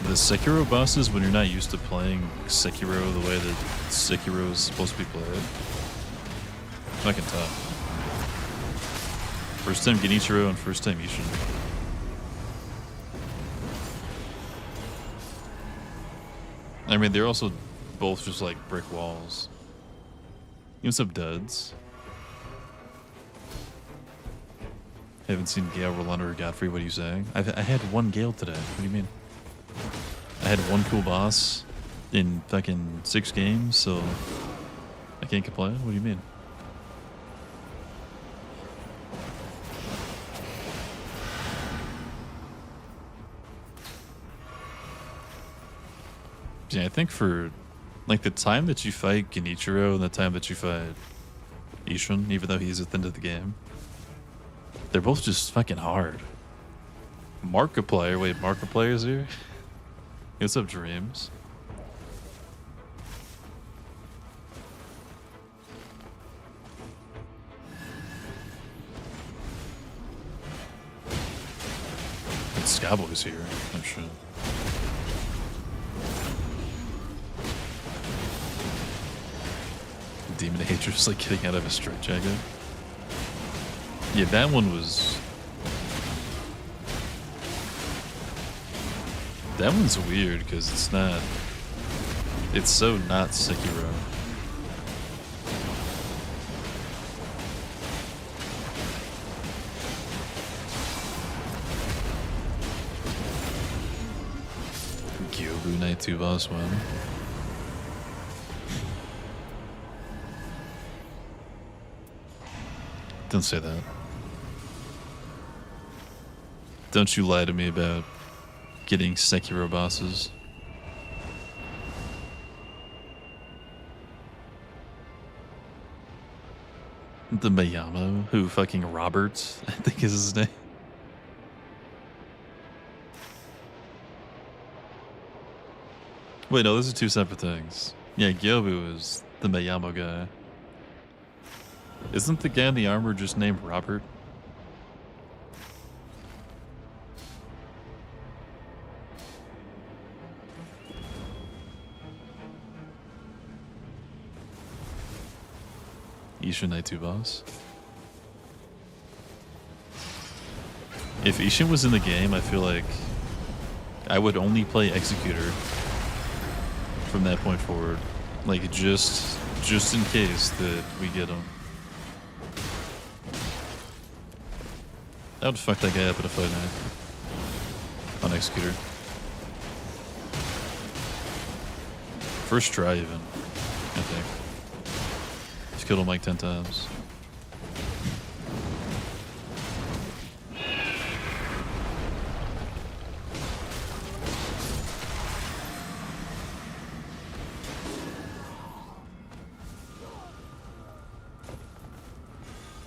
The Sekiro bosses, when you're not used to playing Sekiro the way that Sekiro is supposed to be played, fucking tough. First time Genichiro and first time Ishin. I mean, they're also both just like brick walls. What's up, duds? Haven't seen Gale, Rolanda, or Godfrey. What are you saying? I had one Gale today. What do you mean? I had one cool boss in fucking 6 games, so I can't complain. What do you mean? Yeah, I think for like the time that you fight Genichiro and the time that you fight Ishin, even though he's at the end of the game, they're both just fucking hard. Markiplier, wait, Markiplier's here? What's up, Dreams? And Skyboy's here, I'm sure. Demon Hatred's like getting out of a straitjacket. Yeah, that one was... That one's weird because it's not... It's so not Sekiro. Gyobu Night 2 boss one. Don't say that. Don't you lie to me about getting Sekiro bosses. The Mayamo, who fucking Roberts, I think is his name. Wait, no, those are 2 separate things. Yeah, Gyobu is the Mayamo guy. Isn't the guy in the armor just named Robert? Ishin Night 2 boss. If Ishin was in the game, I feel like I would only play Executor from that point forward. Like, just in case that we get him. I would fuck that guy up in a fight night. On Executor. First try, even. I think. Just killed him like 10 times.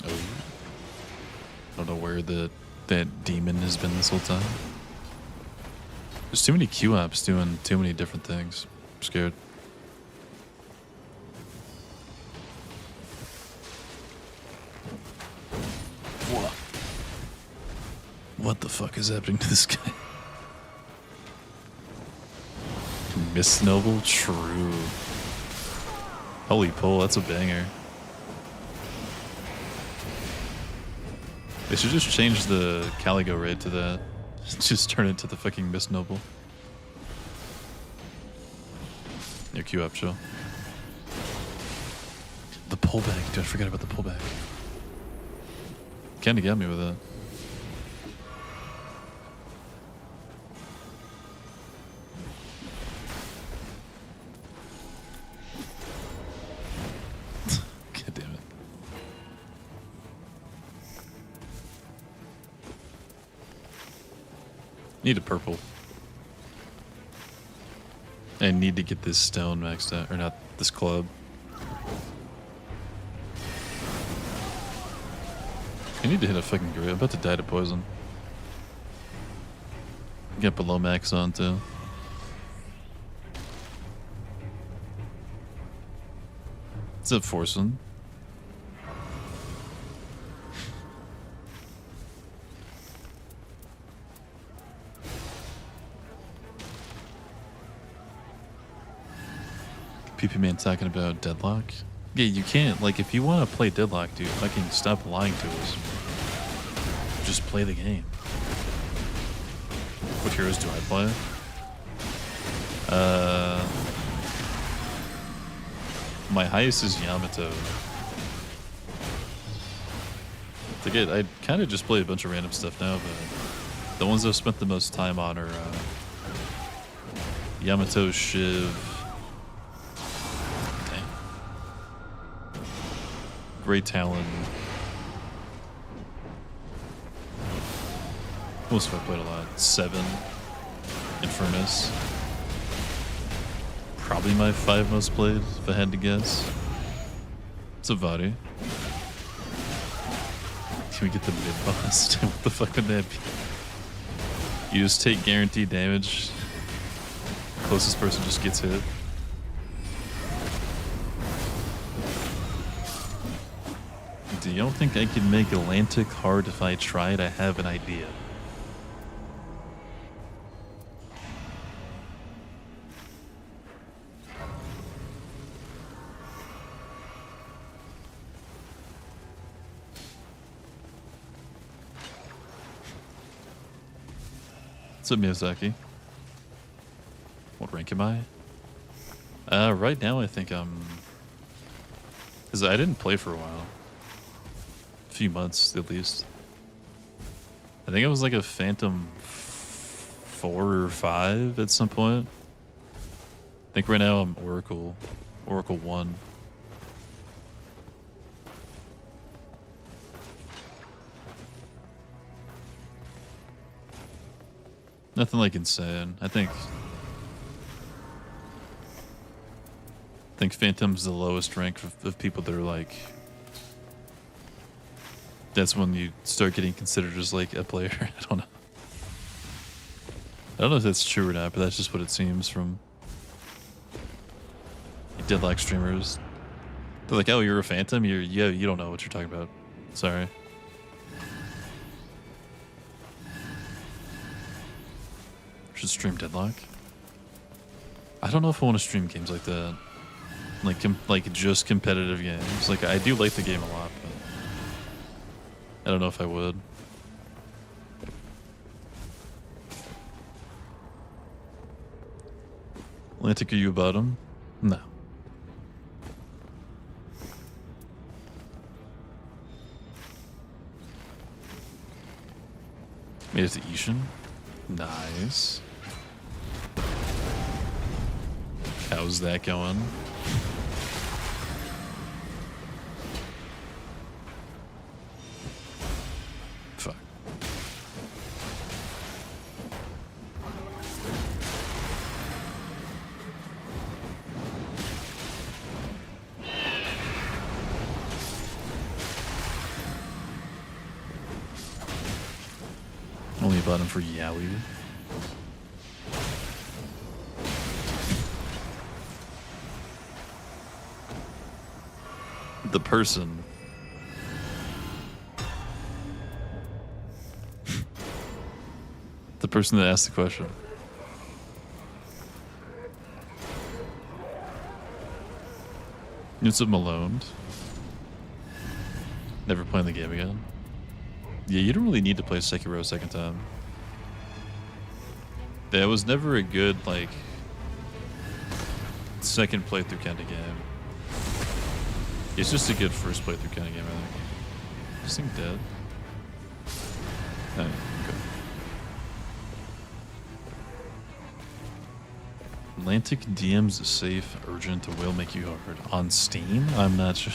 Oh. I don't know where that demon has been this whole time. There's too many Q-ops doing too many different things. I'm scared. What the fuck is happening to this guy? Miss Noble? True. Holy pull, that's a banger. They should just change the Caligo raid to that. Just turn it to the fucking Miss Noble. Your Q up, chill. The pullback, dude, I forgot about the pullback. Kinda got me with that. Need a purple. I need to get this stone maxed out, or not this club. I need to hit a fucking grid. I'm about to die to poison. Get below max on too. What's up, Forsen? PP Man talking about deadlock. Yeah, you can't. Like, if you want to play deadlock, dude, fucking stop lying to us. Just play the game. What heroes do I play? My highest is Yamato. I kind of just play a bunch of random stuff now, but the ones I've spent the most time on are Yamato, Shiv, Great Talon. Most of I played a lot. 7, Infernus. Probably my 5 most played, if I had to guess. Savati. Can we get the mid boss? What the fuck would that be? You just take guaranteed damage. Closest person just gets hit. Do you don't think I can make Atlantic hard if I tried? I have an idea. What's up, Miyazaki? What rank am I? Right now I think I'm... Because I didn't play for a while. A few months, at least. I think I was like a Phantom 4 or 5 at some point. I think right now I'm Oracle 1. Nothing like insane. I think Phantom's the lowest rank of people that are like... That's when you start getting considered as like a player. I don't know if that's true or not, but that's just what it seems from deadlock streamers. They're like, "Oh, you're a Phantom? You don't know what you're talking about." Sorry. Should stream deadlock. I don't know if I want to stream games like that, like just competitive games. Like, I do like the game a lot, but I don't know if I would. Atlantic, are you about him? No. Made it to Ishin. Nice. How's that going? Fuck. Only a button for Yowie. The person. The person that asked the question. It's a Malone. Never playing the game again. Yeah, you don't really need to play Sekiro a second time. That was never a good, like, second playthrough kind of game. It's just a good first playthrough kind of game, I think. Is this thing dead? Oh, okay. Atlantic DMs safe, urgent, will make you hard. On Steam? I'm not sure.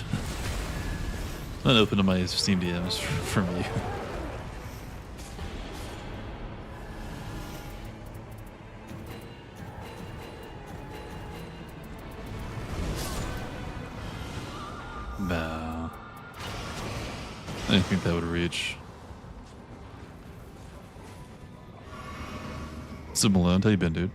I'm not open to my Steam DMs from you. Nah. I didn't think that would reach. So Malone, how you been, dude?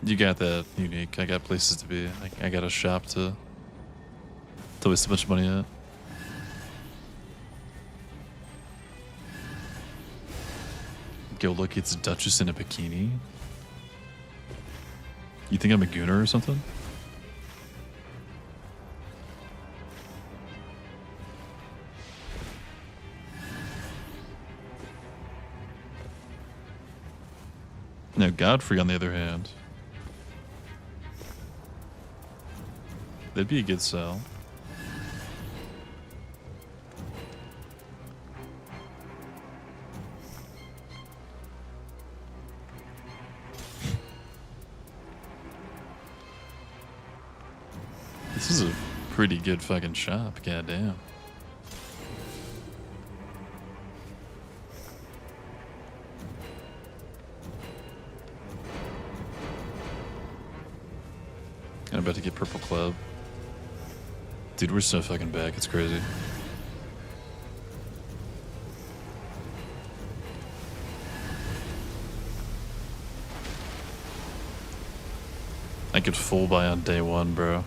You got that unique. I got places to be. I got a shop to waste a bunch of money at. Go look, it's Duchess in a bikini. You think I'm a gooner or something? No, Godfrey on the other hand. That'd be a good sell. This is a pretty good fucking shop, goddamn. I'm about to get Purple Club. Dude, we're so fucking back, it's crazy. I could full buy on day one, bro.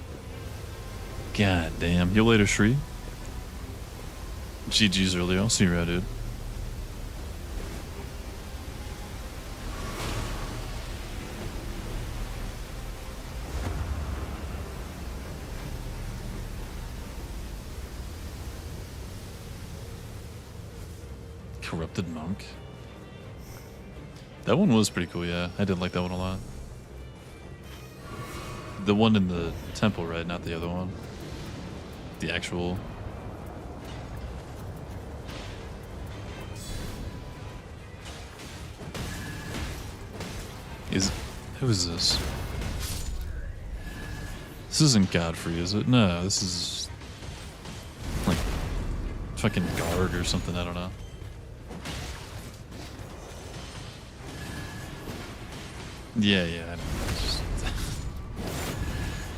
God damn. You later, Shri. GG's earlier. I'll see you around, dude. Corrupted Monk. That one was pretty cool, yeah. I did like that one a lot. The one in the temple, right? Not the other one. The actual... Who is this? This isn't Godfrey, is it? No, this is... like... fucking Garg or something, I don't know. Yeah, I know. Just...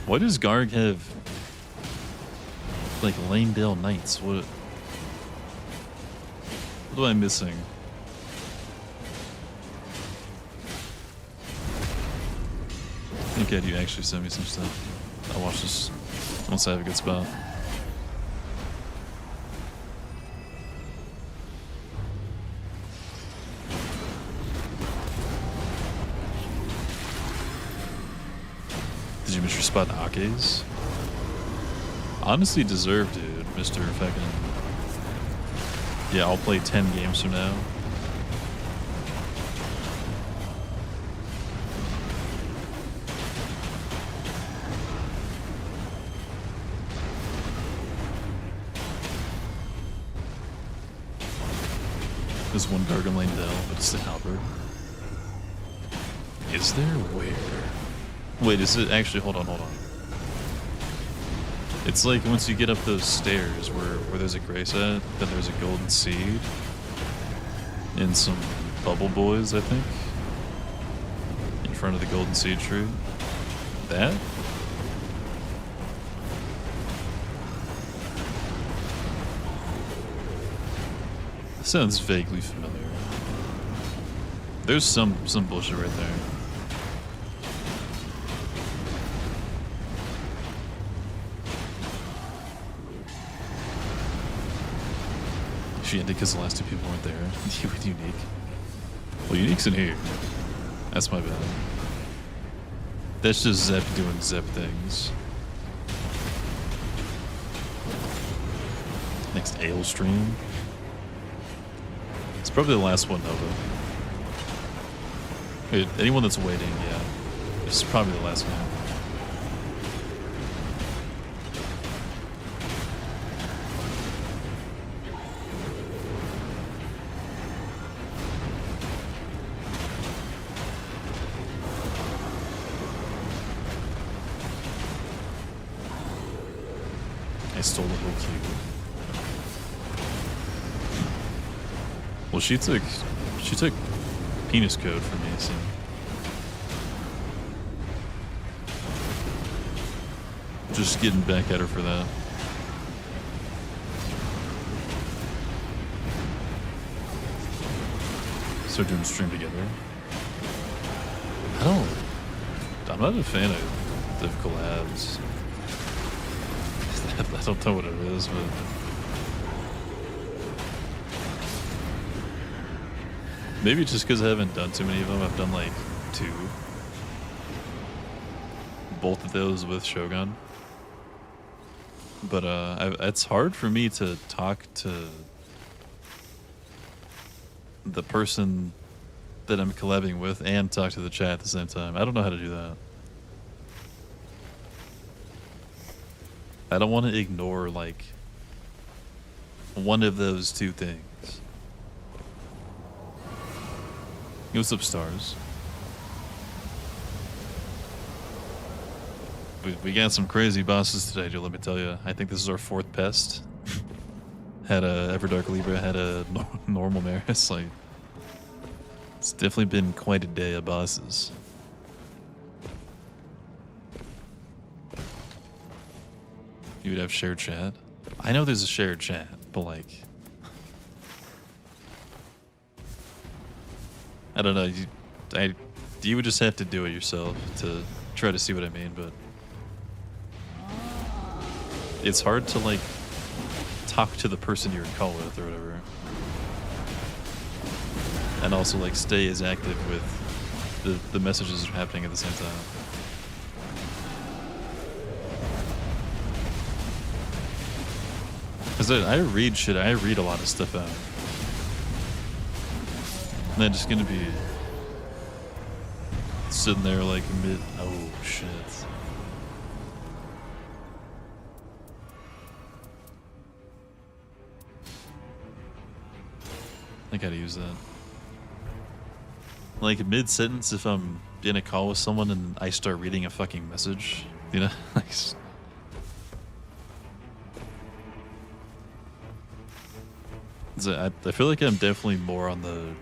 Why does Garg have... like Lanedale Knights? What am I missing? Okay, you actually send me some stuff. I'll watch this once I have a good spot. Did you miss your spot in Ake's? Honestly deserved, dude, Mr. Fucking... Yeah, I'll play 10 games from now. There's one Garg in Lanedale, but it's the Halberd. Is there? Where? Wait, is it actually... Hold on. It's like once you get up those stairs where there's a grace at, then there's a golden seed. And some bubble boys, I think. In front of the golden seed tree. That? Sounds vaguely familiar. There's some bullshit right there. She ended because the last two people weren't there. You with Unique. Well, Unique's in here. That's my bad. That's just Zep doing Zep things. Next Ale stream. It's probably the last one, Nova. Wait, anyone that's waiting, yeah. This is probably the last one. I stole the whole cube. Well, she took She took penis code from me, so. Just getting back at her for that. Start doing a stream together. I'm not a fan of collabs. I don't know what it is, but maybe just because I haven't done too many of them. I've done like 2. Both of those with Shogun. But it's hard for me to talk to the person that I'm collabing with and talk to the chat at the same time. I don't know how to do that. I don't want to ignore like one of those 2 things. What's up, stars? We got some crazy bosses today, Joe, let me tell you. I think this is our 4th pest. Had a Everdark Libra, had a normal Maris. Like, it's definitely been quite a day of bosses. You would have shared chat? I know there's a shared chat, but like, I don't know. You would just have to do it yourself to try to see what I mean, but it's hard to like talk to the person you're in call with or whatever, and also like stay as active with the messages that are happening at the same time. Because I read shit, I read a lot of stuff out. And I'm just gonna be sitting there like oh shit. I gotta use that. Like mid-sentence, if I'm in a call with someone and I start reading a fucking message, you know? Like, I feel like I'm definitely more on the,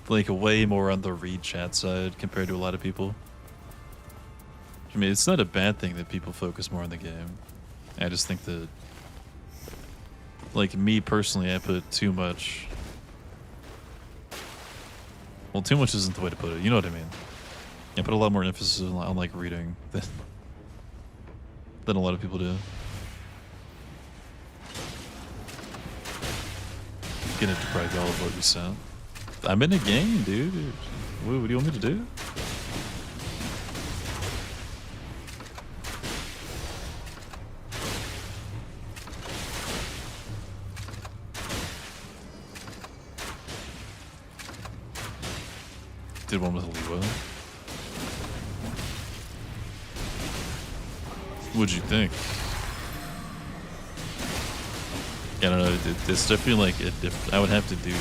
like way more on the read chat side compared to a lot of people. I mean, it's not a bad thing that people focus more on the game. I just think that, like me personally, I put too much. Well, too much isn't the way to put it. You know what I mean? I put a lot more emphasis on like reading than a lot of people do. Gonna deprive y'all of what you sent. I'm in a game, dude. What do you want me to do? Did one with Lewa. What'd you think? I don't know. It's definitely like I would have to do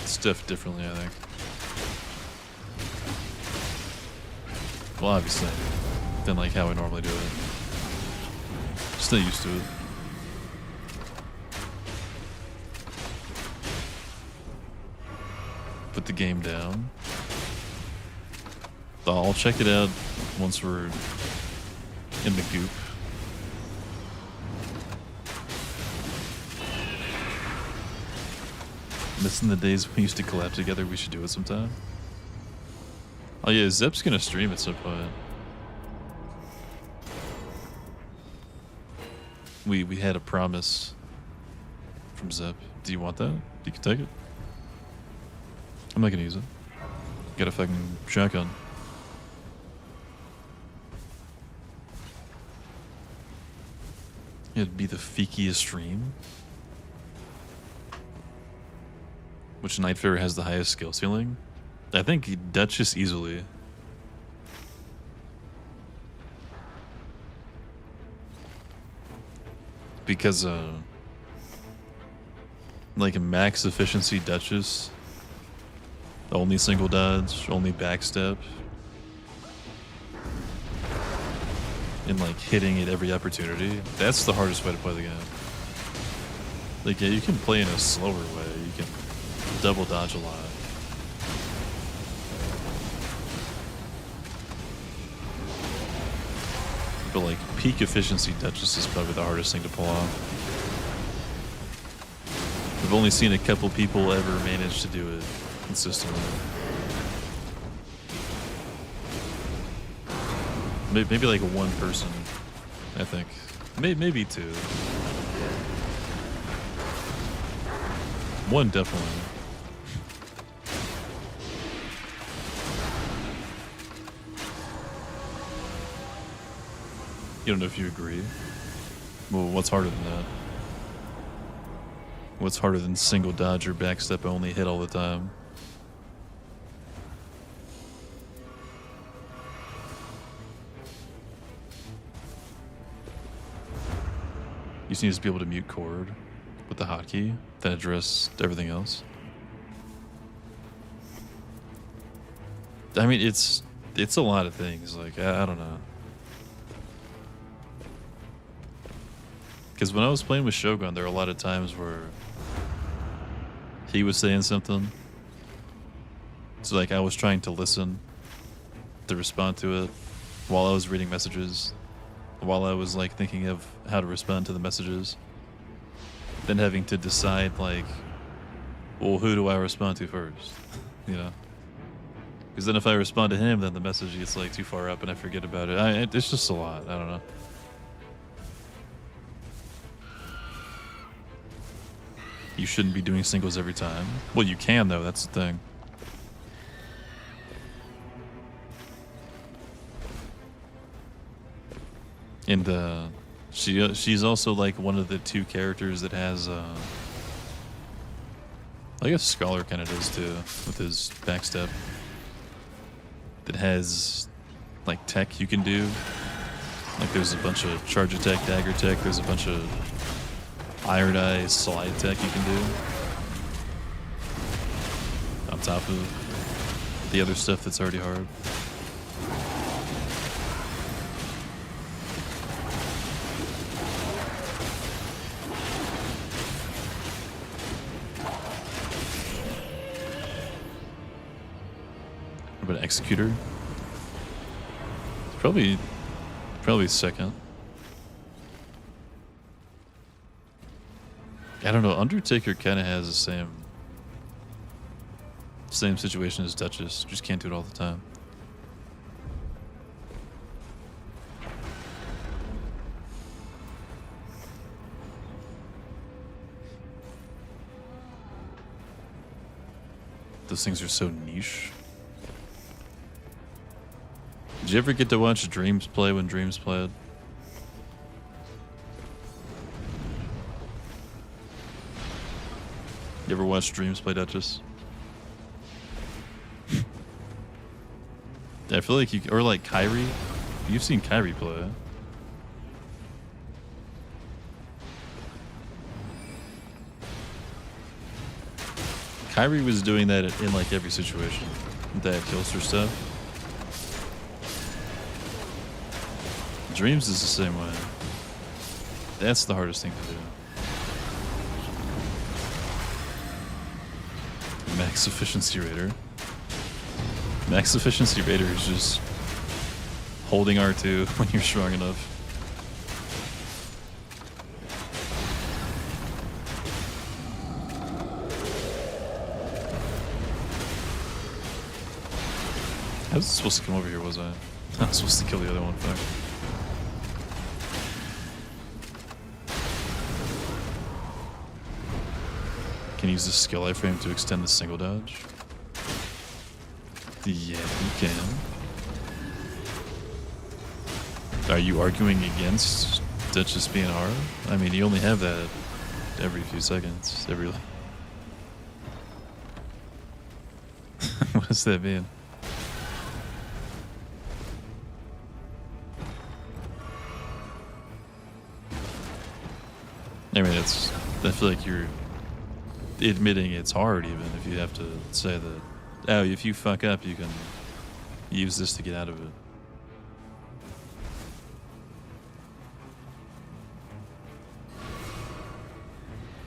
stuff differently, I think. Well, obviously, than like how I normally do it. Just not used to it. Put the game down. I'll check it out once we're in the goop. Missing the days we used to collab together. We should do it sometime. Oh yeah, Zep's gonna stream at some point. We had a promise from Zep. Do you want that? You can take it. I'm not gonna use it. Got a fucking shotgun. It'd be the feekiest stream. Which Night Fair has the highest skill ceiling? I think Duchess easily. Because, like a max efficiency Duchess, only single dodge, only backstep, and like hitting at every opportunity. That's the hardest way to play the game. Like, yeah, you can play in a slower way. You can double dodge a lot. But like peak efficiency Duchess is probably the hardest thing to pull off. I've only seen a couple people ever manage to do it consistently. Maybe like one person, I think. Maybe two. One definitely. You don't know if you agree. Well, what's harder than that? What's harder than single dodge or backstep only hit all the time? You just need to be able to mute chord with the hotkey, then address everything else. I mean, it's a lot of things. Like I don't know. Because when I was playing with Shogun, there were a lot of times where he was saying something. So like I was trying to listen to respond to it while I was reading messages, while I was like thinking of how to respond to the messages. Then having to decide like, well, who do I respond to first? You know? Because then if I respond to him, then the message gets like too far up and I forget about it. It's just a lot. I don't know. You shouldn't be doing singles every time. Well, you can though. That's the thing. And she's also like one of the two characters that has. I guess Scholar kind of does too with his backstep. That has like tech you can do. Like there's a bunch of charge attack, dagger tech. There's a bunch of Iron Eye slide tech you can do on top of the other stuff that's already hard. What about Executor? It's probably second. I don't know. Undertaker kind of has the same situation as Duchess. Just can't do it all the time. Those things are so niche. Did you ever get to watch Dreams play when Dreams played? You ever watch Dreams play Duchess? I feel like you, or like Kyrie. You've seen Kyrie play. Kyrie was doing that in like every situation. That Killster stuff. Dreams is the same way. That's the hardest thing to do. Max Efficiency Raider. Max Efficiency Raider is just holding R2 when you're strong enough. I was supposed to come over here, was I? I was supposed to kill the other one. Fuck. Can you use the skill iframe to extend the single dodge? Yeah, you can. Are you arguing against Duchess being hard? I mean, you only have that every few seconds. What does that mean? I mean, I feel like you're admitting it's hard, even if you have to say that, oh, if you fuck up, you can use this to get out of it.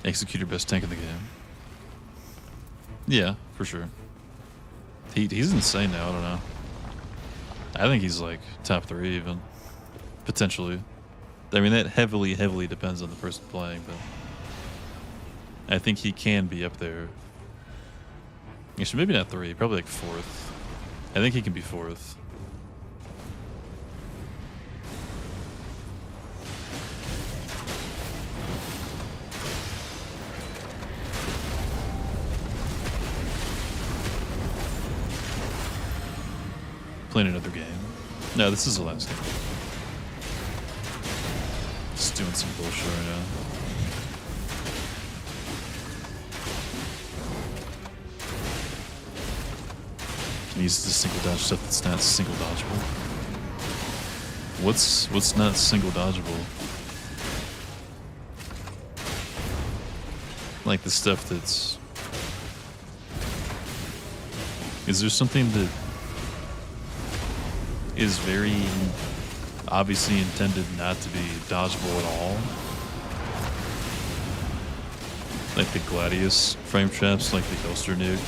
Executor best tank in the game. Yeah, for sure. He's insane now. I don't know. I think he's like top 3 even, potentially. I mean, that heavily depends on the person playing, but I think he can be up there. Actually, maybe not 3, probably like 4th. I think he can be 4th. Playing another game. No, this is the last game. Just doing some bullshit right now. Can use the single dodge stuff that's not single dodgeable. What's not single dodgeable? Like the stuff that's... Is there something that is very obviously intended not to be dodgeable at all? Like the Gladius frame traps, like the Ghoster nuke.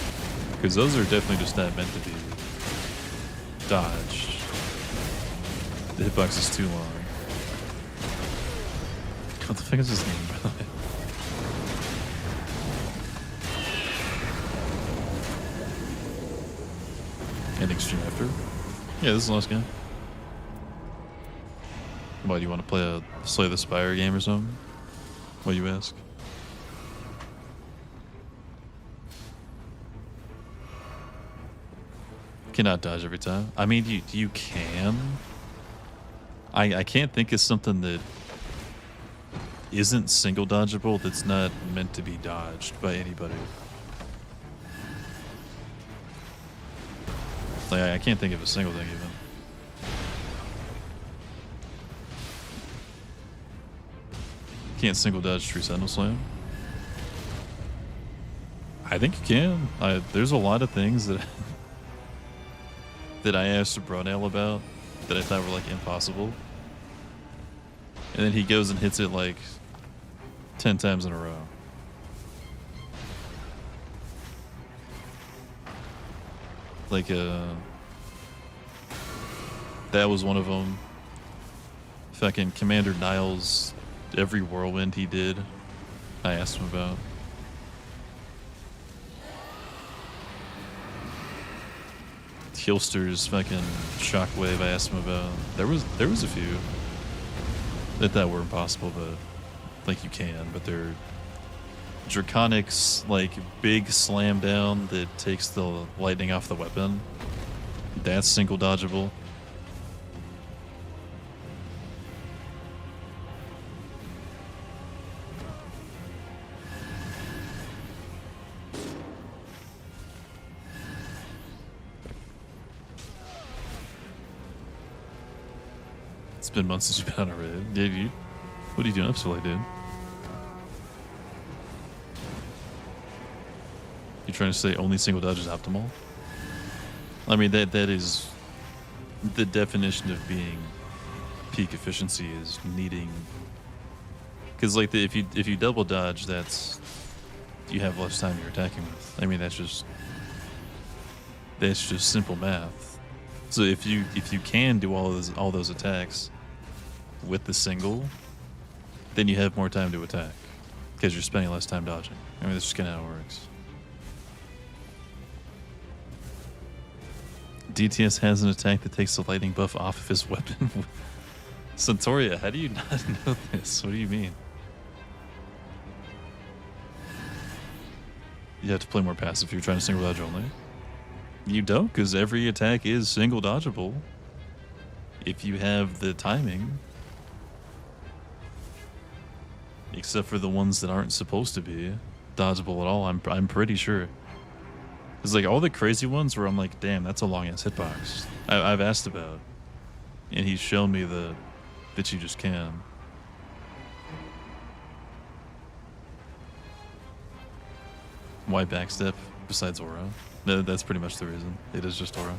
Because those are definitely just not meant to be dodged. The hitbox is too long. What the fuck is his name, by the way? Ending stream after? Yeah, this is the last game. Why, do you want to play a Slay the Spire game or something? What do you ask? Cannot dodge every time. I mean, you can. I can't think of something that isn't single dodgeable that's not meant to be dodged by anybody. Like, I can't think of a single thing even. Can't single dodge Tree Sentinel Slam? I think you can. There's a lot of things that that I asked Brunel about that I thought were like impossible. And then he goes and hits it like 10 times in a row. Like, that was one of them. Fucking Commander Niles, every whirlwind he did, I asked him about. Hilster's fucking shockwave, I asked him about. There was a few that were impossible, but like you can, but they're Draconic's like big slam down that takes the lightning off the weapon. That's single dodgeable. It's been months since you've been on a raid. Dude, what are you doing up so late, dude? You trying to say only single dodge is optimal? I mean, that is the definition of being peak efficiency, is needing, because like if you double dodge, that's, you have less time you're attacking with. I mean, that's just simple math. So if you can do all those attacks with the single, then you have more time to attack because you're spending less time dodging. I mean, that's just kind of how it works. DTS has an attack that takes the lightning buff off of his weapon. Centauria, how do you not know this? What do you mean? You have to play more passive if you're trying to single dodge only. You don't, because every attack is single dodgeable if you have the timing. Except for the ones that aren't supposed to be dodgeable at all, I'm pretty sure. It's like all the crazy ones where I'm like, damn, that's a long ass hitbox. I've asked about, and he's shown me that you just can. Why backstep besides aura? That's pretty much the reason. It is just aura.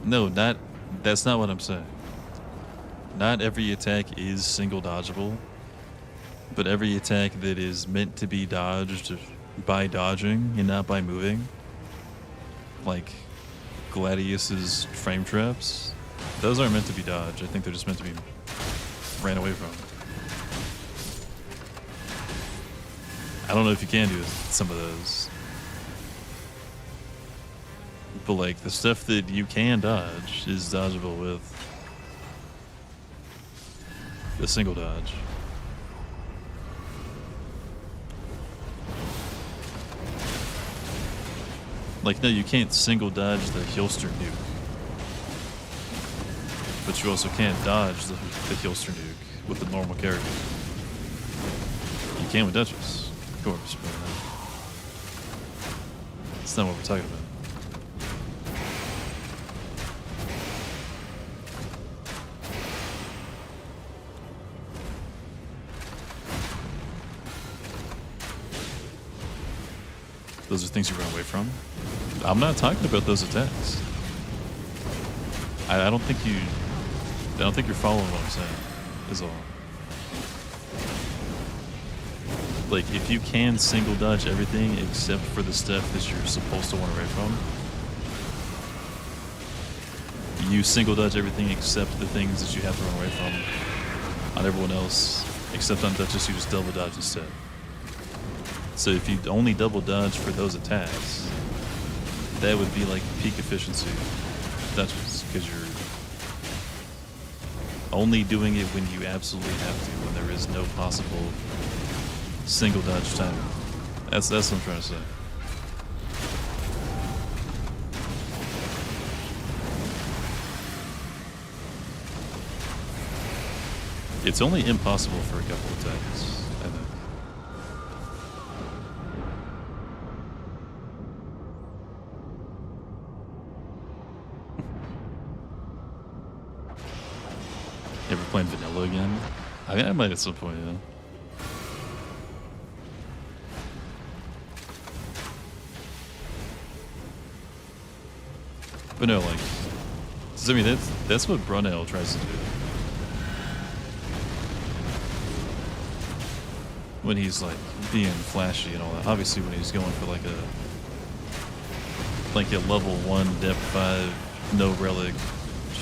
No, that's not what I'm saying. not every attack is single dodgeable, but every attack that is meant to be dodged by dodging and not by moving, like Gladius's frame traps, those aren't meant to be dodged. I think they're just meant to be ran away from. I don't know if you can do some of those. But like the stuff that you can dodge is dodgeable with a single dodge. Like, no, you can't single dodge the Heelster nuke. But you also can't dodge the Heelster nuke with the normal character. You can with Duchess, of course, but that's not what we're talking about. Those are things you run away from. I'm not talking about those attacks. I don't think you're following what I'm saying, is all. Like, if you can single dodge everything except for the stuff that you're supposed to run away from, you single dodge everything except the things that you have to run away from. On everyone else, except on Duchess, you just double dodge instead. So if you only double dodge for those attacks, that would be like peak efficiency Duchess, because you're only doing it when you absolutely have to, when there is no possible single dodge timing. That's what I'm trying to say. It's only impossible for a couple attacks, I think. Ever playing vanilla again? I mean, I might at some point, yeah. But no, like, I mean, that's what Brunel tries to do. When he's like being flashy and all that. Obviously, when he's going for like a level 1 depth 5 no relic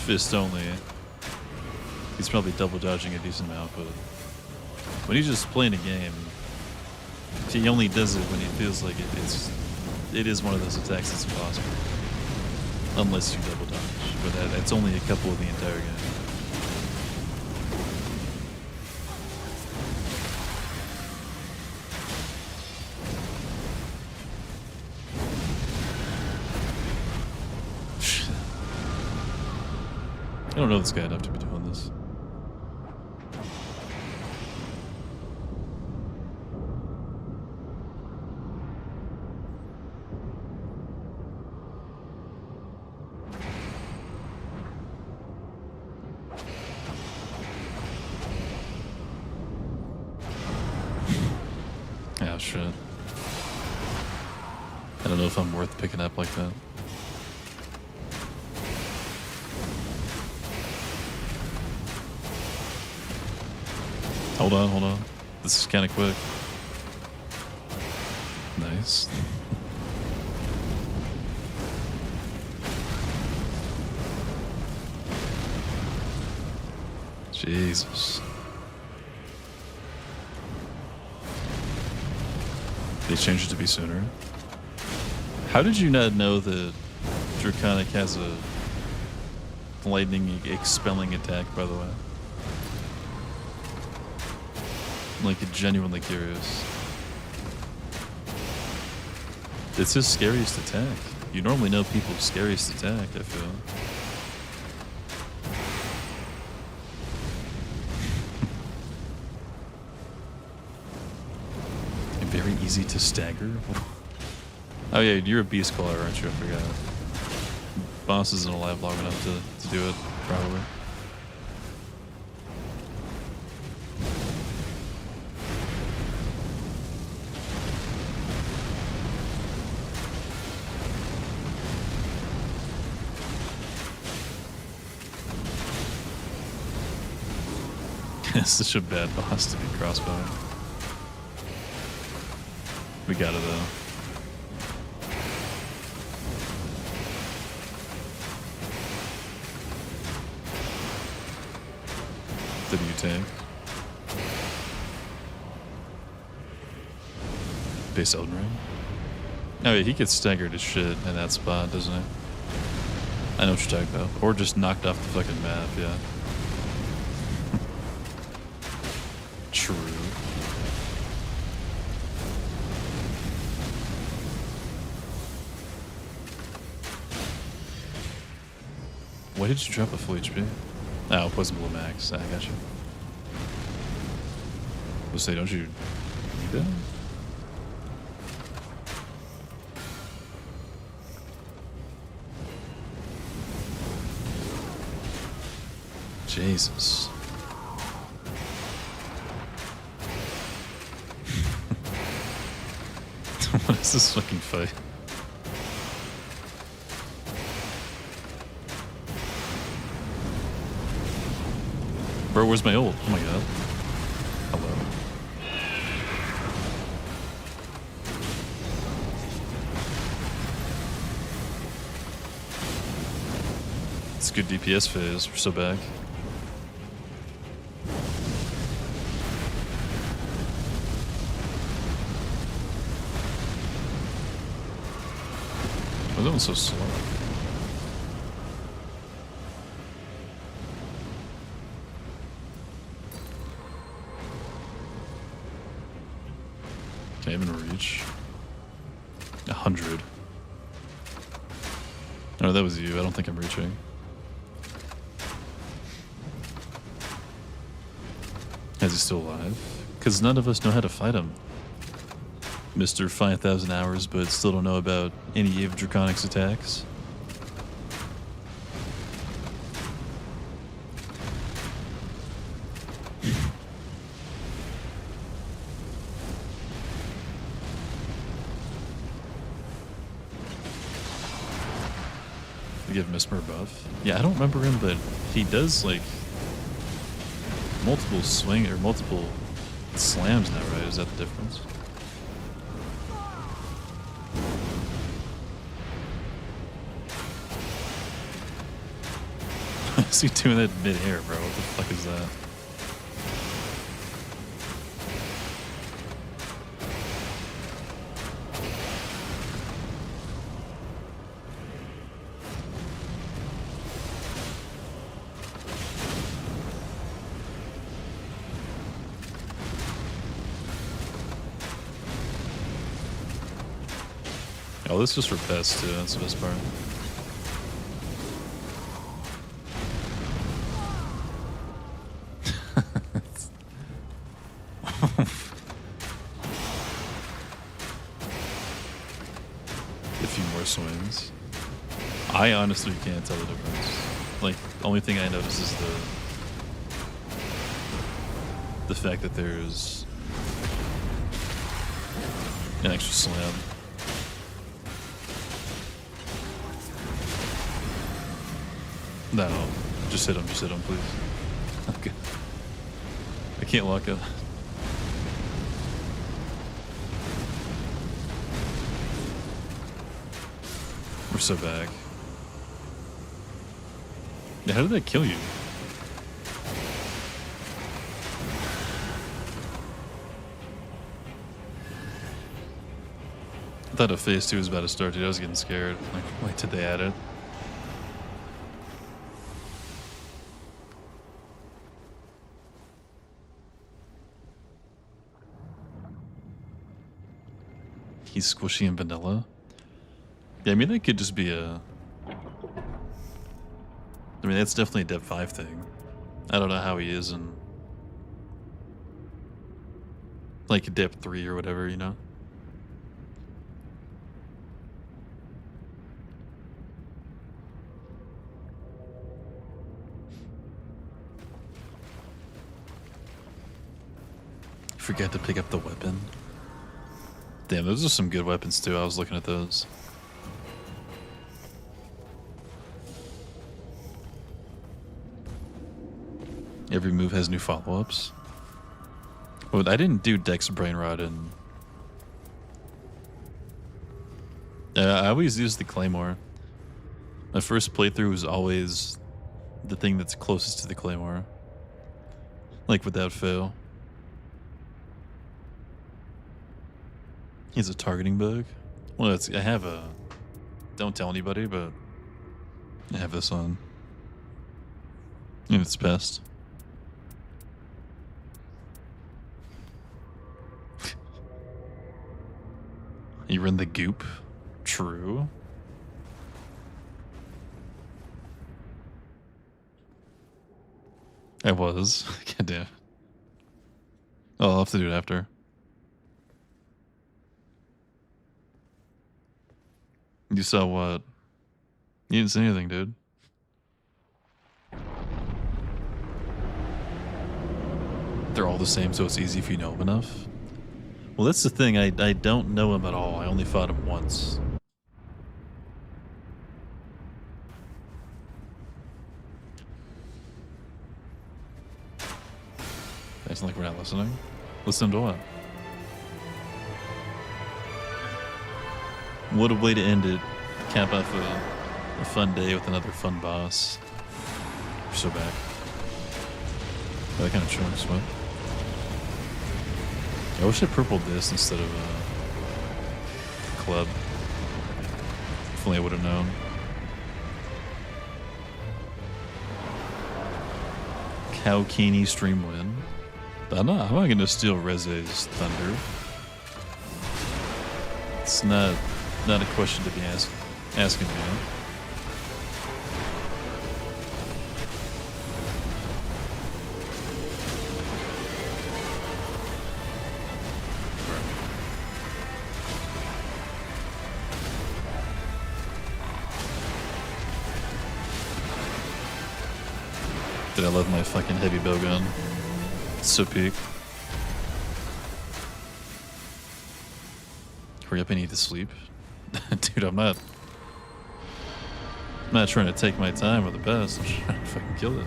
fist only, he's probably double dodging a decent amount. But when he's just playing a game, he only does it when he feels like it is one of those attacks that's impossible, unless you double dodge. But that's only a couple of the entire game. I don't know this guy enough to be doing this. Yeah, shit. I don't know if I'm worth picking up like that. Hold on. This is kind of quick. Nice. Jesus. They changed it to be sooner. How did you not know that Draconic has a lightning expelling attack, by the way? Like, genuinely curious. It's his scariest attack. You normally know people's scariest attack, I feel. And very easy to stagger. Oh yeah, you're a beast caller, aren't you? I forgot. Boss isn't alive long enough to do it, probably. It's such a bad boss to be crossbow. We got it though. Did you tank? Base Elden Ring? Oh yeah, he gets staggered as shit in that spot, doesn't he? I know what you're talking about. Or just knocked off the fucking map, yeah. True. Why did you drop a full HP? Oh, it wasn't below max. I got you. We'll say, don't you need that? Jesus. What is this fucking fight? Bro, where's my ult? Oh my god. Hello. It's a good DPS phase. We're so back. Oh, that one's so slow. Can't even reach. 100. No, that was you. I don't think I'm reaching. Is he still alive? Because none of us know how to fight him. Mr. 5,000 hours, but still don't know about any of Draconic's attacks. You give Mesmer a buff? Yeah, I don't remember him, but he does like multiple swing or multiple slams now, right? Is that the difference? Is he doing that mid-air, bro? What the fuck is that? Oh, this is for pests too, that's the best part. A few more swings. I honestly can't tell the difference. Like, the only thing I notice is the fact that there's an extra slam. No, just hit him, please. Okay. I can't lock up. We're so back. Yeah, how did that kill you? I thought a phase 2 was about to start, dude. I was getting scared. Like, wait, did they add it? He's squishy and vanilla. Yeah, I mean, that could just be a... I mean, that's definitely a Dep 5 thing. I don't know how he is in... like, a Dep 3 or whatever, you know? Forget to pick up the weapon. Damn, those are some good weapons too. I was looking at those. Every move has new follow-ups. Well, I didn't do Dex Brain Rot and I always use the Claymore. My first playthrough was always the thing that's closest to the Claymore. Like without fail. He's a targeting bug. Well, I have a... Don't tell anybody, but I have this on. And it's best. You're in the goop. True. I was. God damn. Oh, I'll have to do it after. You saw what? You didn't see anything, dude. They're all the same, so it's easy if you know them enough. Well, that's the thing. I don't know him at all. I only fought him once. It's like we're not listening. Listen to what? What a way to end it. Cap off a fun day with another fun boss. We're so back. Oh, that kind of chunks, what? I wish I purpled this instead of club. If only I would have known. Cowkini stream win. I'm not gonna steal Reze's thunder. It's not a question to be asking me. Did I love my fucking heavy bow gun? It's so peak. Hurry up, I need to sleep. Dude, I'm not trying to take my time with the best. I'm trying to fucking kill it.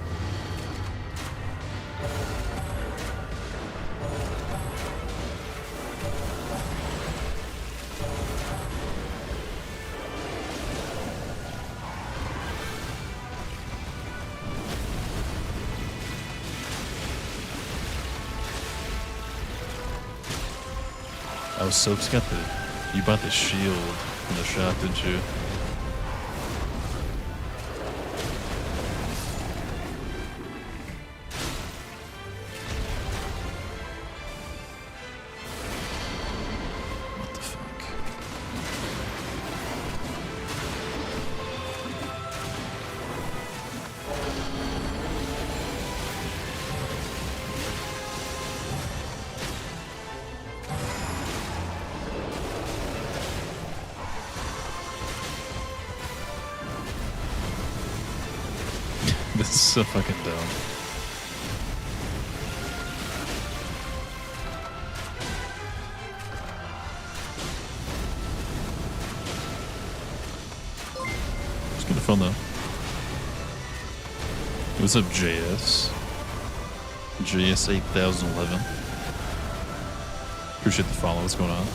Oh, Soap's got the... You bought the shield in the shop, didn't you? What the fuck? This is so fucking dumb. It's kind of fun though. What's up, JS? JS 8011. Appreciate the follow. What's going on?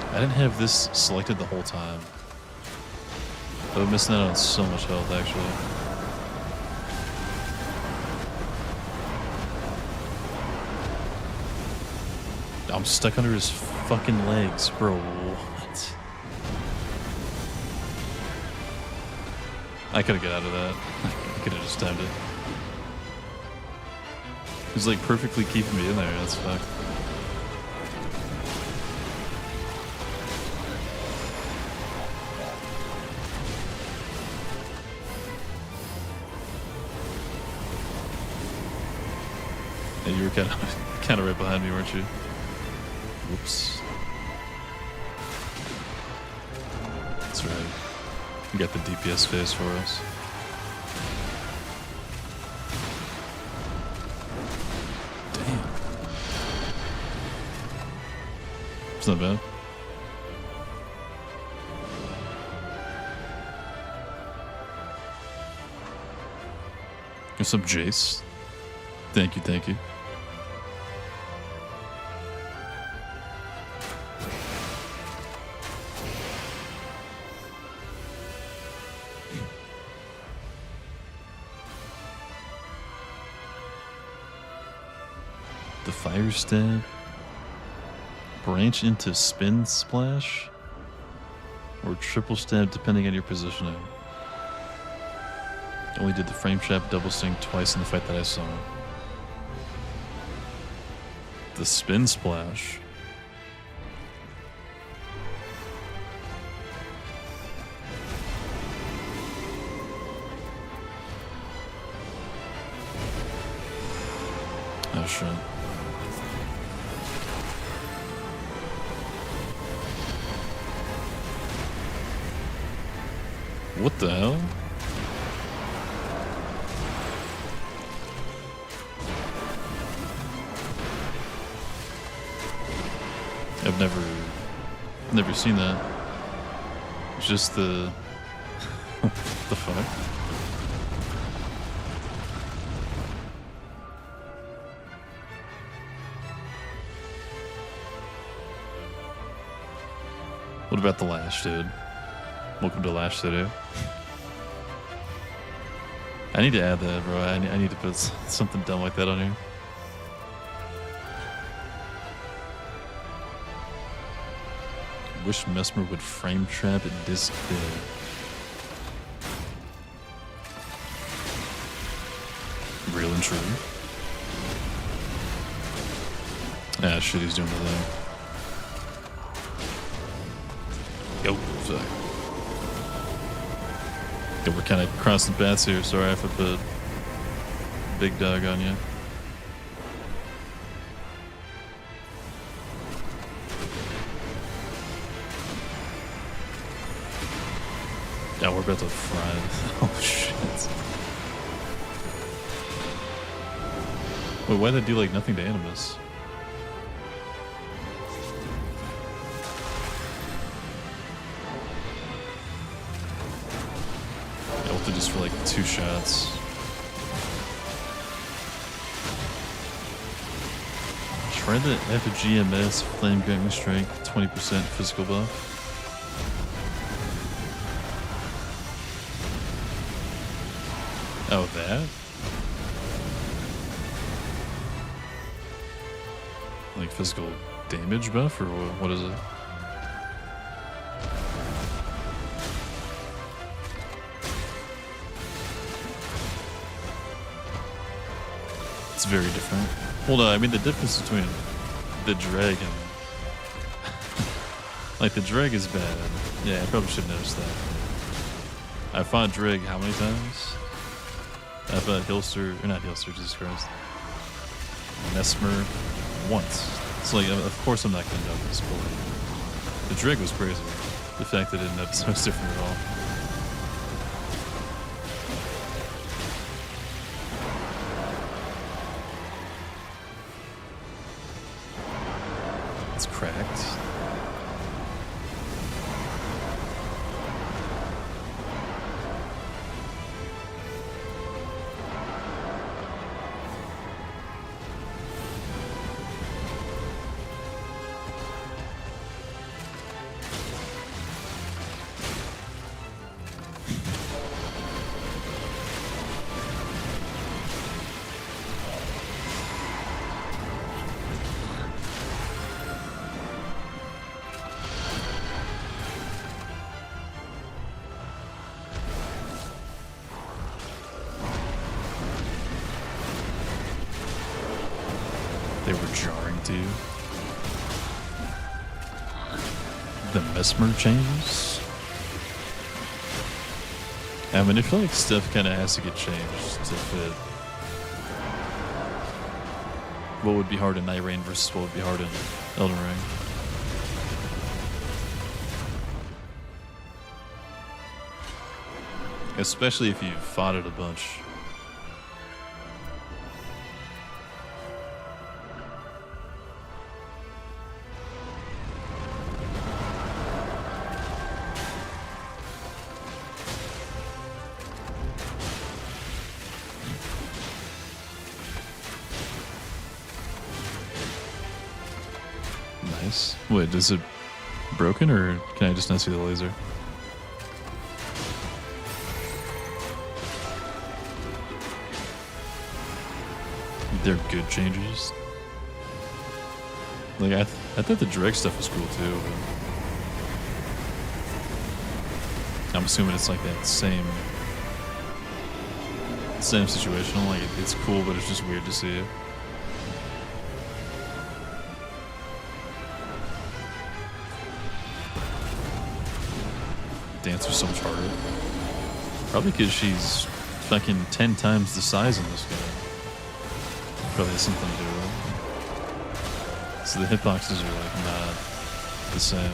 I didn't have this selected the whole time. I was missing out on so much health, actually. I'm stuck under his fucking legs, bro. What? I could've got out of that. I could've just timed it. He's like perfectly keeping me in there. That's fucked. Yeah, you were kind of right behind me, weren't you? Whoops. It's That's right. You got the DPS phase for us. Damn. It's not bad. What's up, Jace? Thank you, thank you. The fire stab. Branch into spin splash. Or triple stab depending on your positioning. Only did the frame trap double swing twice in the fight that I saw. The spin splash. Oh shit. What the hell? I've never seen that. It's just the the fuck. What about the lash, dude? Welcome to Lash Studio. I need to add that, bro. I need to put something dumb like that on here. Wish Mesmer would frame trap at disc bid. Real and true. Ah, shit, he's doing the thing. Yo, sorry. Yeah, we're kind of crossing paths here. Sorry if I put big dog on you. Yeah, we're about to fry. Oh shit. Wait, why'd that do like nothing to Animus? Yeah, ulted just for like 2 shots. Try the FGMS Flame Granting Strength 20% physical buff. Oh, that? Like physical damage buff, or what is it? It's very different. Hold on, I mean the difference between the drag and... like the drag is bad. Yeah, I probably should notice that. I fought drag how many times? I fought Hilster, or not Hilster, Jesus Christ. Mesmer once. So like, of course I'm not gonna notice, but like, the drag was crazy. The fact that I didn't notice was different at all. It's cracked. They were jarring to you. The Mesmer changes? I mean, I feel like stuff kind of has to get changed to fit. What would be hard in Night Rain versus what would be hard in Elden Ring? Especially if you've fought it a bunch. Nice. Wait, is it broken or can I just not see the laser? They're good changes. Like I thought the direct stuff was cool too. But I'm assuming it's like that same situation. Like it's cool, but it's just weird to see it. Dancer's so much harder. Probably because she's fucking 10 times the size in this game. Probably has something to do with it. So the hitboxes are like not the same.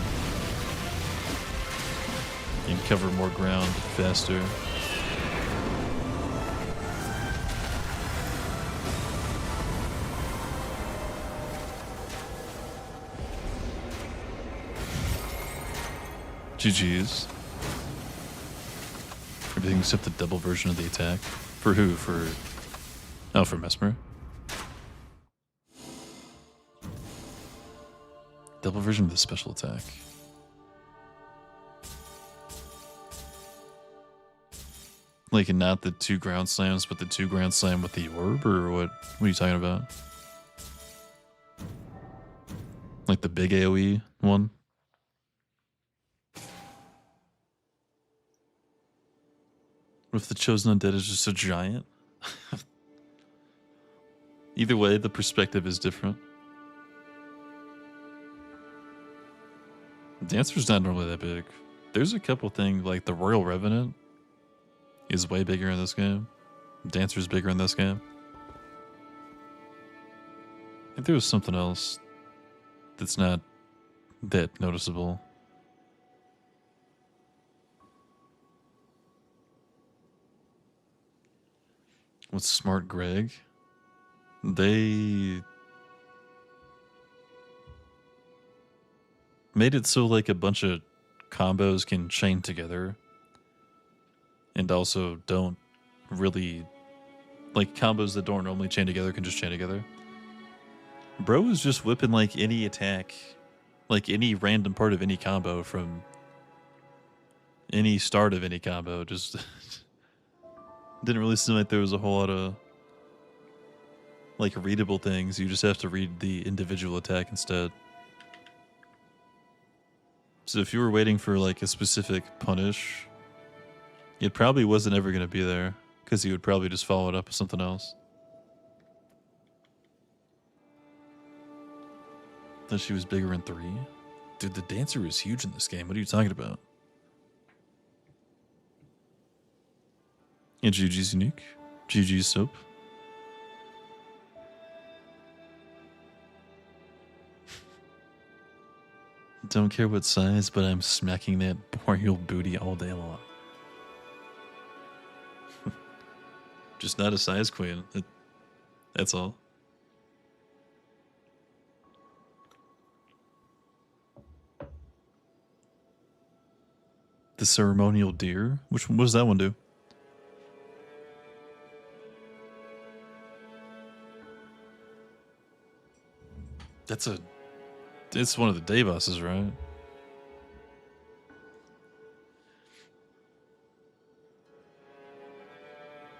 You can cover more ground faster. GG's. Everything except the double version of the attack. For who? For Mesmer. Double version of the special attack. Like, not the 2 ground slams, but the 2 ground slam with the orb, or what? What are you talking about? Like the big AoE one? What if the Chosen Undead is just a giant? Either way, the perspective is different. Dancer's not normally that big. There's a couple things, like the Royal Revenant is way bigger in this game. Dancer's bigger in this game. I think there was something else that's not that noticeable. What's Smart Greg? They made it so like a bunch of combos can chain together and also don't really, like combos that don't normally chain together can just chain together. Bro was just whipping like any attack, like any random part of any combo from any start of any combo. Just didn't really seem like there was a whole lot of like readable things. You just have to read the individual attack instead. So if you were waiting for like a specific punish, it probably wasn't ever going to be there because he would probably just follow it up with something else. Thought she was bigger in 3. Dude, the dancer is huge in this game. What are you talking about? And GG's unique. GG's soap. Don't care what size, but I'm smacking that boreal booty all day long. Just not a size queen. That's all. The ceremonial deer? What does that one do? It's one of the day bosses, right?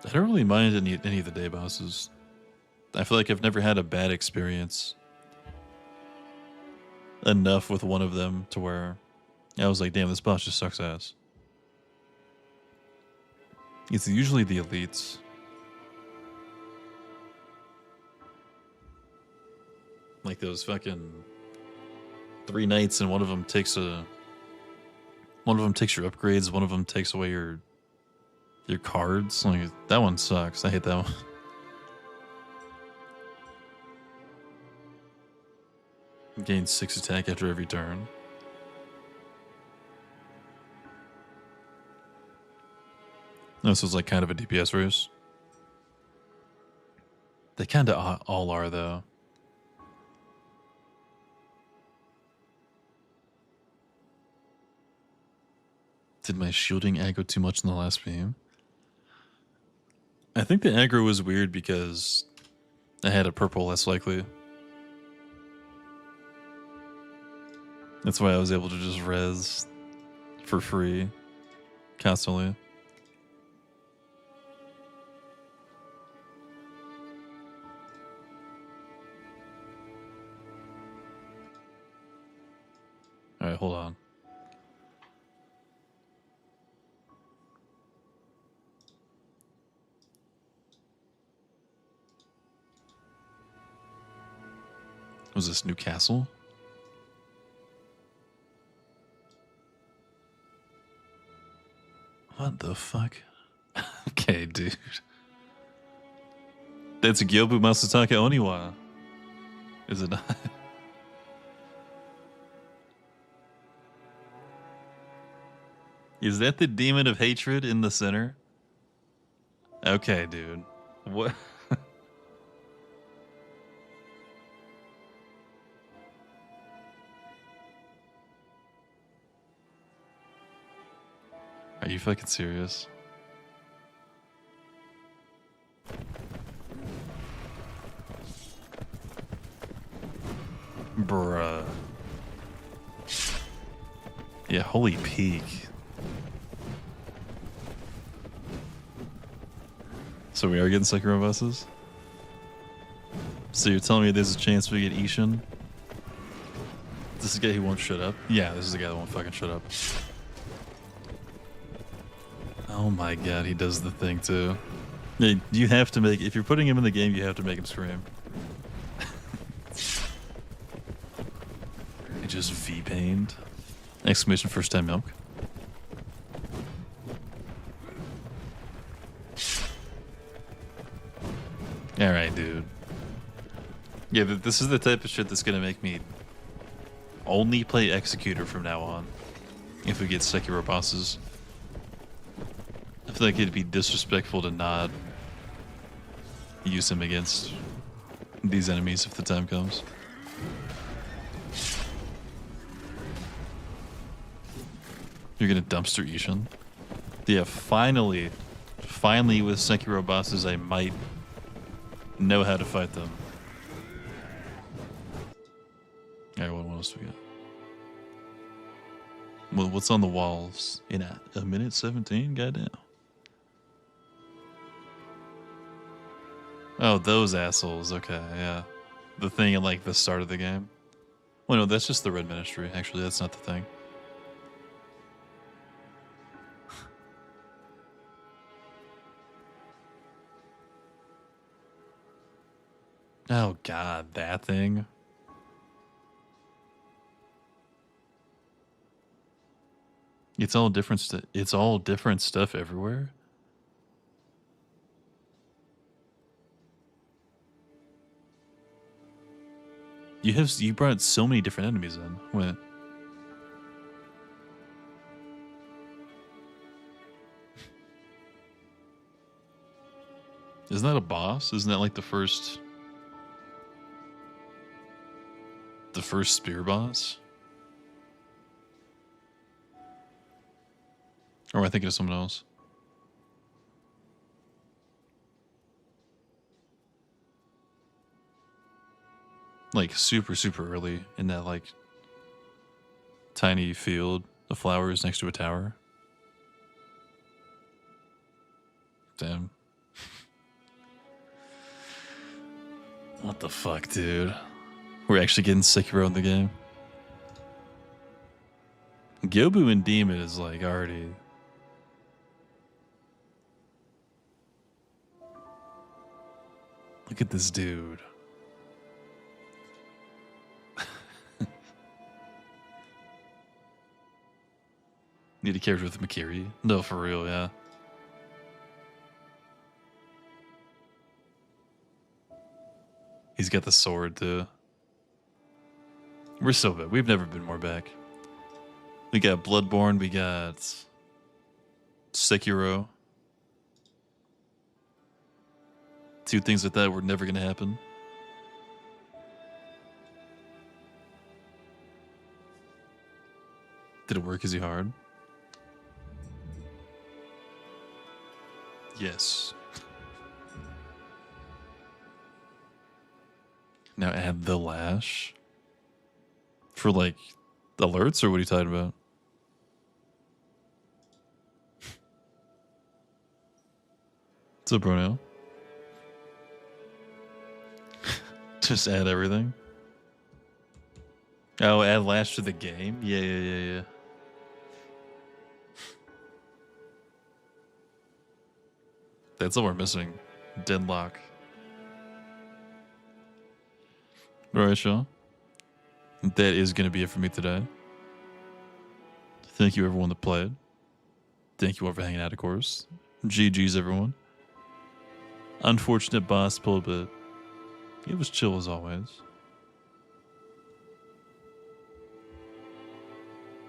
I don't really mind any of the day bosses. I feel like I've never had a bad experience enough with one of them to where I was like, damn, this boss just sucks ass. It's usually the elites. Like those fucking 3 knights, and one of them takes your upgrades, one of them takes away your cards. Like that one sucks. I hate that one. Gain 6 attack after every turn. This was like kind of a DPS race. They kind of all are, though. Did my shielding aggro too much in the last game? I think the aggro was weird because I had a purple less likely. That's why I was able to just res for free constantly. All right, hold on. Was this Newcastle? What the fuck? Okay, dude. That's Gyobu Masataka Oniwa. Is it not? Is that the demon of hatred in the center? Okay, dude. What? Are you fucking serious? Bruh. Yeah, holy peak. So we are getting Sekiro buses? So you're telling me there's a chance we get Ishin? This is the guy who won't shut up? Yeah, this is the guy that won't fucking shut up. Oh my god, he does the thing too. Yeah, you have to make, if you're putting him in the game, you have to make him scream. He just V-pained. Exclamation first time milk. Alright, dude. Yeah, this is the type of shit that's gonna make me only play Executor from now on. If we get Sekiro bosses. I feel like it'd be disrespectful to not use him against these enemies if the time comes. You're gonna dumpster Ishin? Yeah, finally with Sekiro bosses, I might know how to fight them. Alright, what else do we got? Well, what's on the walls in a minute 17? Goddamn. Oh, those assholes. Okay, yeah. The thing at like the start of the game. Well, no, that's just the Red Ministry. Actually, that's not the thing. Oh god, that thing. It's all different it's all different stuff everywhere. You brought so many different enemies in. What? Isn't that a boss? Isn't that like the first spear boss? Or am I thinking of someone else? Like super early in that like tiny field of flowers next to a tower. Damn. What the fuck, dude? We're actually getting Sekiro in the game. Gyobu and Demon is like already. Look at this dude. Need a character with Makiri? No, for real, yeah. He's got the sword too. We're so bad. We've never been more back. We got Bloodborne, we got Sekiro. Two things I thought were never gonna happen. Did it work? Is he hard? Yes. Now add the lash. For like alerts, or what are you talking about? What's up, Bruno? Just add everything. Oh, add lash to the game? Yeah. That's all we're missing. Deadlock. Alright, Shaw. That is going to be it for me today. Thank you, everyone that played. Thank you all for hanging out, of course. GG's, everyone. Unfortunate boss pull, but it was chill as always.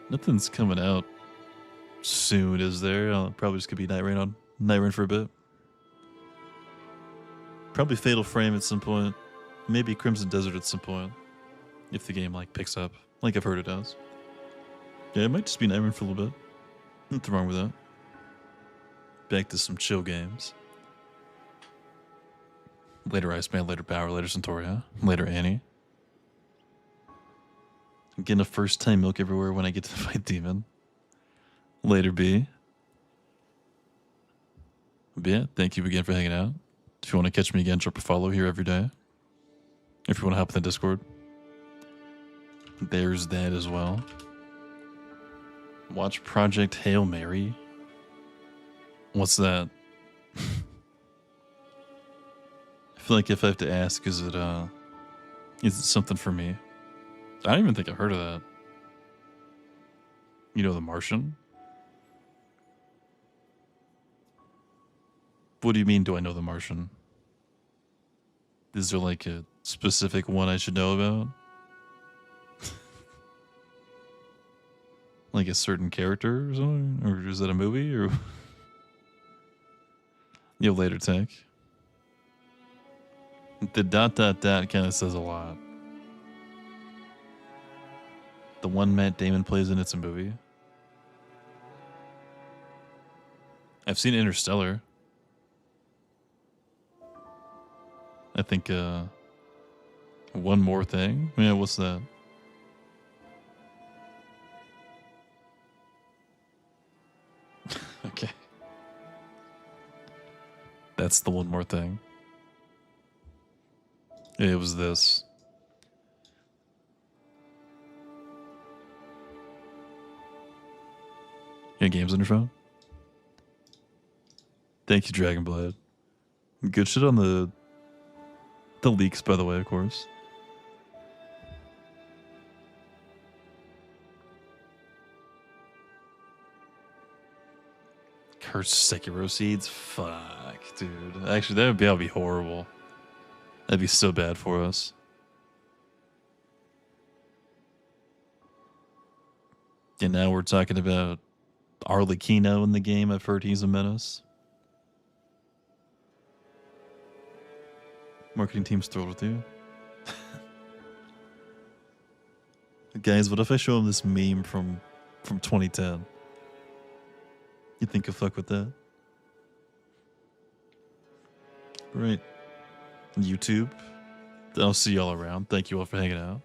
Nothing's coming out soon, is there? Probably just gonna be Night Rain for a bit. Probably Fatal Frame at some point. Maybe Crimson Desert at some point. If the game like picks up, like I've heard it does. Yeah, it might just be Night Rain for a little bit. Nothing wrong with that. Back to some chill games. Later Iceman, later Power, later Centauria, later Annie. I'm getting a first time milk everywhere when I get to fight Demon. Later B. But yeah, thank you again for hanging out. If you want to catch me again, drop a follow here every day. If you want to hop in the Discord, there's that as well. Watch Project Hail Mary. What's that? I feel like if I have to ask, is it something for me? I don't even think I've heard of that. You know The Martian? What do you mean, do I know The Martian? Is there like a specific one I should know about? Like a certain character or something? Or is that a movie? Or you'll later take. The ... kind of says a lot. The one Matt Damon plays in it's a movie. I've seen Interstellar. I think One More Thing. Yeah, what's that? Okay. That's the One More Thing. It was this. You got games on your phone? Thank you, Dragonblade. Good shit on the leaks, by the way, of course. Cursed Sekiro seeds? Fuck, dude. Actually, that would be horrible. That'd be so bad for us. And now we're talking about Arlecchino in the game. I've heard he's a menace. Marketing team's thrilled with you. Guys, what if I show him this meme from 2010? You think he'll fuck with that? Right. YouTube. I'll see y'all around. Thank you all for hanging out.